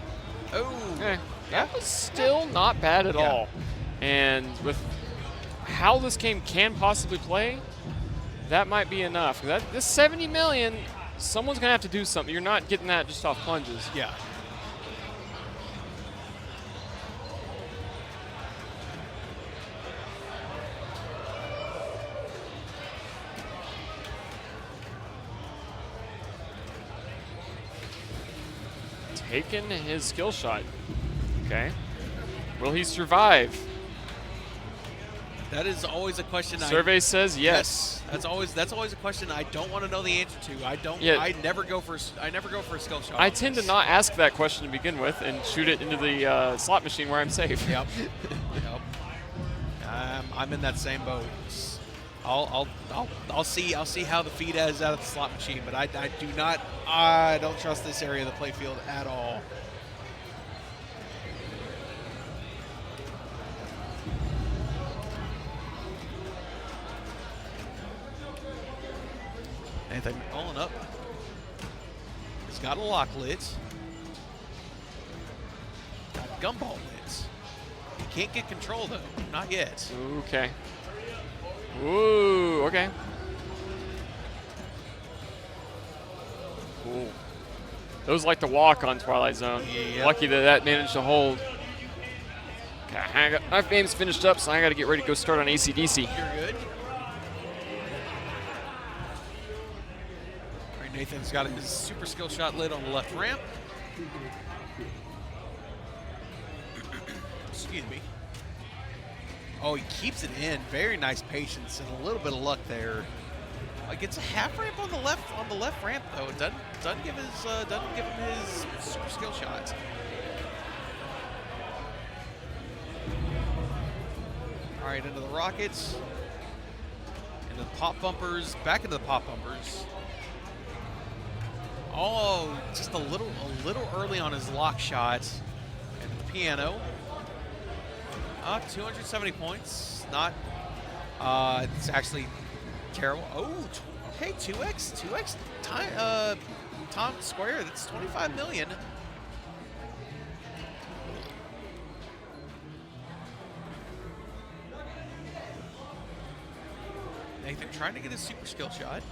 S2: Oh.
S7: Okay. That was still not bad at all. And with how this game can possibly play, that might be enough. This 70 million, someone's going to have to do something. You're not getting that just off plunges.
S2: Yeah.
S7: Taking his skill shot. Okay. Will he survive?
S2: That is always a question.
S7: Survey says yes.
S2: That's always a question I don't want to know the answer to. I never go for a skill shot.
S7: I tend to not ask that question to begin with and shoot it into the slot machine where I'm safe.
S2: Yep. Yep. I'm in that same boat. I'll see how the feed is out of the slot machine, but I don't trust this area of the playfield at all. Anything rolling up. It's got a lock lit. Got gumball lit. You can't get control though. Not yet.
S7: Okay. Ooh, okay. Cool. Those like to walk on Twilight Zone.
S2: Yep.
S7: Lucky that managed to hold. Okay, my game's finished up, so I got to get ready to go start on AC/DC.
S2: You're good. All right, Nathan's got his super skill shot lit on the left ramp. Excuse me. Oh, he keeps it in. Very nice patience and a little bit of luck there. Like gets a half ramp on the left ramp though. It doesn't give him his super skill shots. All right, into the rockets, into the pop bumpers, back into the pop bumpers. Oh, just a little early on his lock shot, and the piano. 270 points. Not. It's actually terrible. Oh, okay, 2x time. Tom Square. That's 25 million. Nathan trying to get his super skill shot.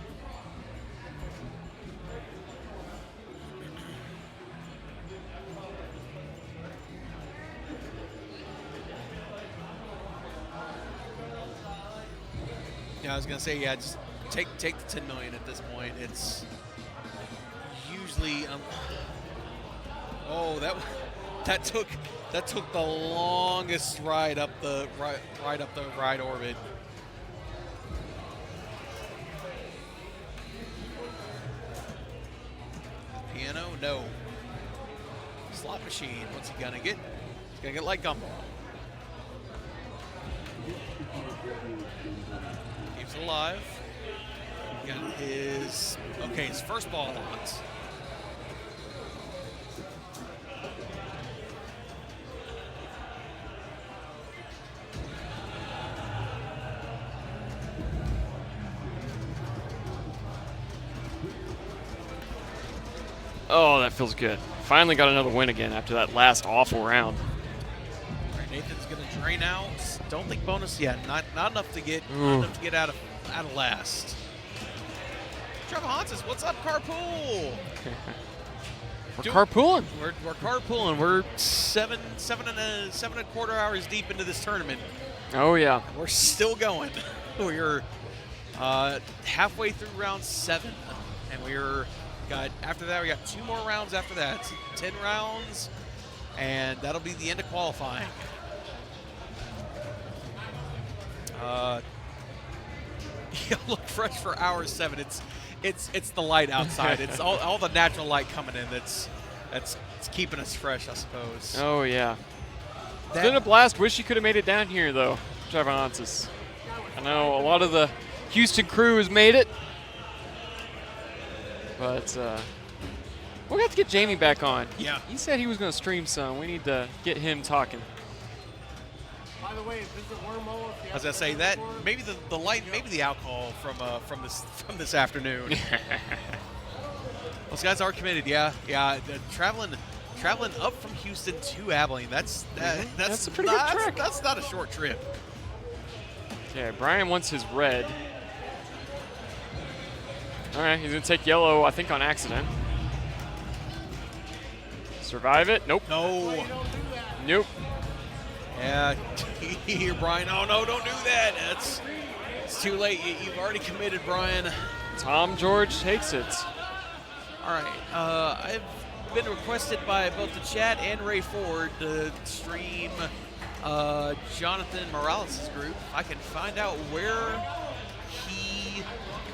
S2: Yeah, I was gonna say, yeah, just take the 10 million at this point. It's usually oh, that took the longest ride up the right orbit. Piano, no. Slot machine, what's he gonna get? He's gonna get like gumball. Keeps it alive. Got his first ball locked.
S7: Oh, that feels good. Finally got another win again after that last awful round.
S2: All right, Nathan's gonna drain out. Don't think bonus yet. Not enough to get out of last. Trevor Hansis, what's up, carpool?
S7: We're carpooling.
S2: We're carpooling. We're seven and a quarter hours deep into this tournament.
S7: Oh yeah.
S2: We're still going. We're halfway through round 7, and after that we got 2 more rounds after that. 10 rounds, and that'll be the end of qualifying. You look fresh for hour 7. It's the light outside. It's all the natural light coming in that's keeping us fresh, I suppose.
S7: Oh yeah. It's been a blast. Wish you could have made it down here though, Trevor Hansis. I know a lot of the Houston crew has made it, but we'll have to get Jamie back on.
S2: Yeah.
S7: He said he was going to stream some. We need to get him talking.
S11: By the way, visit Wormhole.
S2: I was gonna say that maybe the light, maybe the alcohol from this afternoon. Those guys are committed. Yeah. Traveling up from Houston to Abilene. That's
S7: a pretty good trek.
S2: That's not a short trip.
S7: Okay, Brian wants his red. All right, he's going to take yellow, I think, on accident. Survive it? Nope.
S2: No.
S7: Nope.
S2: Yeah, here, Brian. Oh, no, don't do that. It's too late. You've already committed, Brian.
S7: Tom George takes it.
S2: All right. I've been requested by both the chat and Ray Ford to stream Jonathan Morales' group. I can find out where he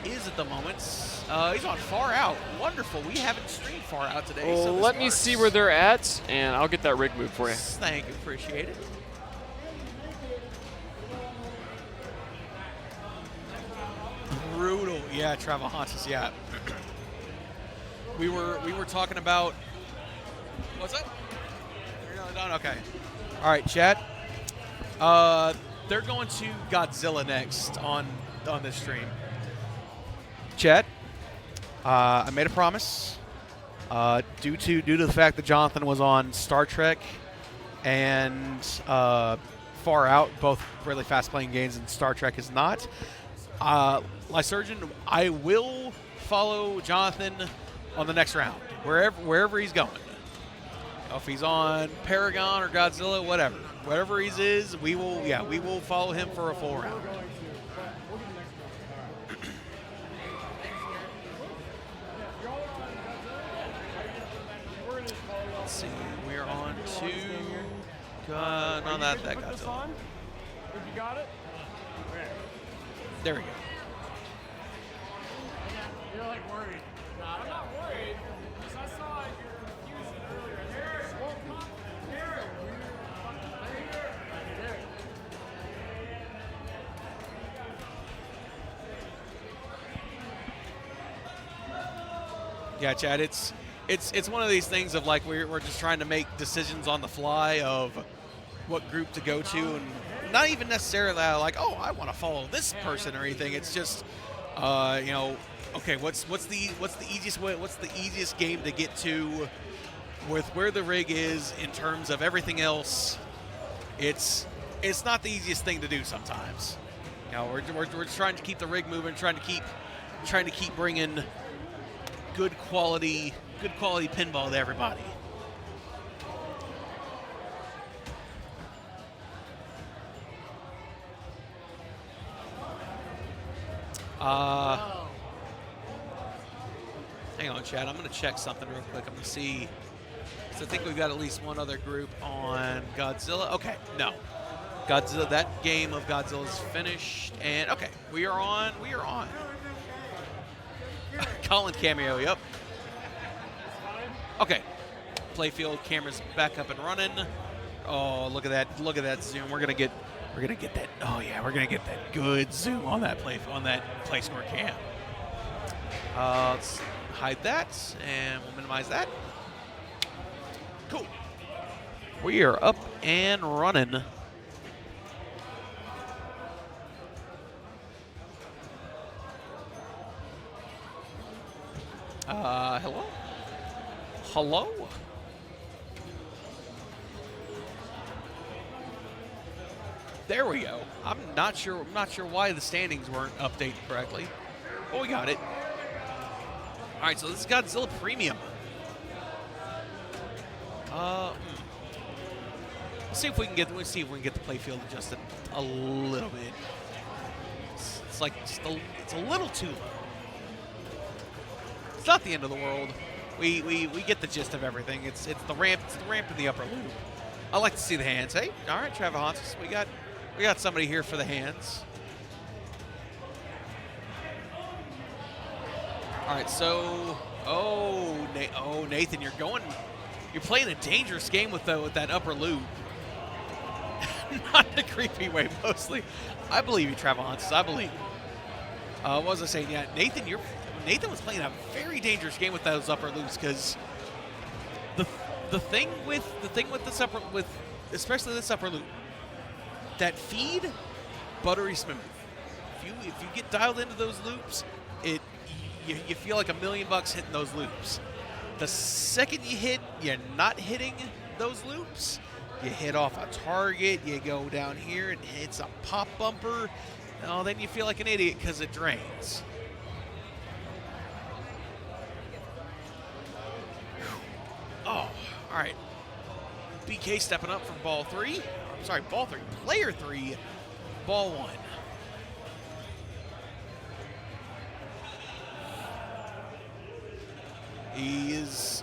S2: is at the moment. He's on Far Out. Wonderful. We haven't streamed Far Out today.
S7: Well,
S2: so
S7: let me see where they're at, and I'll get that rig moved for you.
S2: Thank you. Appreciate it. Brutal. Yeah, Travel Hansis. Yeah. We were talking about. What's up? You're done. Okay. All right, chat. They're going to Godzilla next on this stream. Chat. I made a promise. Due to the fact that Jonathan was on Star Trek and Far Out, both really fast playing games, and Star Trek is not. Lysurgeon, I will follow Jonathan on the next round, wherever he's going. If he's on Paragon or Godzilla, whatever he is, we will follow him for a full round. Let's see, we're on to no, that Godzilla.
S11: If you got it.
S2: There we go.
S11: You're like worried. No, I'm not worried. Because I saw your confusion earlier.
S2: Yeah, Chad, it's one of these things of like we're just trying to make decisions on the fly of what group to go to, and not even necessarily like, oh, I want to follow this person or anything. It's just okay, what's the easiest way? What's the easiest game to get to with where the rig is in terms of everything else? It's not the easiest thing to do sometimes. We're trying to keep the rig moving, trying to keep bringing good quality pinball to everybody. Hang on, Chad. I'm going to check something real quick. I'm going to see. So I think we've got at least one other group on Godzilla. Okay, no. Godzilla. That game of Godzilla is finished. And okay, we are on. Colin cameo. Yep. Okay. Playfield cameras back up and running. Oh, look at that! Look at that zoom. We're gonna get that. Oh yeah, we're gonna get that good zoom on that play score cam. Let's hide that, and we'll minimize that. Cool. We are up and running. Hello. hello? There we go. I'm not sure why the standings weren't updated correctly. Oh, we got it. All right, so this is Godzilla Premium. Let's see if we can get the playfield adjusted a little bit. It's like it's a little too low. It's not the end of the world. We get the gist of everything. It's the ramp. It's the ramp in the upper loop. I like to see the hands. Hey, all right, Travahansis, we got somebody here for the hands. All right, so Nathan, you're playing a dangerous game with that upper loop. Not in a creepy way, mostly. I believe you, Travahansis. I believe. What was I saying? Yeah, Nathan was playing a very dangerous game with those upper loops because the thing with especially this upper loop, that feed, buttery smooth. If you get dialed into those loops, you feel like $1 million hitting those loops. The second you're not hitting those loops, you hit off a target, you go down here and hits a pop bumper. Oh, then you feel like an idiot because it drains. Oh, all right. BK stepping up from ball 3. I'm sorry, ball 3. Player 3, ball 1. He is.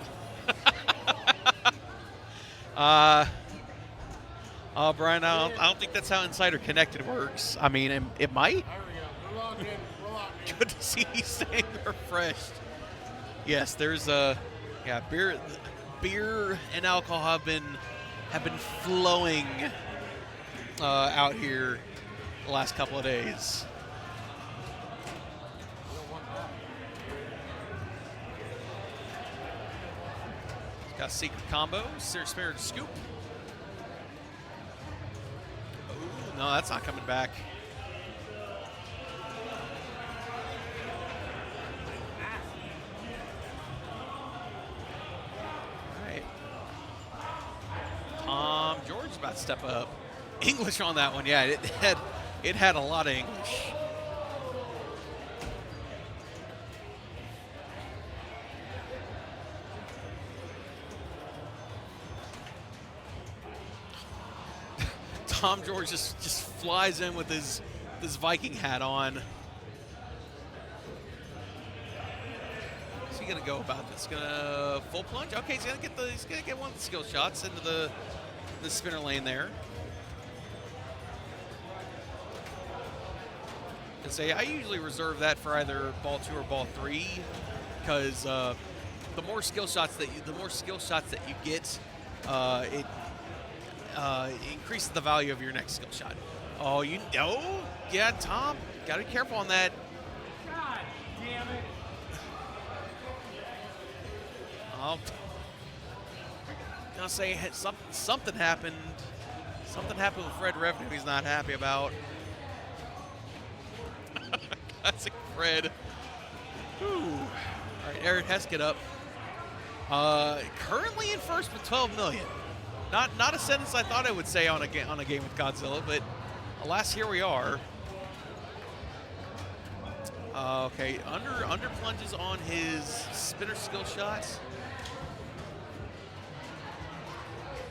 S2: Brian, I don't think that's how Insider Connected works. I mean, it might.
S11: There we go. We're logged in.
S2: Good to see you staying refreshed. Yes, there's beer and alcohol have been flowing out here the last couple of days. It's got a secret combo, Spirit Scoop. Ooh, no, that's not coming back. George's about to step up. English on that one, yeah. It had a lot of English. Tom George just flies in with his Viking hat on. What's he gonna go about this? Gonna full plunge? Okay, he's gonna get one of the skill shots into the spinner lane there. And say I usually reserve that for either ball 2 or ball 3 because the more skill shots that you get, it increases the value of your next skill shot. Oh, yeah, Tom, gotta be careful on that.
S11: God damn it.
S2: I'll say something happened. Something happened with Fred Revenue he's not happy about. Classic Fred. Ooh. All right, Eric Heskett up. Currently in first with 12 million. Not a sentence I thought I would say on a game with Godzilla, but alas, here we are. Okay, under plunges on his spinner skill shots.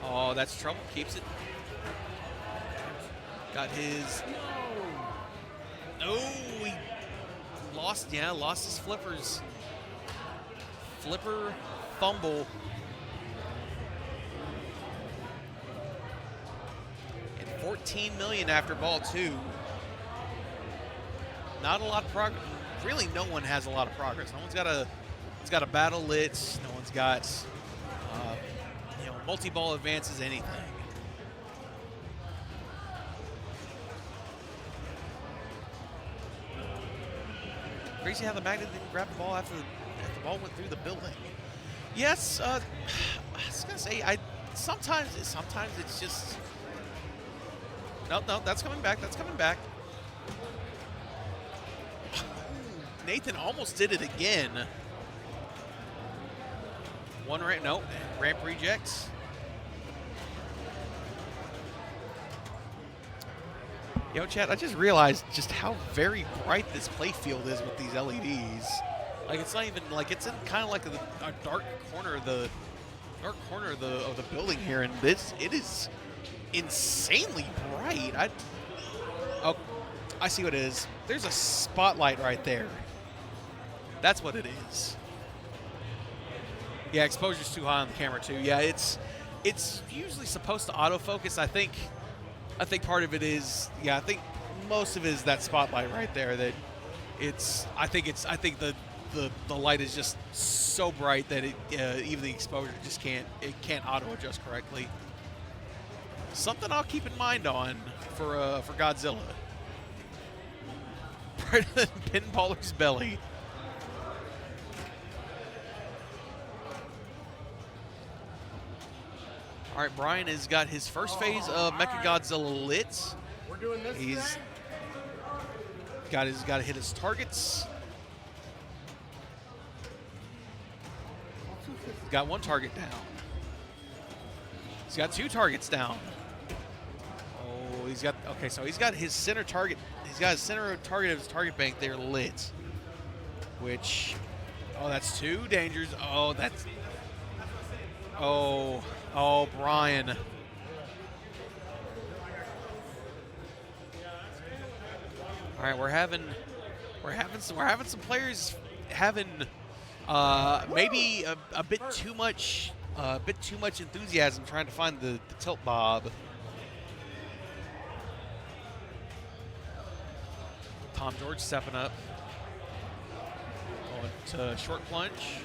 S2: Oh, that's trouble. Keeps it. Got his. No, he lost. Yeah, lost his flippers. Flipper fumble. And 14 million after ball 2. Not a lot of progress. Really, no one has a lot of progress. No one's got a battle lit. No one's got multi-ball advances, anything. Crazy how the Magnet didn't grab the ball after the ball went through the building. Yes, I was gonna say sometimes it's just no, that's coming back. That's coming back. Nathan almost did it again. One ramp, no, ramp rejects. Yo, Chad, I just realized just how very bright this play field is with these LEDs. Like, it's not even like it's in kind of like a dark corner of the building here, and it is insanely bright. I see what it is. There's a spotlight right there. That's what it is. Yeah, exposure's too high on the camera too. Yeah, it's usually supposed to autofocus. I think part of it is, I think most of it is that spotlight right there. That I think the light is just so bright that even the exposure just can't auto adjust correctly. Something I'll keep in mind on for Godzilla. Brighter than Pinballer's belly. All right, Brian has got his first phase of Mechagodzilla lit.
S11: We're doing this.
S2: He's got to hit his targets. He's got one target down. He's got two targets down. Oh, he's got his center target. He's got his center target of his target bank there lit. Which, that's two dangers. Oh, Brian. All right, we're having some players having maybe a bit too much enthusiasm trying to find the tilt bob. Tom George stepping up. Going to short plunge.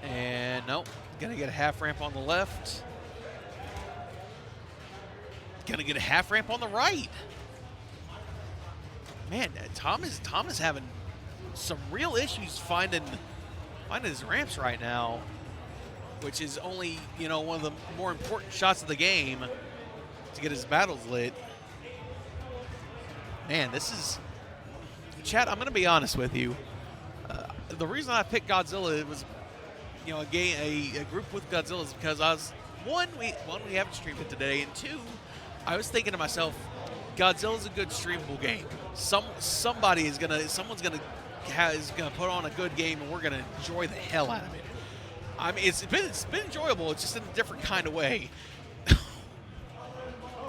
S2: And nope, gonna get a half ramp on the left. Gonna get a half ramp on the right. Man, Tom is having some real issues finding his ramps right now, which is only one of the more important shots of the game to get his battles lit. Man, this is Chad. I'm gonna be honest with you. The reason I picked Godzilla was, a group with Godzilla is because I was one we haven't streamed it today, and two, I was thinking to myself, Godzilla's a good streamable game. Someone's gonna put on a good game, and we're gonna enjoy the hell out of it. I mean, it's been enjoyable. It's just in a different kind of way.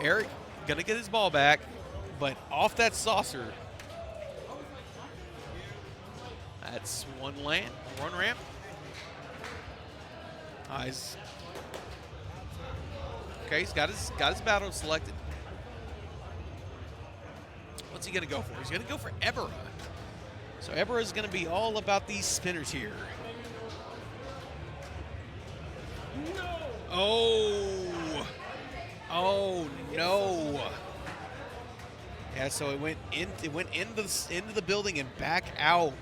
S2: Eric gonna get his ball back, but off that saucer. That's one ramp. He's got his battle selected. What's he gonna go for? He's gonna go for Ebera. So Ebera is gonna be all about these spinners here. No! Oh no! Yeah, so it went into the building and back out.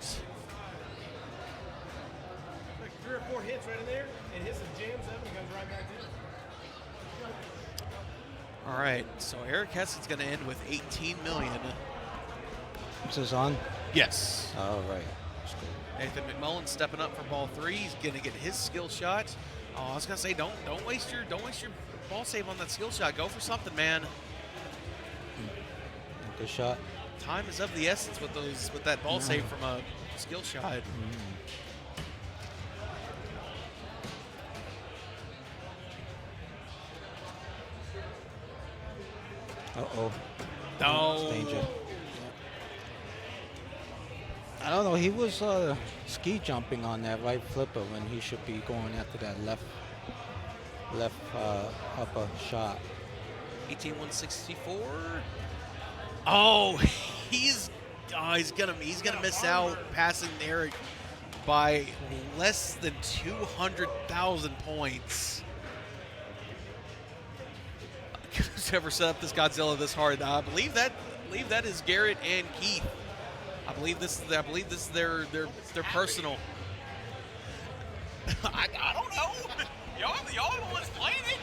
S11: Like 3 or 4 hits right in there, and hits and jams up and goes right back in.
S2: All right, so Eric Hessen's going to end with 18 million.
S16: Is this on?
S2: Yes.
S16: All right.
S2: Nathan McMullen stepping up for ball 3. He's going to get his skill shot. Oh, I was going to say, don't waste your ball save on that skill shot. Go for something, man.
S16: Good shot.
S2: Time is of the essence with that ball save from a skill shot.
S16: Uh-oh.
S2: No.
S16: Danger. I don't know. He was ski jumping on that right flipper when he should be going after that left upper shot.
S2: 18-164. Oh, he's gonna miss out passing Eric by less than 200,000 points. Who's ever set up this Godzilla this hard? I believe that is Garrett and Keith. I believe this is their personal. I don't know. Y'all the ones playing it.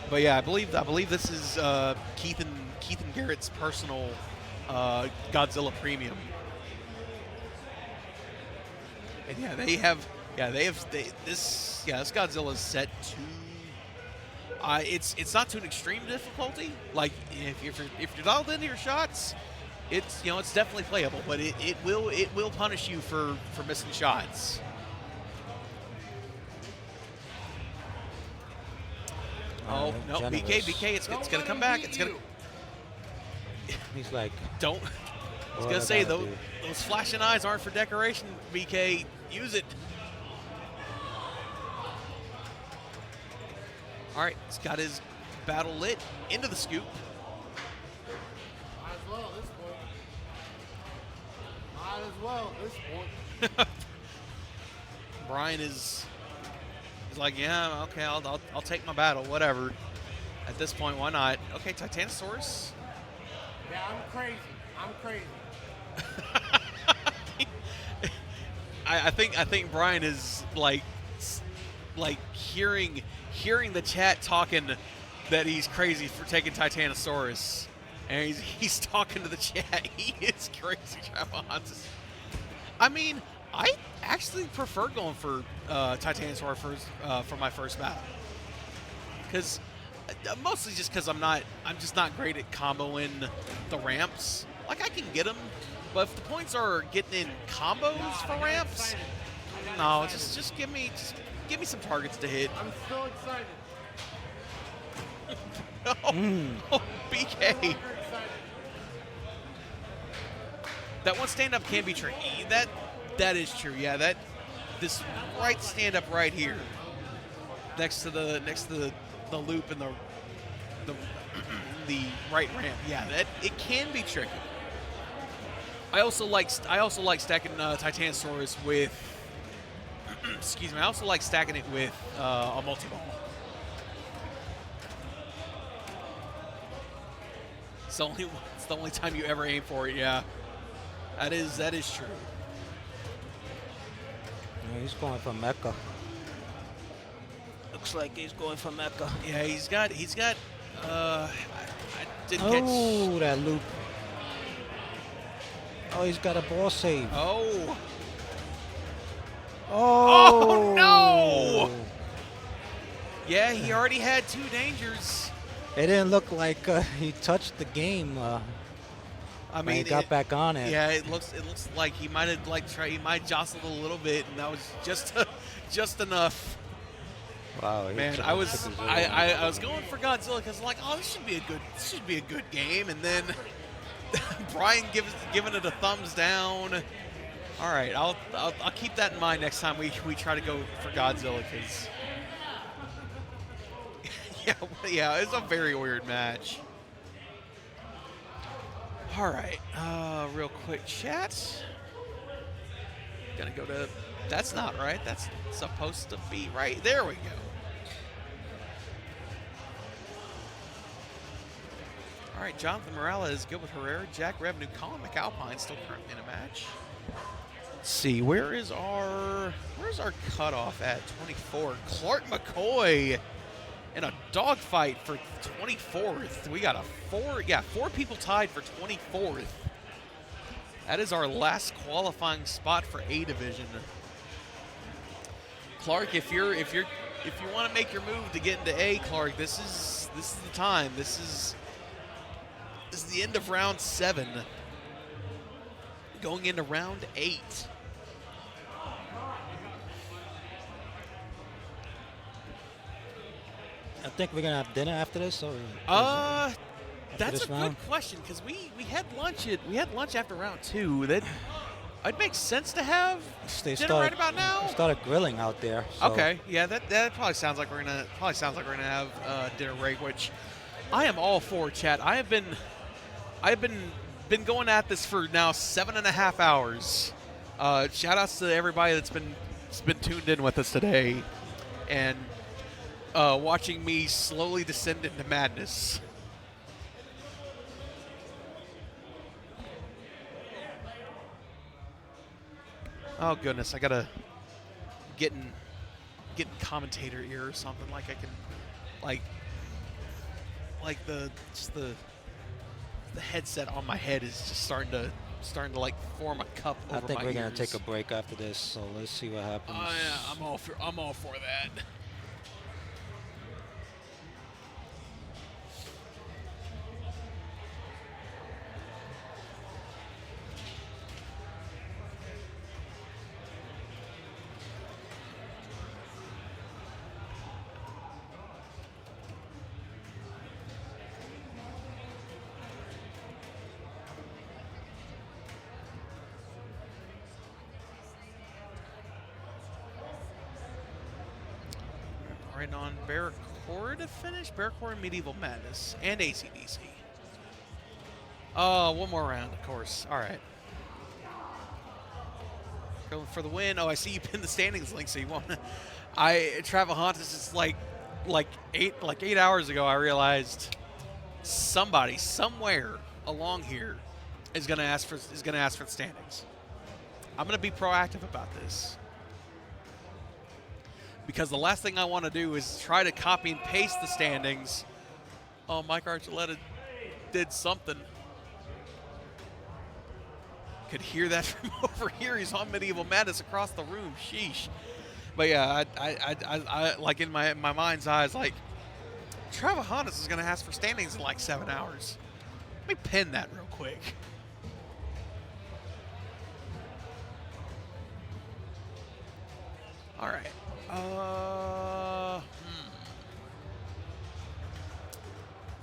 S2: But yeah, I believe this is Keith and Garrett's personal Godzilla Premium. And this Godzilla is set to. It's not to an extreme difficulty. Like if you're dialed into your shots, it's definitely playable. But it will punish you for missing shots. Oh no, BK, it's gonna come back. It's gonna.
S16: He's like,
S2: don't. I was gonna say those flashing eyes aren't for decoration. BK, use it. All right, he's got his battle lit into the scoop.
S11: Might as well at this point. Might as well at this point.
S2: Brian is like, yeah, okay, I'll take my battle, whatever. At this point, why not? Okay, Titanosaurus.
S11: Yeah, I'm crazy.
S2: I think Brian is like hearing the chat talking that he's crazy for taking Titanosaurus, and he's talking to the chat. He is crazy, Travis. I mean, I actually prefer going for Titanosaur for my first battle, because mostly just because I'm just not great at comboing the ramps. Like I can get them, but if the points are getting in combos for ramps, no, just give me some targets to hit.
S11: I'm so excited.
S2: Oh, BK. That one stand up can be tricky. That is true. Yeah, this right stand up right here, next to the loop and the right ramp. Yeah, that it can be tricky. I also like stacking Titanosaurus with. Excuse me. I also like stacking it with a multi-ball. It's the only time you ever aim for it. Yeah, that is true.
S16: Yeah, he's going for Mecca. Looks like he's going for Mecca.
S2: Yeah, he's got. I didn't catch.
S16: Oh, that loop. Oh, he's got a ball save.
S2: Oh.
S16: Oh
S2: no! Yeah, he already had two dangers.
S16: It didn't look like he touched the game. I mean, he got back on it.
S2: Yeah, it looks like he might have he might jostled a little bit, and that was just enough.
S16: Wow,
S2: man! I was going for Godzilla because like, oh, this should be a good game, and then Brian giving it a thumbs down. All right, I'll keep that in mind next time we try to go for Godzilla, because yeah, it's a very weird match. All right, real quick chat. Gonna go to. That's not right. That's supposed to be right. There we go. All right, Jonathan Morales, Gilbert Herrera, Jack Revenue, Colin McAlpine still currently in a match. Let's see, where's our cutoff at 24? Clark McCoy in a dogfight for 24th. We got four people tied for 24th. That is our last qualifying spot for A division. Clark, if you want to make your move to get into A, Clark, this is the time. This is the end of round 7. Going into round 8.
S16: I think we're gonna have dinner after this, or
S2: that's a good question, because we had lunch after round 2. That it makes sense to have dinner right about now.
S16: They started grilling out there. So.
S2: Okay, yeah, that probably sounds like we're gonna have dinner break, which I am all for. Chat. I've been going at this for now 7.5 hours. Shout outs to everybody that's been tuned in with us today, and watching me slowly descend into madness. Oh goodness, I gotta getting commentator ear or something. Like I can, like the headset on my head is just starting to like form a cup over my ears.
S16: I think we're gonna take a break after this, so let's see what happens.
S2: Oh yeah, I'm all for that. Right on Barracore to finish. Barracore and Medieval Madness and AC/DC. Oh, one more round, of course. All right. Going for the win. Oh, I see you pinned the standings link, so you want to. Travelhantis is like 8 hours ago. I realized somebody somewhere along here is gonna ask for the standings. I'm gonna be proactive about this. Because the last thing I want to do is try to copy and paste the standings. Oh, Mike Archuleta did something. Could hear that from over here. He's on Medieval Madness across the room. Sheesh. But yeah, I like in my mind's eyes, like Travelhantis is going to ask for standings in like 7 hours. Let me pin that real quick. All right.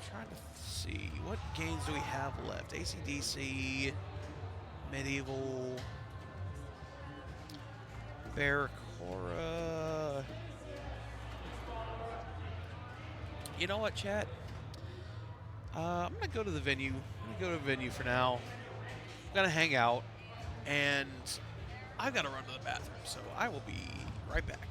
S2: Trying to see what games do we have left. AC/DC, Medieval, Barracore. You know what, chat? I'm gonna go to the venue. I'm gonna go to the venue for now. I'm gonna hang out, and I've got to run to the bathroom, so I will be right back.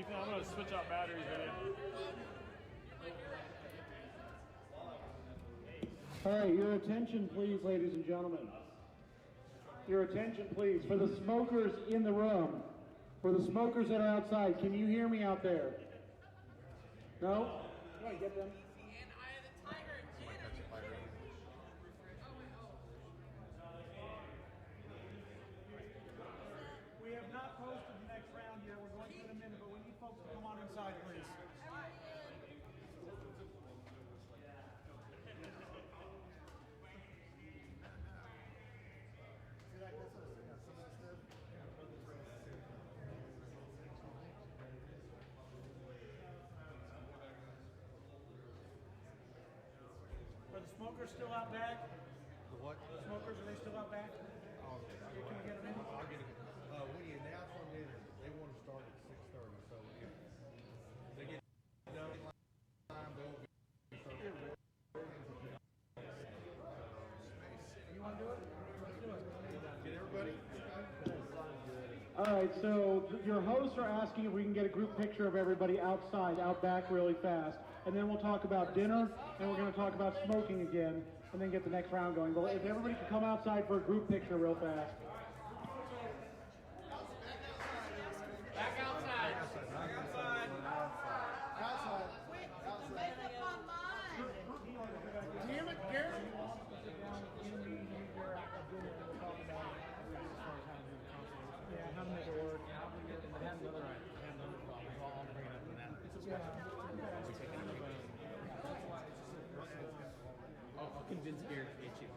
S11: Ethan, I'm going to switch out batteries in it.
S10: All right, your attention, please, ladies and gentlemen. Your attention, please. For the smokers in the room, for the smokers that are outside, can you hear me out there? No? Go ahead, get them.
S12: We have not posted the next round yet. We're going to in a minute, but we need folks to come on inside, please. Are the smokers still out back?
S17: The what?
S12: The smokers, are they still out back?
S17: Oh,
S12: Can you get them in?
S17: I'll get it. When you announce on there, they want to start at 6:30. So if they get done in time, they'll be starting.
S12: You want to do it? Let's do it.
S17: Get everybody?
S10: All right, so your hosts are asking if we can get a group picture of everybody outside, out back really fast. And then we'll talk about dinner, and we're going to talk about smoking again, and then get the next round going. But if everybody could come outside for a group picture real fast.
S11: Back outside.
S12: Damn it, Garrett. Yeah, how to make it work. I have another problem. I'll bring it up in that.
S5: I'll convince Garrett to get you.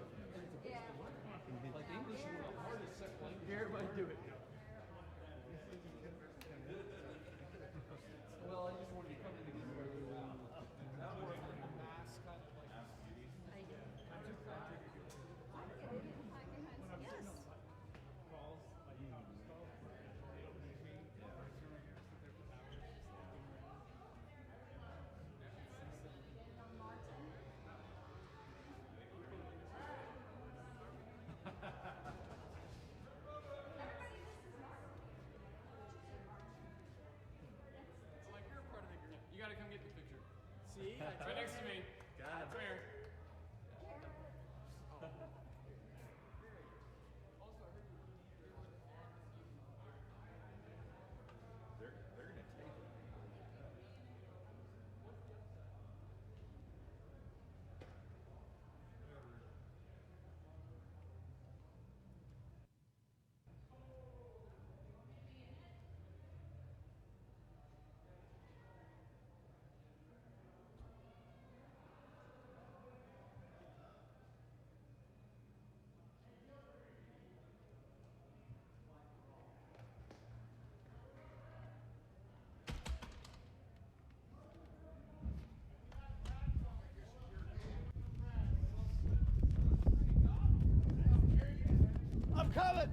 S5: Like English is one of the hardest second languages. Garrett might do it. Well, I just wanted to come in to get you.
S11: Yes.
S7: Like you're a part of the group. You gotta come get the picture.
S11: See?
S7: Right next to me.
S11: Got it.
S7: Come here.
S6: They're going to take it.
S12: I'm coming!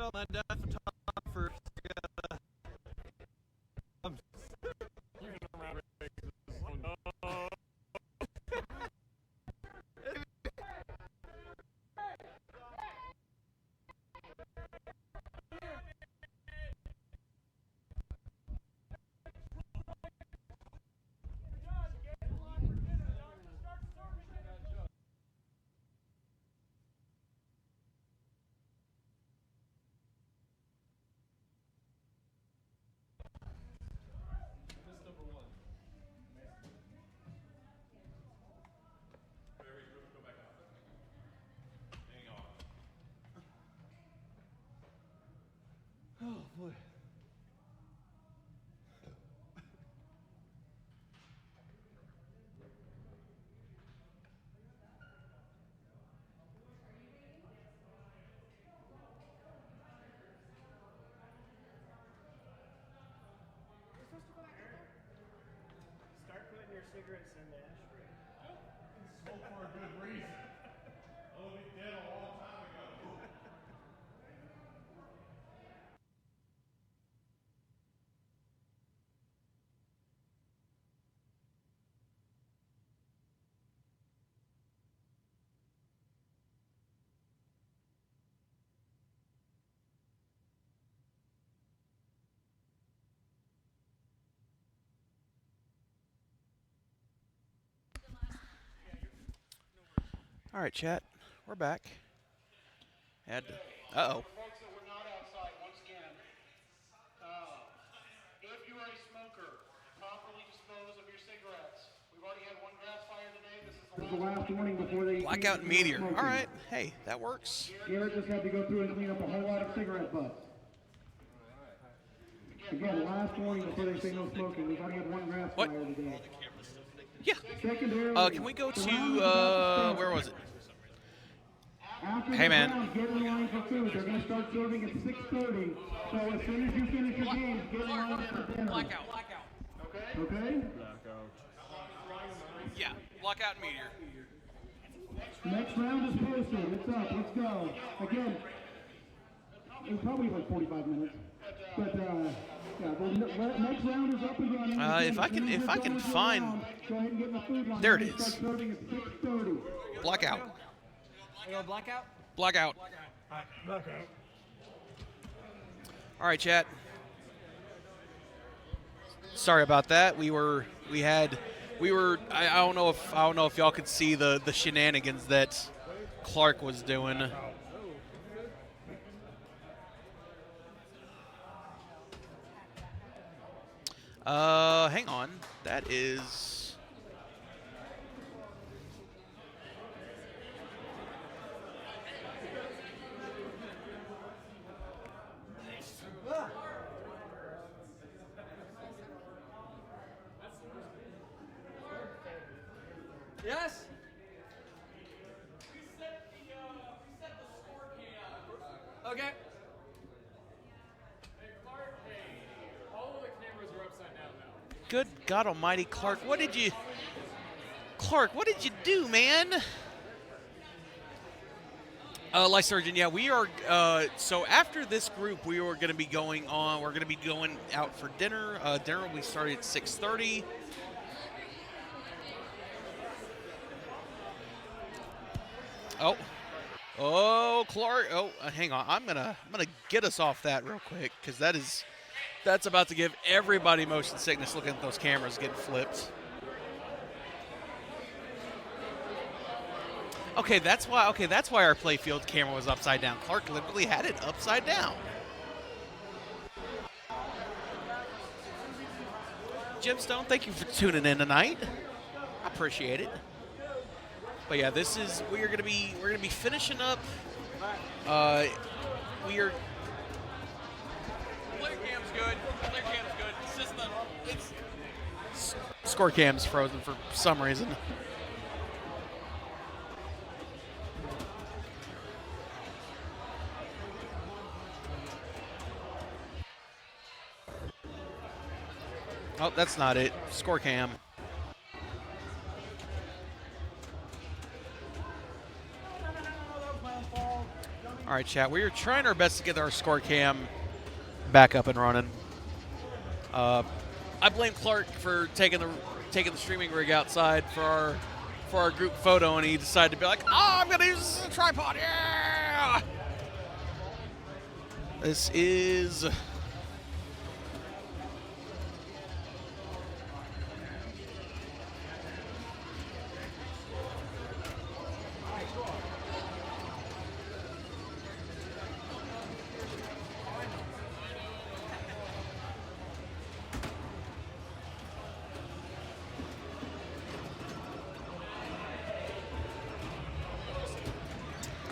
S2: felt my death photographer.
S10: Oh, boy.
S11: Start putting your cigarettes in the ashtray. Smoke for a good reason. I'll be dead a long time ago.
S2: All right, chat. We're back. Uh-oh.
S10: Folks that were not outside, once again, if you are a smoker, properly dispose of your cigarettes. We've already had one grass fire today. This is the last warning before they
S2: Blackout meteor. All right. Hey, that works.
S10: Garrett just had to go through and clean up a whole lot of cigarette butts. Again, last warning before they say no smoking. We've already had one grass fire today.
S2: Yeah.
S10: Secondarily,
S2: Can we go to, where was it?
S10: after
S2: Hey,
S10: the
S2: man.
S10: round, get in line for food. They're going to start serving at 6:30. So as soon as you finish your game, get in line for dinner.
S2: Blackout.
S10: Okay?
S2: Yeah. Blackout meteor.
S10: Next round is posted. It's up. Let's go. Again, it was probably like 45 minutes. But yeah, the next round is up and running.
S2: If I can find,
S10: Go ahead and get in the food line.
S2: there it
S10: They
S2: is.
S10: start serving at 6:30.
S2: Blackout.
S5: You go blackout?
S2: Blackout.
S11: Blackout.
S2: All right, chat. Sorry about that. I don't know if y'all could see the shenanigans that Clark was doing. Hang on. That is.
S5: Yes? Okay.
S7: All of the cameras are upside down now.
S2: Good God Almighty, Clark! What did you do, man? Lysurgeon, yeah, we are. So after this group, we are going to be going on. We're going to be going out for dinner. Dinner will be starting at 6:30. Oh, Clark. Oh, hang on. I'm gonna get us off that real quick because that's about to give everybody motion sickness looking at those cameras getting flipped. Okay, that's why our playfield camera was upside down. Clark literally had it upside down. Gemstone, thank you for tuning in tonight. I appreciate it. But yeah, we're gonna be finishing up. We are.
S5: Player cam's good. Player cam's good. It's just it's
S2: Score cam's frozen for some reason. Oh, that's not it. Score cam. All right, chat. We are trying our best to get our score cam back up and running. I blame Clark for taking the streaming rig outside for our group photo, and he decided to be like, "Oh, I'm gonna use this as a tripod." Yeah. This is.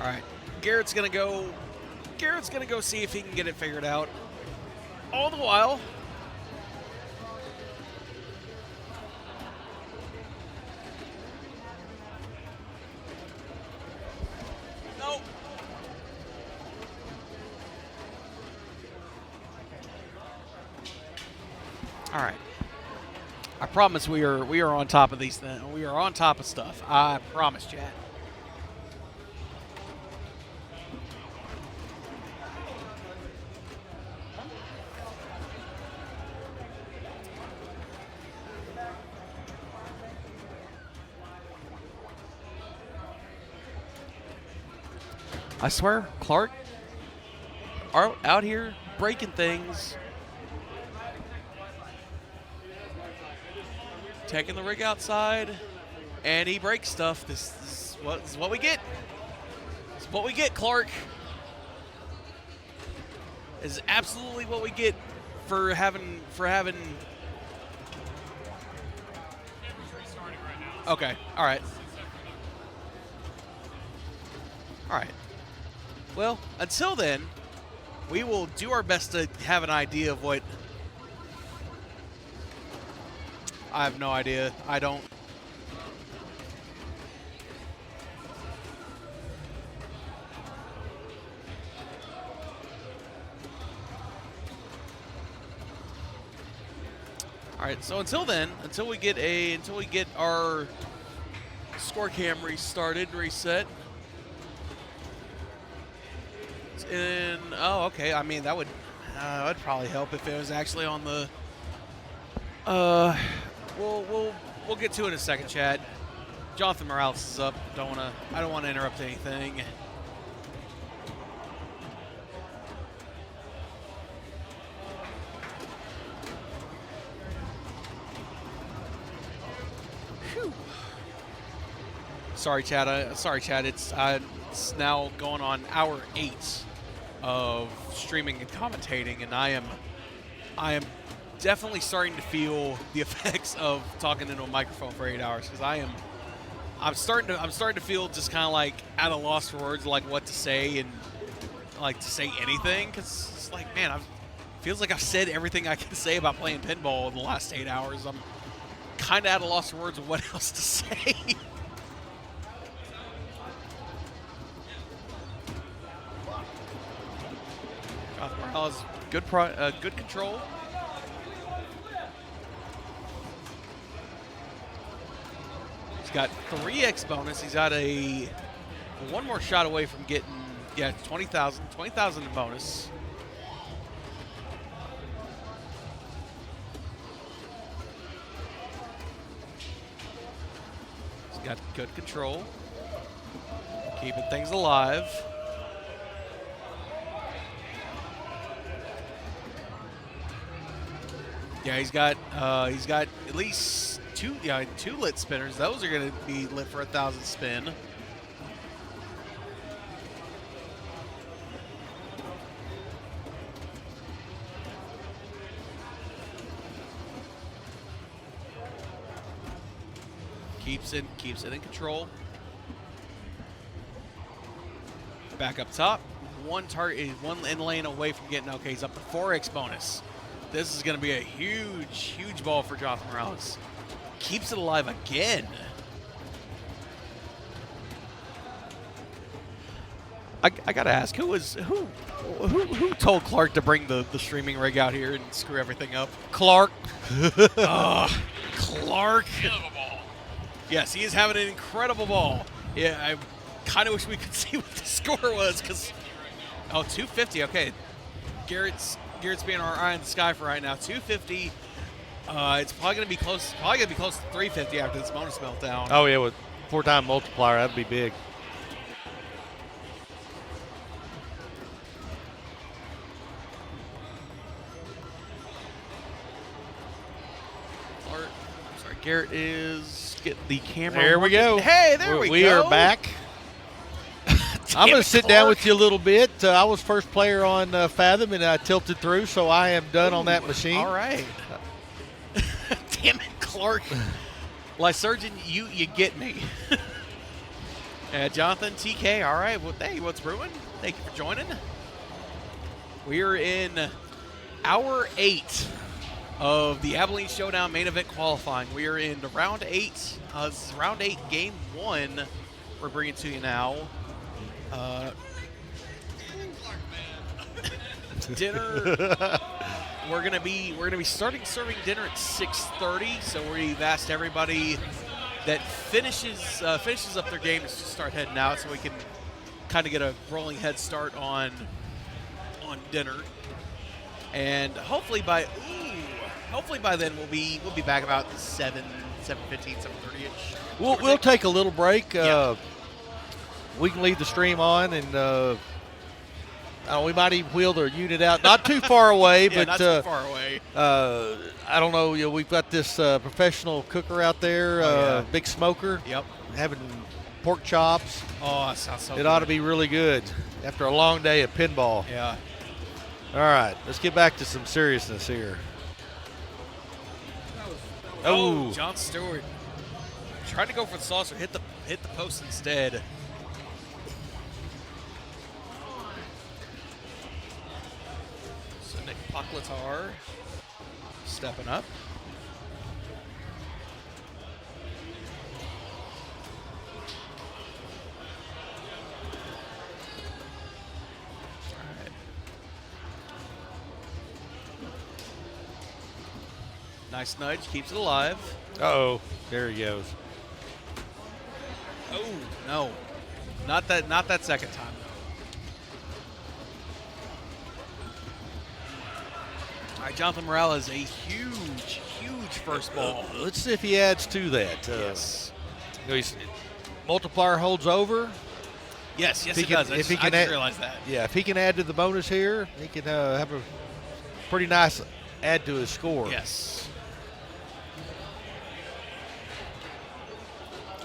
S2: All right, Garrett's gonna go see if he can get it figured out. All the while, nope. All right. I promise we are on top of these things. We are on top of stuff. I promise, chat. I swear, Clark out here breaking things. Taking the rig outside, and he breaks stuff. This is what we get. This is what we get, Clark. This is absolutely what we get for having. Okay. All right. All right. Well, until then, we will do our best to have an idea of what. I have no idea. I don't. All right. So until then, until we get our score cam restarted, reset. And okay. I mean, that would probably help if it was actually on the. We'll get to it in a second, Chad. Jonathan Morales is up. I don't want to interrupt anything. Whew. Sorry, Chad. It's now going on hour 8 of streaming and commentating, and I am definitely starting to feel the effects of talking into a microphone for 8 hours, because I'm starting to feel just kind of like at a loss for words, like what to say and like to say anything, because it's like, man, feels like I've said everything I can say about playing pinball in the last 8 hours. I'm kind of at a loss for words of what else to say. Morales, good control. He's got 3x bonus. He's got one more shot away from getting 20,000 in bonus. He's got good control, keeping things alive. Yeah, he's got at least two lit spinners. Those are going to be lit for 1,000 spin. Keeps it in control. Back up top. One in lane away from getting. Okay, he's up to 4x bonus. This is going to be a huge ball for Jonathan Morales. Keeps it alive again. I gotta ask, who told Clark to bring the streaming rig out here and screw everything up? Clark. Clark. Yes, he is having an incredible ball. Yeah, I kind of wish we could see what the score was, because Oh, 250. Okay. Garrett's being our eye in the sky for right now. 250. It's probably gonna be close. Probably gonna be close to 350 after this bonus meltdown.
S18: Oh yeah, with 4-time multiplier, that'd be big.
S2: Garrett is getting the camera.
S18: There we go.
S2: Hey, there we go.
S18: We are back. I'm going to sit down with you a little bit. I was first player on Fathom, and I tilted through, so I am done on that machine.
S2: All right. Damn it, Clark. Lysurgeon, you get me. Jonathan, TK, all right. Well, hey, what's brewing? Thank you for joining. We are in hour 8 of the Abilene Showdown main event qualifying. We are in round 8. This is round 8, game 1. We're bringing to you now. Dinner. We're gonna be starting serving dinner at 6:30. So we've asked everybody that finishes up their game to start heading out, so we can kind of get a rolling head start on dinner. And hopefully by then we'll be back about 7:15, 7:30ish.
S18: We'll take a little break. We can leave the stream on, and we might even wheel the unit out, not too far away.
S2: Yeah,
S18: but
S2: not too far away.
S18: I don't know. We've got this professional cooker out there, big smoker.
S2: Yep.
S18: Having pork chops.
S2: Oh, that sounds so good.
S18: It ought to be really good after a long day of pinball.
S2: Yeah.
S18: All right, let's get back to some seriousness here.
S2: Oh, John Stewart tried to go for the saucer, hit the post instead. So Nick Poclatar stepping up. Nice nudge, keeps it alive.
S18: Uh-oh, there he goes.
S2: Oh, no. Not that second time. All right, Jonathan Morales, a huge first ball.
S18: Let's see if he adds to that.
S2: Yes.
S18: Multiplier holds over.
S2: Yes, it does. I just realized that.
S18: Yeah, if he can add to the bonus here, he can have a pretty nice add to his score.
S2: Yes.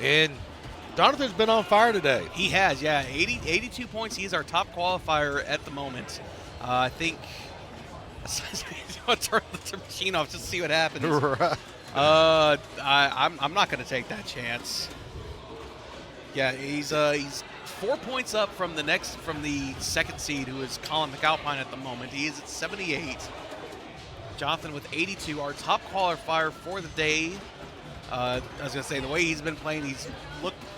S18: And Jonathan's been on fire today.
S2: He has, yeah. 82 points. He's our top qualifier at the moment. I think I'll turn the machine off just to see what happens.
S18: Right.
S2: I'm not going to take that chance. Yeah, he's 4 points up from the second seed, who is Colin McAlpine at the moment. He is at 78. Jonathan with 82, our top qualifier for the day. I was going to say, the way he's been playing, he's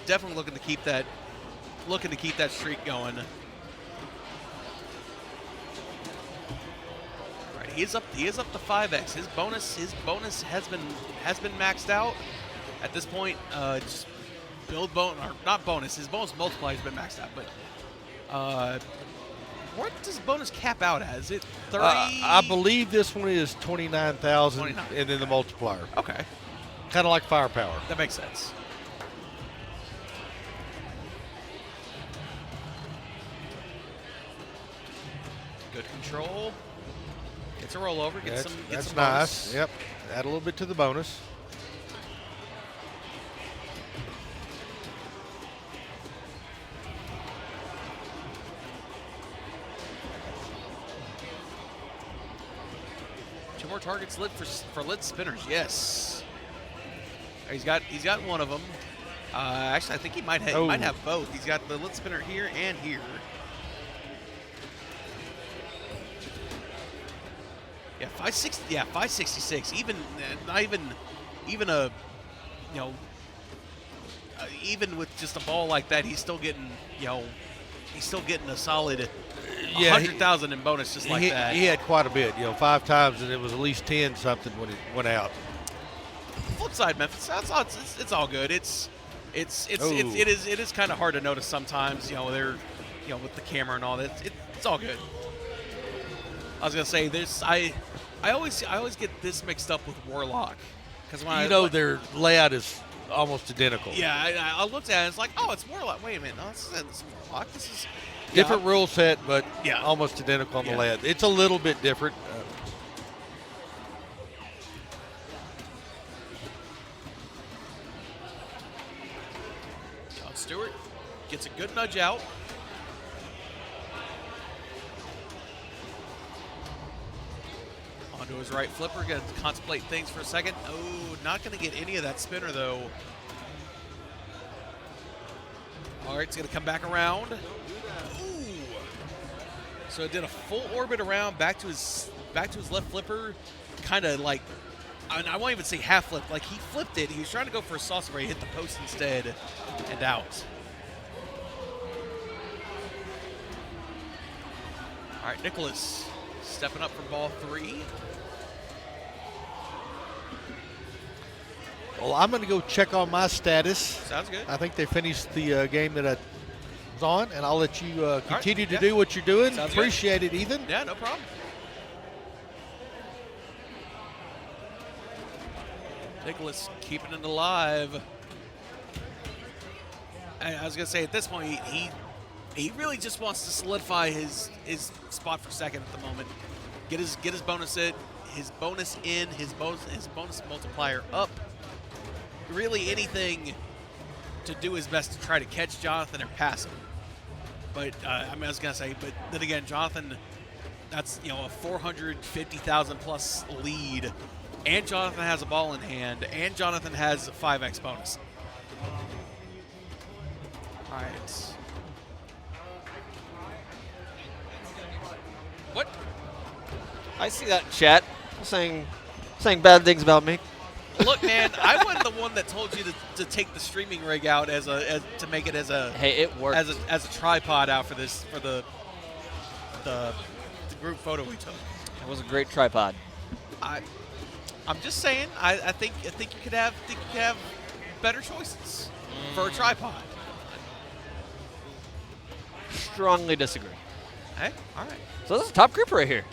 S2: definitely looking to keep that streak going. Right, he is up to 5x. His bonus has been maxed out at this point. Just build bonus, or not bonus. His bonus multiplier has been maxed out, but what does bonus cap out as? Is it 30?
S18: I believe this one is 29,000, and then the multiplier.
S2: Okay.
S18: Kind of like firepower.
S2: That makes sense. Good control. Gets a rollover.
S18: That's
S2: some
S18: nice.
S2: bonus.
S18: Yep. Add a little bit to the bonus.
S2: Two more targets lit for lit spinners. Yes. He's got one of them. Actually, I think he might have both. He's got the lit spinner here and here. Yeah, 560. Yeah, 566. Not even a, even with just a ball like that, he's still getting a solid 100,000 in bonus just like that.
S18: He had quite a bit, 5 times, and it was at least 10 something when it went out.
S2: Flip side, Memphis. It's all good. It is kind of hard to notice sometimes. They're with the camera and all that. It's all good. I was gonna say this. I always get this mixed up with Warlock because when
S18: their layout is almost identical.
S2: Yeah, I looked at it. It's like, oh, it's Warlock. Wait a minute, no, this isn't Warlock. This is
S18: Different rule set, but
S2: Yeah.
S18: almost identical on the layout. It's a little bit different.
S2: John Stewart gets a good nudge out. Onto his right flipper, going to contemplate things for a second. Oh, not going to get any of that spinner, though. All right, it's going to come back around. Ooh. So it did a full orbit around, back to his left flipper, kind of like, I won't even say half flip, like he flipped it. He was trying to go for a saucer where he hit the post instead and out. All right, Nicholas stepping up for ball 3.
S18: Well, I'm going to go check on my status.
S2: Sounds good.
S18: I think they finished the game that I was on, and I'll let you continue to do what you're doing.
S2: Sounds
S18: Appreciate it, Ethan.
S2: Yeah, no problem. Nicholas keeping it alive. I was gonna say at this point he really just wants to solidify his spot for second at the moment. Get his bonus his bonus multiplier up. Really anything to do his best to try to catch Jonathan or pass him. But I was gonna say, but then again, Jonathan, that's a 450,000 plus lead. And Jonathan has a ball in hand, and Jonathan has a 5x bonus. All right. What?
S1: I see that in chat saying bad things about me.
S2: Look, man, I wasn't the one that told you to take the streaming rig out to make it as a
S1: it worked
S2: as a tripod out for the group photo we took.
S1: It was a great tripod.
S2: I'm just saying. I think you could have better choices for a tripod.
S1: Strongly disagree.
S2: Hey, all right.
S1: So this is a top group right here.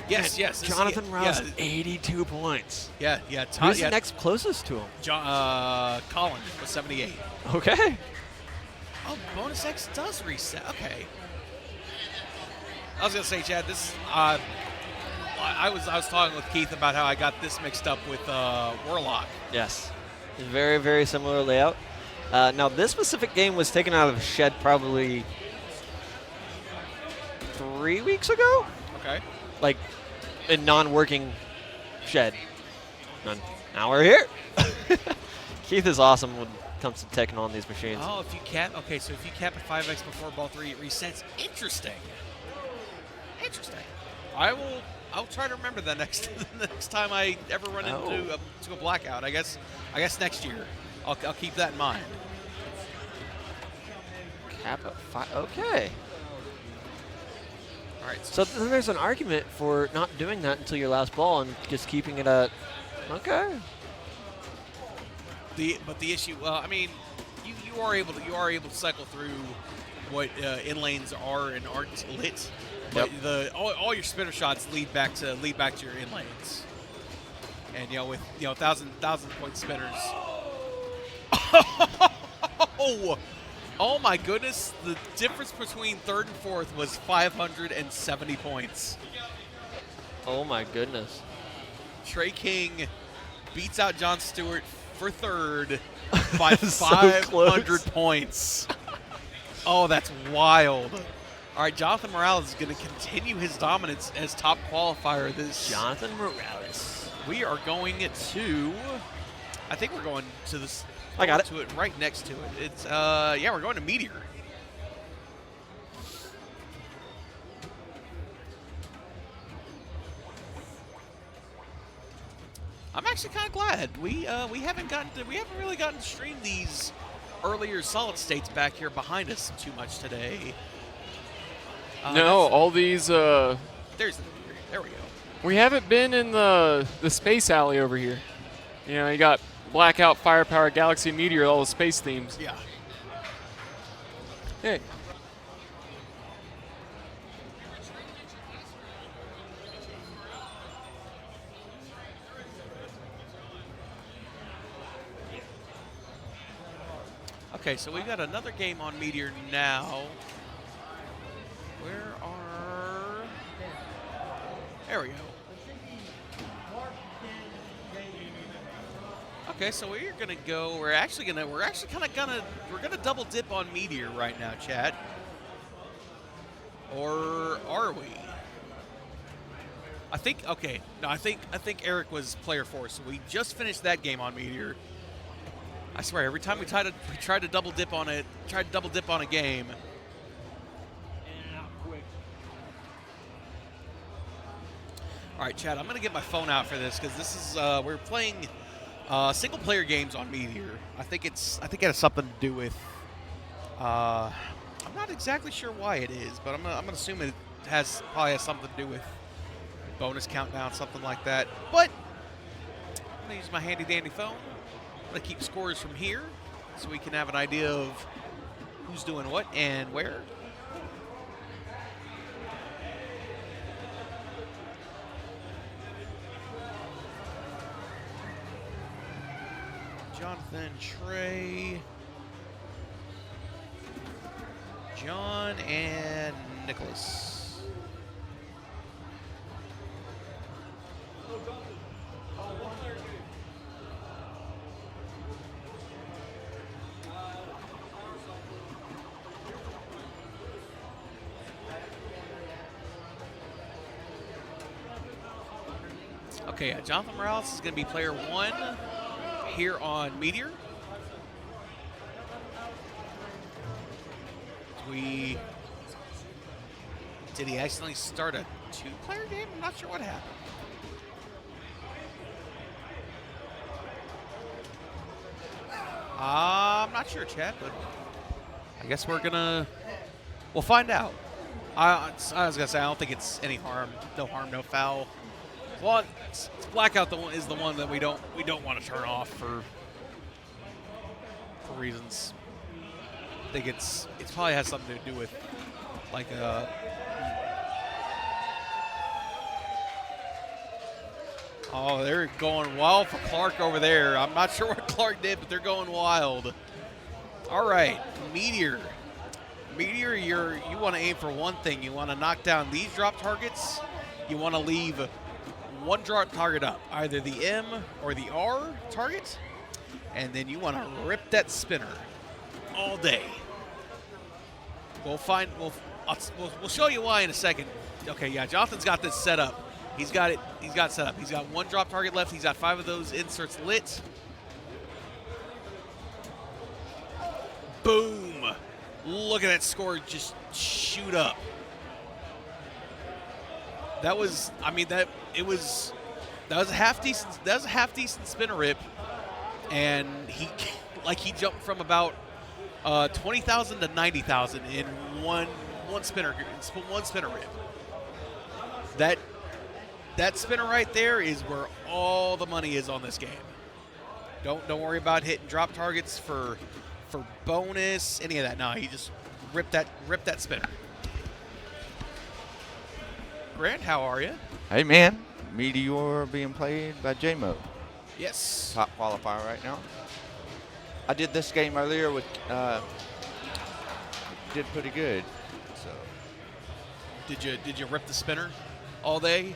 S2: Yes, yes.
S1: Jonathan Rouse, 82 points.
S2: Yeah.
S1: Who's the next closest to him?
S2: Colin with 78.
S1: Okay.
S2: Oh, bonus X does reset. Okay. I was gonna say, Chad, this. I was talking with Keith about how I got this mixed up with Warlock.
S1: Yes. Very, very similar layout. Now, this specific game was taken out of a shed probably 3 weeks ago.
S2: Okay.
S1: Like, a non-working shed. And now we're here. Keith is awesome when it comes to taking on these machines.
S2: Oh, if you cap at 5x before ball 3, it resets. Interesting. I'll try to remember that next time I ever run into a blackout. I guess next year. I'll keep that in mind.
S1: Cap at 5. Okay.
S2: All right.
S1: So then there's an argument for not doing that until your last ball and just keeping it at. Okay.
S2: But the issue, I mean, you are able to cycle through what in lanes are and aren't lit. But all your spinner shots lead back to your in lanes. And with 1,000 point spinners. Oh my goodness! The difference between third and fourth was 570 points.
S1: Oh my goodness!
S2: Trey King beats out John Stewart for third by
S1: So
S2: 500
S1: close.
S2: points. Oh, that's wild. All right, Jonathan Morales is going to continue his dominance as top qualifier.
S1: Jonathan Morales.
S2: We are going to. I think we're going to this.
S1: I got it.
S2: To it right next to it. It's we're going to Meteor. I'm actually kind of glad we haven't really gotten to stream these earlier solid states back here behind us too much today.
S7: No, all these.
S2: There's the Meteor. There we go.
S7: We haven't been in the space alley over here. You got Blackout, Firepower, Galaxy, Meteor, all the space themes.
S2: Yeah.
S7: Hey.
S2: Okay, so we've got another game on Meteor now. Where are... There we go. Okay, so we're gonna go. We're gonna double dip on Meteor right now, chat. Or are we? I think. Okay, no, I think Eric was player 4. So we just finished that game on Meteor. I swear, every time we tried to double dip on a game. All right, Chad, I'm gonna get my phone out for this because this is we're playing single player games on Meteor. I think it has something to do with. I'm not exactly sure why it is, but I'm gonna assume it probably has something to do with bonus countdown, something like that. But I'm gonna use my handy dandy phone. I'm gonna keep scores from here so we can have an idea of who's doing what and where. Jonathan, Trey, John, and Nicholas. Okay, Jonathan Morales is going to be player 1 here on Meteor. Did he accidentally start a 2-player game? I'm not sure what happened. I'm not sure, Chad, but I guess we'll find out. I was gonna say I don't think it's any harm, no foul. Well, blackout is the one that we don't want to turn off for reasons. I think it probably has something to do with like oh, they're going wild for Clark over there. I'm not sure what Clark did, but they're going wild. All right, Meteor. Meteor, you want to aim for one thing. You want to knock down these drop targets. You want to leave one drop target up, either the M or the R target, and then you want to rip that spinner all day. We'll show you why in a second. Okay, yeah, Jonathan's got this set up. He's got it set up. He's got one drop target left. He's got 5 of those inserts lit. Boom. Look at that score just shoot up. That was a half decent spinner rip, and he jumped from about 20,000 to 90,000 in one spinner rip. That spinner right there is where all the money is on this game. Don't worry about hitting drop targets for bonus, any of that. No, he just ripped that spinner. Grant, how are you?
S6: Hey, man. Meteor being played by J-Mo.
S2: Yes.
S6: Top qualifier right now. I did this game earlier with, did pretty good. So.
S2: Did you rip the spinner all day?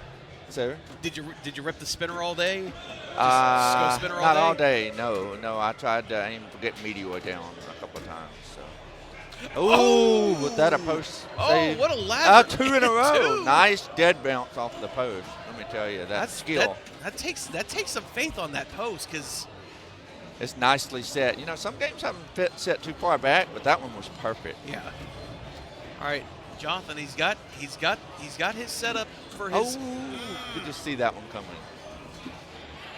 S6: Sir?
S2: Did you rip the spinner all day? Just
S6: go
S2: spinner
S6: not
S2: all day?
S6: No. I tried to aim to get Meteor down a couple of times. So. Oh, was that a post save?
S2: What a ladder.
S6: 2 in a row. Nice dead bounce off the post. Let me tell you, that's skill.
S2: That takes some faith on that post because
S6: it's nicely set. You know, some games haven't set too far back, but that one was perfect.
S2: Yeah. All right, Jonathan, he's got his setup for his.
S6: Oh, you just see that one coming.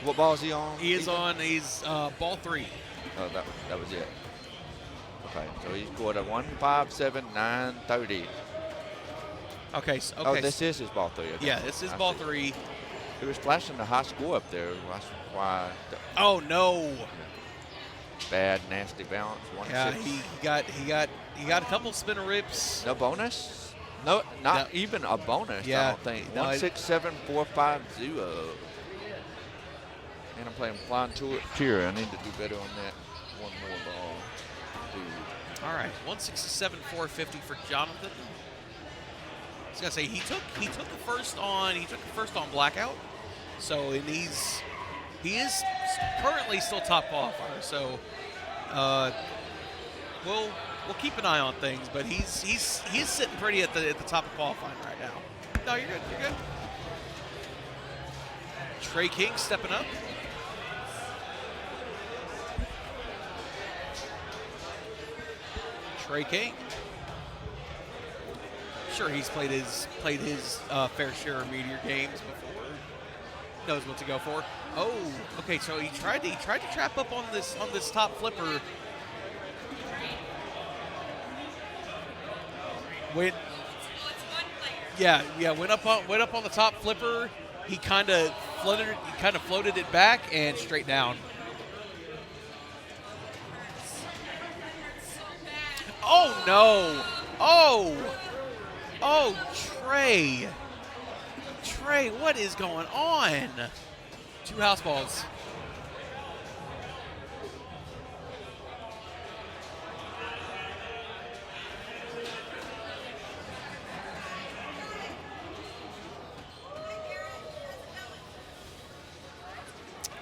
S6: What ball is he on?
S2: He's ball 3.
S6: Oh, that was it. Okay, so he scored a 1.57, 9.30.
S2: Okay.
S6: Oh, this is his ball 3. Okay.
S2: Yeah, this is ball 3.
S6: It was flashing the high score up there. That's why.
S2: Oh no!
S6: Bad, nasty bounce. 1-6.
S2: Yeah, he got a couple spinner rips.
S6: No bonus? No, not even a bonus.
S2: Yeah,
S6: I don't think. 1.67450. And I'm playing flying tier. I need to do better on that. One more ball.
S2: All right, 167, 450 for Jonathan. I was gonna say he took the first on blackout, so and he is currently still top qualifier. So we'll keep an eye on things, but he's sitting pretty at the top of qualifying right now. No, you're good. You're good. Trey King stepping up. Trey King. Sure, he's played his fair share of Meteor games before. Knows what to go for. Oh, okay. So he tried to trap up on this top flipper. Went up on the top flipper. He kind of floated it back and straight down. Oh no! Oh, Trey! Trey, what is going on? 2 house balls.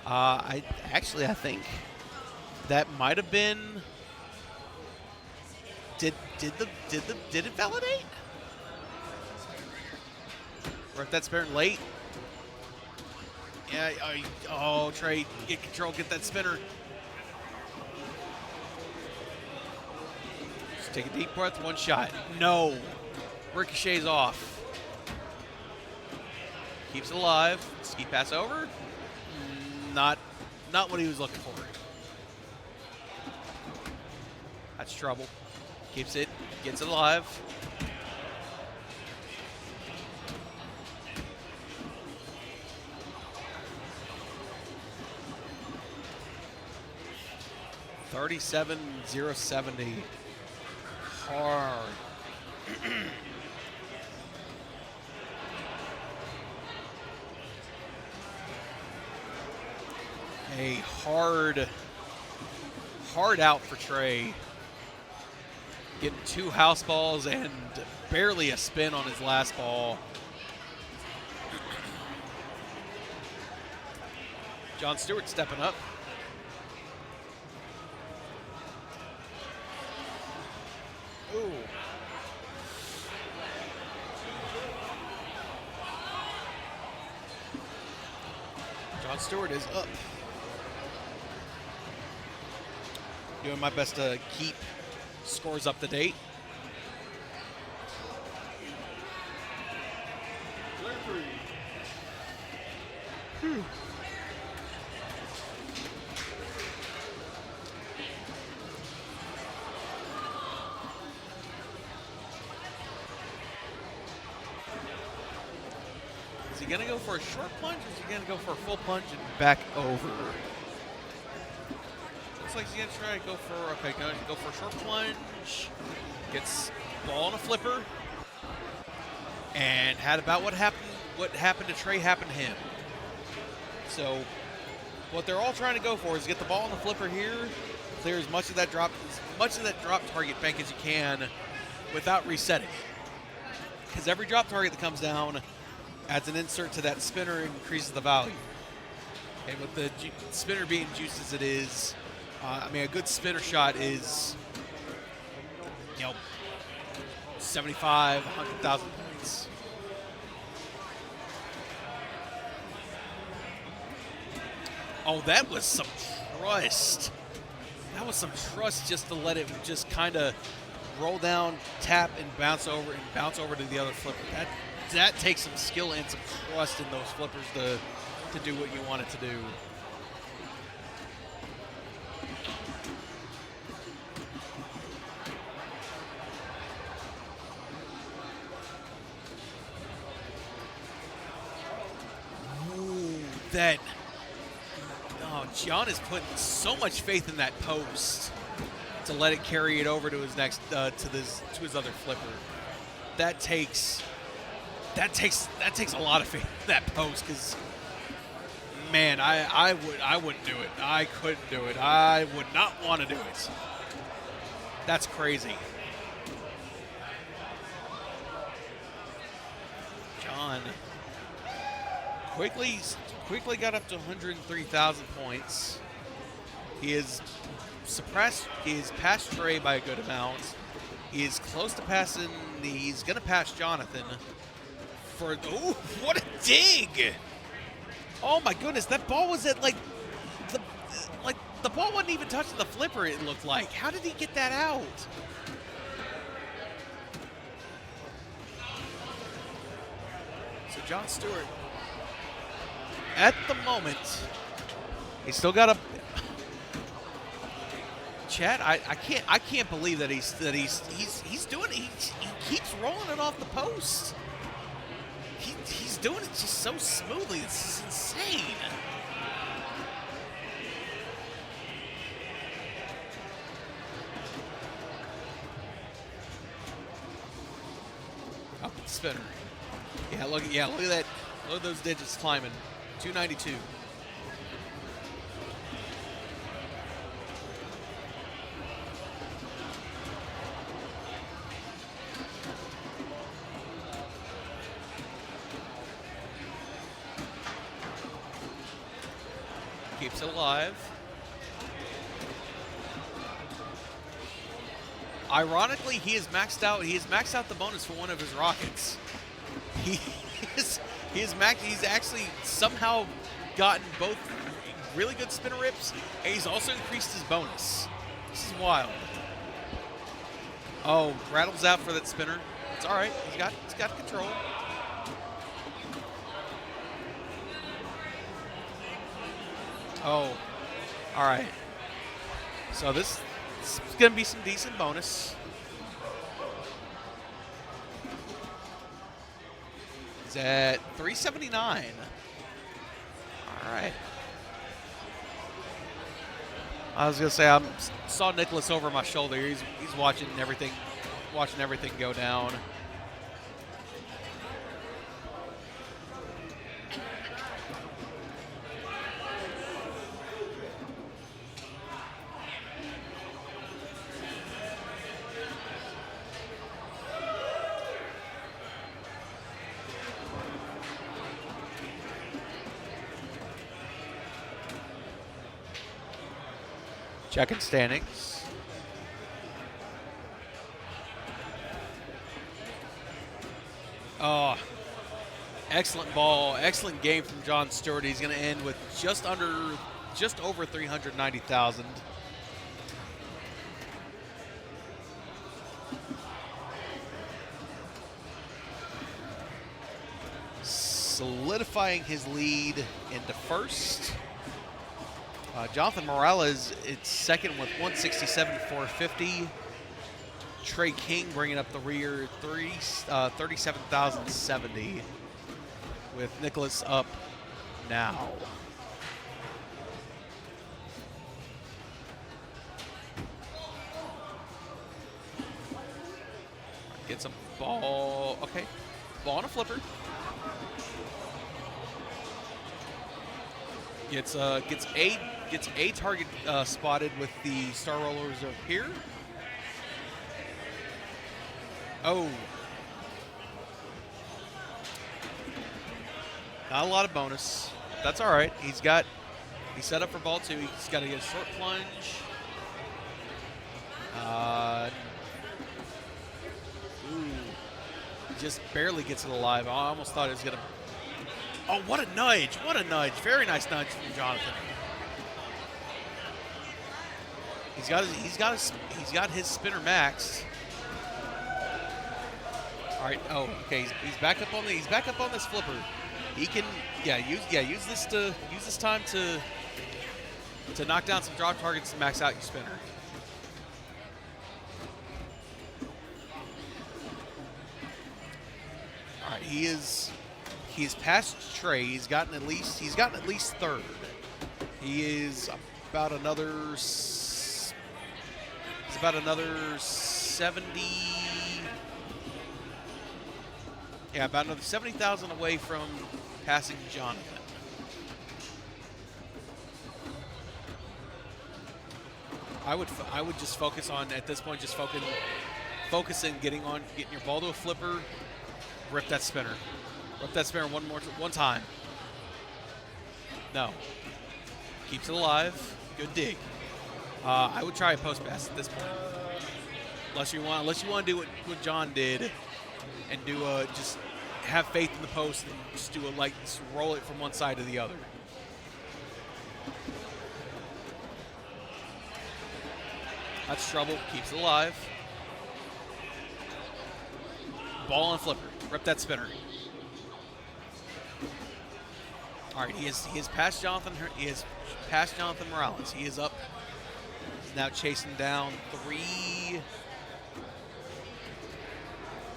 S2: I think that might have been. Did it validate? Or if that's spinning late? Yeah. Oh, Trey, get control, get that spinner. Just take a deep breath, 1 shot. No, ricochets off. Keeps it alive. Ski pass over. Not what he was looking for. That's trouble. Keeps it, gets it alive. $37,070. Hard. A hard out for Trey. Getting 2 house balls and barely a spin on his last ball. John Stewart stepping up. Ooh. John Stewart is up. Doing my best to keep scores up to date. Is he gonna go for a short plunge, or is he gonna go for a full plunge and back over? Looks like he's gonna try to go for a short plunge. Gets ball on a flipper, and had about what happened to Trey happen to him. So what they're all trying to go for is get the ball on the flipper here, clear as much of that drop target bank as you can without resetting. Because every drop target that comes down adds an insert to that spinner and increases the value. And with the spinner being juiced as it is, a good spinner shot is, 75, 100,000 points. Oh, that was some trust. That was some trust just to let it just kind of roll down, tap, and bounce over to the other flipper. That takes some skill and some trust in those flippers to do what you want it to do. John is putting so much faith in that post to let it carry it over to his next to his other flipper. That takes a lot of faith in that post, because man, I wouldn't do it. I couldn't do it. I would not want to do it. That's crazy. John quickly got up to 103,000 points. He is passed Trey by a good amount. He is close to passing. He's going to pass Jonathan. Oh, what a dig! Oh my goodness, that ball was at the ball wasn't even touching the flipper. It looked like. How did he get that out? So John Stewart, at the moment, he's still got a. Chad, I can't believe that he's doing it. He keeps rolling it off the post. He's doing it just so smoothly. It's just insane. Up the spinner. Look at that. Look at those digits climbing. 292. Keeps it alive. Ironically, he has maxed out the bonus for one of his rockets. He's actually somehow gotten both really good spinner rips, and he's also increased his bonus. This is wild. Oh, rattles out for that spinner. It's all right. He's got control. Oh, all right. So this is going to be some decent bonus. He's at 379. All right. I was going to say, I saw Nicholas over my shoulder. He's watching everything go down. Checking standings. Oh, excellent ball, excellent game from John Stewart. He's going to end with just over 390,000. Solidifying his lead into first. Jonathan Morales is second with 167,450. Trey King bringing up the rear, 37,070. With Nicholas up now. Gets a ball. Okay, ball on a flipper. Gets a target spotted with the Star Roller Reserve here. Oh. Not a lot of bonus. That's all right. He's set up for ball two. He's got to get a short plunge. He just barely gets it alive. I almost thought he was going to. Oh, what a nudge. What a nudge. Very nice nudge from Jonathan. He's got his spinner maxed. All right. Oh, okay. He's back up on this flipper. He can use this time to knock down some drop targets and max out your spinner. All right. He's passed Trey. He's gotten at least third. He is about another 70. Yeah, about another 70,000 away from passing Jonathan. I would just focus on, at this point, just focusing getting your ball to a flipper, rip that spinner. Rip that spinner one time. No. Keeps it alive. Good dig. I would try a post pass at this point. Unless you want to do what John did and do just have faith in the post and just do just roll it from one side to the other. That's trouble. Keeps it alive. Ball on flipper. Rip that spinner. All right, he is past Jonathan. He is past Jonathan Morales. He is up. He's now chasing down 3. He's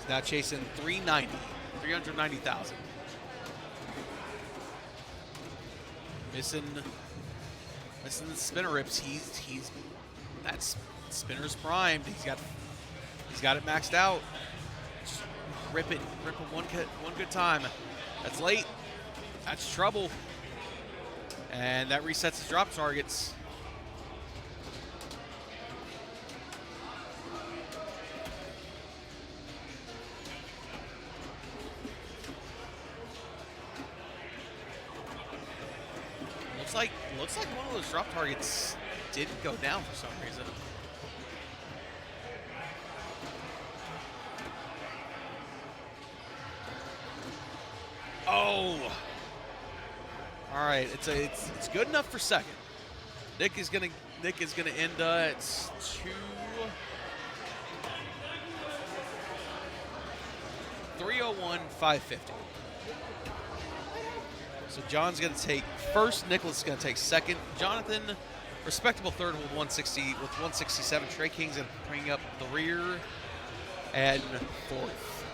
S2: now chasing 390,000. Missing the spinner rips. That's spinner's primed. He's got it maxed out. Just rip it one good time. That's late. That's trouble. And that resets his drop targets. Looks like one of those drop targets didn't go down for some reason. Oh. All right, it's good enough for second. Nick is gonna end at 301,550. So John's going to take first. Nicholas is going to take second. Jonathan, respectable third with 167. Trey King's going to bring up the rear and fourth.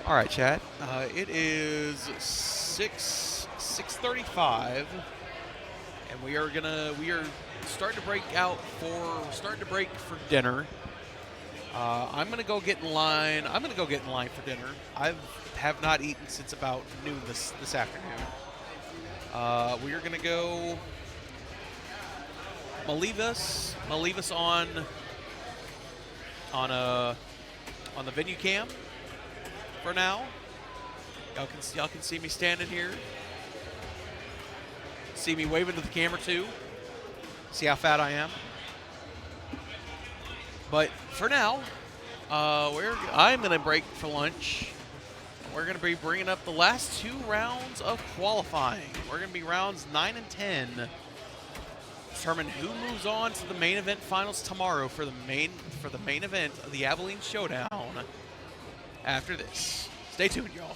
S2: All right, Chad. It is 6:35, and we are starting to break for dinner. I'm gonna go get in line. For dinner. I have not eaten since about noon this afternoon. We are gonna go Malivas on the venue cam for now. Y'all can see me standing here. See me waving to the camera too. See how fat I am. But for now, I'm going to break for lunch. We're going to be bringing up the last 2 rounds of qualifying. We're going to be rounds 9 and 10. Determine who moves on to the main event finals tomorrow for the main event of the Abilene Showdown. After this, stay tuned, y'all.